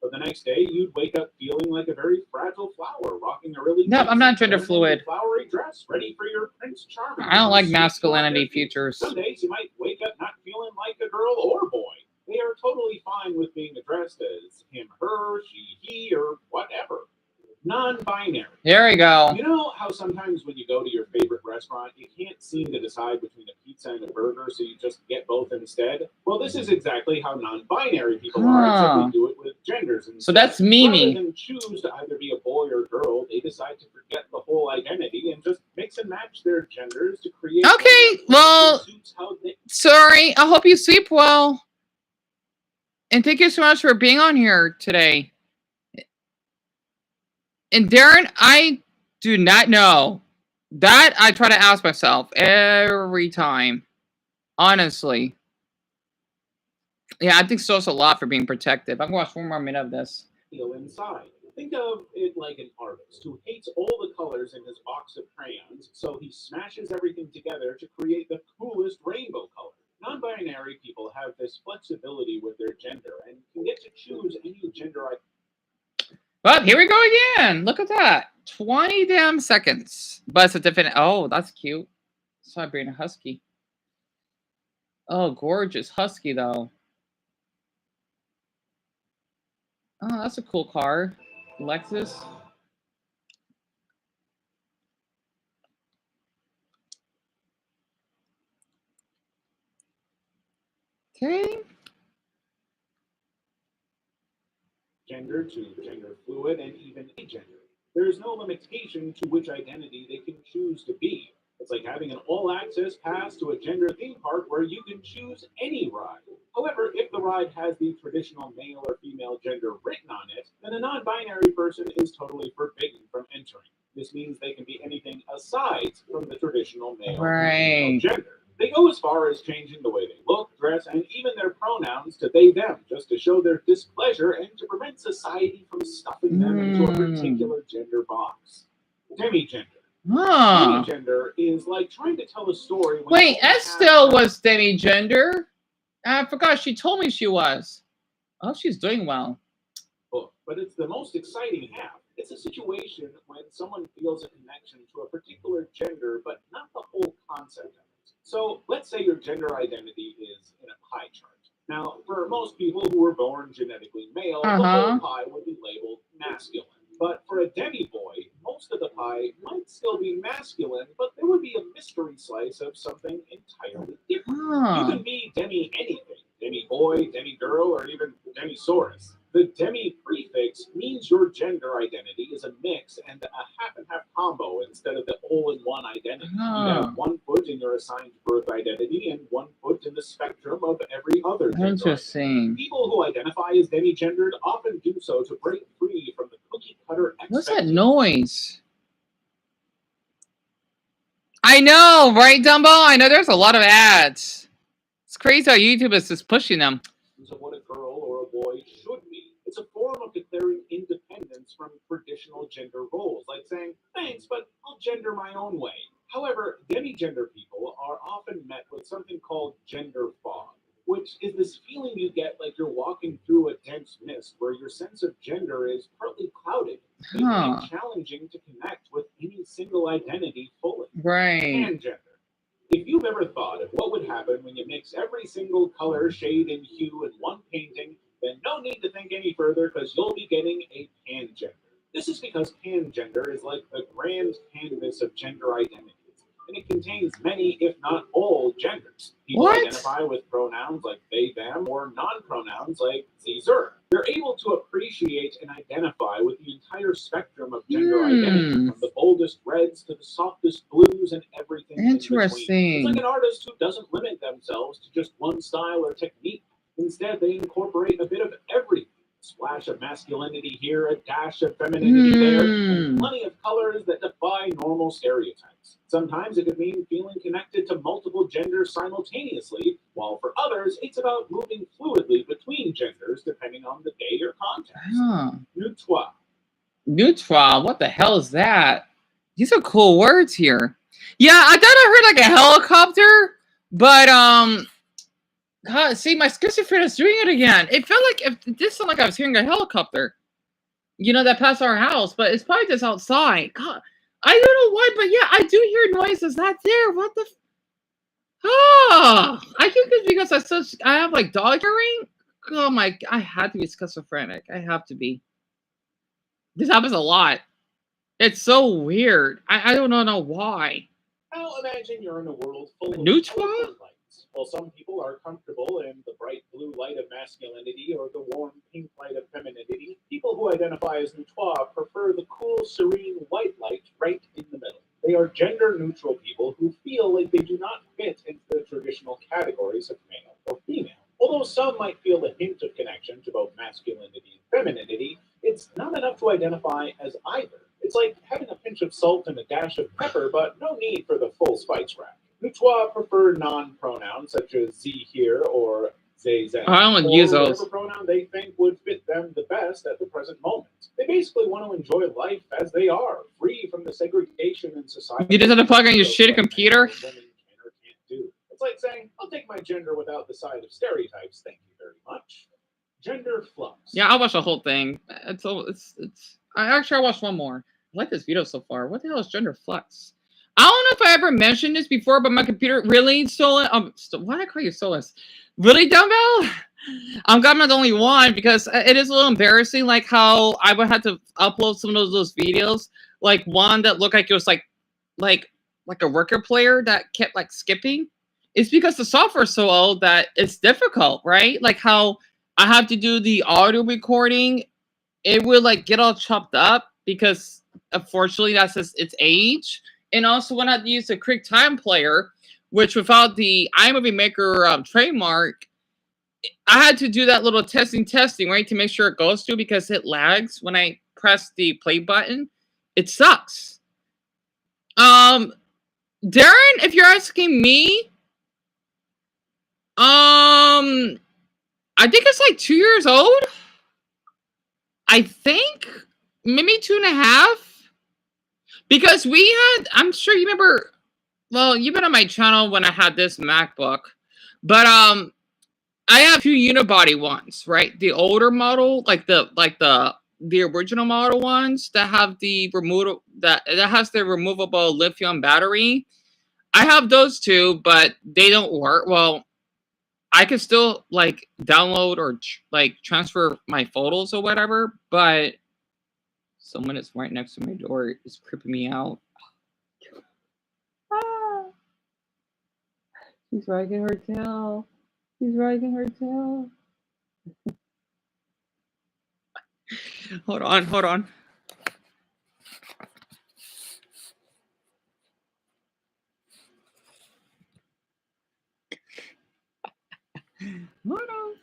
But the next day, you'd wake up feeling like a very fragile flower, rocking a really I'm not gender fluid. Flowery dress, ready for your Prince Charming. I don't like masculinity features. Some days you might wake up not feeling like a girl or boy. They are totally fine with being addressed as him, her, she, he, or whatever. Non-binary. There we go. You know how sometimes when you go to your favorite restaurant, you can't seem to decide between a pizza and a burger, so you just get both instead? Well, this is exactly how non-binary people are, except they do it with genders. And so that's Mimi. Rather than choose to either be a boy or girl, they decide to forget the whole identity and just mix and match their genders to create. Okay, well, sorry. I hope you sleep well. And thank you so much for being on here today. And Darren, I do not know. That I try to ask myself every time. Honestly. Yeah, I think so's a lot for being protective. I'm going to watch one more minute of this. Feel inside. Think of it like an artist who hates all the colors in his box of crayons, so he smashes everything together to create the coolest rainbow color. Non-binary people have this flexibility with their gender and can get to choose any gender. Well, here we go again. Look at that. 20 damn seconds. But it's a different... Oh, that's cute. Sabrina Husky. Oh, gorgeous Husky, though. Oh, that's a cool car. Lexus. Okay. Gender to gender fluid and even agender. There is no limitation to which identity they can choose to be. It's like having an all-access pass to a gender theme park where you can choose any ride. However, if the ride has the traditional male or female gender written on it, then a non-binary person is totally forbidden from entering. This means they can be anything aside from the traditional male or female gender. They go as far as changing the way they look, dress, and even their pronouns to they, them, just to show their displeasure and to prevent society from stuffing them into a particular gender box. Demigender. Demigender is like trying to tell a story. Wait, Estelle was demigender. I forgot she told me she was. Oh, she's doing well. But it's the most exciting half. It's a situation when someone feels a connection to a particular gender, but not the whole concept of it. So let's say your gender identity is in a pie chart. Now, for most people who were born genetically male, the whole pie would be labeled masculine. But for a demi-boy, most of the pie might still be masculine, but there would be a mystery slice of something entirely different. You can be demi-anything. Demi-boy, demi-girl, or even demi-saurus. The demi prefix means your gender identity is a mix and a half-and-half combo instead of the all-in-one identity. You have 1 foot in your assigned birth identity and 1 foot in the spectrum of every other gender. Interesting. People who identify as demi-gendered often do so to break free from the cookie-cutter expectations. What's that noise? I know, right, Dumbo? I know there's a lot of ads. It's crazy how YouTube is just pushing them. Of what a girl or a boy should be. It's a form of declaring independence from traditional gender roles, like saying, thanks, but I'll gender my own way. However, demigender people are often met with something called gender fog, which is this feeling you get like you're walking through a dense mist where your sense of gender is partly clouded, making it challenging to connect with any single identity fully. Right. Pangender. If you've ever thought of what would happen when you mix every single color, shade, and hue in one painting, then no need to think any further because you'll be getting a pangender. This is because pangender is like the grand canvas of gender identities, and it contains many, if not all, genders. People identify with pronouns like they, them, or non-pronouns like sie, her. They're able to appreciate and identify with the entire spectrum of gender identity, from the boldest reds to the softest blues and everything in between. It's like an artist who doesn't limit themselves to just one style or technique. Instead, they incorporate a bit of everything. A splash of masculinity here, a dash of femininity there, and plenty of colors that defy normal stereotypes. Sometimes it could mean feeling connected to multiple genders simultaneously, while for others, it's about moving fluidly between genders depending on the day or context. Neutral. Neutral? What the hell is that? These are cool words here. Yeah, I thought I heard like a helicopter, but God, see, my schizophrenia is doing it again. It felt like it did sound like I was hearing a helicopter, you know, that passed our house, but it's probably just outside. God, I don't know why, but yeah, I do hear noises. That's there. What the? I think it's because I have like dog hearing. oh my, I had to be schizophrenic. I have to be. This happens a lot. It's so weird. I don't know why. Now imagine you're in a world full of Neutral? colorful lights. While some people are comfortable in the bright blue light of masculinity or the warm pink light of femininity, people who identify as neutral prefer the cool, serene white light right in the middle. They are gender-neutral people who feel like they do not fit into the traditional categories of male or female. Although some might feel a hint of connection to both masculinity and femininity, it's not enough to identify as either. It's like having a pinch of salt and a dash of pepper, but no need for the full spice rack. Neutral prefer non-pronouns such as ze here or they, them, I don't or use whatever those. pronoun they think would fit them the best at the present moment. They basically want to enjoy life as they are, free from the segregation in society. You just have to plug in your shitty computer. Women can or can't do. It's like saying, I'll take my gender without the side of stereotypes, thank you very much. Gender flux. Yeah, I'll watch the whole thing. It's. I watched one more. I like this video so far. What the hell is gender flux? I don't know if I ever mentioned this before, but my computer really stolen. Why did I call you Solus? Really, dumbbell? I'm glad I'm not the only one because it is a little embarrassing. Like how I would have to upload some of those videos, like one that looked like it was like a record player that kept like skipping. It's because the software is so old that it's difficult, right? Like how I have to do the audio recording. It would like get all chopped up because unfortunately that's just its age. And also when I use a QuickTime player, which without the iMovie Maker trademark, I had to do that little testing, right, to make sure it goes through because it lags when I press the play button. It sucks. Darren, if you're asking me, I think it's like 2 years old. I think maybe 2.5. Because we had, I'm sure you remember, well, you've been on my channel when I had this MacBook, but I have 2 unibody ones, right? The older model, like the original model ones that have the that has the removable lithium battery. I have those 2, but they don't work. Well, I can still like download or like transfer my photos or whatever, but someone is right next to my door is creeping me out. Ah. She's wagging her tail. She's wagging her tail. Hold on. Hold on. Hold on.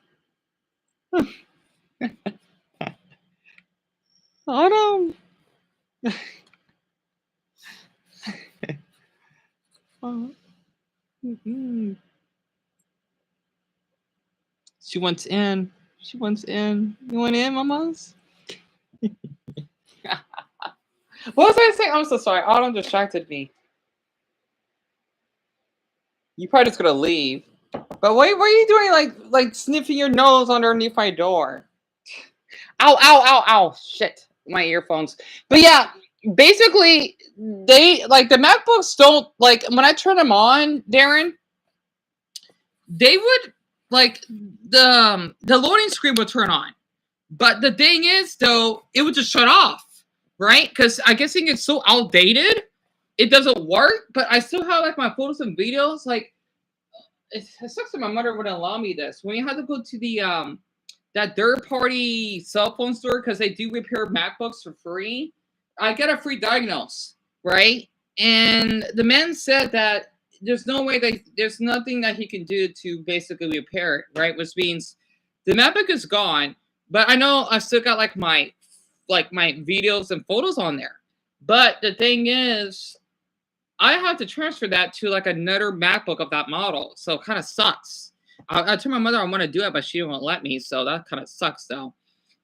She wants in. She wants in. You want in, mamas? What was I saying? I'm so sorry. Autumn distracted me. You probably just gonna leave. But what are you doing? Like sniffing your nose underneath my door? Ow! Ow! Ow! Ow! Shit! My earphones. But yeah, basically, they like the MacBooks don't like when I turn them on, Darren. They would like the loading screen would turn on, but the thing is though, it would just shut off, right? Because I guess it's so outdated, it doesn't work. But I still have like my photos and videos. Like it sucks that my mother wouldn't allow me this. When you have to go to the that third-party cell phone store because they do repair MacBooks for free, I get a free diagnose, right? And the man said that there's no way that there's nothing that he can do to basically repair it, right? Which means the MacBook is gone, but I know I still got like my videos and photos on there. But the thing is, I have to transfer that to like another MacBook of that model, so it kind of sucks. I told my mother I want to do it, but she won't let me, so that kind of sucks though.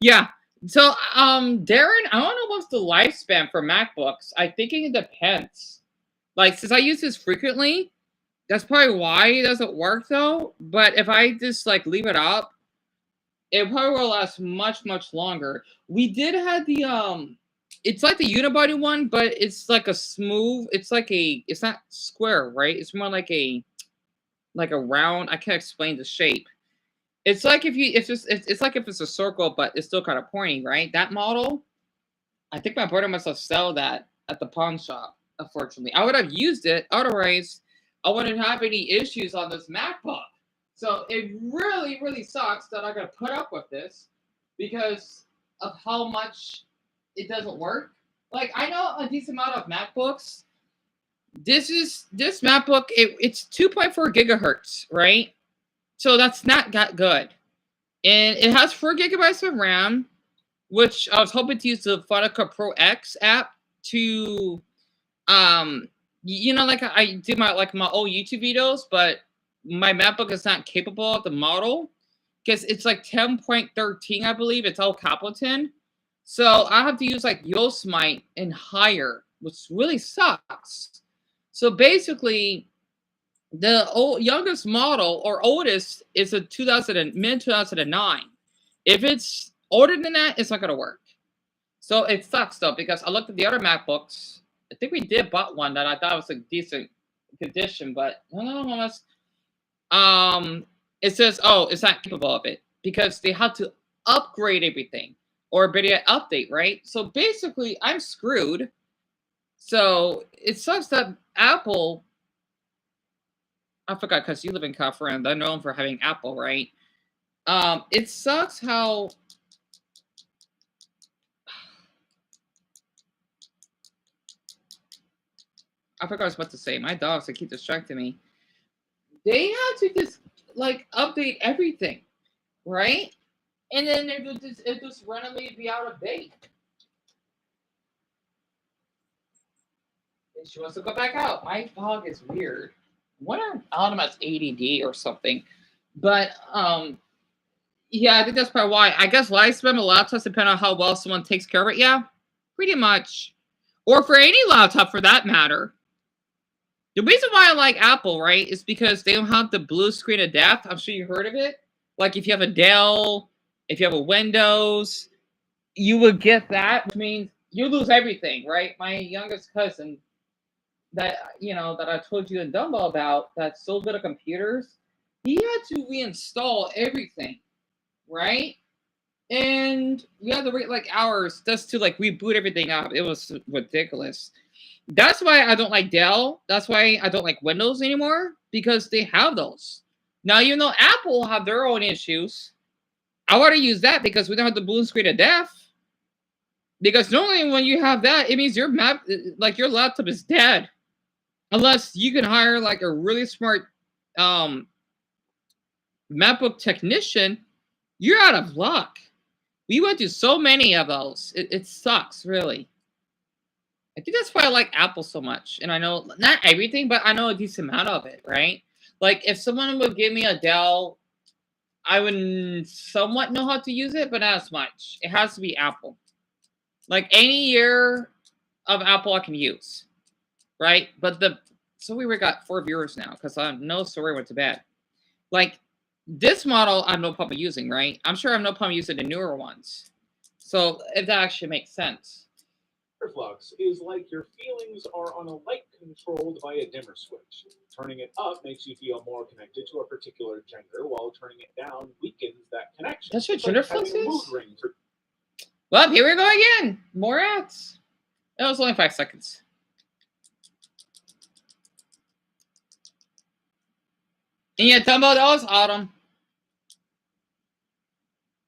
Yeah. So Darren, I don't know what's the lifespan for MacBooks. I think it depends. Like since I use this frequently, that's probably why it doesn't work though. But if I just like leave it up, it probably will last much longer. We did have the it's like the unibody one, but it's like a smooth. It's not square, right? It's more like a round. I can't explain the shape. It's like if you it's like if it's a circle, but it's still kind of pointy, right? That model, I think my brother must have sold that at the pawn shop. Unfortunately, I would have used it. Otherwise, I wouldn't have any issues on this MacBook. So it really, really sucks that I got to put up with this because of how much it doesn't work. Like I know a decent amount of MacBooks. This MacBook. It's 2.4 gigahertz, right? So that's not that good, and it has 4 gigabytes of RAM, which I was hoping to use the Final Cut Pro X app to, like I do my old YouTube videos, but my MacBook is not capable of the model because it's like 10.13, I believe. It's all Capleton, so I have to use like Yosemite and higher, which really sucks. So basically, the youngest model or oldest is a mid 2009. If it's older than that, it's not gonna work. So it sucks though because I looked at the other MacBooks. I think we did bought one that I thought was a decent condition, but it says it's not capable of it because they had to upgrade everything or better update, right? So basically, I'm screwed. So it sucks that Apple. I forgot because you live in California. They're known for having Apple, right? It sucks how I forgot what I was about to say. My dogs, they keep distracting me. They have to just like update everything, right? And then it just randomly be out of date. And she wants to go back out. My dog is weird. What I don't know if it's ADD or something. But yeah, I think that's probably why. I guess lifespan of laptops depend on how well someone takes care of it. Yeah, pretty much. Or for any laptop for that matter. The reason why I like Apple, right, is because they don't have the blue screen of death. I'm sure you heard of it. Like if you have a Dell, if you have a Windows, you would get that, which means you lose everything, right? My youngest cousin that I told you in Dumbo about that's so good at computers, he had to reinstall everything, right? And we had to wait like hours just to like reboot everything up. It was ridiculous. That's why I don't like Dell. That's why I don't like Windows anymore because they have those. Now, Apple have their own issues. I want to use that because we don't have the blue screen of death. Because normally when you have that, it means your laptop is dead. Unless you can hire like a really smart MacBook technician, you're out of luck. We went through so many of those. It sucks, really. I think that's why I like Apple so much. And I know not everything, but I know a decent amount of it, right? Like if someone would give me a Dell, I would somewhat know how to use it, but not as much. It has to be Apple. Like any year of Apple I can use, right? But so we got 4 viewers now because no story went to bed. Like this model, I have no problem using, right? I'm sure I have no problem using the newer ones. So if that actually makes sense. Flux is like your feelings are on a light controlled by a dimmer switch. Turning it up makes you feel more connected to a particular gender, while turning it down weakens that connection. That's what gender flux is? For... Well, here we go again. More ads. That was only 5 seconds. And yeah, tell me about those, Autumn.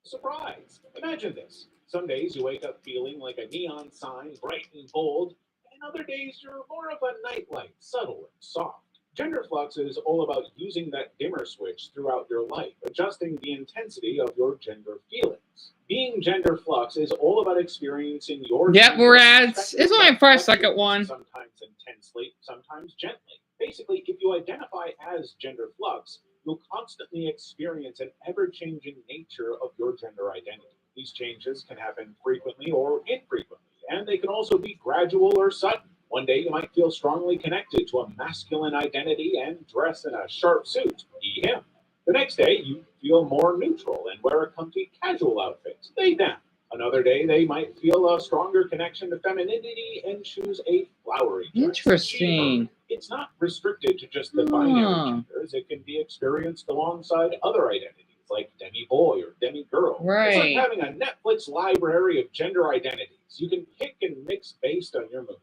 Surprise! Imagine this. Some days you wake up feeling like a neon sign, bright and bold, and other days you're more of a nightlight, subtle and soft. Gender flux is all about using that dimmer switch throughout your life, adjusting the intensity of your gender feelings. Being gender flux is all about experiencing your more ads. It's only a 5-second one. Sometimes intensely, sometimes gently. Basically, if you identify as gender flux, you'll constantly experience an ever-changing nature of your gender identity. These changes can happen frequently or infrequently, and they can also be gradual or sudden. One day you might feel strongly connected to a masculine identity and dress in a sharp suit, be him. The next day you feel more neutral and wear a comfy casual outfit, they them. Another day they might feel a stronger connection to femininity and choose a flowery dress. Interesting. It's not restricted to just the binary genders. It can be experienced alongside other identities. It's like demi-boy or demi-girl. Right. It's like having a Netflix library of gender identities. You can pick and mix based on your mood.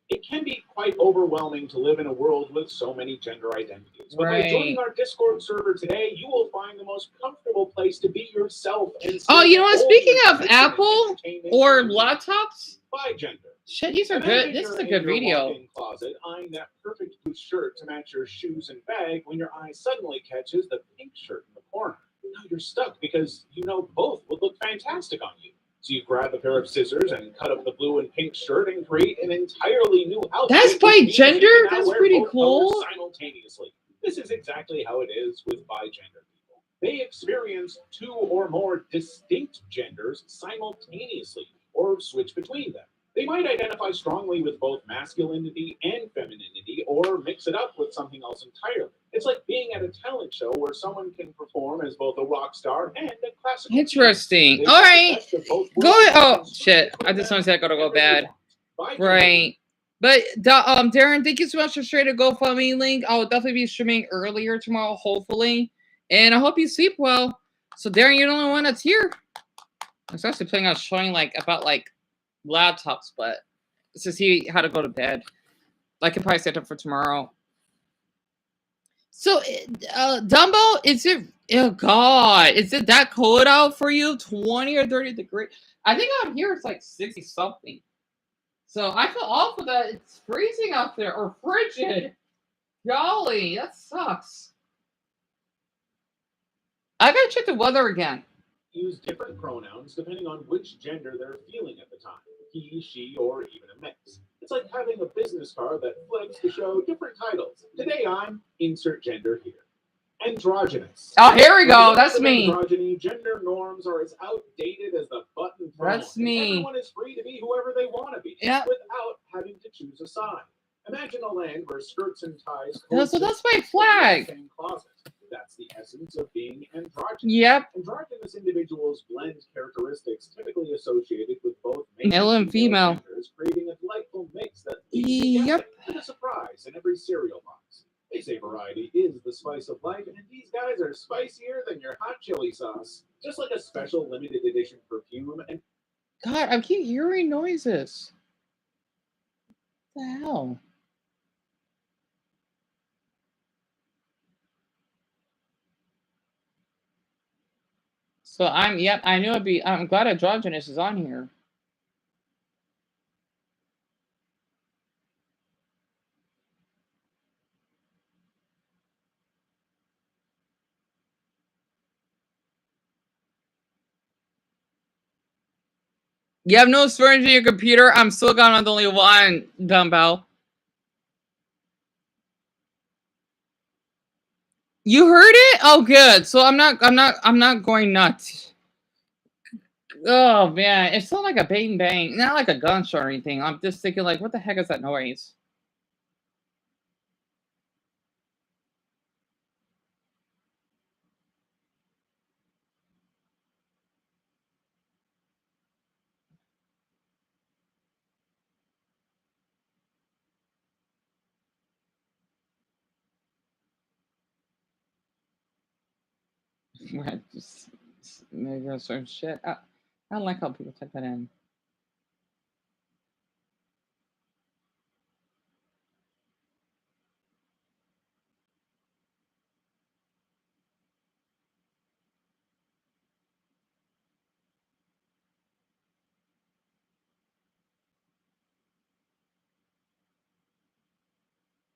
It can be quite overwhelming to live in a world with so many gender identities. But by joining our Discord server today, you will find the most comfortable place to be yourself. And Oh, you know what? all Speaking the of information and Apple entertainment or you need. laptops, By gender. shit, these are Imagine good. This is you're a good in your video. walk-in closet, eyeing that perfect blue shirt to match your shoes and bag when your eye suddenly catches the pink shirt in the corner. Now you're stuck because you know both would look fantastic on you. So you grab a pair of scissors and cut up the blue and pink shirt and create an entirely new outfit. That's by which means you gender? can now That's wear pretty both cool. colors simultaneously. This is exactly how it is with bi-gender people. They experience two or more distinct genders simultaneously or switch between them. They might identify strongly with both masculinity and femininity or mix it up with something else entirely. It's like being at a talent show where someone can perform as both a rock star and a classical Interesting. pianist. All They right. get the best of both Go worlds ahead. Oh, and shit. switch I just want to say I gotta go whenever they bad. want. Bi-gender Right. But, Darren, thank you so much for sharing the GoFundMe link. I will definitely be streaming earlier tomorrow, hopefully. And I hope you sleep well. So, Darren, you're the only one that's here. I was actually planning on showing, about laptops, but to see how to go to bed. I could probably set up for tomorrow. So, Dumbo, is it? Oh God, is it that cold out for you? 20 or 30 degrees? I think out here it's like 60 something. So I feel awful that it's freezing out there or frigid. Golly, that sucks. I gotta check the weather again. Use different pronouns depending on which gender they're feeling at the time. He, she, or even a mix. It's like having a business card that flips to show different titles. Today I'm insert gender here. Androgynous. Oh, here we go. That's With me. androgyny, gender norms are as outdated as the button phone. That's me. Everyone is free to be whoever they want to be, Yeah. without having to choose a side. Imagine a land where skirts and ties. So that's my flag. In the same closet. That's the essence of being androgynous. Yep. Androgynous individuals blend characteristics typically associated with both Male and female. genders, creating a delightful mix that leaves Yep. with a surprise in every cereal box. They say variety is the spice of life, and these guys are spicier than your hot chili sauce. Just like a special limited edition perfume and God, I keep hearing noises. What the hell? So I knew it'd be, I'm glad androgynous is on here. You have no storage in your computer? I'm still gone on only one, Dumbbell. You heard it? Oh, good. So I'm not going nuts. Oh man, it sounded like a bang bang, not like a gunshot or anything. I'm just thinking, like, what the heck is that noise? Just maybe or some shit. I don't like how people type that in.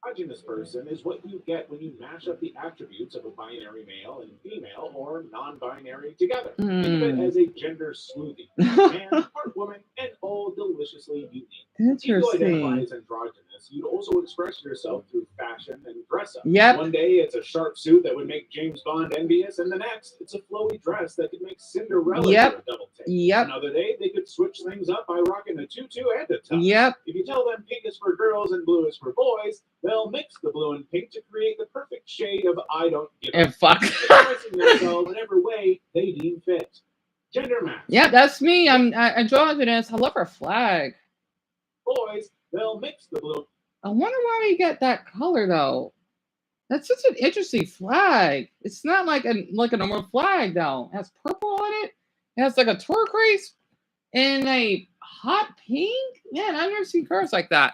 androgynous person is what you get when you mash up the attributes of a binary male and female or non-binary together. Think of it as a gender smoothie. Man, part woman, and all deliciously unique. If you identify as androgynous, you'd also express yourself through fashion and dress up. Yep. One day it's a sharp suit that would make James Bond envious, and the next it's a flowy dress that could make Cinderella do a double take. Yep. Another day they could switch things up by rocking a tutu and a tux. Yep. If you tell them pink is for girls and blue is for boys, they'll mix the blue and pink to create the perfect shade of I don't give a fuck. Expressing themselves whatever way they deem fit. Gender match. Yeah, that's me. I'm androgynous. I love her flag. Boys, they'll mix the blue. I wonder why we get that color though. That's such an interesting flag. It's not like a normal flag though. It has purple on it. It has like a turquoise and a hot pink. Man, I've never seen cars like that.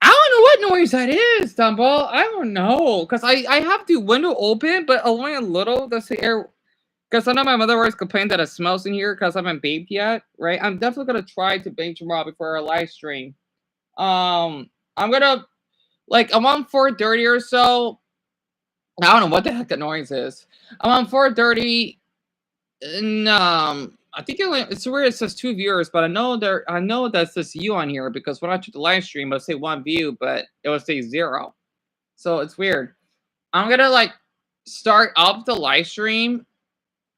I don't know what noise that is, Dumbo. I don't know. Because I have the window open, but only a little. That's the air. Because I know my mother always complained that it smells in here because I haven't bathed yet, right? I'm definitely going to try to bathe tomorrow before our live stream. I'm going to, like, I'm on 4:30 or so. I don't know what the heck the noise is. I'm on 4:30, and I think it's weird. It says 2 viewers, but I know that says you on here because when I took the live stream, it'll say 1 view, but it will say 0. So it's weird. I'm gonna like start up the live stream.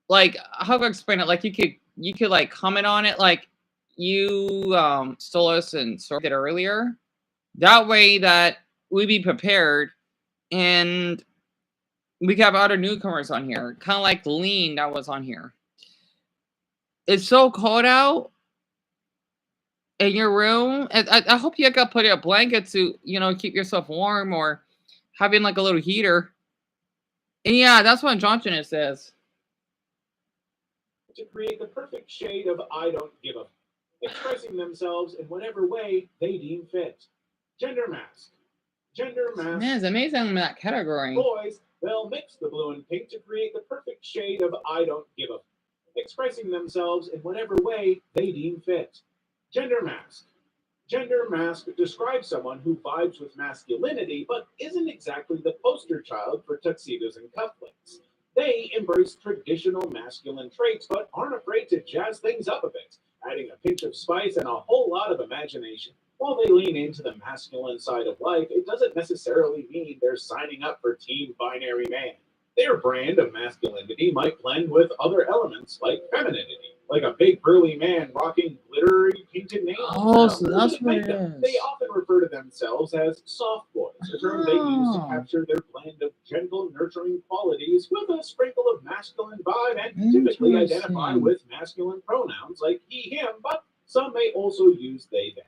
Like, how do I explain it? Like you could like comment on it, like you stole us and sorted it earlier. That way that we be prepared and we can have other newcomers on here, kind of like Lean that was on here. It's so cold out in your room. I hope you got put a blanket to keep yourself warm or having like a little heater. And yeah, that's what androgynous is. To create the perfect shade of I don't give a, expressing themselves in whatever way they deem fit. Gender mask. Gender mask. Man, it's amazing in that category. Boys, they'll mix the blue and pink to create the perfect shade of I don't give a, expressing themselves in whatever way they deem fit. Gender mask. Gender mask describes someone who vibes with masculinity but isn't exactly the poster child for tuxedos and cufflinks. They embrace traditional masculine traits but aren't afraid to jazz things up a bit, adding a pinch of spice and a whole lot of imagination. While they lean into the masculine side of life, it doesn't necessarily mean they're signing up for Team Binary Man. Their brand of masculinity might blend with other elements like femininity, like a big burly man rocking glittery painted nails. Oh, so that's what it is. They often refer to themselves as soft boys, a term they use to capture their blend of gentle, nurturing qualities with a sprinkle of masculine vibe and typically identify with masculine pronouns like he, him, but some may also use they, them.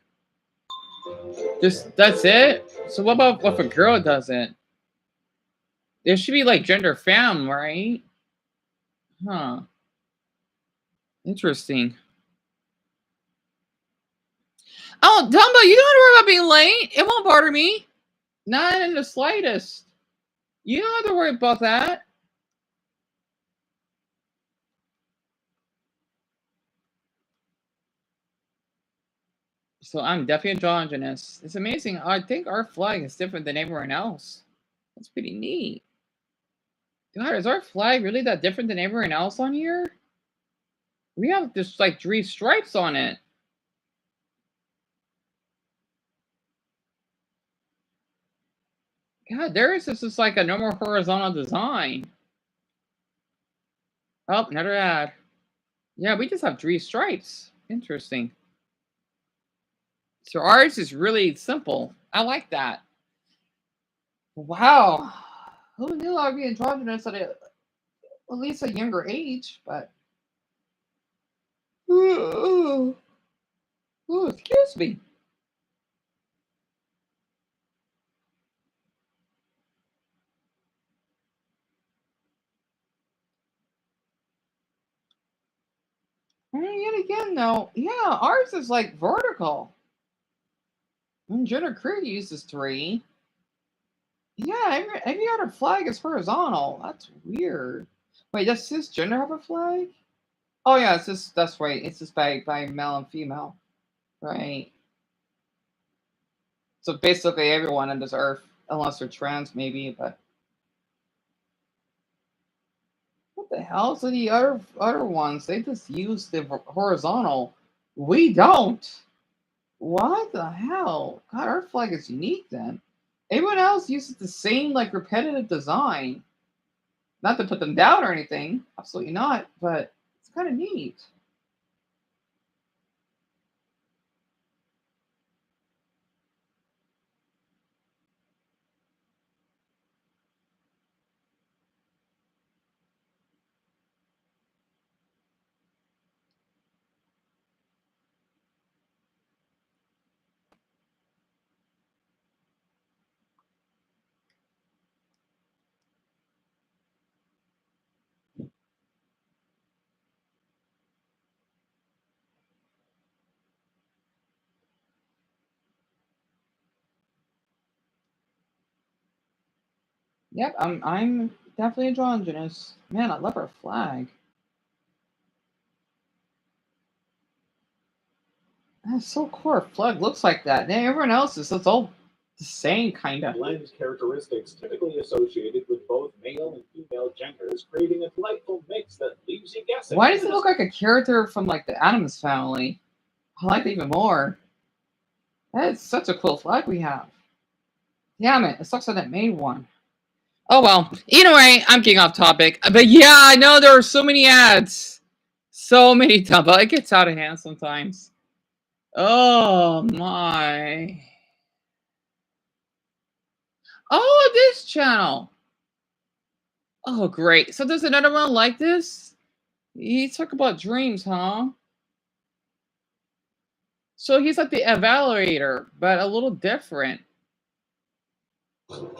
That's it? So what about if a girl does it? There should be like gender femme, right? Huh. Interesting. Oh, Dumbo, you don't have to worry about being late. It won't bother me. Not in the slightest. You don't have to worry about that. So I'm definitely androgynous. It's amazing. I think our flag is different than everyone else. That's pretty neat. God, is our flag really that different than everyone else on here? We have just like 3 stripes on it. God, theirs is just like a normal horizontal design. Oh, another ad. Yeah, we just have 3 stripes. Interesting. So ours is really simple. I like that. Wow. Who knew I'd be androgynous at at least a younger age, but... Ooh, excuse me. And yet again, though, yeah, ours is like vertical. And Gender Crew uses 3. Yeah, every other flag is horizontal. That's weird. Wait, does cisgender have a flag? Oh yeah, it's just that's right. It's just by male and female, right? So basically, everyone on this earth, unless they're trans, maybe. But what the hell? So the other ones, they just use the horizontal. We don't. What the hell? God, our flag is unique then. Everyone else uses the same like repetitive design. Not to put them down or anything, absolutely not. But it's kind of neat. Yep, I'm definitely androgynous. Man, I love her flag. That's so cool. Her flag looks like that. And everyone else is it's all the same kind of. Blend characteristics typically associated with both male and female genders, creating a delightful mix that leaves you guessing. Why does it look like a character from like the Addams Family? I like it even more. That is such a cool flag we have. Damn it! It sucks that it made one. Oh well. Either way, I'm getting off topic. But yeah, I know there are so many ads. So many Dumbo. It gets out of hand sometimes. Oh my. Oh, this channel. Oh great. So there's another one like this? You talk about dreams, huh? So he's like the evaluator, but a little different.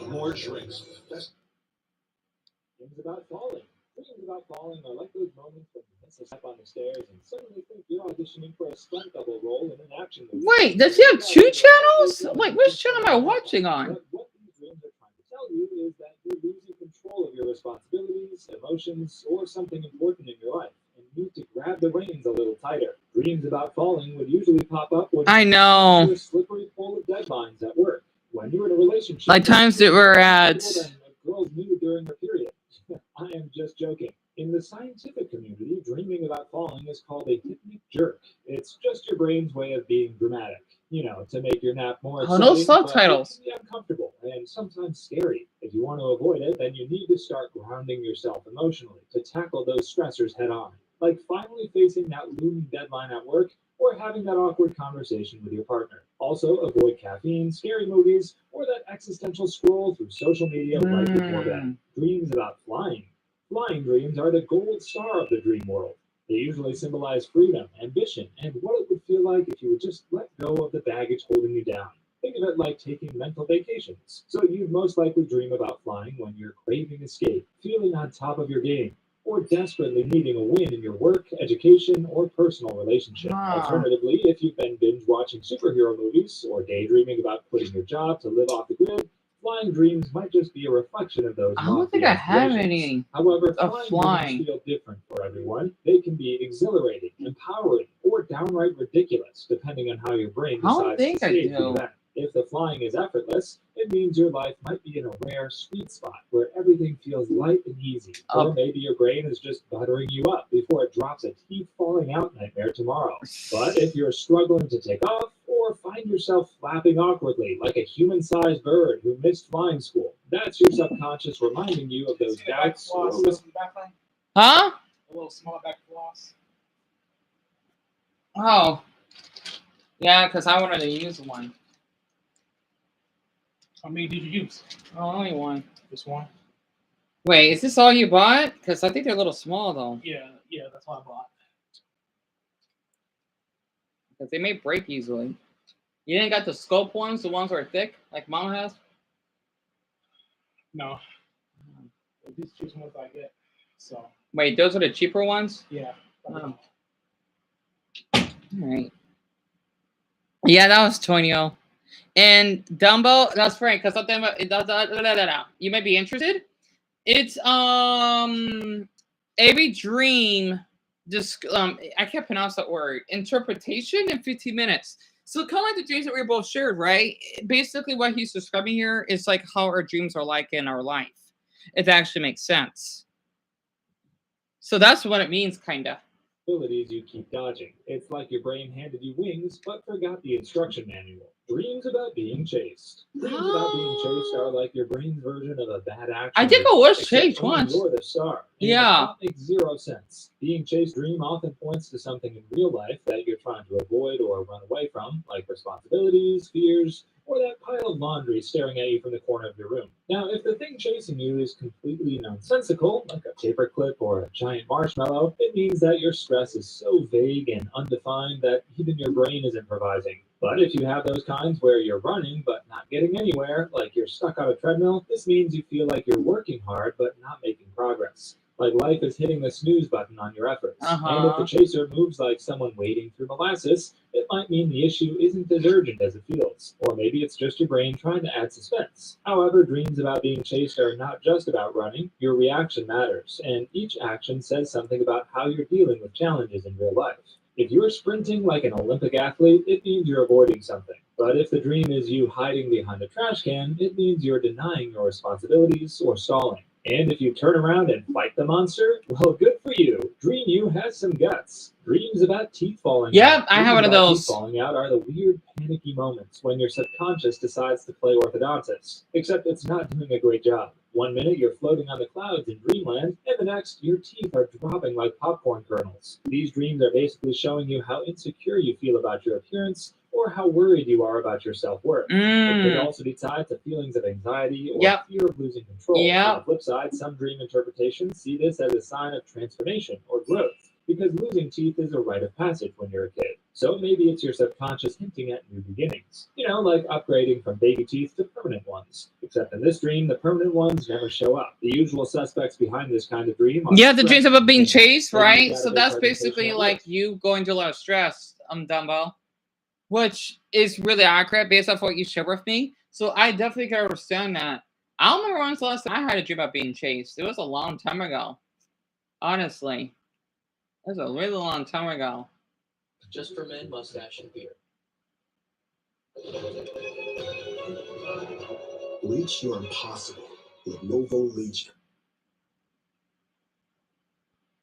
More drinks. Dreams about falling. Dreams about falling are like those moments when you miss a step on the stairs and suddenly think you're auditioning for a stunt double role in an action movie. Wait, does he have two channels? Like, which channel am I watching on? But what these dreams are trying to tell you is that you're losing control of your responsibilities, emotions, or something important in your life, and need to grab the reins a little tighter. Dreams about falling would usually pop up when I know. you're a slippery pool of deadlines at work. When you're in a relationship, Like times that we're at. a girl's mood during her period. I am just joking. In the scientific community, dreaming about falling is called a hypnic jerk. It's just your brain's way of being dramatic, you know, to make your nap more Oh, exciting. no subtitles. But it can be uncomfortable and sometimes scary. If you want to avoid it, then you need to start grounding yourself emotionally to tackle those stressors head on, like finally facing that looming deadline at work or having that awkward conversation with your partner. Also, avoid caffeine, scary movies, or that existential scroll through social media right before bed. Dreams about flying. Flying dreams are the gold star of the dream world. They usually symbolize freedom, ambition, and what it would feel like if you would just let go of the baggage holding you down. Think of it like taking mental vacations. So you'd most likely dream about flying when you're craving escape, feeling on top of your game, or desperately needing a win in your work, education, or personal relationship. Alternatively, if you've been binge watching superhero movies or daydreaming about quitting your job to live off the grid, flying dreams might just be a reflection of those. I don't think I have any However, of flying dreams feel different for everyone. They can be exhilarating, empowering, or downright ridiculous, depending on how your brain I don't decides think to I stage the do. event. If the flying is effortless, it means your life might be in a rare sweet spot where everything feels light and easy. Or maybe your brain is just buttering you up before it drops a teeth falling out nightmare tomorrow. But if you're struggling to take off, or find yourself flapping awkwardly like a human-sized bird who missed flying school, that's your subconscious reminding you of those doubts. Huh? A little small back floss. Oh. Yeah, because I wanted to use one. How many did you use? Oh, only one. Just one? Wait, is this all you bought? Because I think they're a little small, though. Yeah, that's what I bought. Because they may break easily. You didn't got the scope ones, the ones that are thick, like Mama has? No. These choose ones I get. So. Wait, those are the cheaper ones? Yeah. Oh. All right. Yeah, that was Tonio. And Dumbo, that's Frank, because something about you might be interested. It's every dream, just I can't pronounce that word. Interpretation in 15 minutes. So kind of like the dreams that we both shared, right? Basically, what he's describing here is like how our dreams are like in our life. If that actually makes sense. So that's what it means, kind of. Abilities you keep dodging. It's like your brain handed you wings, but forgot the instruction manual. Dreams about being chased. Dreams about being chased are like your brain's version of a bad action. I think I was chased once. You're the star. Yeah. That makes zero sense. Being chased dream often points to something in real life that you're trying to avoid or run away from, like responsibilities, fears, or that pile of laundry staring at you from the corner of your room. Now, if the thing chasing you is completely nonsensical, like a paperclip or a giant marshmallow, it means that your stress is so vague and undefined that even your brain is improvising. But if you have those kinds where you're running but not getting anywhere, like you're stuck on a treadmill, this means you feel like you're working hard but not making progress. like life is hitting the snooze button on your efforts. And if the Uh-huh. chaser moves like someone wading through molasses, it might mean the issue isn't as urgent as it feels, or maybe it's just your brain trying to add suspense. However, dreams about being chased are not just about running. Your reaction matters, and each action says something about how you're dealing with challenges in real life. If you're sprinting like an Olympic athlete, it means you're avoiding something. But if the dream is you hiding behind a trash can, it means you're denying your responsibilities or stalling. And if you turn around and fight the monster, well, good for you. Dream you has some guts. Dreams about teeth falling out. Yep, I have Dreams one of about teeth those. falling out are the weird, panicky moments when your subconscious decides to play orthodontist. Except it's not doing a great job. One minute you're floating on the clouds in dreamland, and the next your teeth are dropping like popcorn kernels. These dreams are basically showing you how insecure you feel about your appearance or how worried you are about your self-worth. It could also be tied to feelings of anxiety or Yep. fear of losing control. Yep. On the flip side, some dream interpretations see this as a sign of transformation or growth, because losing teeth is a rite of passage when you're a kid. So maybe it's your subconscious hinting at new beginnings. You know, like upgrading from baby teeth to permanent ones. Except in this dream, the permanent ones never show up. The usual suspects behind this kind of dream are Yeah, the stress dreams about being and pain. chased, Maybe right? you've So got a big that's presentation basically at like work. you going through a lot of stress, Dumbo, which is really accurate based off what you shared with me. So I definitely can understand that. I don't remember when's the last time I had a dream about being chased. It was a long time ago. Honestly, it was a really long time ago. Just for men, mustache and beard. Bleach your impossible with Novo Legion.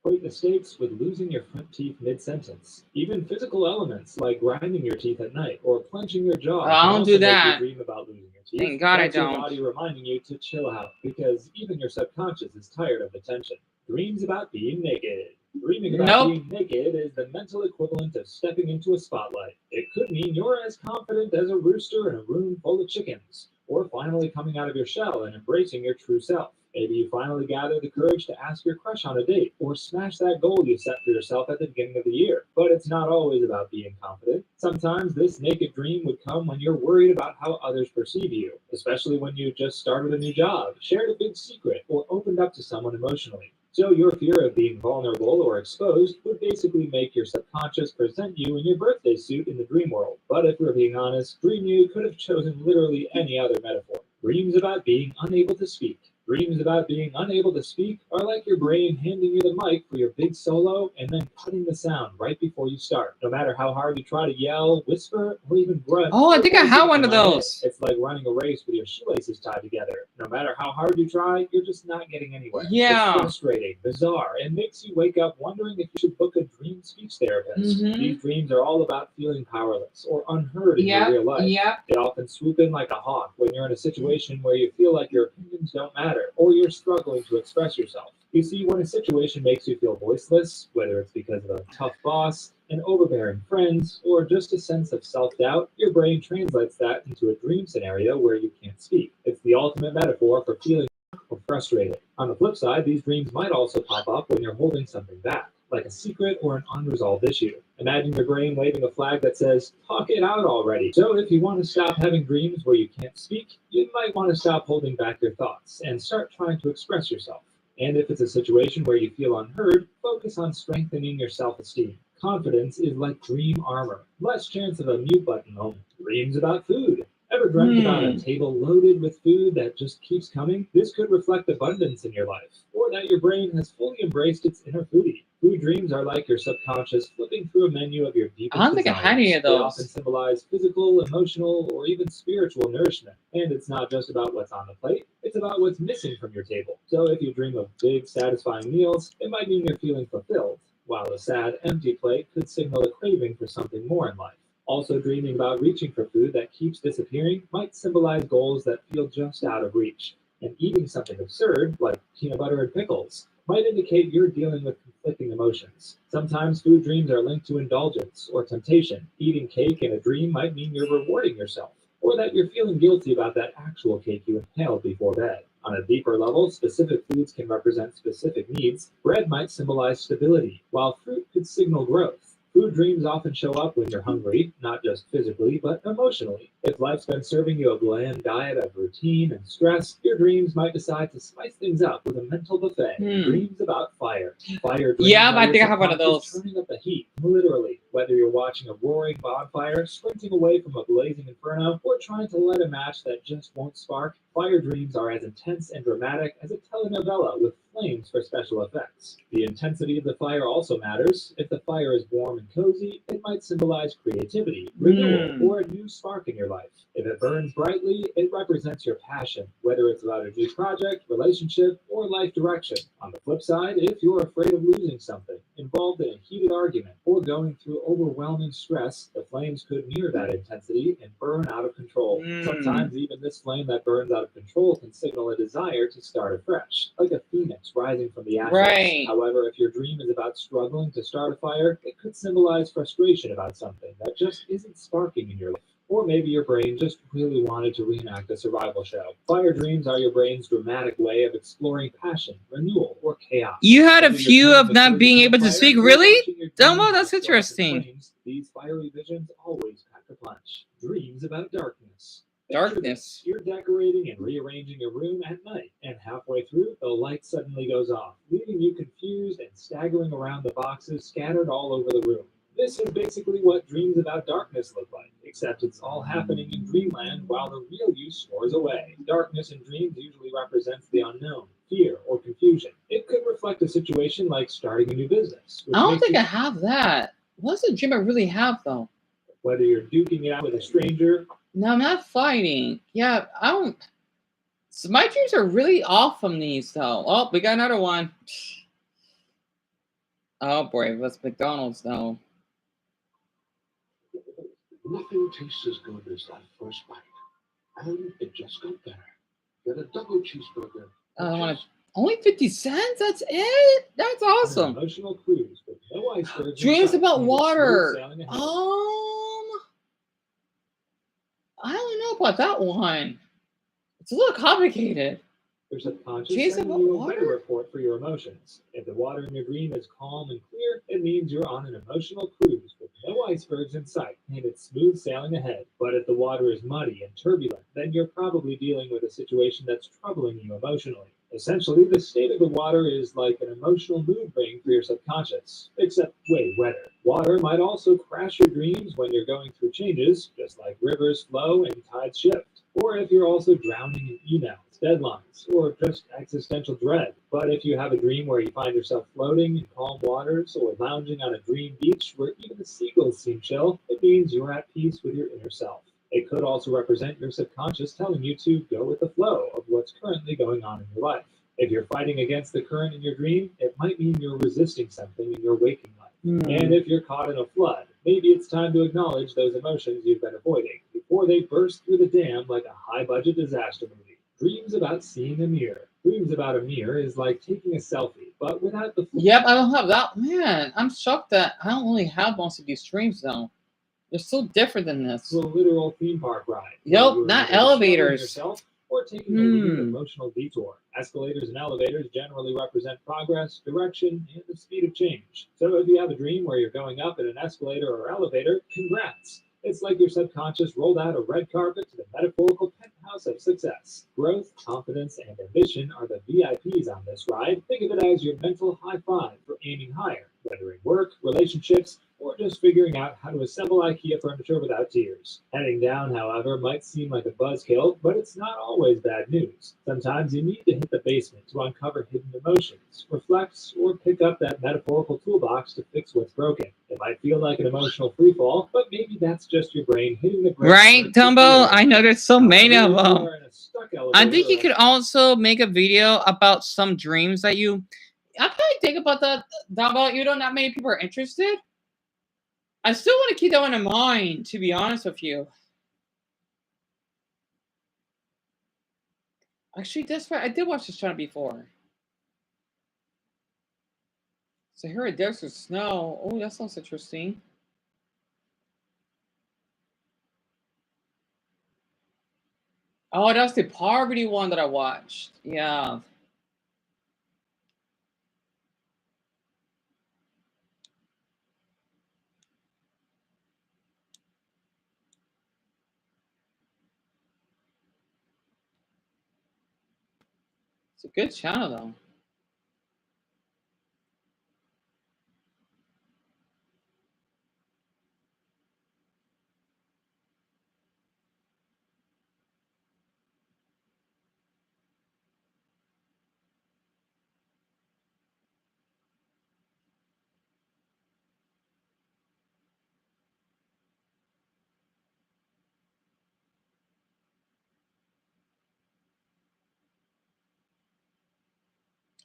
Equate the stakes with losing your front teeth mid-sentence. Even physical elements like grinding your teeth at night or clenching your jaw I can don't also do make that. you dream about losing your teeth. Thank God I That's your don't. body reminding you to chill out because even your subconscious is tired of the tension. Dreams about being naked. Dreaming about Nope. being naked is the mental equivalent of stepping into a spotlight. It could mean you're as confident as a rooster in a room full of chickens, or finally coming out of your shell and embracing your true self. Maybe you finally gather the courage to ask your crush on a date, or smash that goal you set for yourself at the beginning of the year. But it's not always about being confident. Sometimes this naked dream would come when you're worried about how others perceive you, especially when you just started a new job, shared a big secret, or opened up to someone emotionally. So your fear of being vulnerable or exposed would basically make your subconscious present you in your birthday suit in the dream world. But if we're being honest, Dream You could have chosen literally any other metaphor. Dreams about being unable to speak. Dreams about being unable to speak are like your brain handing you the mic for your big solo and then cutting the sound right before you start. No matter how hard you try to yell, whisper, or even grunt, Oh, I your think I voice have will one of come out. those. It's like running a race with your shoelaces tied together. No matter how hard you try, you're just not getting anywhere. Yeah. It's frustrating, bizarre, and makes you wake up wondering if you should book a dream speech therapist. Mhm. These dreams are all about feeling powerless or unheard in Yep, your real life. yep. They often swoop in like a hawk when you're in a situation where you feel like your opinions don't matter or you're struggling to express yourself. You see, when a situation makes you feel voiceless, whether it's because of a tough boss, an overbearing friend, or just a sense of self-doubt, your brain translates that into a dream scenario where you can't speak. It's the ultimate metaphor for feeling or frustrated. On the flip side, these dreams might also pop up when you're holding something back, like a secret or an unresolved issue. Imagine your brain waving a flag that says, talk it out already. So if you want to stop having dreams where you can't speak, you might want to stop holding back your thoughts and start trying to express yourself. And if it's a situation where you feel unheard, focus on strengthening your self-esteem. Confidence is like dream armor. Less chance of a mute button moment. Dreams about food. Ever dreamt about a table loaded with food that just keeps coming? This could reflect abundance in your life, or that your brain has fully embraced its inner foodie. Food dreams are like your subconscious flipping through a menu of your deepest I don't think I had any of desires. They often those. symbolize physical, emotional, or even spiritual nourishment. And it's not just about what's on the plate, it's about what's missing from your table. So if you dream of big, satisfying meals, it might mean you're feeling fulfilled, while a sad, empty plate could signal a craving for something more in life. Also, dreaming about reaching for food that keeps disappearing might symbolize goals that feel just out of reach. And eating something absurd, like peanut butter and pickles, might indicate you're dealing with conflicting emotions. Sometimes food dreams are linked to indulgence or temptation. Eating cake in a dream might mean you're rewarding yourself, or that you're feeling guilty about that actual cake you inhaled before bed. On a deeper level, specific foods can represent specific needs. Bread might symbolize stability, while fruit could signal growth. Food dreams often show up when you're hungry, not just physically, but emotionally. If life's been serving you a bland diet of routine and stress, your dreams might decide to spice things up with a mental buffet. Dreams about fire. Fire dreams Yeah, are I your think I have one of subconscious those. turning up the heat, literally. Whether you're watching a roaring bonfire, sprinting away from a blazing inferno, or trying to light a match that just won't spark, fire dreams are as intense and dramatic as a telenovela with flames for special effects. The intensity of the fire also matters. If the fire is warm and cozy, it might symbolize creativity, renewal, or a new spark in your life. If it burns brightly, it represents your passion, whether it's about a new project, relationship, or life direction. On the flip side, if you're afraid of losing something, involved in a heated argument, or going through overwhelming stress, the flames could mirror that intensity and burn out of control. Sometimes even this flame that burns out of control can signal a desire to start afresh, like a phoenix rising from the ashes. Right. However, if your dream is about struggling to start a fire, it could symbolize frustration about something that just isn't sparking in your life. Or maybe your brain just really wanted to reenact a survival show. Fire dreams are your brain's dramatic way of exploring passion, renewal, or chaos. You had a Whether you're few tending of the not surge being of able to fire speak. or Really? watching your Dumbo, dreams that's go up in interesting. flames, these fiery visions always pack a punch. Dreams about darkness. Darkness. You're decorating and rearranging your room at night, and halfway through, the light suddenly goes off, leaving you confused and staggering around the boxes scattered all over the room. This is basically what dreams about darkness look like, except it's all happening in dreamland while the real you snores away. Darkness in dreams usually represents the unknown, fear, or confusion. It could reflect a situation like starting a new business. I don't think I have that. What's the dream I really have though? Whether you're duking it out with a stranger. No, I'm not fighting. Yeah, I don't. So my dreams are really off from these though. Oh, we got another one. Oh boy, that's McDonald's though. Nothing tastes as good as that first bite. And it just got better. Get a double cheeseburger. I want to. Only 50 cents? That's it? That's awesome. An emotional cruise with no icebergs. Dreams about and water. smooth sailing ahead. I don't know about that one. It's a little complicated. Your subconscious Dreams sending about you a water? weather report for your emotions. If the water in your dream is calm and clear, it means you're on an emotional cruise with no icebergs in sight and it's smooth sailing ahead. But if the water is muddy and turbulent, then you're probably dealing with a situation that's troubling you emotionally. Essentially, the state of the water is like an emotional mood ring for your subconscious, except way wetter. Water might also crash your dreams when you're going through changes, just like rivers flow and tides shift. Or if you're also drowning in emails, deadlines, or just existential dread. But if you have a dream where you find yourself floating in calm waters or lounging on a dream beach where even the seagulls seem chill, it means you're at peace with your inner self. It could also represent your subconscious telling you to go with the flow of what's currently going on in your life. If you're fighting against the current in your dream, it might mean you're resisting something in your waking life. And if you're caught in a flood, maybe it's time to acknowledge those emotions you've been avoiding before they burst through the dam like a high-budget disaster movie. Dreams about seeing a mirror. Dreams about a mirror is like taking a selfie, but without the... Yep, I don't have that. Man, I'm shocked that I don't really have most of these dreams though. They're so different than this. A literal theme park ride. Yep, not elevators. Yourself, or taking a weird emotional detour. Escalators and elevators generally represent progress, direction, and the speed of change. So if you have a dream where you're going up in an escalator or elevator, congrats. It's like your subconscious rolled out a red carpet to the metaphorical penthouse of success. Growth, confidence, and ambition are the VIPs on this ride. Think of it as your mental high five for aiming higher, whether in work, relationships, or just figuring out how to assemble IKEA furniture without tears. Heading down, however, might seem like a buzzkill, but it's not always bad news. Sometimes you need to hit the basement to uncover hidden emotions, reflect, or pick up that metaphorical toolbox to fix what's broken. It might feel like an emotional freefall, but maybe that's just your brain hitting the brakes. Right, Dumbo? I know there's so many of them. I think you could also make a video about some dreams that you... I probably think about that, Dumbo. You know, not many people are interested. I still want to keep that one in mind, to be honest with you. Actually, that's right. I did watch this channel before. Sahara Desert Snow. Oh, that sounds interesting. Oh, that's the poverty one that I watched. Yeah. It's a good channel though.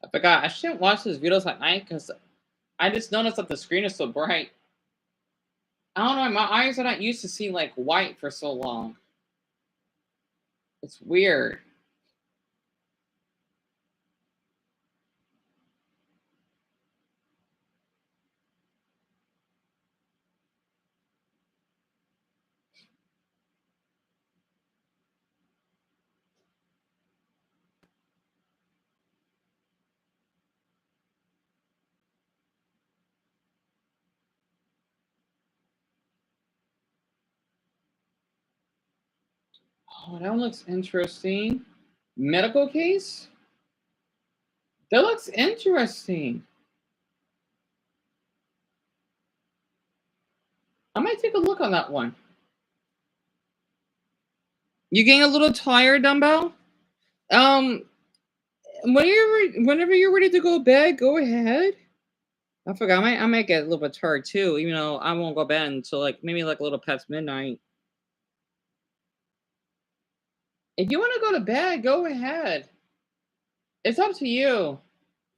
I forgot. I shouldn't watch these videos at night because I just noticed that the screen is so bright. I don't know. My eyes are not used to seeing like white for so long. It's weird. Oh, that one looks interesting. Medical case? That looks interesting. I might take a look on that one. You getting a little tired, Dumbbell? Whenever you're ready to go to bed, go ahead. I forgot. I might get a little bit tired too, even though I won't go to bed until like maybe like a little past midnight. If you want to go to bed, go ahead. It's up to you.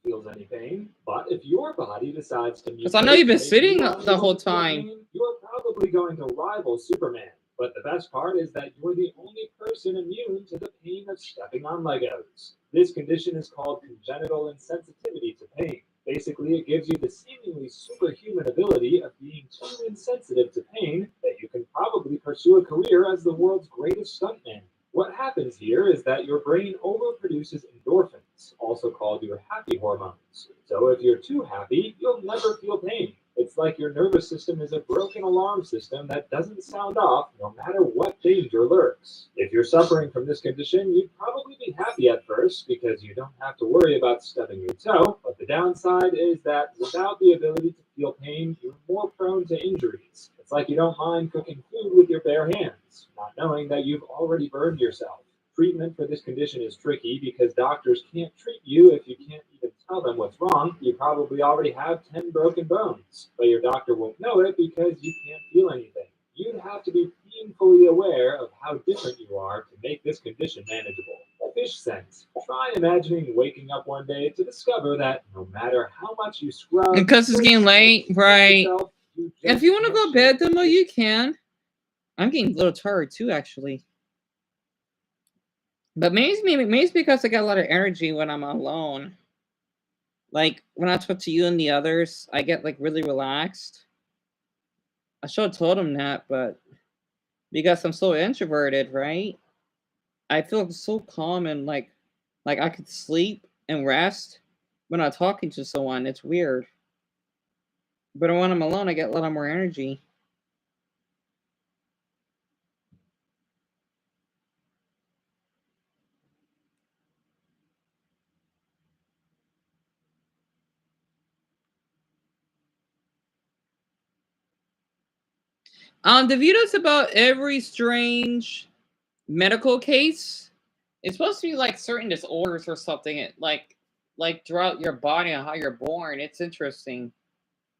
Feels any pain, but if your body decides to Because I know you've been sitting the whole time. You're probably going to rival Superman. But the best part is that you're the only person immune to the pain of stepping on Legos. This condition is called congenital insensitivity to pain. Basically, it gives you the seemingly superhuman ability of being too insensitive to pain that you can probably pursue a career as the world's greatest stuntman. What happens here is that your brain overproduces endorphins, also called your happy hormones. So if you're too happy, you'll never feel pain. It's like your nervous system is a broken alarm system that doesn't sound off no matter what danger lurks. If you're suffering from this condition, you'd probably be happy at first because you don't have to worry about stubbing your toe, but the downside is that without the ability to feel pain, you're more prone to injuries. It's like you don't mind cooking food with your bare hands, not knowing that you've already burned yourself. Treatment for this condition is tricky because doctors can't treat you if you can't even tell them what's wrong. You probably already have 10 broken bones, but your doctor won't know it because you can't feel anything. You'd have to be painfully aware of how different you are to make this condition manageable. Fish sense. Try imagining waking up one day to discover that no matter how much you scrub, Because it's getting late, right? If you want to go to bed, Dumbo, you can. I'm getting a little tired too, actually. But maybe it's because I got a lot of energy when I'm alone. Like when I talk to you and the others, I get like really relaxed. I should have told him that, but because I'm so introverted, right? I feel so calm and like I could sleep and rest when I'm talking to someone. It's weird. But when I'm alone, I get a lot more energy. The videos about every strange medical case. It's supposed to be like certain disorders or something. Like throughout your body and how you're born. It's interesting.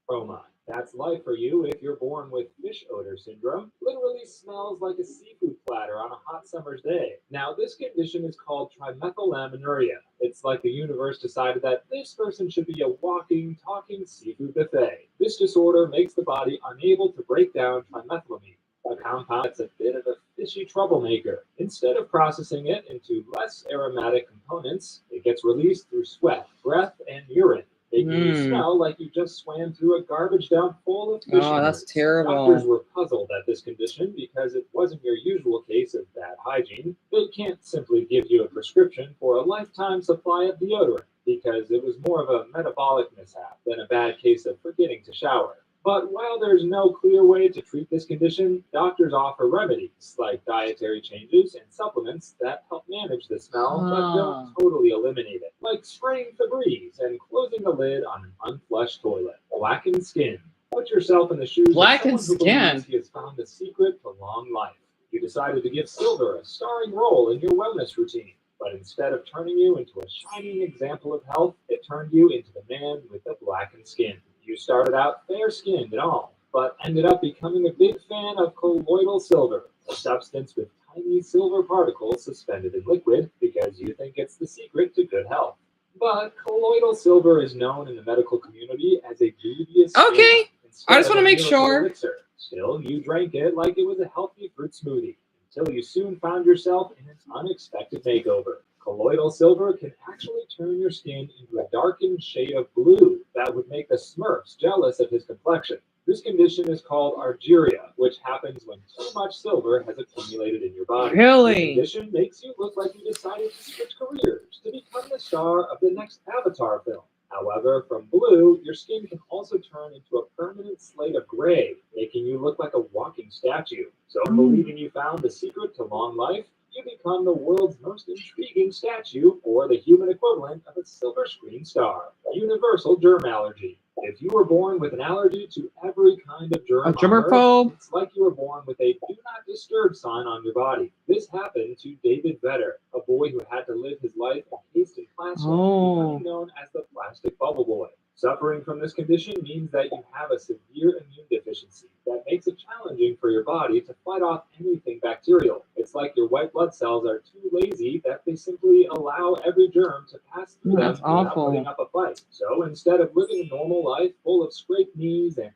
Oh my, that's life for you if you're born with fish odor syndrome. Literally smells like a seafood platter on a hot summer's day. Now, this condition is called trimethylaminuria. It's like the universe decided that this person should be a walking, talking seafood buffet. This disorder makes the body unable to break down trimethylamine, a compound that's a bit of a fishy troublemaker. Instead of processing it into less aromatic components, it gets released through sweat, breath, and urine, making you smell like you just swam through a garbage dump full of fish. Oh, that's terrible. Doctors were puzzled at this condition because it wasn't your usual case of bad hygiene. They can't simply give you a prescription for a lifetime supply of deodorant because it was more of a metabolic mishap than a bad case of forgetting to shower. But while there's no clear way to treat this condition, doctors offer remedies like dietary changes and supplements that help manage the smell but don't totally eliminate it, like spraying Febreze and closing the lid on an unflushed toilet. Blackened skin. Put yourself in the shoes Blackened of someone who believes he has found the secret to long life. You decided to give silver a starring role in your wellness routine, but instead of turning you into a shining example of health, it turned you into the man with the blackened skin. You started out fair-skinned and all, but ended up becoming a big fan of colloidal silver, a substance with tiny silver particles suspended in liquid because you think it's the secret to good health. But colloidal silver is known in the medical community as a dubious Okay. I just want to make sure. Elixir. Still, you drank it like it was a healthy fruit smoothie, until you soon found yourself in an unexpected makeover. Colloidal silver can actually turn your skin into a darkened shade of blue that would make the Smurfs jealous of his complexion. This condition is called argyria, which happens when too much silver has accumulated in your body. Really? This condition makes you look like you decided to switch careers to become the star of the next Avatar film. However, from blue, your skin can also turn into a permanent slate of gray, making you look like a walking statue. So, believing you found the secret to long life, you become the world's most intriguing statue, or the human equivalent of a silver screen star. Universal germ allergy. If you were born with an allergy to every kind of germ A on germaphobe? Earth, it's like you were born with a do not disturb sign on your body. This happened to David Vedder, a boy who had to live his life encased in plastic, becoming known as the plastic bubble boy. Suffering from this condition means that you have a severe immune deficiency that makes it challenging for your body to fight off anything bacterial. It's like your white blood cells are too lazy that they simply allow every germ to pass through them without putting up a fight. So instead of living a normal life full of scraped knees and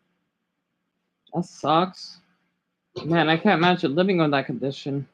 That sucks. Man, I can't imagine living with that condition.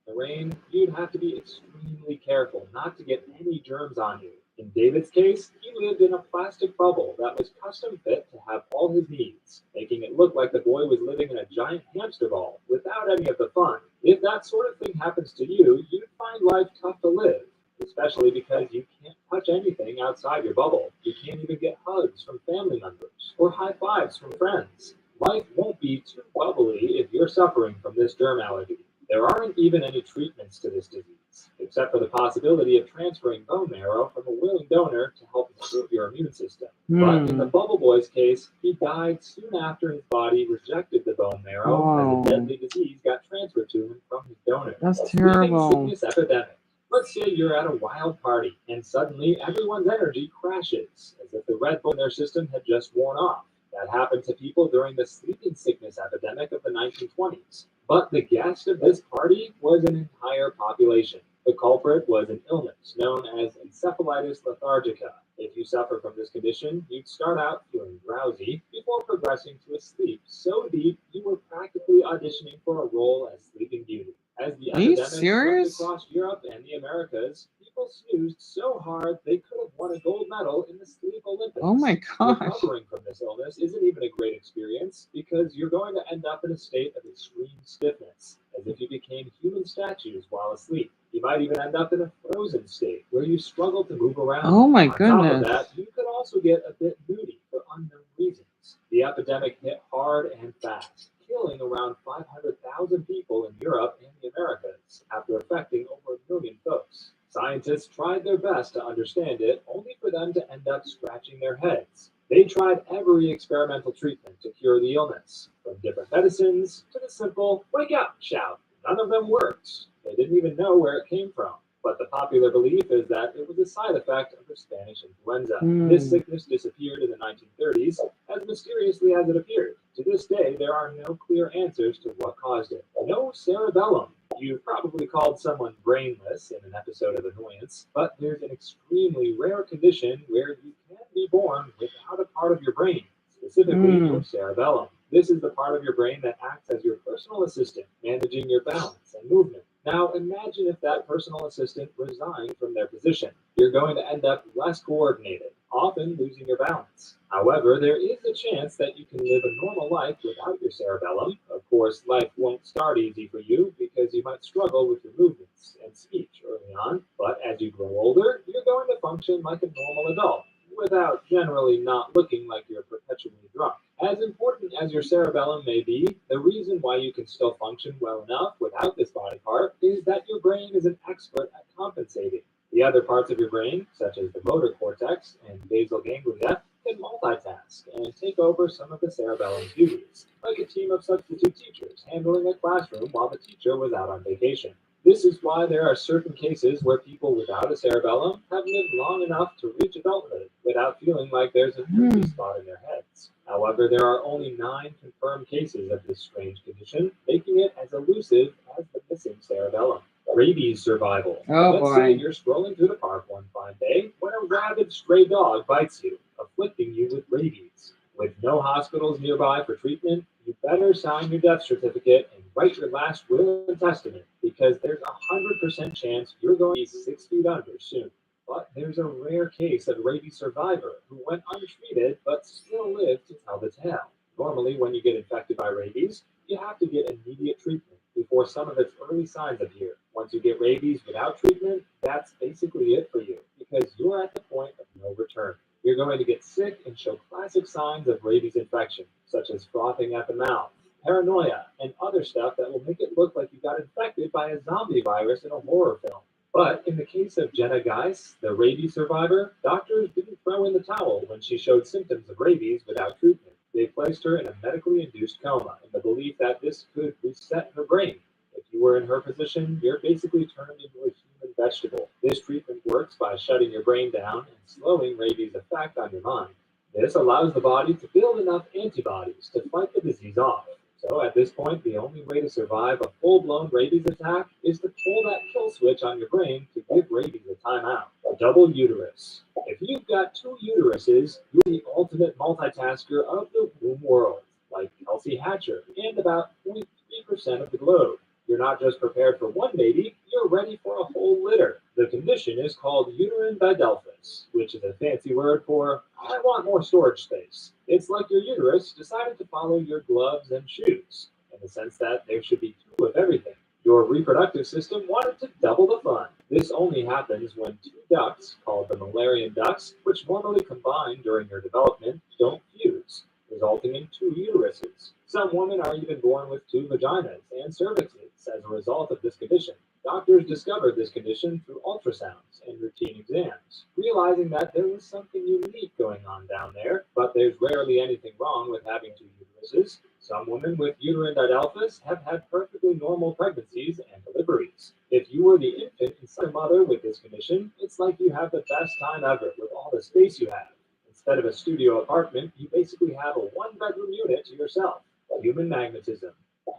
the rain, you'd have to be extremely careful not to get any germs on you. In David's case, he lived in a plastic bubble that was custom fit to have all his needs, making it look like the boy was living in a giant hamster ball without any of the fun. If that sort of thing happens to you, you'd find life tough to live, especially because you can't touch anything outside your bubble. You can't even get hugs from family members or high fives from friends. Life won't be too bubbly if you're suffering from this germ allergy. There aren't even any treatments to this disease, except for the possibility of transferring bone marrow from a willing donor to help improve your immune system. But in the Bubble Boy's case, he died soon after his body rejected the bone marrow as a deadly disease got transferred to him from his donor. That's terrible. Sickness epidemic. Let's say you're at a wild party and suddenly everyone's energy crashes, as if the Red Bull in their system had just worn off. That happened to people during the sleeping sickness epidemic of the 1920s. But the guest of this party was an entire population. The culprit was an illness known as encephalitis lethargica. If you suffer from this condition, you'd start out feeling drowsy before progressing to a sleep so deep you were practically auditioning for a role as Sleeping Beauty. As the Are you epidemic serious? swept across Europe and the Americas, people snoozed so hard they could have won a gold medal in the Sleep Olympics. Oh my gosh. Recovering from this illness isn't even a great experience because you're going to end up in a state of extreme stiffness, as if you became human statues while asleep. You might even end up in a frozen state where you struggle to move around. Oh my On top goodness. of that, you could also get a bit moody for unknown reasons. The epidemic hit hard and fast, killing around 500,000 people in Europe and the Americas after affecting over 1 million folks. Scientists tried their best to understand it, only for them to end up scratching their heads. They tried every experimental treatment to cure the illness, from different medicines to the simple "wake up" shout. None of them worked. They didn't even know where it came from. But the popular belief is that it was a side effect of the Spanish influenza. This sickness disappeared in the 1930s as mysteriously as it appeared. To this day, there are no clear answers to what caused it. No cerebellum. You've probably called someone brainless in an episode of Annoyance, but there's an extremely rare condition where you can be born without a part of your brain, specifically your cerebellum. This is the part of your brain that acts as your personal assistant, managing your balance and movement. Now imagine if that personal assistant resigned from their position. You're going to end up less coordinated, often losing your balance. However, there is a chance that you can live a normal life without your cerebellum. Of course, life won't start easy for you because you might struggle with your movements and speech early on, but as you grow older, you're going to function like a normal adult without generally not looking like you're perpetually drunk. As important as your cerebellum may be, the reason why you can still function well enough without this body part is that your brain is an expert at compensating. The other parts of your brain, such as the motor cortex and basal ganglia, can multitask and take over some of the cerebellum's duties, like a team of substitute teachers handling a classroom while the teacher was out on vacation. This is why there are certain cases where people without a cerebellum have lived long enough to reach adulthood without feeling like there's an empty spot in their heads. However, there are only 9 confirmed cases of this strange condition, making it as elusive as the missing cerebellum. Rabies survival. Oh, Let's boy. say you're scrolling through the park one fine day when a rabid stray dog bites you, afflicting you with rabies. With no hospitals nearby for treatment, you better sign your death certificate and write your last will and testament, because there's a 100% chance you're going to be 6 feet under soon. But there's a rare case of rabies survivor who went untreated but still lived to tell the tale. Normally, when you get infected by rabies, you have to get immediate treatment before some of its early signs appear. Once you get rabies without treatment, that's basically it for you, because you're at the point of no return. You're going to get sick and show classic signs of rabies infection, such as frothing at the mouth, paranoia, and other stuff that will make it look like you got infected by a zombie virus in a horror film. But in the case of Jenna Geis, the rabies survivor, doctors didn't throw in the towel when she showed symptoms of rabies without treatment. They placed her in a medically induced coma in the belief that this could reset her brain. If you were in her position, you're basically turned into a human vegetable. This treatment works by shutting your brain down and slowing rabies' effect on your mind. This allows the body to build enough antibodies to fight the disease off. So at this point, the only way to survive a full-blown rabies attack is to pull that kill switch on your brain to give rabies a timeout. A double uterus. If you've got 2 uteruses, you're the ultimate multitasker of the womb world, like Kelsey Hatcher and about 0.3% of the globe. You're not just prepared for one baby, you're ready for a whole litter. The condition is called uterine didelphys, which is a fancy word for, I want more storage space. It's like your uterus decided to follow your gloves and shoes, in the sense that there should be 2 of everything. Your reproductive system wanted to double the fun. This only happens when 2 ducts, called the Mullerian ducts, which normally combine during your development, don't fuse, resulting in 2 uteruses. Some women are even born with 2 vaginas and cervixes as a result of this condition. Doctors discovered this condition through ultrasounds and routine exams, realizing that there was something unique going on down there, but there's rarely anything wrong with having 2 uteruses. Some women with uterine didelphys have had perfectly normal pregnancies and deliveries. If you were the infant inside your mother with this condition, it's like you have the best time ever with all the space you have. Instead of a studio apartment, you basically have a 1-bedroom unit to yourself. Human magnetism.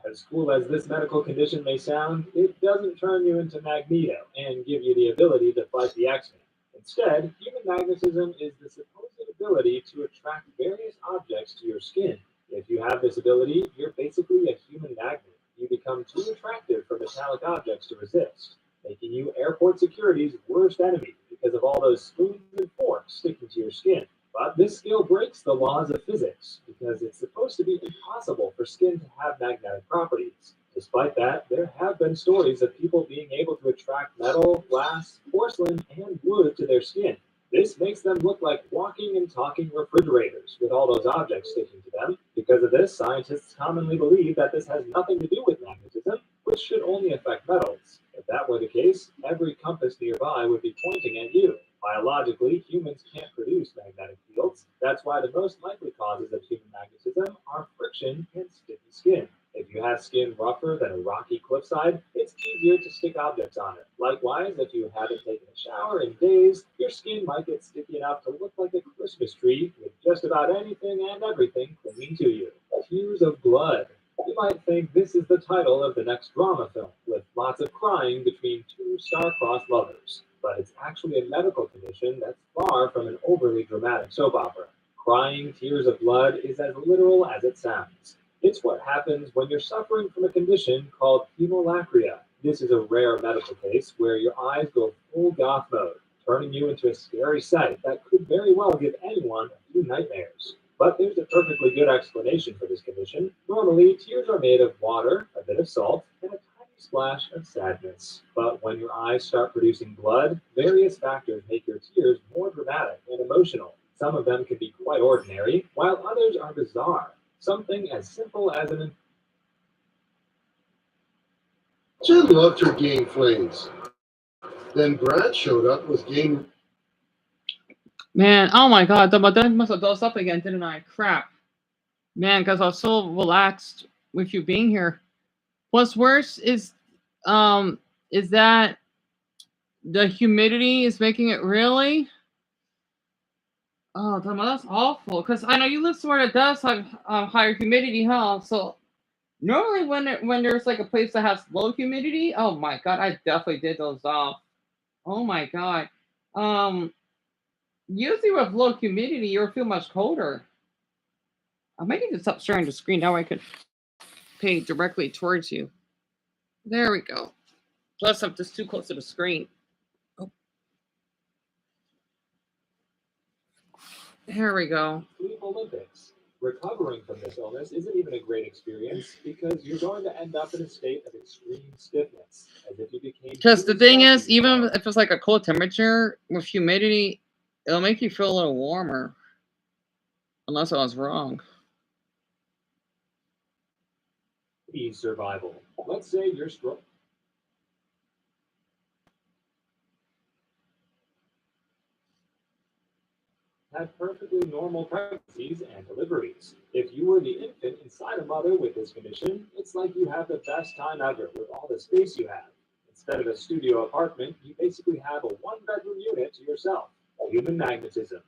As cool as this medical condition may sound, it doesn't turn you into Magneto and give you the ability to fight the X-Men. Instead, human magnetism is the supposed ability to attract various objects to your skin. If you have this ability, you're basically a human magnet. You become too attractive for metallic objects to resist, making you airport security's worst enemy because of all those spoons and forks sticking to your skin. But this skill breaks the laws of physics, because it's supposed to be impossible for skin to have magnetic properties. Despite that, there have been stories of people being able to attract metal, glass, porcelain, and wood to their skin. This makes them look like walking and talking refrigerators with all those objects sticking to them. Because of this, scientists commonly believe that this has nothing to do with magnetism, which should only affect metals. If that were the case, every compass nearby would be pointing at you. Biologically, humans can't produce magnetic fields. That's why the most likely causes of human magnetism are friction and sticky skin. If you have skin rougher than a rocky cliffside, it's easier to stick objects on it. Likewise, if you haven't taken a shower in days, your skin might get sticky enough to look like a Christmas tree with just about anything and everything clinging to you. Tears of blood. You might think this is the title of the next drama film, with lots of crying between 2 star-crossed lovers. But it's actually a medical condition that's far from an overly dramatic soap opera. Crying tears of blood is as literal as it sounds. It's what happens when you're suffering from a condition called hemolacria. This is a rare medical case where your eyes go full goth mode, turning you into a scary sight that could very well give anyone a few nightmares. But there's a perfectly good explanation for this condition. Normally, tears are made of water, a bit of salt, and a tiny splash of sadness. But when your eyes start producing blood, various factors make your tears more dramatic and emotional. Some of them can be quite ordinary, while others are bizarre. Something as simple as an Jen loved her game plays. Then Brad showed up with game. Man, oh my god, I must have dozed up again, didn't I? Crap. Man, because I was so relaxed with you being here. What's worse is that the humidity is making it really. Oh, that's awful. Because I know you live somewhere that does have higher humidity, huh? So normally when there's like a place that has low humidity, oh my god, I definitely did those off. Oh my god. Usually with low humidity, you'll feel much colder. I might need to stop sharing the screen. Now I could pay directly towards you. There we go. Plus, I'm just too close to the screen. Oh. Here we go. Sleep Olympics. Recovering from this illness isn't even a great experience because you're going to end up in a state of extreme stiffness, as if you became. Because the thing is, even if it's like a cold temperature with humidity, it'll make you feel a little warmer. Unless I was wrong. Survival. Let's say you're strong. Had perfectly normal pregnancies and deliveries. If you were the infant inside a mother with this condition, it's like you have the best time ever with all the space you have. Instead of a studio apartment, you basically have a one-bedroom unit to yourself. Human magnetism.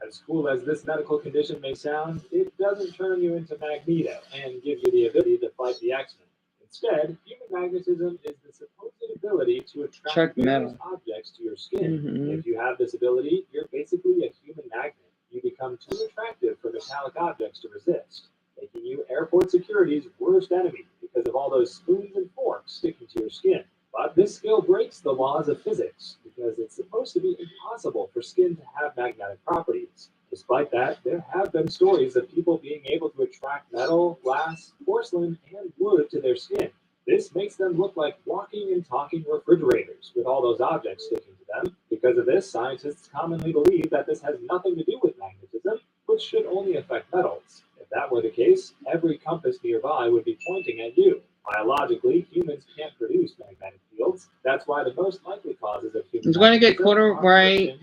As cool as this medical condition may sound, it doesn't turn you into Magneto and give you the ability to fight the X-Men. Instead, human magnetism is the supposed ability to attract various objects to your skin. Mm-hmm. If you have this ability, you're basically a human magnet. You become too attractive for metallic objects to resist, making you airport security's worst enemy because of all those spoons and forks sticking to your skin. But this skill breaks the laws of physics because it's supposed to be impossible for skin to have magnetic properties. Despite that, there have been stories of people being able to attract metal, glass, porcelain, and wood to their skin. This makes them look like walking and talking refrigerators with all those objects sticking to them. Because of this, scientists commonly believe that this has nothing to do with magnetism, which should only affect metals. If that were the case, every compass nearby would be pointing at you. Biologically, humans can't produce magnetic fields. That's why the most likely causes of human It's going to get colder, right?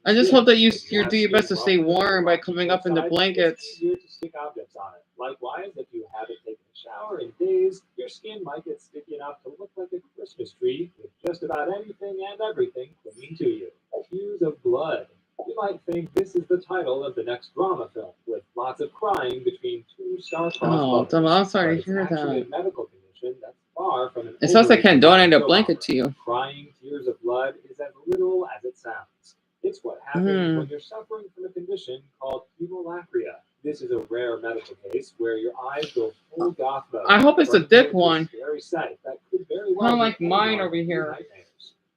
I just hope that you do your best to stay warm by coming up in the blankets. It's easier to stick objects on it. Likewise, if you haven't taken a shower in days, your skin might get sticky enough to look like a Christmas tree with just about anything and everything clinging to you. Tears of blood. You might think this is the title of the next drama film, with lots of crying between two star-crossed lovers. I'm sorry to hear Actually, that. a medical condition that's far from an It sounds like I can donate a soap blanket opera. to you. Crying tears of blood is as literal as it sounds. It's what happens when you're suffering from a condition called hemolacria. This is a rare medical case where your eyes go full goth mode. I hope it's a dip one. Scary sight that could very well Kind of be like mine anyone over with here. nightmares.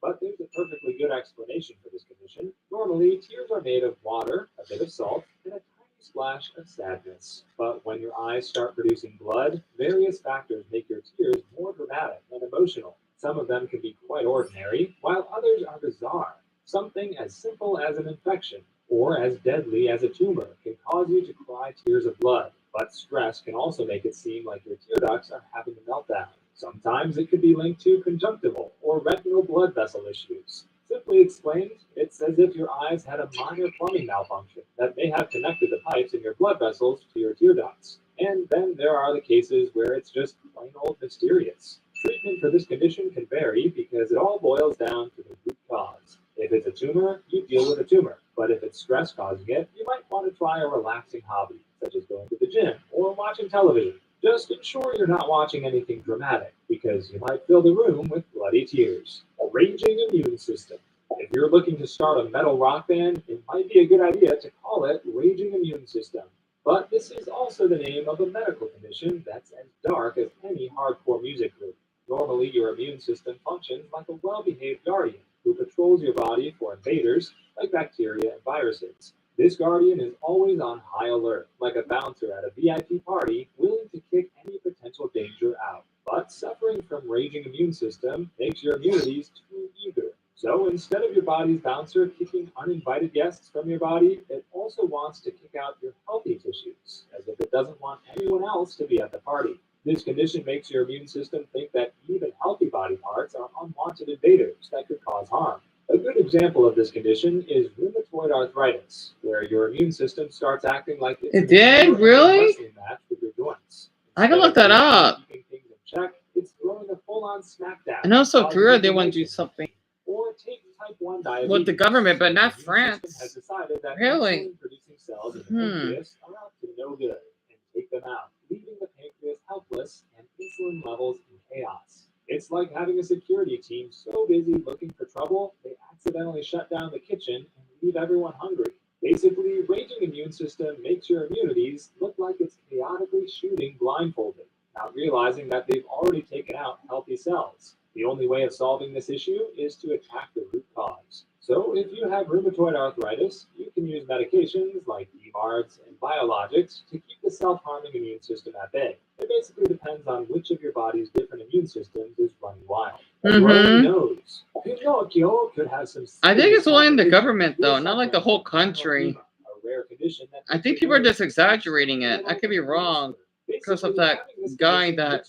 But there's a perfectly good explanation for this condition. Normally, tears are made of water, a bit of salt, and a tiny splash of sadness. But when your eyes start producing blood, various factors make your tears more dramatic and emotional. Some of them can be quite ordinary, while others are bizarre. Something as simple as an infection, or as deadly as a tumor, can cause you to cry tears of blood. But stress can also make it seem like your tear ducts are having a meltdown. Sometimes it could be linked to conjunctival or retinal blood vessel issues. Simply explained, it's as if your eyes had a minor plumbing malfunction that may have connected the pipes in your blood vessels to your tear ducts. And then there are the cases where it's just plain old mysterious. Treatment for this condition can vary because it all boils down to the root cause. If it's a tumor, you deal with a tumor. But if it's stress causing it, you might want to try a relaxing hobby, such as going to the gym or watching television. Just ensure you're not watching anything dramatic, because you might fill the room with bloody tears. A raging immune system. If you're looking to start a metal rock band, it might be a good idea to call it Raging Immune System. But this is also the name of a medical condition that's as dark as any hardcore music group. Normally, your immune system functions like a well-behaved guardian, who patrols your body for invaders like bacteria and viruses. This guardian is always on high alert, like a bouncer at a VIP party, willing to kick any potential danger out. But suffering from raging immune system makes your immunities too eager. So instead of your body's bouncer kicking uninvited guests from your body, it also wants to kick out your healthy tissues, as if it doesn't want anyone else to be at the party. This condition makes your immune system think that even healthy body parts are unwanted invaders that could cause harm. A good example of this condition is rheumatoid arthritis, where your immune system starts acting like it's It did? Really? wrestling match with your joints. I can look that up. Keeping things in check, it's throwing a full-on smackdown. I know South causing Korea, they want to do inflammation. something Or take type 1 diabetes. with the government, but not The immune system France. has decided that Really? insulin-producing cells in the Hmm. pancreas are up to no good and take them out, leaving the pancreas helpless and insulin levels in chaos. It's like having a security team so busy looking for trouble, they accidentally shut down the kitchen and leave everyone hungry. Basically, raging immune system makes your immunities look like it's chaotically shooting blindfolded, not realizing that they've already taken out healthy cells. The only way of solving this issue is to attack the root cause. So if you have rheumatoid arthritis, you can use medications like DMARDs and biologics to keep the self-harming immune system at bay. It basically depends on which of your body's different immune systems is running wild. Everyone knows. Pinocchio could have some I think it's only in the serious government, though, complications. not like the whole country. A rare condition that I think people are just exaggerating it. I could be wrong because of that guy that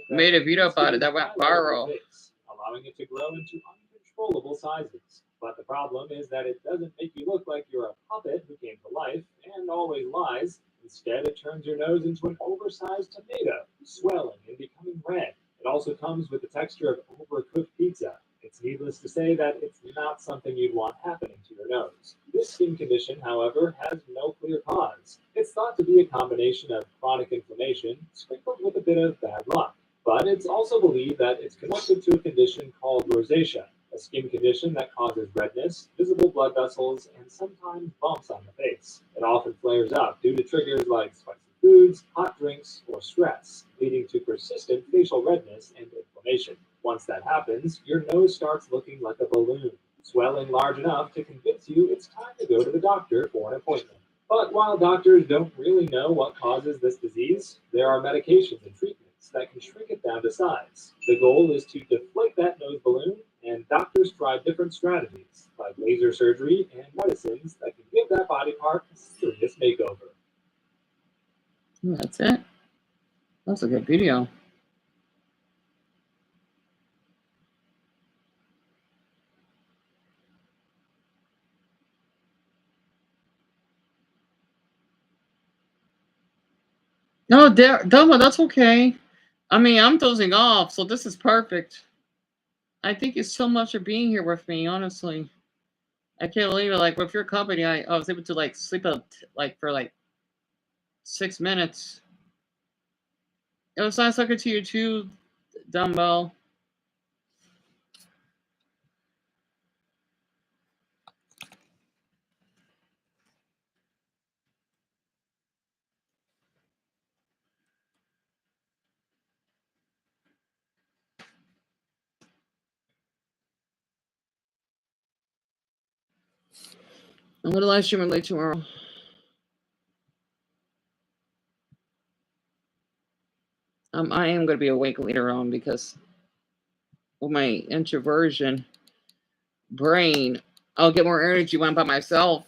made a video about it that went viral. Allowing it to grow into uncontrollable sizes. But the problem is that it doesn't make you look like you're a puppet who came to life and always lies. Instead, it turns your nose into an oversized tomato, swelling and becoming red. It also comes with the texture of overcooked pizza. It's needless to say that it's not something you'd want happening to your nose. This skin condition, however, has no clear cause. It's thought to be a combination of chronic inflammation sprinkled with a bit of bad luck. But it's also believed that it's connected to a condition called rosacea, a skin condition that causes redness, visible blood vessels, and sometimes bumps on the face. It often flares up due to triggers like spicy foods, hot drinks, or stress, leading to persistent facial redness and inflammation. Once that happens, your nose starts looking like a balloon, swelling large enough to convince you it's time to go to the doctor for an appointment. But while doctors don't really know what causes this disease, there are medications and treatments that can shrink it down to size. The goal is to deflate that nose balloon, and doctors try different strategies, like laser surgery and medicines that can give that body part a serious makeover. That's it. That's a good video. No, Delma, that's okay. I mean, I'm dozing off, so this is perfect. I thank you so much for being here with me, honestly. I can't believe it. Like, with your company, I was able to, like, sleep out, like, for, like, 6 minutes. It was nice talking to you, too, Dumbbell. I'm going to live stream it late tomorrow. I am going to be awake later on because with my introversion brain, I'll get more energy when I'm by myself.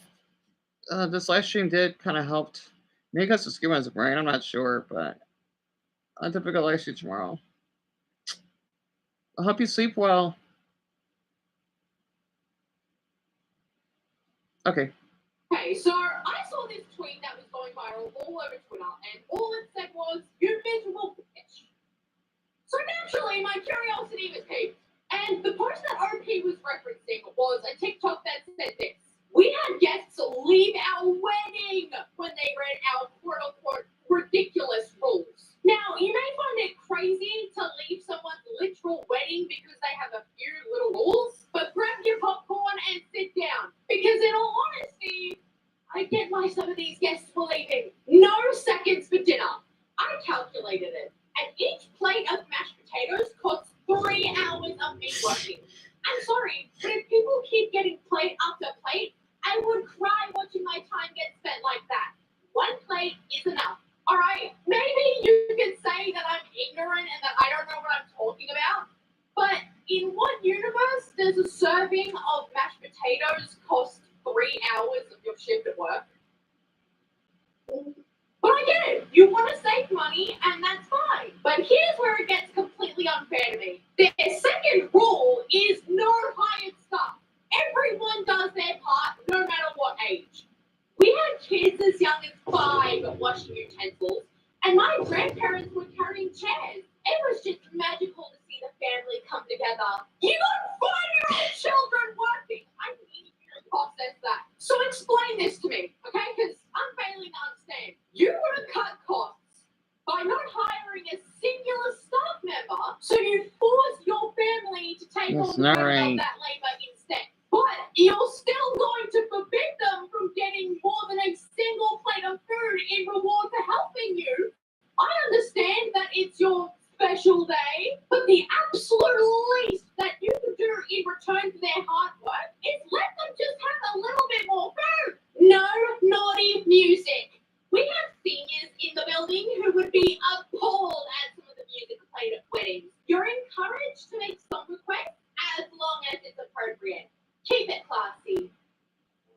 This live stream did kind of helped. Maybe because it's giving us a brain, I'm not sure, but I'll definitely go live stream tomorrow. I hope you sleep well. Okay. Okay, so I saw this tweet that was going viral all over Twitter, and all it said was, "You miserable bitch." So naturally, my curiosity was piqued, and the post that OP was referencing was a TikTok that said this: "We had guests leave our wedding when they read our quote-unquote ridiculous rules." Now, you may find it crazy to leave someone's literal wedding because they have a few little rules, but grab your popcorn and sit down, because in all honesty, I get why some of these guests were leaving. No seconds for dinner. I calculated it, and each plate of mashed potatoes costs 3 hours of me working. I'm sorry, but it getting plate after plate, I would cry watching my time get spent like that. One plate is enough. All right, maybe you could say that I'm ignorant and that I don't know what I'm talking about, but in what universe does a serving of mashed potatoes cost 3 hours of your shift at work? But I get it. You want to save money, and that's fine. But here's where it gets completely unfair to me. Their second rule is no hired staff. Everyone does their part, no matter what age. We had kids as young as 5 washing utensils, and my grandparents were carrying chairs. It was just magical to see the family come together. You got 5-year-old children working. I need you to process that. So explain this to me, okay? Because I'm failing to understand. You want to cut costs by not hiring a singular staff member, so you force your family to take on the burden of that labor instead. But you're still going to forbid them from getting more than a single plate of food in reward for helping you. I understand that it's your special day, but the absolute least that you can do in return for their hard work is let them just have a little bit more food. No naughty music. We have seniors in the building who would be appalled at some of the music played at weddings. You're encouraged to make song requests as long as it's appropriate. Keep it classy.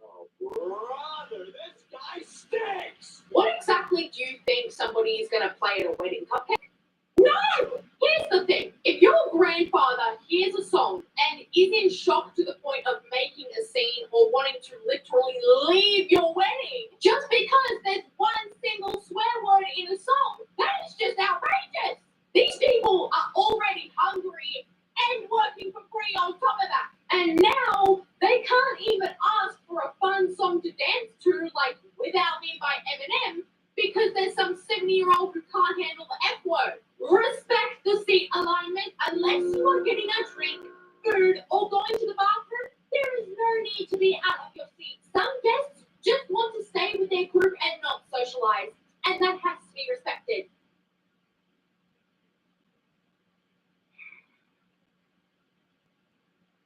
Oh, brother, this guy stinks! What exactly do you think somebody is going to play at a wedding, Cupcake? No! Here's the thing. If your grandfather hears a song and is in shock to the point of making a scene or wanting to literally leave your wedding just because there's one single swear word in a song, that is just outrageous. These people are already hungry and working for free on top of that. And now they can't even ask for a fun song to dance to, like Without Me by Eminem, because there's some 70-year-old who can't handle the F word. Respect the seat alignment. Unless you are getting a drink, food, or going to the bathroom, there is no need to be out of your seat. Some guests just want to stay with their group and not socialize, and that has to be respected.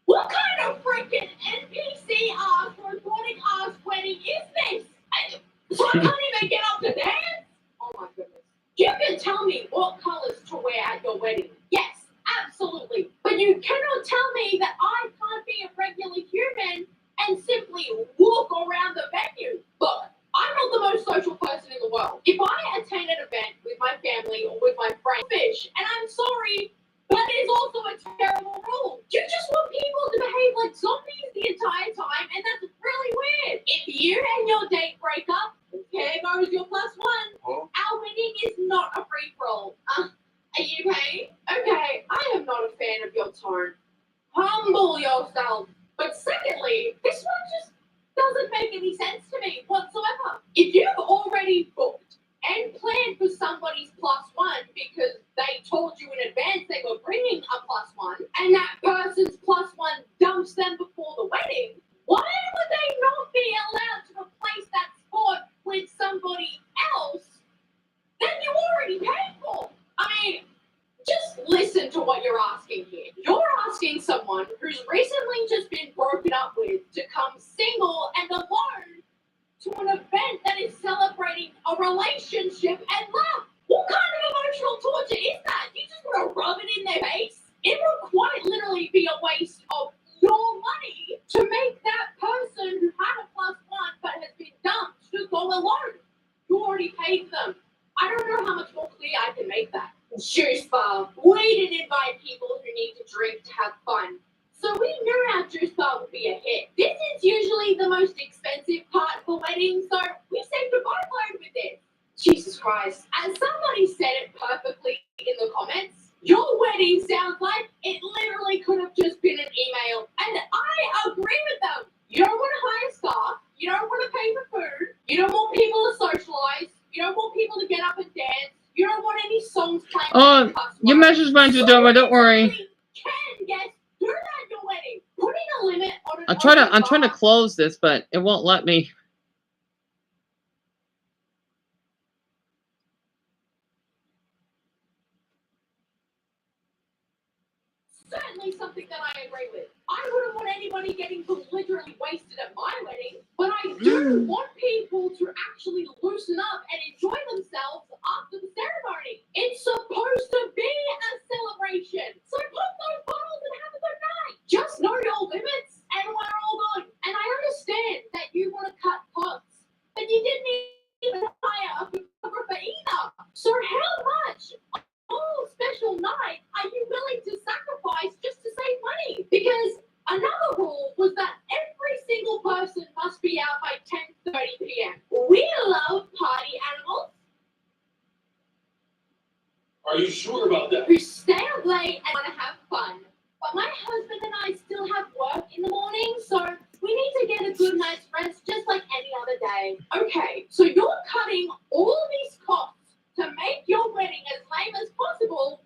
What kind of freaking NPC-ass robotic-ass wedding is this? So I can't even get up to dance? Oh my goodness. You can tell me what colors to wear at your wedding. Yes, absolutely. But you cannot tell me that I can't be a regular human and simply walk around the venue. Look, I'm not the most social person in the world. If I attend an event with my family or with my friends, fish, and I'm sorry, that is also a terrible rule. You just want people to behave like zombies the entire time, and that's really weird. If you and your date break up, here goes your +1. Huh? Our wedding is not a free-for-all. Are you okay? Okay, I am not a fan of your tone. Humble yourself. But secondly, this one just doesn't make any sense to me whatsoever. If you've already booked and planned for somebody's +1 because they told you in advance they were bringing a +1, and that person's +1 dumps them before the wedding, why would they not be allowed to replace that sport with somebody else that you already paid for? I mean, just listen to what you're asking here. You're asking someone who's recently just been broken up with to come single and alone to an event that is celebrating a relationship and love. What kind of emotional torture is that? You just want to rub it in their face? It would quite literally be a waste of your money to make that person who had a +1 but has been dumped to go alone. You already paid them. I don't know how much more clear I can make that. Juice bar. We didn't invite people who need to drink to have fun. So we knew our juice bar would be a hit. This is usually the most expensive part of a wedding, so we saved a boatload with this. Jesus Christ. As somebody said it perfectly in the comments, your wedding sounds like it literally could have just been an email. And I agree with them. You don't want to hire staff. You don't want to pay for food. You don't want people to socialize. You don't want people to get up and dance. You don't want any songs playing. Oh, your message went to Doma, don't worry. Can guests do that at your wedding? Putting a limit on I'm trying to close this, but it won't let me. Certainly something that I agree with. I wouldn't want anybody getting belligerent want people to actually loosen up and enjoy themselves after the ceremony. It's supposed to be a celebration. So pop those bottles and have a good night. Just know your limits and we're all good. And I understand that you want to cut costs, but you didn't even hire a photographer either. So how much all special night are you willing to sacrifice just to save money? Because another rule was that every single person must be out by 10:30 p.m. We love party animals. Are you sure about that? Who stay up late and want to have fun. But my husband and I still have work in the morning, so we need to get a good night's rest just like any other day. Okay, so you're cutting all these costs to make your wedding as lame as possible.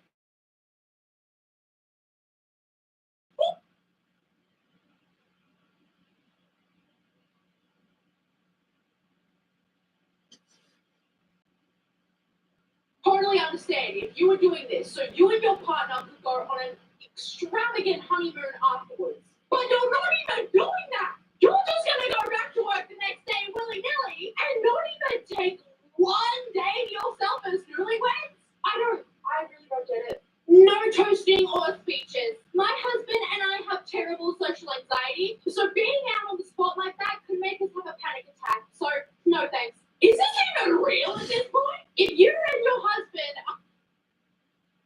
Totally understand if you were doing this so you and your partner could go on an extravagant honeymoon afterwards. But you're not even doing that. You're just going to go back to work the next day willy-nilly and not even take one day to yourself as newlyweds. I really don't get it. No toasting or speeches. My husband and I have terrible social anxiety, so being out on the spot like that could make us have a panic attack. So, no thanks. Is this even real at this point? If you and your husband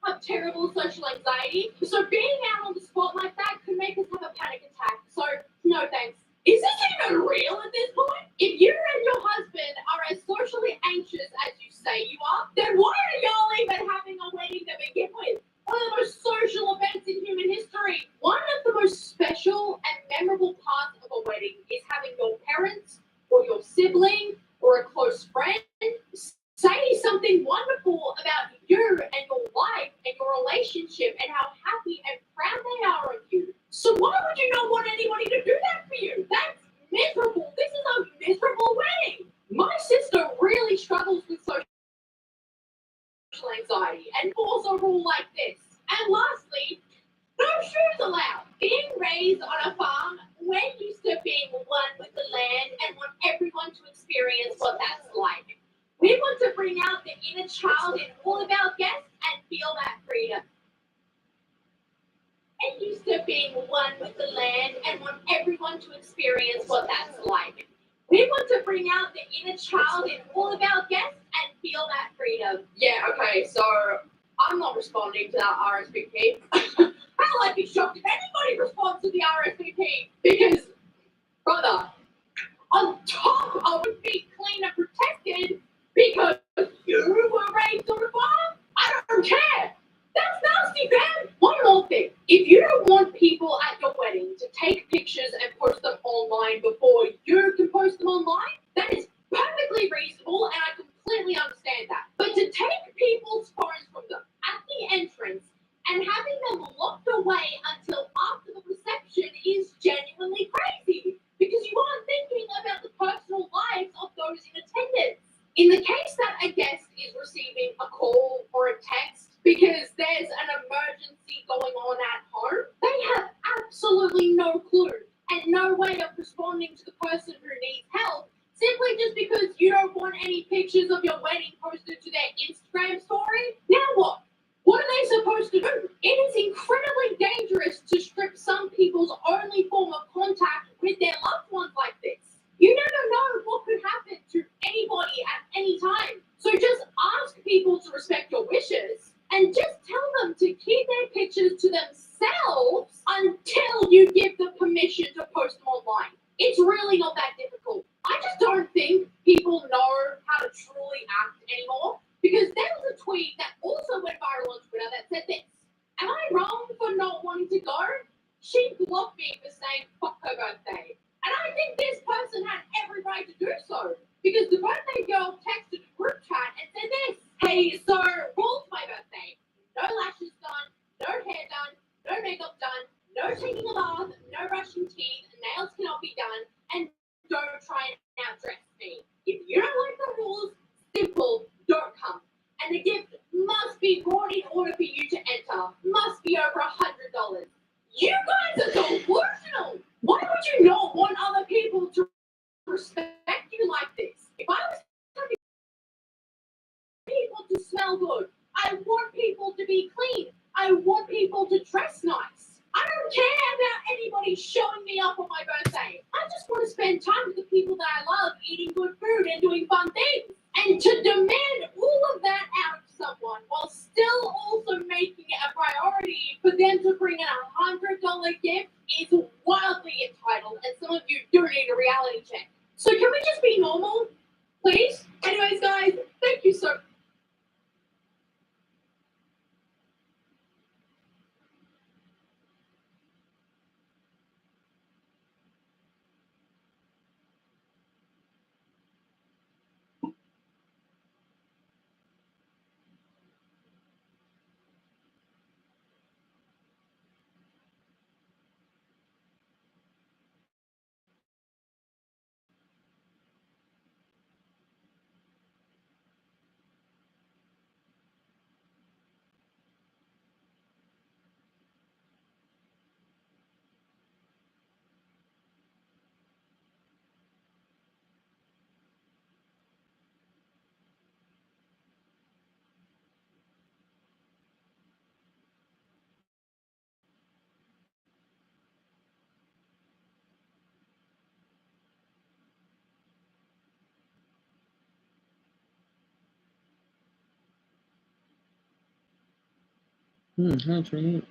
have terrible social anxiety, so being out on the spot like that could make us have a panic attack. So, no thanks. Is this even real at this point? If you and your husband are as socially anxious as you say you are, then why are y'all even having a wedding to begin with? One of the most social events in human history. One of the most special and memorable parts of a wedding is having your parents or your sibling or a close friend say something wonderful about you and your life and your relationship and how happy and proud they are of you. So why would you not want anybody to do that for you? That's miserable. This is a miserable wedding. My sister really struggles with social anxiety and falls a rule like this. And lastly, no shoes allowed. Being raised on a farm, we're used to being one with the land and want everyone to experience what that's like. We want to bring out the inner child in all of our guests and feel that freedom. And used to being one with the land and want everyone to experience what that's like. We want to bring out the inner child in all of our guests and feel that freedom. Yeah, okay, so I'm not responding to that RSVP. Hell, I'd be shocked if anybody responds to the RSVP because, brother, on top of being clean and protected because you were raised on a farm, I don't care. That's nasty, man. One more thing. If you don't want people at your wedding to take pictures and post them online before you can post them online, that is perfectly reasonable and I completely understand that. But to take people's phones from them at the entrance and having them locked away until after the reception is genuinely crazy because you aren't thinking about the personal lives of those in attendance. In the case that a guest is receiving a call or a text because there's an emergency going on at home, they have absolutely no clue and no way of responding to the person who needs help simply just because you don't want any pictures of your wedding posted to their Instagram story. Now what? What are they supposed to do? It is incredibly dangerous to strip some people's only form of contact with their loved ones like this. You never know what could happen to anybody at any time. So just ask people to respect your wishes and just tell them to keep their pictures to themselves until you give them permission to post them online. It's really not that difficult. I just don't think people know how to truly act anymore because there was a tweet that also went viral on Twitter that said this: am I wrong for not wanting to go? She blocked me for saying fuck her birthday. And I think this person had every right to do so because the birthday girl texted a group chat and said this: hey, so rules my birthday. No lashes done, no hair done, no makeup done, no taking a bath, no brushing teeth, nails cannot be done, and don't try and outdress me. If you don't like the rules, simple, don't come. And the gift must be brought in order for you to enter. Must be over $100. You guys are delusional. Why would you not want other people to respect you showing me up on my birthday. I just want to spend time with the people that I love, eating good food and doing fun things. And to demand all of that out of someone while still also making it a priority for them to bring in $100 gift is wildly entitled, and some of you do need a reality check. So can we just be normal, please? Anyways, guys, thank you so much. That's right.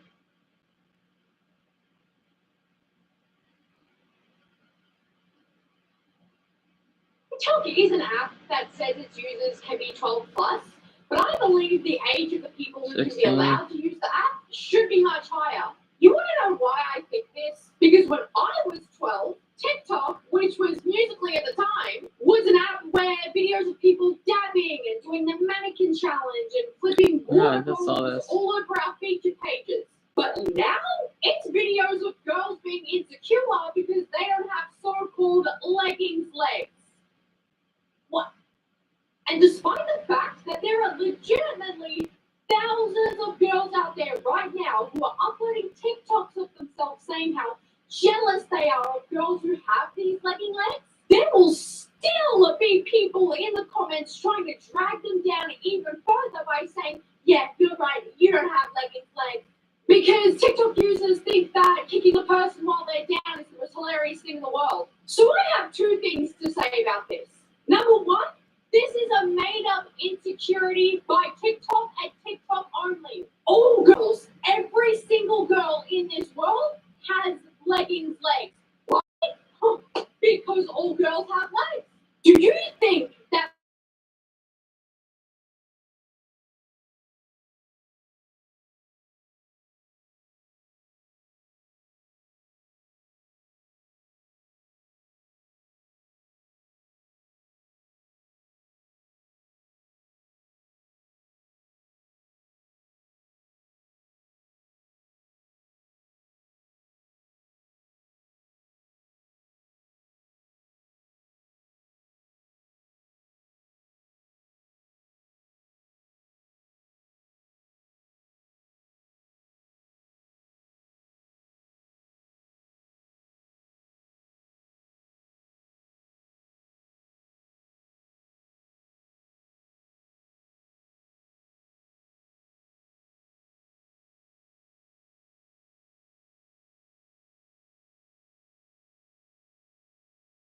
TikTok is an app that says its users can be 12 plus, but I believe the age of the people who can be 16. allowed to use the app should be much higher. You want to know why I picked this? Because when I was 12, TikTok, which was Musical.ly at the time, was an app where videos of people dabbing and doing the mannequin challenge and flipping water bottles all over our featured pages. But now it's videos of girls being insecure because they don't have so-called leggings legs. What? And despite the fact that there are legitimately thousands of girls out there right now who are uploading TikToks of themselves saying how jealous they are of girls who have these legging legs, there will still be people in the comments trying to drag them down even further by saying, yeah, you're right, you don't have leggings legs. Because TikTok users think that kicking a person while they're down is the most hilarious thing in the world. So I have two things to say about this. Number one, this is a made-up insecurity by TikTok and TikTok only. All girls, every single girl in this world has leggings legs. Why? Because all girls have legs. Do you think that